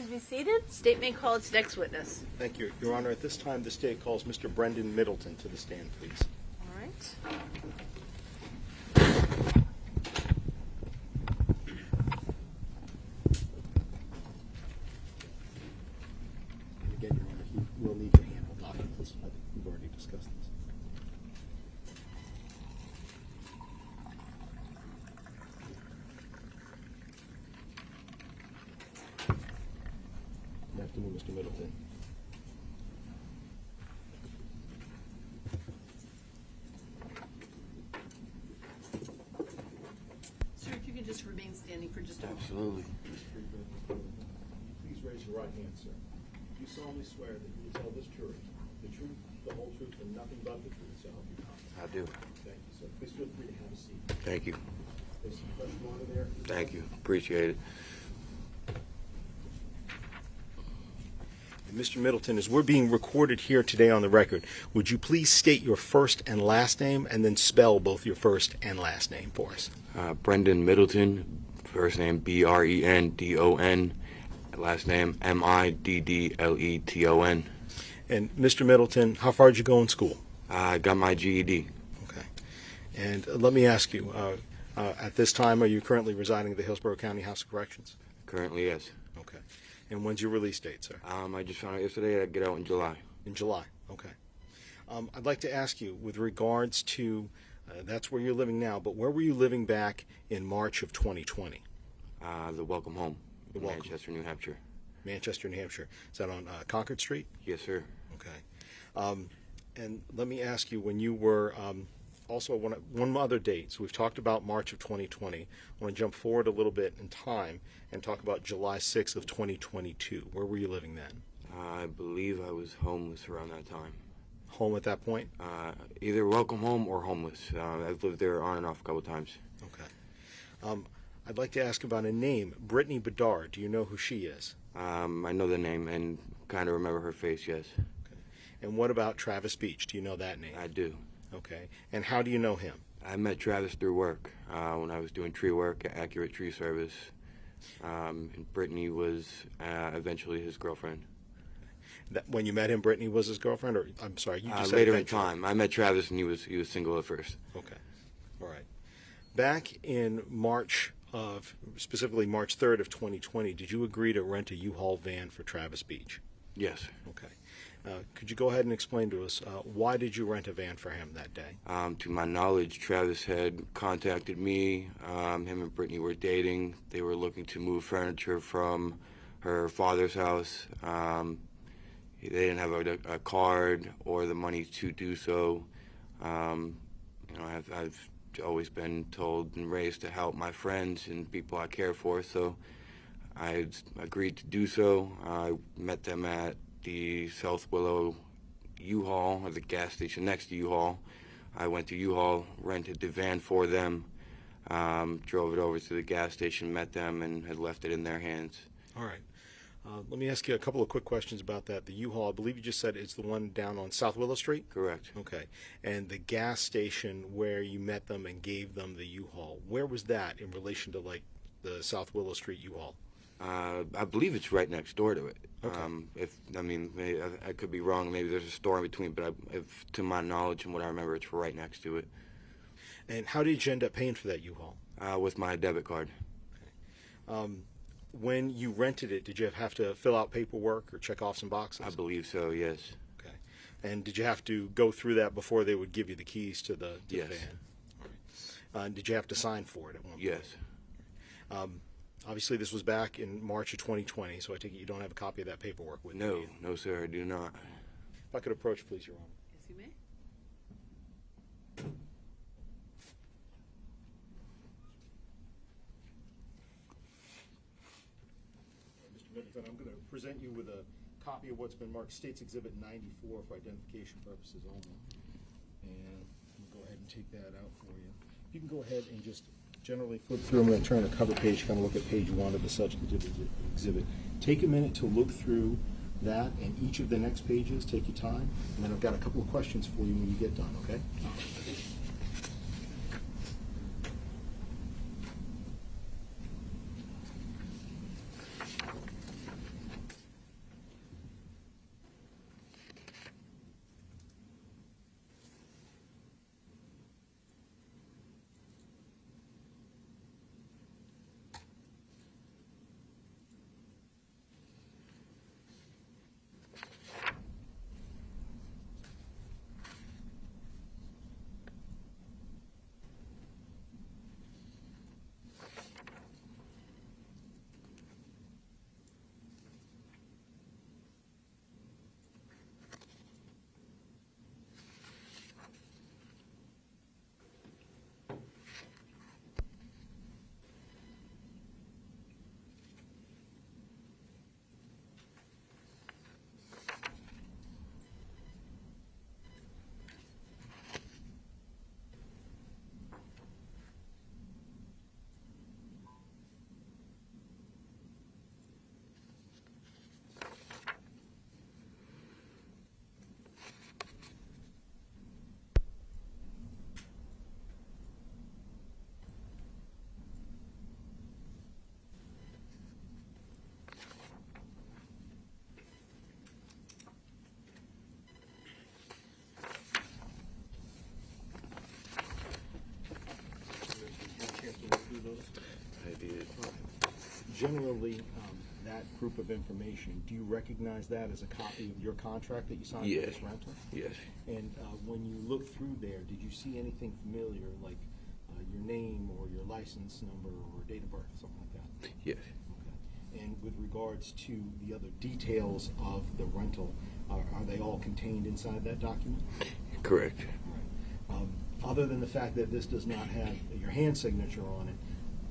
be seated. State may call its next witness. Thank you. Your Honor, at this time, the state calls Mr. Brendan Middleton to the stand, please. All right. And again, Your Honor, he will need to handle documents. I think we've already discussed this. Good afternoon, Mr. Middleton. Sir, if you could just remain standing for just a moment. Absolutely. Please raise your right hand, sir. Do you solemnly swear that you will tell this jury the truth, the whole truth, and nothing but the truth, so help you God? I do. Thank you, sir. Please feel free to have a seat. Thank you. There's some fresh water there. Thank you. Appreciate it. And Mr. Middleton, as we're being recorded here today on the record, would you please state your first and last name and then spell both your first and last name for us? Brendan Middleton, first name Brendon, last name Middleton. And Mr. Middleton, how far did you go in school? I got my GED. Okay. And let me ask you, at this time, are you currently residing at the Hillsborough County House of Corrections? Currently, yes. Okay. And when's your release date, sir? I just found out yesterday I'd get out in July. In July, okay. I'd like to ask you, with regards to, that's where you're living now, but where were you living back in March of 2020? The Welcome Home, The Welcome. Manchester, New Hampshire. Manchester, New Hampshire. Is that on Concord Street? Yes, sir. Okay. And let me ask you, when you were, also one other date, so we've talked about March of 2020. I want to jump forward a little bit in time and talk about July 6th of 2022. Where were you living then? I believe I was homeless around that time. Home at that point? Either Welcome Home or homeless. I've lived there on and off a couple times. Okay. I'd like to ask about a name, Brittany Bedard. Do you know who she is? I know the name and kind of remember her face, yes. Okay. And what about Travis Beach? Do you know that name? I do. Okay. And how do you know him? I met Travis through work when I was doing tree work at Accurate Tree Service. And Brittany was eventually his girlfriend. When you met him, Brittany was his girlfriend, or I'm sorry, you just said later in eventually. time. I met Travis and he was single at first. Okay. All right. Back in March specifically March 3rd of 2020, did you agree to rent a U-Haul van for Travis Beach? Yes. Okay. Could you go ahead and explain to us why did you rent a van for him that day? To my knowledge, Travis had contacted me. Him and Brittany were dating. They were looking to move furniture from her father's house. They didn't have a card or the money to do so. I've always been told and raised to help my friends and people I care for, so I agreed to do so. I met them at the South Willow U-Haul, or the gas station next to U-Haul. I went to U-Haul, rented the van for them, drove it over to the gas station, met them, and had left it in their hands. All right. Let me ask you a couple of quick questions about that. The U-Haul, I believe you just said it's the one down on South Willow Street? Correct. Okay. And the gas station where you met them and gave them the U-Haul, where was that in relation to, like, the South Willow Street U-Haul? I believe it's right next door to it. Okay. I could be wrong. Maybe there's a store in between, but to my knowledge and what I remember, it's right next to it. And how did you end up paying for that U-Haul? With my debit card. Okay. When you rented it, did you have to fill out paperwork or check off some boxes? I believe so, yes. Okay. And did you have to go through that before they would give you the keys to the Yes. van? All right. Did you have to sign for it at one point? Yes. Obviously, this was back in March of 2020, so I take it you don't have a copy of that paperwork with you. No, sir, I do not. If I could approach, please, Your Honor. Yes, you may. Mr. Middleton, I'm going to present you with a copy of what's been marked States Exhibit 94 for identification purposes only. And we'll go ahead and take that out for you. If you can go ahead and just generally flip through. I'm going to turn the cover page, kind of look at page 1 of the substantive exhibit. Take a minute to look through that and each of the next pages. Take your time. And then I've got a couple of questions for you when you get done, okay? generally, that group of information, do you recognize that as a copy of your contract that you signed for this rental? Yes. And when you looked through there, did you see anything familiar, like your name or your license number or date of birth, something like that? Yes. Okay. And with regards to the other details of the rental, are they all contained inside that document? Correct. All right. Other than the fact that this does not have your hand signature on it,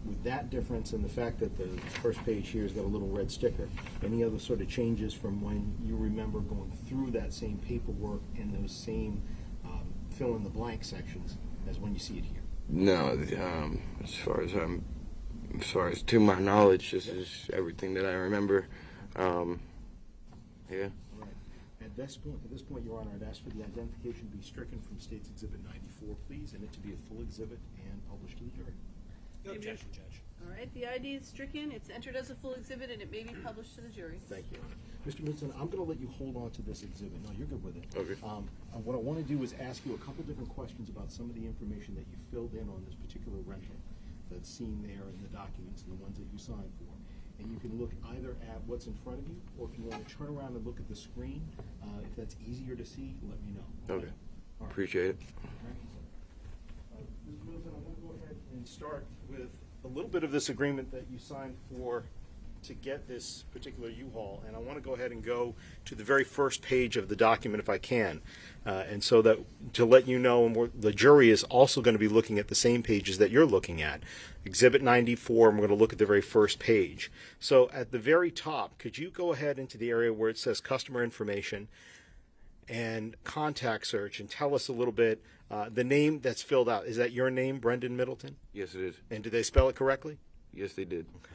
with that difference and the fact that the first page here has got a little red sticker, any other sort of changes from when you remember going through that same paperwork and those same fill-in-the-blank sections as when you see it here? No, as far as to my knowledge, this is everything that I remember. Yeah. All right. At this point, Your Honor, I'd ask for the identification to be stricken from State's Exhibit 94, please, and it to be a full exhibit and published to the jury. No objection, Judge. All right, the ID is stricken, it's entered as a full exhibit, and it may be published to the jury. Thank you. Mr. Minson, I'm going to let you hold on to this exhibit. No, you're good with it. Okay. What I want to do is ask you a couple different questions about some of the information that you filled in on this particular rental that's seen there in the documents and the ones that you signed for. And you can look either at what's in front of you, or if you want to turn around and look at the screen, if that's easier to see, let me know. Okay. All right. Appreciate it. Mr. Middleton, I want to go ahead and start with a little bit of this agreement that you signed for to get this particular U-Haul, and I want to go ahead and go to the very first page of the document if I can, and so that to let you know, and the jury is also going to be looking at the same pages that you're looking at. Exhibit 94, and we're going to look at the very first page. So at the very top, could you go ahead into the area where it says customer information and contact search and tell us a little bit, the name that's filled out, is that your name, Brendan Middleton? Yes, it is. And did they spell it correctly? Yes, they did. Okay.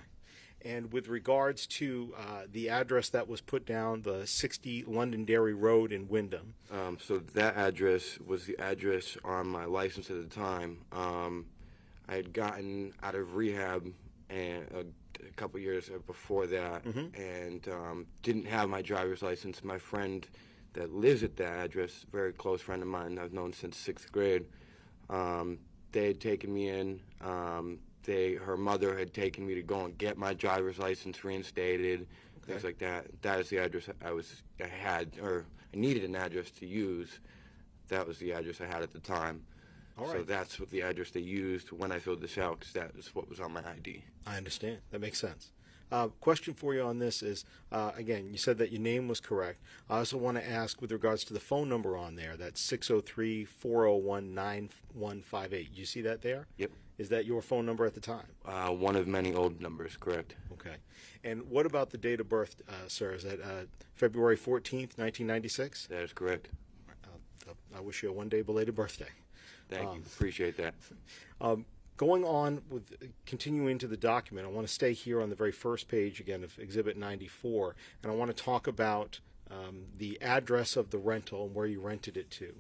And with regards to the address that was put down, the 60 Londonderry Road in Wyndham. So that address was the address on my license at the time. I had gotten out of rehab and a couple years before that, and didn't have my driver's license. My friend that lives at that address, a very close friend of mine I've known since 6th grade, they had taken me in. Her mother had taken me to go and get my driver's license reinstated, things like that. That is the address I needed an address to use. That was the address I had at the time. All right. So that's what the address they used when I filled this out, because that is what was on my ID. I understand. That makes sense. Question for you on this is, again, you said that your name was correct. I also want to ask with regards to the phone number on there, that's 603-401-9158. Do you see that there? Yep. Is that your phone number at the time? One of many old numbers, correct. Okay. And what about the date of birth, sir? Is that February 14th, 1996? That is correct. I wish you a one-day belated birthday. Thank you. Appreciate that. Going on with continuing to the document, I want to stay here on the very first page again of Exhibit 94, and I want to talk about the address of the rental and where you rented it to.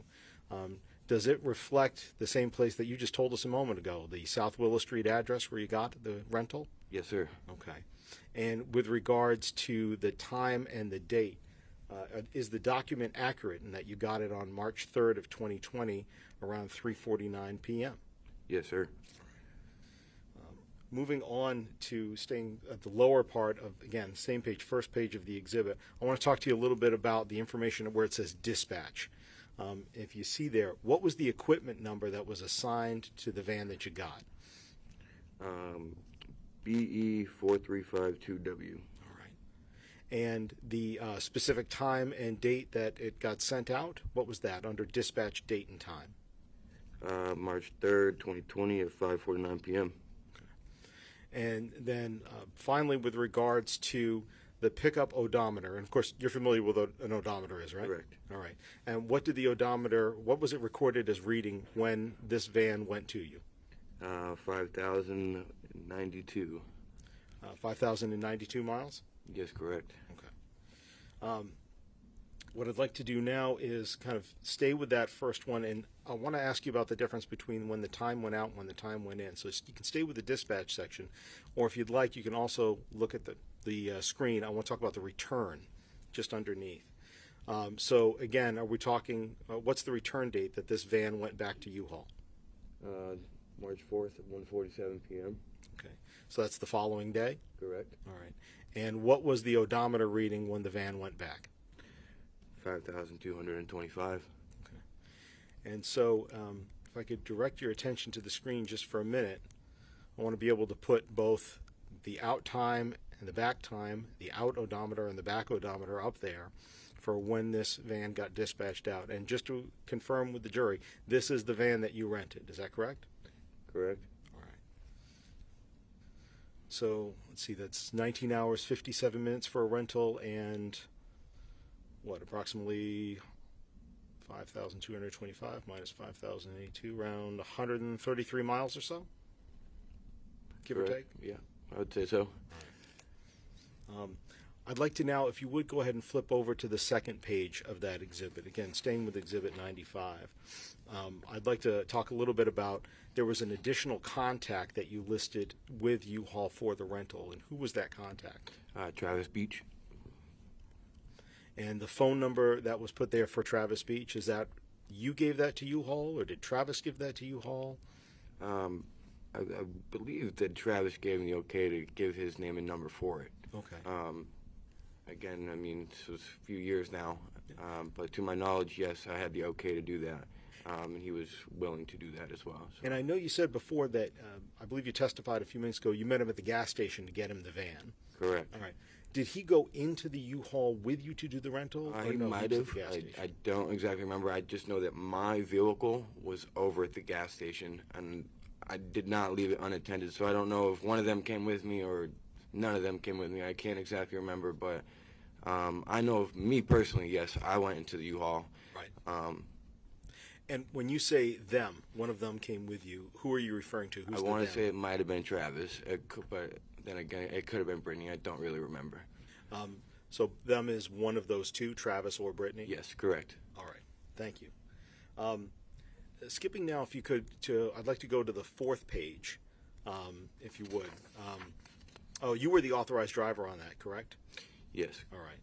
Does it reflect the same place that you just told us a moment ago, the South Willow Street address where you got the rental? Yes, sir. Okay. And with regards to the time and the date, is the document accurate in that you got it on March 3rd of 2020 around 3:49 p.m.? Yes, sir. Moving on to staying at the lower part of, again, same page, first page of the exhibit, I want to talk to you a little bit about the information where it says dispatch. If you see there, what was the equipment number that was assigned to the van that you got? BE4352W. All right. And the specific time and date that it got sent out, what was that under dispatch date and time? March 3rd, 2020 at 5:49 p.m. And then finally, with regards to the pickup odometer, and of course you're familiar with what an odometer is, right? Correct. All right. And what did the odometer, what was it recorded as reading when this van went to you? 5,092. 5,092 miles? Yes, correct. Okay. What I'd like to do now is kind of stay with that first one, and I want to ask you about the difference between when the time went out and when the time went in. So you can stay with the dispatch section, or if you'd like, you can also look at the screen. I want to talk about the return just underneath. So again, are we talking, what's the return date that this van went back to U-Haul? March 4th at 1:47 p.m. Okay. So that's the following day? Correct. All right. And what was the odometer reading when the van went back? 5,225. And so, if I could direct your attention to the screen just for a minute, I want to be able to put both the out time and the back time, the out odometer and the back odometer up there for when this van got dispatched out. And just to confirm with the jury, this is the van that you rented. Is that correct? Correct. All right. So, let's see, that's 19 hours, 57 minutes for a rental and, what, approximately 5,225 minus 5,082, around 133 miles or so, give or take? Yeah, I would say so. I'd like to now, if you would, go ahead and flip over to the second page of that exhibit. Again, staying with Exhibit 95. I'd like to talk a little bit about, there was an additional contact that you listed with U-Haul for the rental, and who was that contact? Travis Beach. And the phone number that was put there for Travis Beach, is that you gave that to U-Haul, or did Travis give that to U-Haul? I believe that Travis gave me the okay to give his name and number for it. Okay. Again, I mean, this was a few years now, but to my knowledge, yes, I had the okay to do that, and he was willing to do that as well. So. And I know you said before that, I believe you testified a few minutes ago, you met him at the gas station to get him the van. Correct. All right. Did he go into the U-Haul with you to do the rental? He might have. I don't exactly remember. I just know that my vehicle was over at the gas station, and I did not leave it unattended. So I don't know if one of them came with me or none of them came with me. I can't exactly remember, but I know of me personally, yes, I went into the U-Haul. Right. And when you say them, one of them came with you, who are you referring to? Who's I want to say it might have been Travis, but then again, it could have been Brittany. I don't really remember. So them is one of those two, Travis or Brittany? Yes, correct. All right. Thank you. Skipping now, if you could, I'd like to go to the fourth page, if you would. Oh, you were the authorized driver on that, correct? Yes. All right.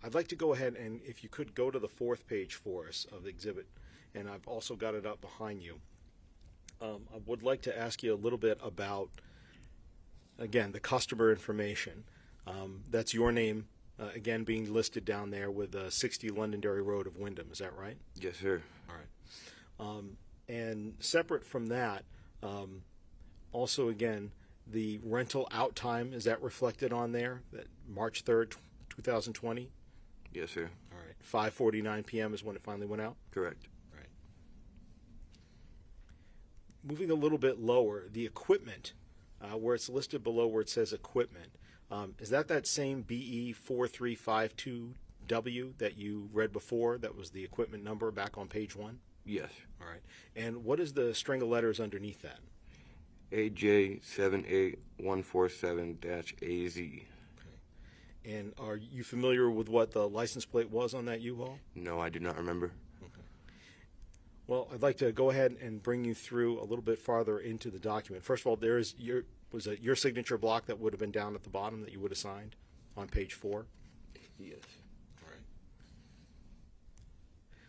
I'd like to go ahead and, if you could, go to the fourth page for us of the exhibit, and I've also got it up behind you. I would like to ask you a little bit about, again, the customer information. That's your name, again, being listed down there with 60 Londonderry Road of Wyndham. Is that right? Yes, sir. All right. And separate from that, also, again, the rental out time, is that reflected on there? That March 3rd, 2020? Yes, sir. All right. 5:49 p.m. is when it finally went out? Correct. Right. Moving a little bit lower, the equipment, where it's listed below where it says equipment, is that same BE 4352W that you read before? That was the equipment number back on page 1? Yes. All right. And what is the string of letters underneath that? AJ78147-AZ. Okay. And are you familiar with what the license plate was on that U-Haul? No, I do not remember. Okay. Well, I'd like to go ahead and bring you through a little bit farther into the document. First of all, there is your signature block that would have been down at the bottom that you would have signed on page 4? Yes. All right.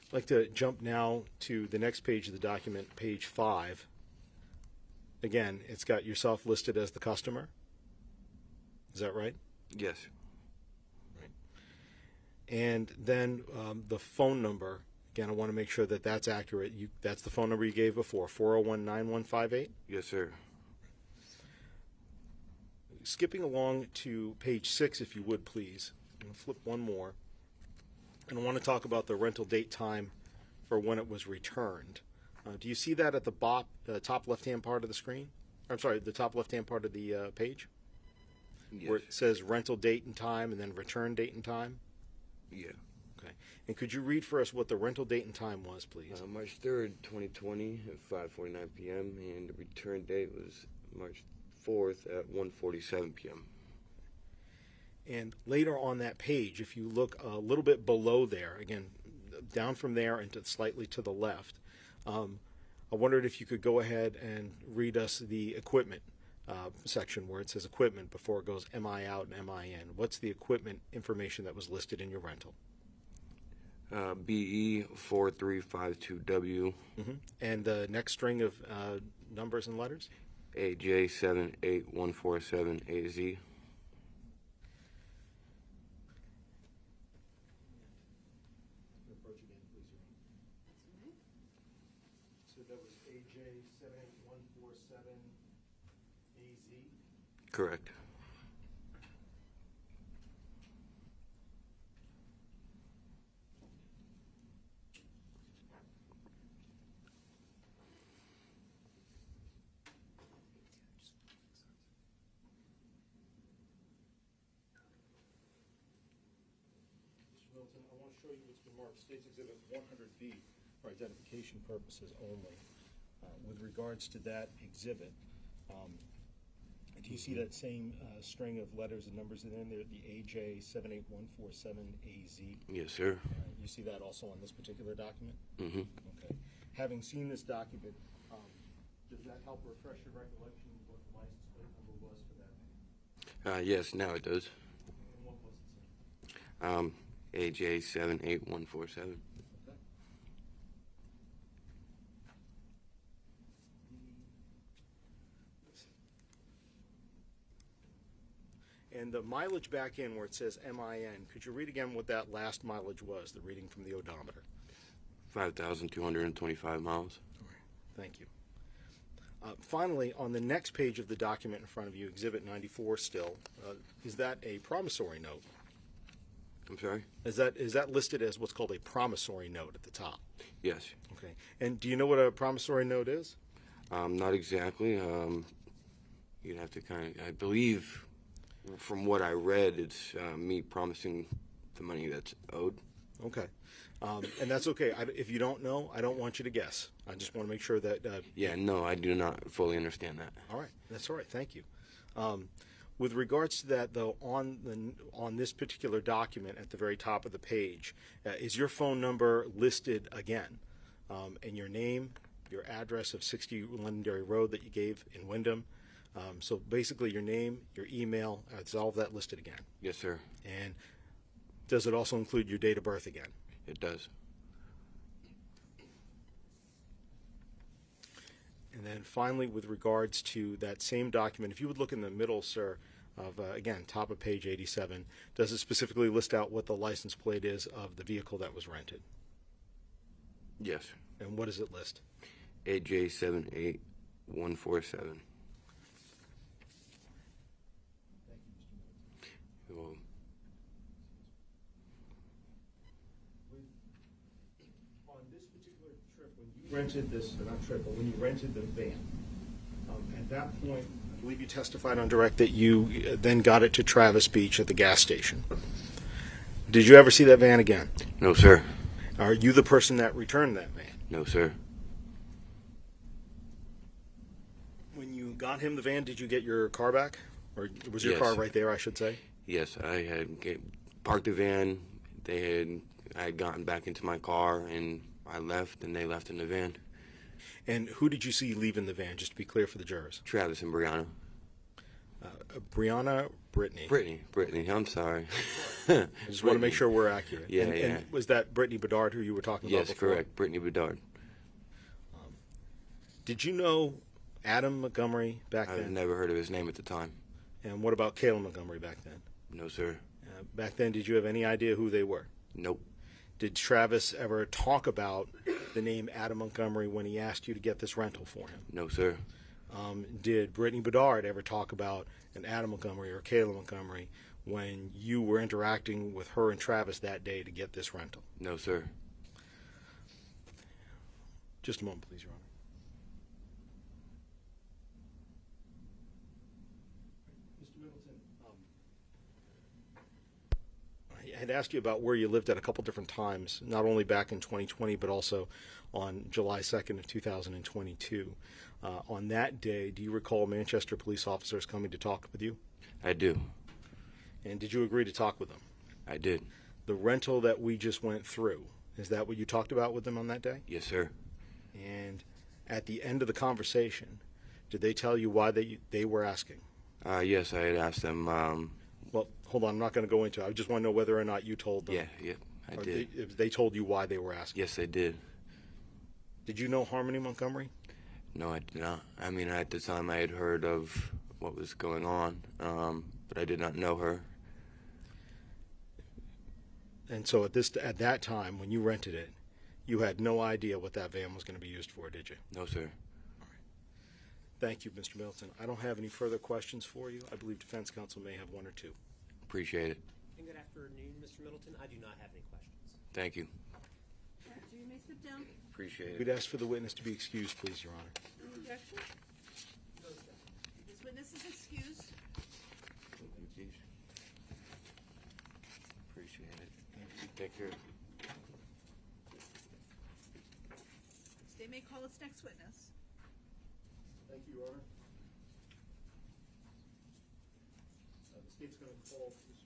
I'd like to jump now to the next page of the document, page 5. Again, it's got yourself listed as the customer. Is that right? Yes. Right. And then the phone number, again, I want to make sure that that's accurate. That's the phone number you gave before, 401-9158? Yes, sir. Skipping along to page 6, if you would, please. I'm going to flip one more. And I want to talk about the rental date time for when it was returned. Do you see that at the top left-hand part of the screen? I'm sorry, the top left-hand part of the page? Yes. Where it says rental date and time and then return date and time? Yeah. Okay. And could you read for us what the rental date and time was, please? March 3rd, 2020 at 5:49 p.m. and the return date was March 4th at 1:47 p.m. And later on that page, if you look a little bit below there, again, down from there and slightly to the left, I wondered if you could go ahead and read us the equipment section where it says equipment before it goes MI out and MI in. What's the equipment information that was listed in your rental? BE 4352W. And the next string of numbers and letters? AJ78147AZ. Approach again, please, Your Honor. So that was AJ78147AZ? Correct. Mr. Middleton, I want to show you what's been marked State's Exhibit 100B for identification purposes only. With regards to that exhibit, do you see that same string of letters and numbers in there, the AJ78147AZ? Yes, sir. You see that also on this particular document? Mm-hmm. Okay. Having seen this document, does that help refresh your recollection of what the license plate number was for that? Yes, now it does. And what was it, sir? AJ78147. Okay. And the mileage back in where it says MIN, could you read again what that last mileage was, the reading from the odometer? 5,225 miles. Thank you. Finally, on the next page of the document in front of you, Exhibit 94 still, is that a promissory note? I'm sorry? Is that listed as what's called a promissory note at the top? Yes. Okay. And do you know what a promissory note is? Not exactly. You'd have to I believe, from what I read, it's me promising the money that's owed. Okay. And that's okay. If you don't know, I don't want you to guess. I just want to make sure that... yeah, no, I do not fully understand that. All right. That's all right. Thank you. With regards to that, though, on this particular document at the very top of the page, is your phone number listed again? And your name, your address of 60 Londonderry Road that you gave in Wyndham. So basically your name, your email, it's all of that listed again. Yes, sir. And does it also include your date of birth again? It does. And then finally, with regards to that same document, if you would look in the middle, sir, of, again, top of page 87, does it specifically list out what the license plate is of the vehicle that was rented? Yes. And what does it list? AJ78147. Well, on this particular trip, when you rented this, or not trip, but when you rented the van, at that point, I believe you testified on direct that you then got it to Travis Beach at the gas station. Did you ever see that van again? No, sir. Are you the person that returned that van? No, sir. When you got him the van, did you get your car back? Or was your Yes. car right there, I should say? Yes, I had parked the van. I had gotten back into my car, and I left, and they left in the van. And who did you see leaving the van, just to be clear for the jurors? Travis and Brianna. Brianna, Brittany. Brittany, I'm sorry. I just want to make sure we're accurate. Yeah, and, yeah. And was that Brittany Bedard who you were talking about Yes, before? correct. Brittany Bedard. Did you know Adam Montgomery back I've then? never heard of his name at the time. And what about Caleb Montgomery back then? No, sir. Back then, did you have any idea who they were? Nope. Did Travis ever talk about the name Adam Montgomery when he asked you to get this rental for him? No, sir. Did Brittany Bedard ever talk about an Adam Montgomery or Caleb Montgomery when you were interacting with her and Travis that day to get this rental? No, sir. Just a moment, please, Your Honor. Mr. Middleton, I had asked you about where you lived at a couple different times, not only back in 2020, but also on July 2nd of 2022. On that day, do you recall Manchester police officers coming to talk with you? I do. And did you agree to talk with them? I did. The rental that we just went through, is that what you talked about with them on that day? Yes, sir. And at the end of the conversation, did they tell you why they were asking? Yes, I had asked them. Well, hold on, I'm not going to go into it. I just want to know whether or not you told them. Yeah, I did. If they told you why they were asking. Yes, they did. Did you know Harmony Montgomery? No, I did not. I mean, at the time I had heard of what was going on, but I did not know her. And so at that time, when you rented it, you had no idea what that van was going to be used for, did you? No, sir. Thank you, Mr. Middleton. I don't have any further questions for you. I believe defense counsel may have one or two. Appreciate it. And good afternoon, Mr. Middleton. I do not have any questions. Thank you. So you may sit down. Appreciate We'd it. ask for the witness to be excused, please, Your Honor. No objection? This witness is excused. Appreciate it. Take care. State may call its next witness. Thank you, Your Honor. The state's going to call Ms.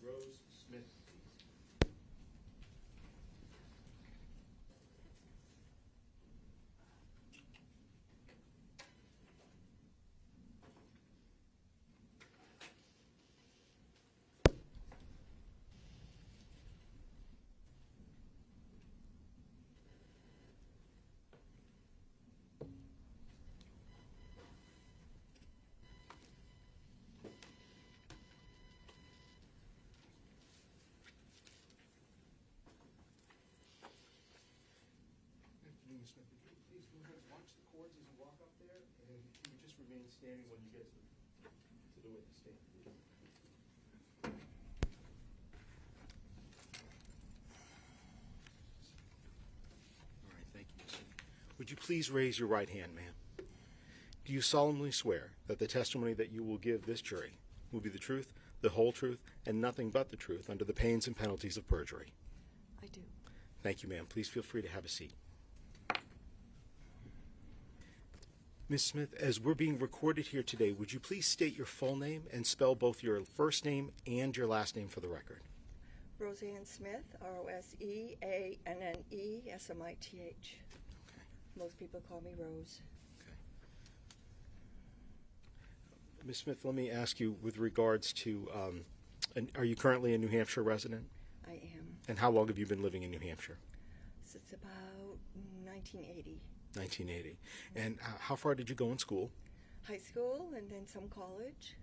Rose Smith. Ms. Smith, would you please go ahead and watch the cords as you walk up there, and if you would just remain standing when you get to the witness stand. All right, thank you, Ms. Smith. Would you please raise your right hand, ma'am? Do you solemnly swear that the testimony that you will give this jury will be the truth, the whole truth, and nothing but the truth under the pains and penalties of perjury? I do. Thank you, ma'am. Please feel free to have a seat. Ms. Smith, as we're being recorded here today, would you please state your full name and spell both your first name and your last name for the record? Roseanne Smith, Roseanne Smith. Okay. Most people call me Rose. Ms. Smith, let me ask you with regards to, are you currently a New Hampshire resident? I am. And how long have you been living in New Hampshire? Since about 1980. 1980. And how far did you go in school? High school and then some college.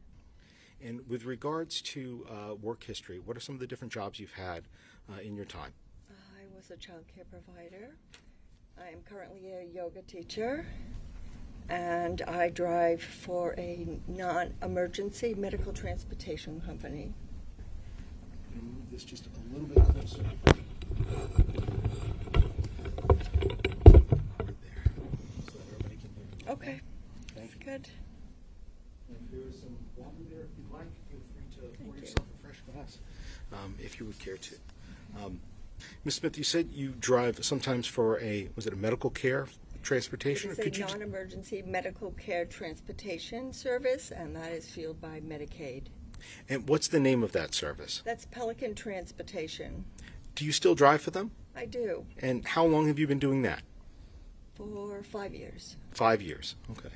And with regards to work history, what are some of the different jobs you've had in your time? I was a child care provider. I am currently a yoga teacher. And I drive for a non-emergency medical transportation company. I'm going to move this just a little bit closer. Okay, that's good. And there is some water there if you'd like. Feel free to pour yourself a fresh glass if you would care to. Ms. Smith, you said you drive sometimes for was it a medical care transportation? It is a non-emergency medical care transportation service, and that is fueled by Medicaid. And what's the name of that service? That's Pelican Transportation. Do you still drive for them? I do. And how long have you been doing that? For 5 years. 5 years, okay.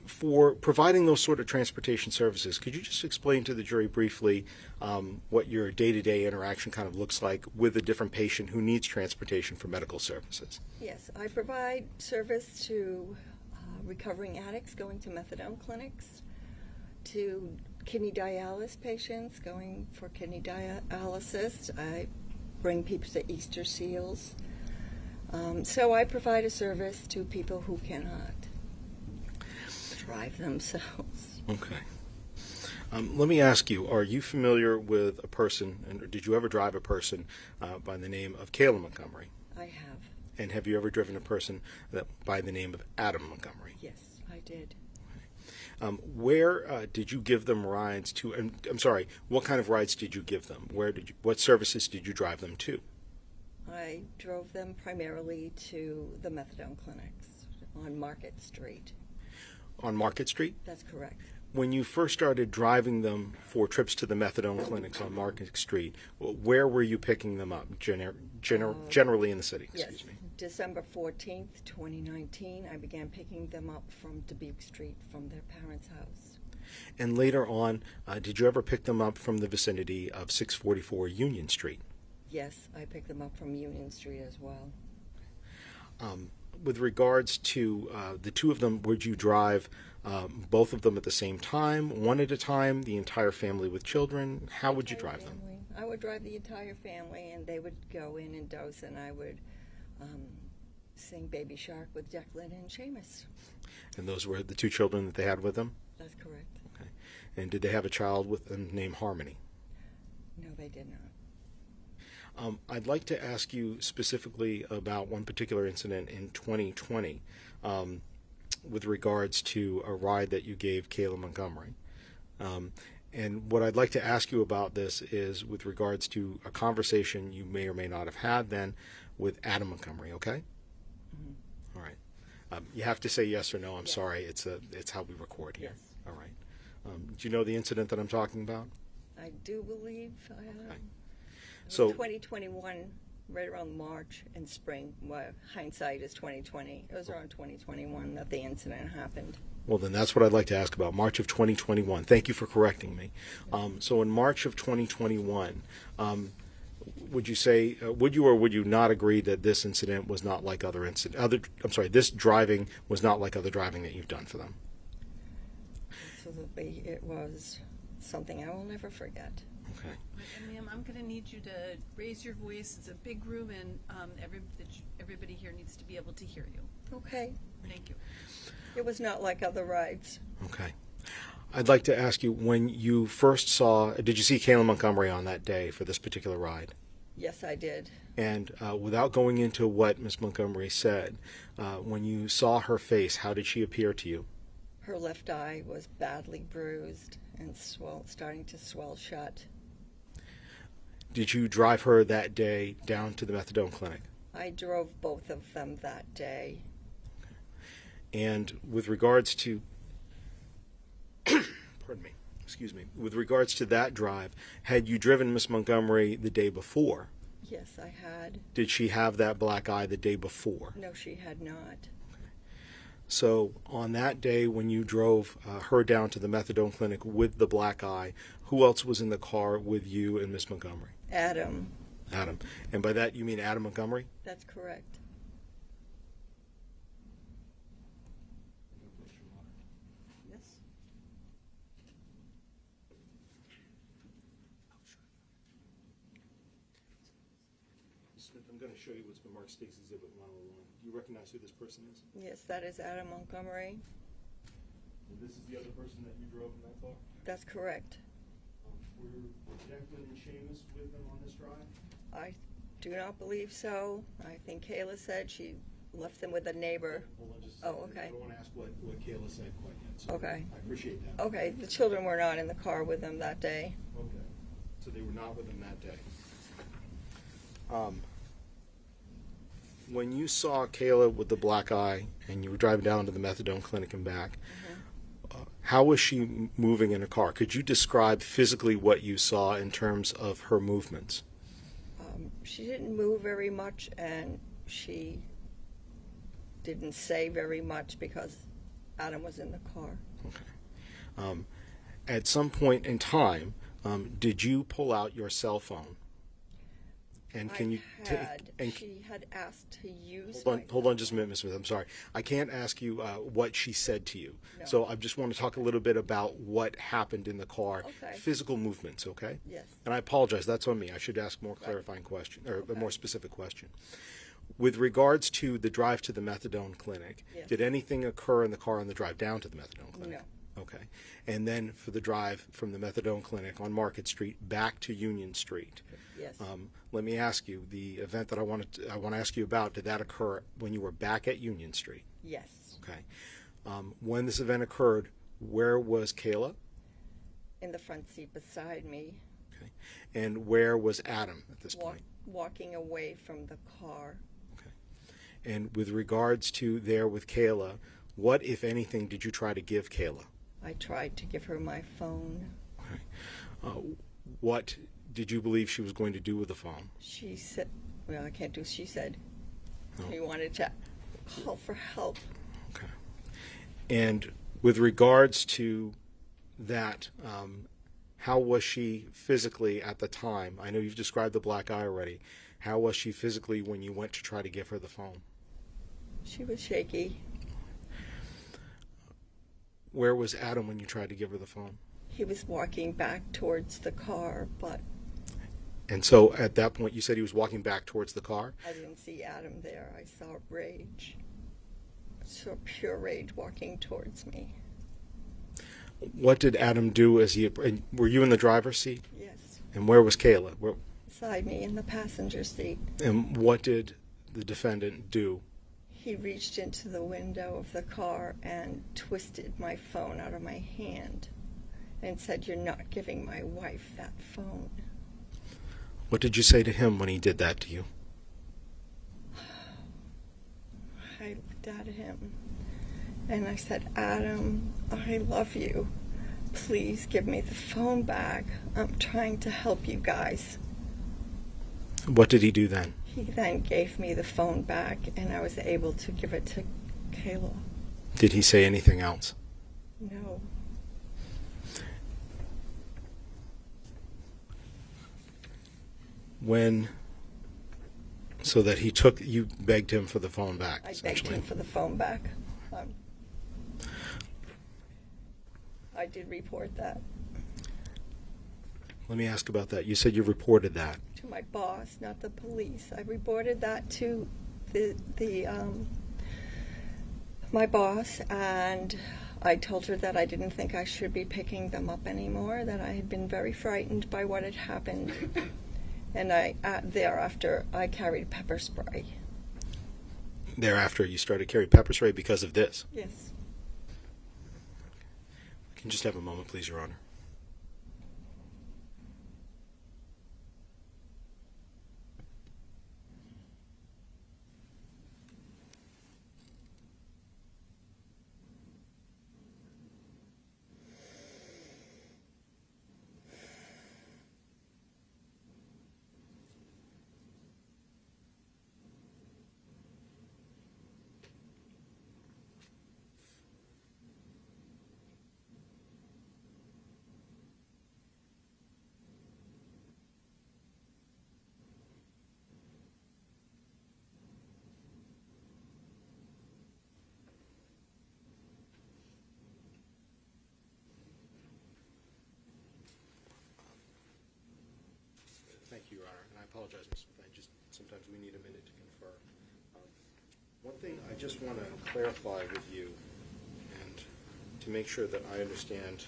For providing those sort of transportation services, could you just explain to the jury briefly what your day-to-day interaction kind of looks like with a different patient who needs transportation for medical services? Yes, I provide service to recovering addicts going to methadone clinics, to kidney dialysis patients going for kidney dialysis. I bring people to Easter seals. So I provide a service to people who cannot drive themselves. Okay. Let me ask you, are you familiar with a person, and did you ever drive a person by the name of Kayla Montgomery? I have. And have you ever driven a person by the name of Adam Montgomery? Yes, I did. Where did you give them rides to? I'm sorry. What kind of rides did you give them? What services did you drive them to? I drove them primarily to the methadone clinics on Market Street. On Market Street? That's correct. When you first started driving them for trips to the methadone clinics on Market Street, where were you picking them up? Generally in the city. Excuse me. December 14th, 2019, I began picking them up from Dubuque Street from their parents' house. And later on, did you ever pick them up from the vicinity of 644 Union Street? Yes, I picked them up from Union Street as well. With regards to the two of them, would you drive both of them at the same time, one at a time, the entire family with children? How would you drive them? I would drive the entire family, and they would go in and dose, and I would sing Baby Shark with Declan and Seamus. And those were the two children that they had with them? That's correct. Okay. And did they have a child with them named Harmony? No, they did not. I'd like to ask you specifically about one particular incident in 2020 with regards to a ride that you gave Kayla Montgomery. And what I'd like to ask you about this is with regards to a conversation you may or may not have had then with Adam Montgomery, okay? Mm-hmm. All right. You have to say yes or no. I'm sorry. It's how we record here. Yes. All right. Do you know the incident that I'm talking about? I do believe I have. Okay. It was So 2021, right around March and spring. Well, hindsight is 2020. It was around 2021 that the incident happened. Well, then that's what I'd like to ask about, March of 2021. Thank you for correcting me. So in March of 2021, would you say, would you or would you not agree that this incident was not like other this driving was not like other driving that you've done for them? Absolutely. It was something I will never forget. Okay. And ma'am, I'm going to need you to raise your voice. It's a big room, and everybody here needs to be able to hear you. Okay. Thank you. It was not like other rides. Okay. I'd like to ask you, when you first saw, did you see Kayla Montgomery on that day for this particular ride? Yes, I did. And without going into what Ms. Montgomery said, when you saw her face, how did she appear to you? Her left eye was badly bruised and starting to swell shut. Did you drive her that day down to the methadone clinic? I drove both of them that day. And with regards to, pardon me, excuse me, with regards to that drive, had you driven Miss Montgomery the day before? Yes, I had. Did she have that black eye the day before? No, she had not. So on that day when you drove her down to the methadone clinic with the black eye, who else was in the car with you and Miss Montgomery? Adam. Adam. And by that you mean Adam Montgomery? That's correct. Yes. Smith, I'm going to show you what's been marked State's Exhibit 101. Do you recognize who this person is? Yes, that is Adam Montgomery. And this is the other person that you drove in that car? That's correct. Were Declan and Seamus with them on this drive? I do not believe so. I think Kayla said she left them with a neighbor. Hold on just a Oh, second. okay. I don't want to ask what Kayla said quite yet. So Okay. I appreciate that. Okay, the children were not in the car with them that day. Okay. So they were not with them that day. When you saw Kayla with the black eye and you were driving down to the methadone clinic and back, how was she moving in her car? Could you describe physically what you saw in terms of her movements? She didn't move very much, and she didn't say very much because Adam was in the car. Okay. At some point in time, did you pull out your cell phone? And can you She had asked to use. hold on just a minute, Ms. Smith. I'm sorry. I can't ask you what she said to you. No. So I just want to talk a little bit about what happened in the car. Okay. Physical movements, okay? Yes. And I apologize. That's on me. I should ask more clarifying question or a more specific question. With regards to the drive to the methadone clinic, Yes. did anything occur in the car on the drive down to the methadone clinic? No. Okay. And then for the drive from the methadone clinic on Market Street back to Union Street. Yes. Let me ask you, the event that I want to ask you about, did that occur when you were back at Union Street? Yes. Okay. When this event occurred, where was Kayla? In the front seat beside me. Okay. And where was Adam at this point? Walking away from the car. Okay. And with regards to there with Kayla, what, if anything, did you try to give Kayla? I tried to give her my phone. Okay. What did you believe she was going to do with the phone? She said, well, I can't do, she said. No. She wanted to call for help. Okay. And with regards to that, how was she physically at the time? I know you've described the black eye already. How was she physically when you went to try to give her the phone? She was shaky. Where was Adam when you tried to give her the phone? He was walking back towards the car, but And so at that point, you said he was walking back towards the car? I didn't see Adam there. I saw rage. I saw pure rage walking towards me. What did Adam do as he... and were you in the driver's seat? Yes. And where was Kayla? Beside me in the passenger seat. And what did the defendant do? He reached into the window of the car and twisted my phone out of my hand and said, "You're not giving my wife that phone." What did you say to him when he did that to you? I looked at him and I said, "Adam, I love you. Please give me the phone back. I'm trying to help you guys." What did he do then? He then gave me the phone back and I was able to give it to Kayla. Did he say anything else? No. So that you begged him for the phone back, I begged him for the phone back. I did report that Let me ask about that. You said you reported that. to my boss, not the police. I reported that to my boss, and I told her that I didn't think I should be picking them up anymore, that I had been very frightened by what had happened. And thereafter, I carried pepper spray. Thereafter, you started carrying pepper spray because of this? Yes. Can you just have a moment, please, Your Honor? Thank you, Your Honor, and I apologize, Mr. Smith. Sometimes we need a minute to confer. One thing I just want to clarify with you, and to make sure that I understand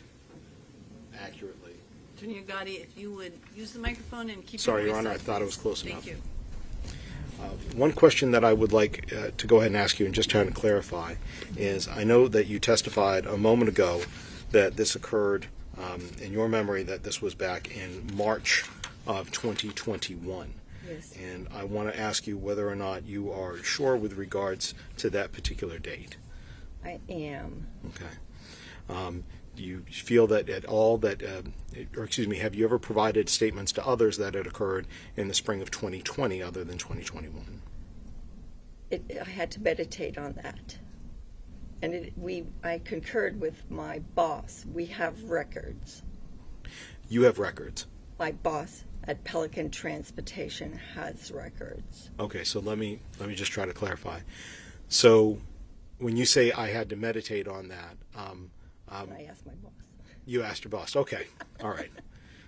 accurately. Attorney Agati, if you would use the microphone and keep Sorry, your Your voice Honor, I up, thought it was please. close enough. Thank you. One question that I would like to go ahead and ask you, and just trying to clarify, is I know that you testified a moment ago that this occurred, in your memory, that this was back in March of 2021. Yes. And I want to ask you whether or not you are sure with regards to that particular date. I am. Okay. Do you feel that at all that, or excuse me, have you ever provided statements to others that had occurred in the spring of 2020 other than 2021? I had to meditate on that. And I concurred with my boss. We have records. You have records? My boss at Pelican Transportation has records. Okay, so let me just try to clarify. So when you say I had to meditate on that, I asked my boss. You asked your boss. Okay. All right.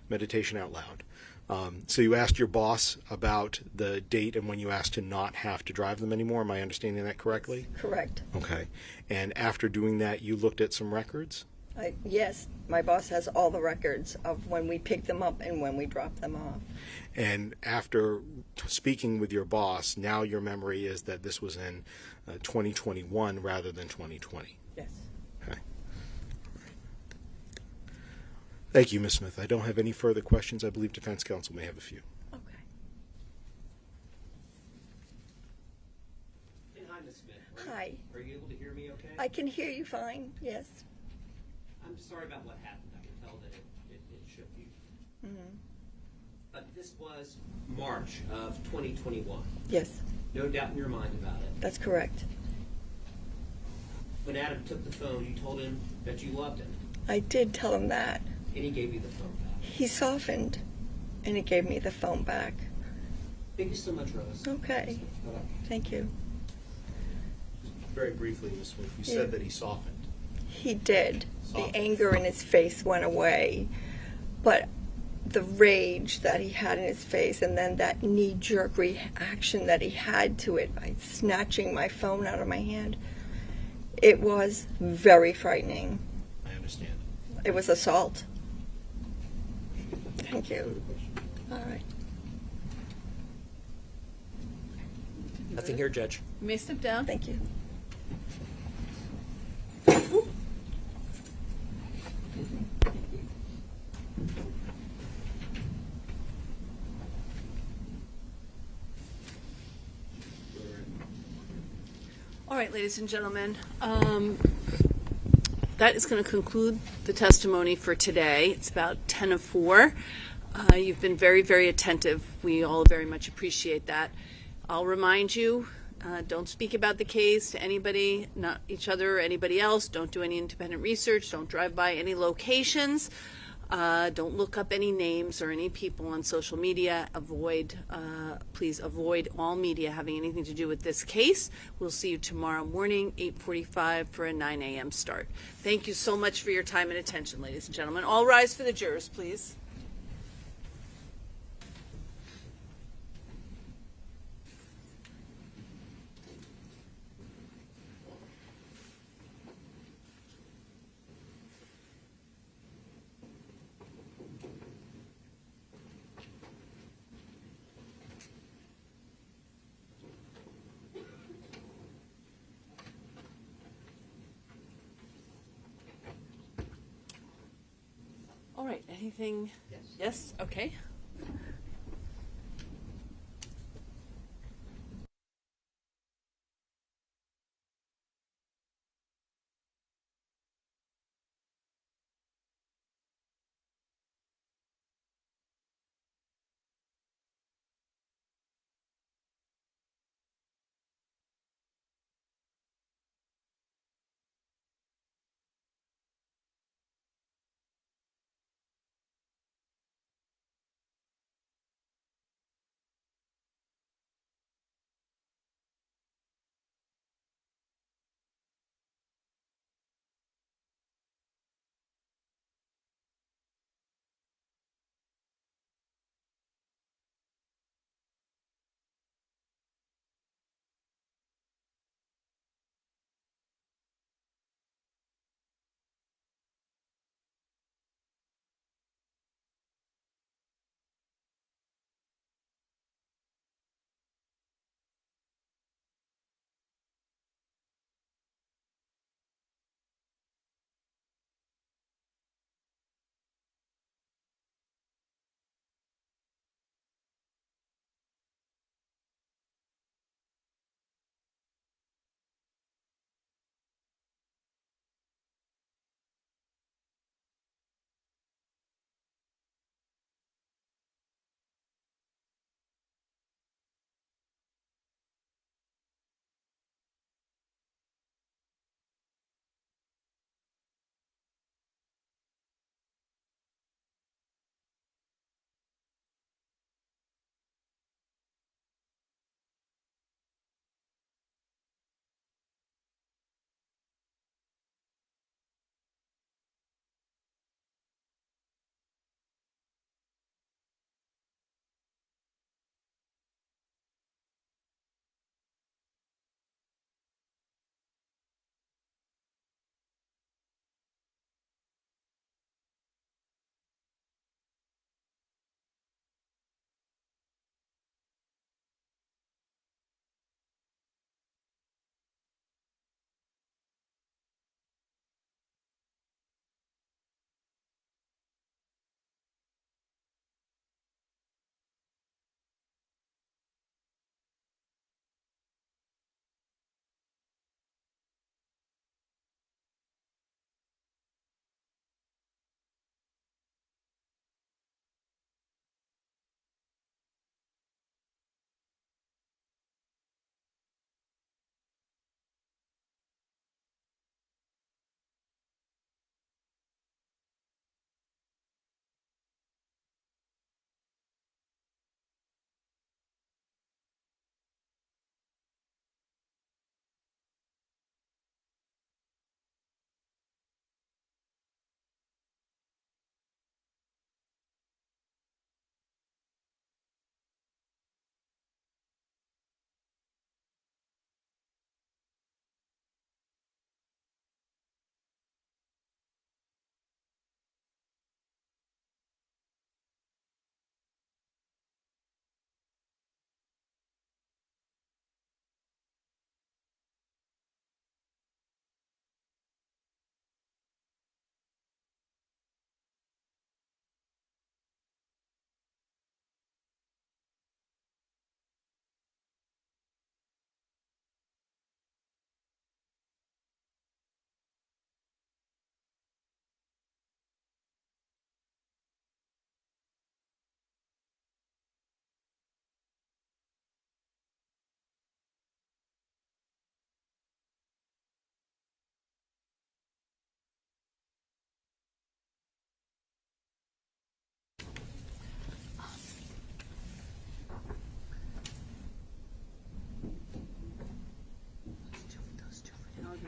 Meditation out loud. So you asked your boss about the date and when you asked to not have to drive them anymore. Am I understanding that correctly? Correct. Okay. And after doing that, you looked at some records? Yes, my boss has all the records of when we picked them up and when we dropped them off. And after speaking with your boss, now your memory is that this was in 2021 rather than 2020? Yes. Okay. Thank you, Ms. Smith. I don't have any further questions. I believe defense counsel may have a few. Okay. Hi, Ms. Smith. Hi. Are you able to hear me okay? I can hear you fine, yes. I'm sorry about what happened. I can tell that it shook you. Mm-hmm. But this was March of 2021. Yes. No doubt in your mind about it. That's correct. When Adam took the phone, you told him that you loved him. I did tell him that. And he gave you the phone back. He softened, and he gave me the phone back. Thank you so much, Rose. Okay. Bye-bye. Thank you. Very briefly, Ms. Swift, you Yeah. said that he softened. He did. Softened. The anger in his face went away, but the rage that he had in his face, and then that knee-jerk reaction that he had to it by snatching my phone out of my hand, it was very frightening. I understand. It was assault. Thank you. All right. Nothing here, Judge. You may step down. Thank you. All right, ladies and gentlemen, that is going to conclude the testimony for today. It's about 10 of 4. You've been very, very attentive. We all very much appreciate that. I'll remind you, don't speak about the case to anybody, not each other or anybody else. Don't do any independent research. Don't drive by any locations. Don't look up any names or any people on social media. Please avoid all media having anything to do with this case. We'll see you tomorrow morning, 8:45 for a 9 a.m. start. Thank you so much for your time and attention, ladies and gentlemen. All rise for the jurors, please. All right, anything? Yes. Yes? Okay.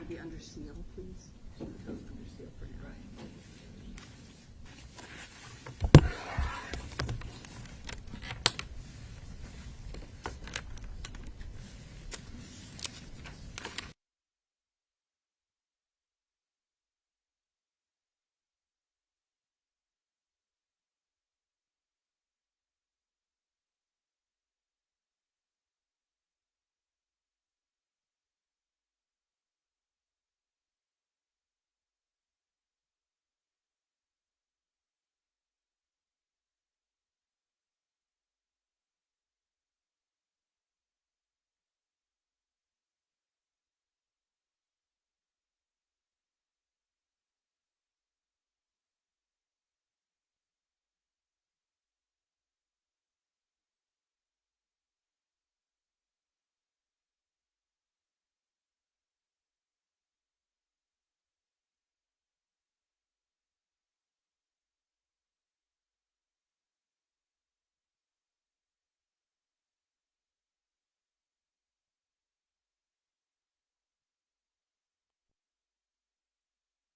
be under seal, please? So it goes under seal for now.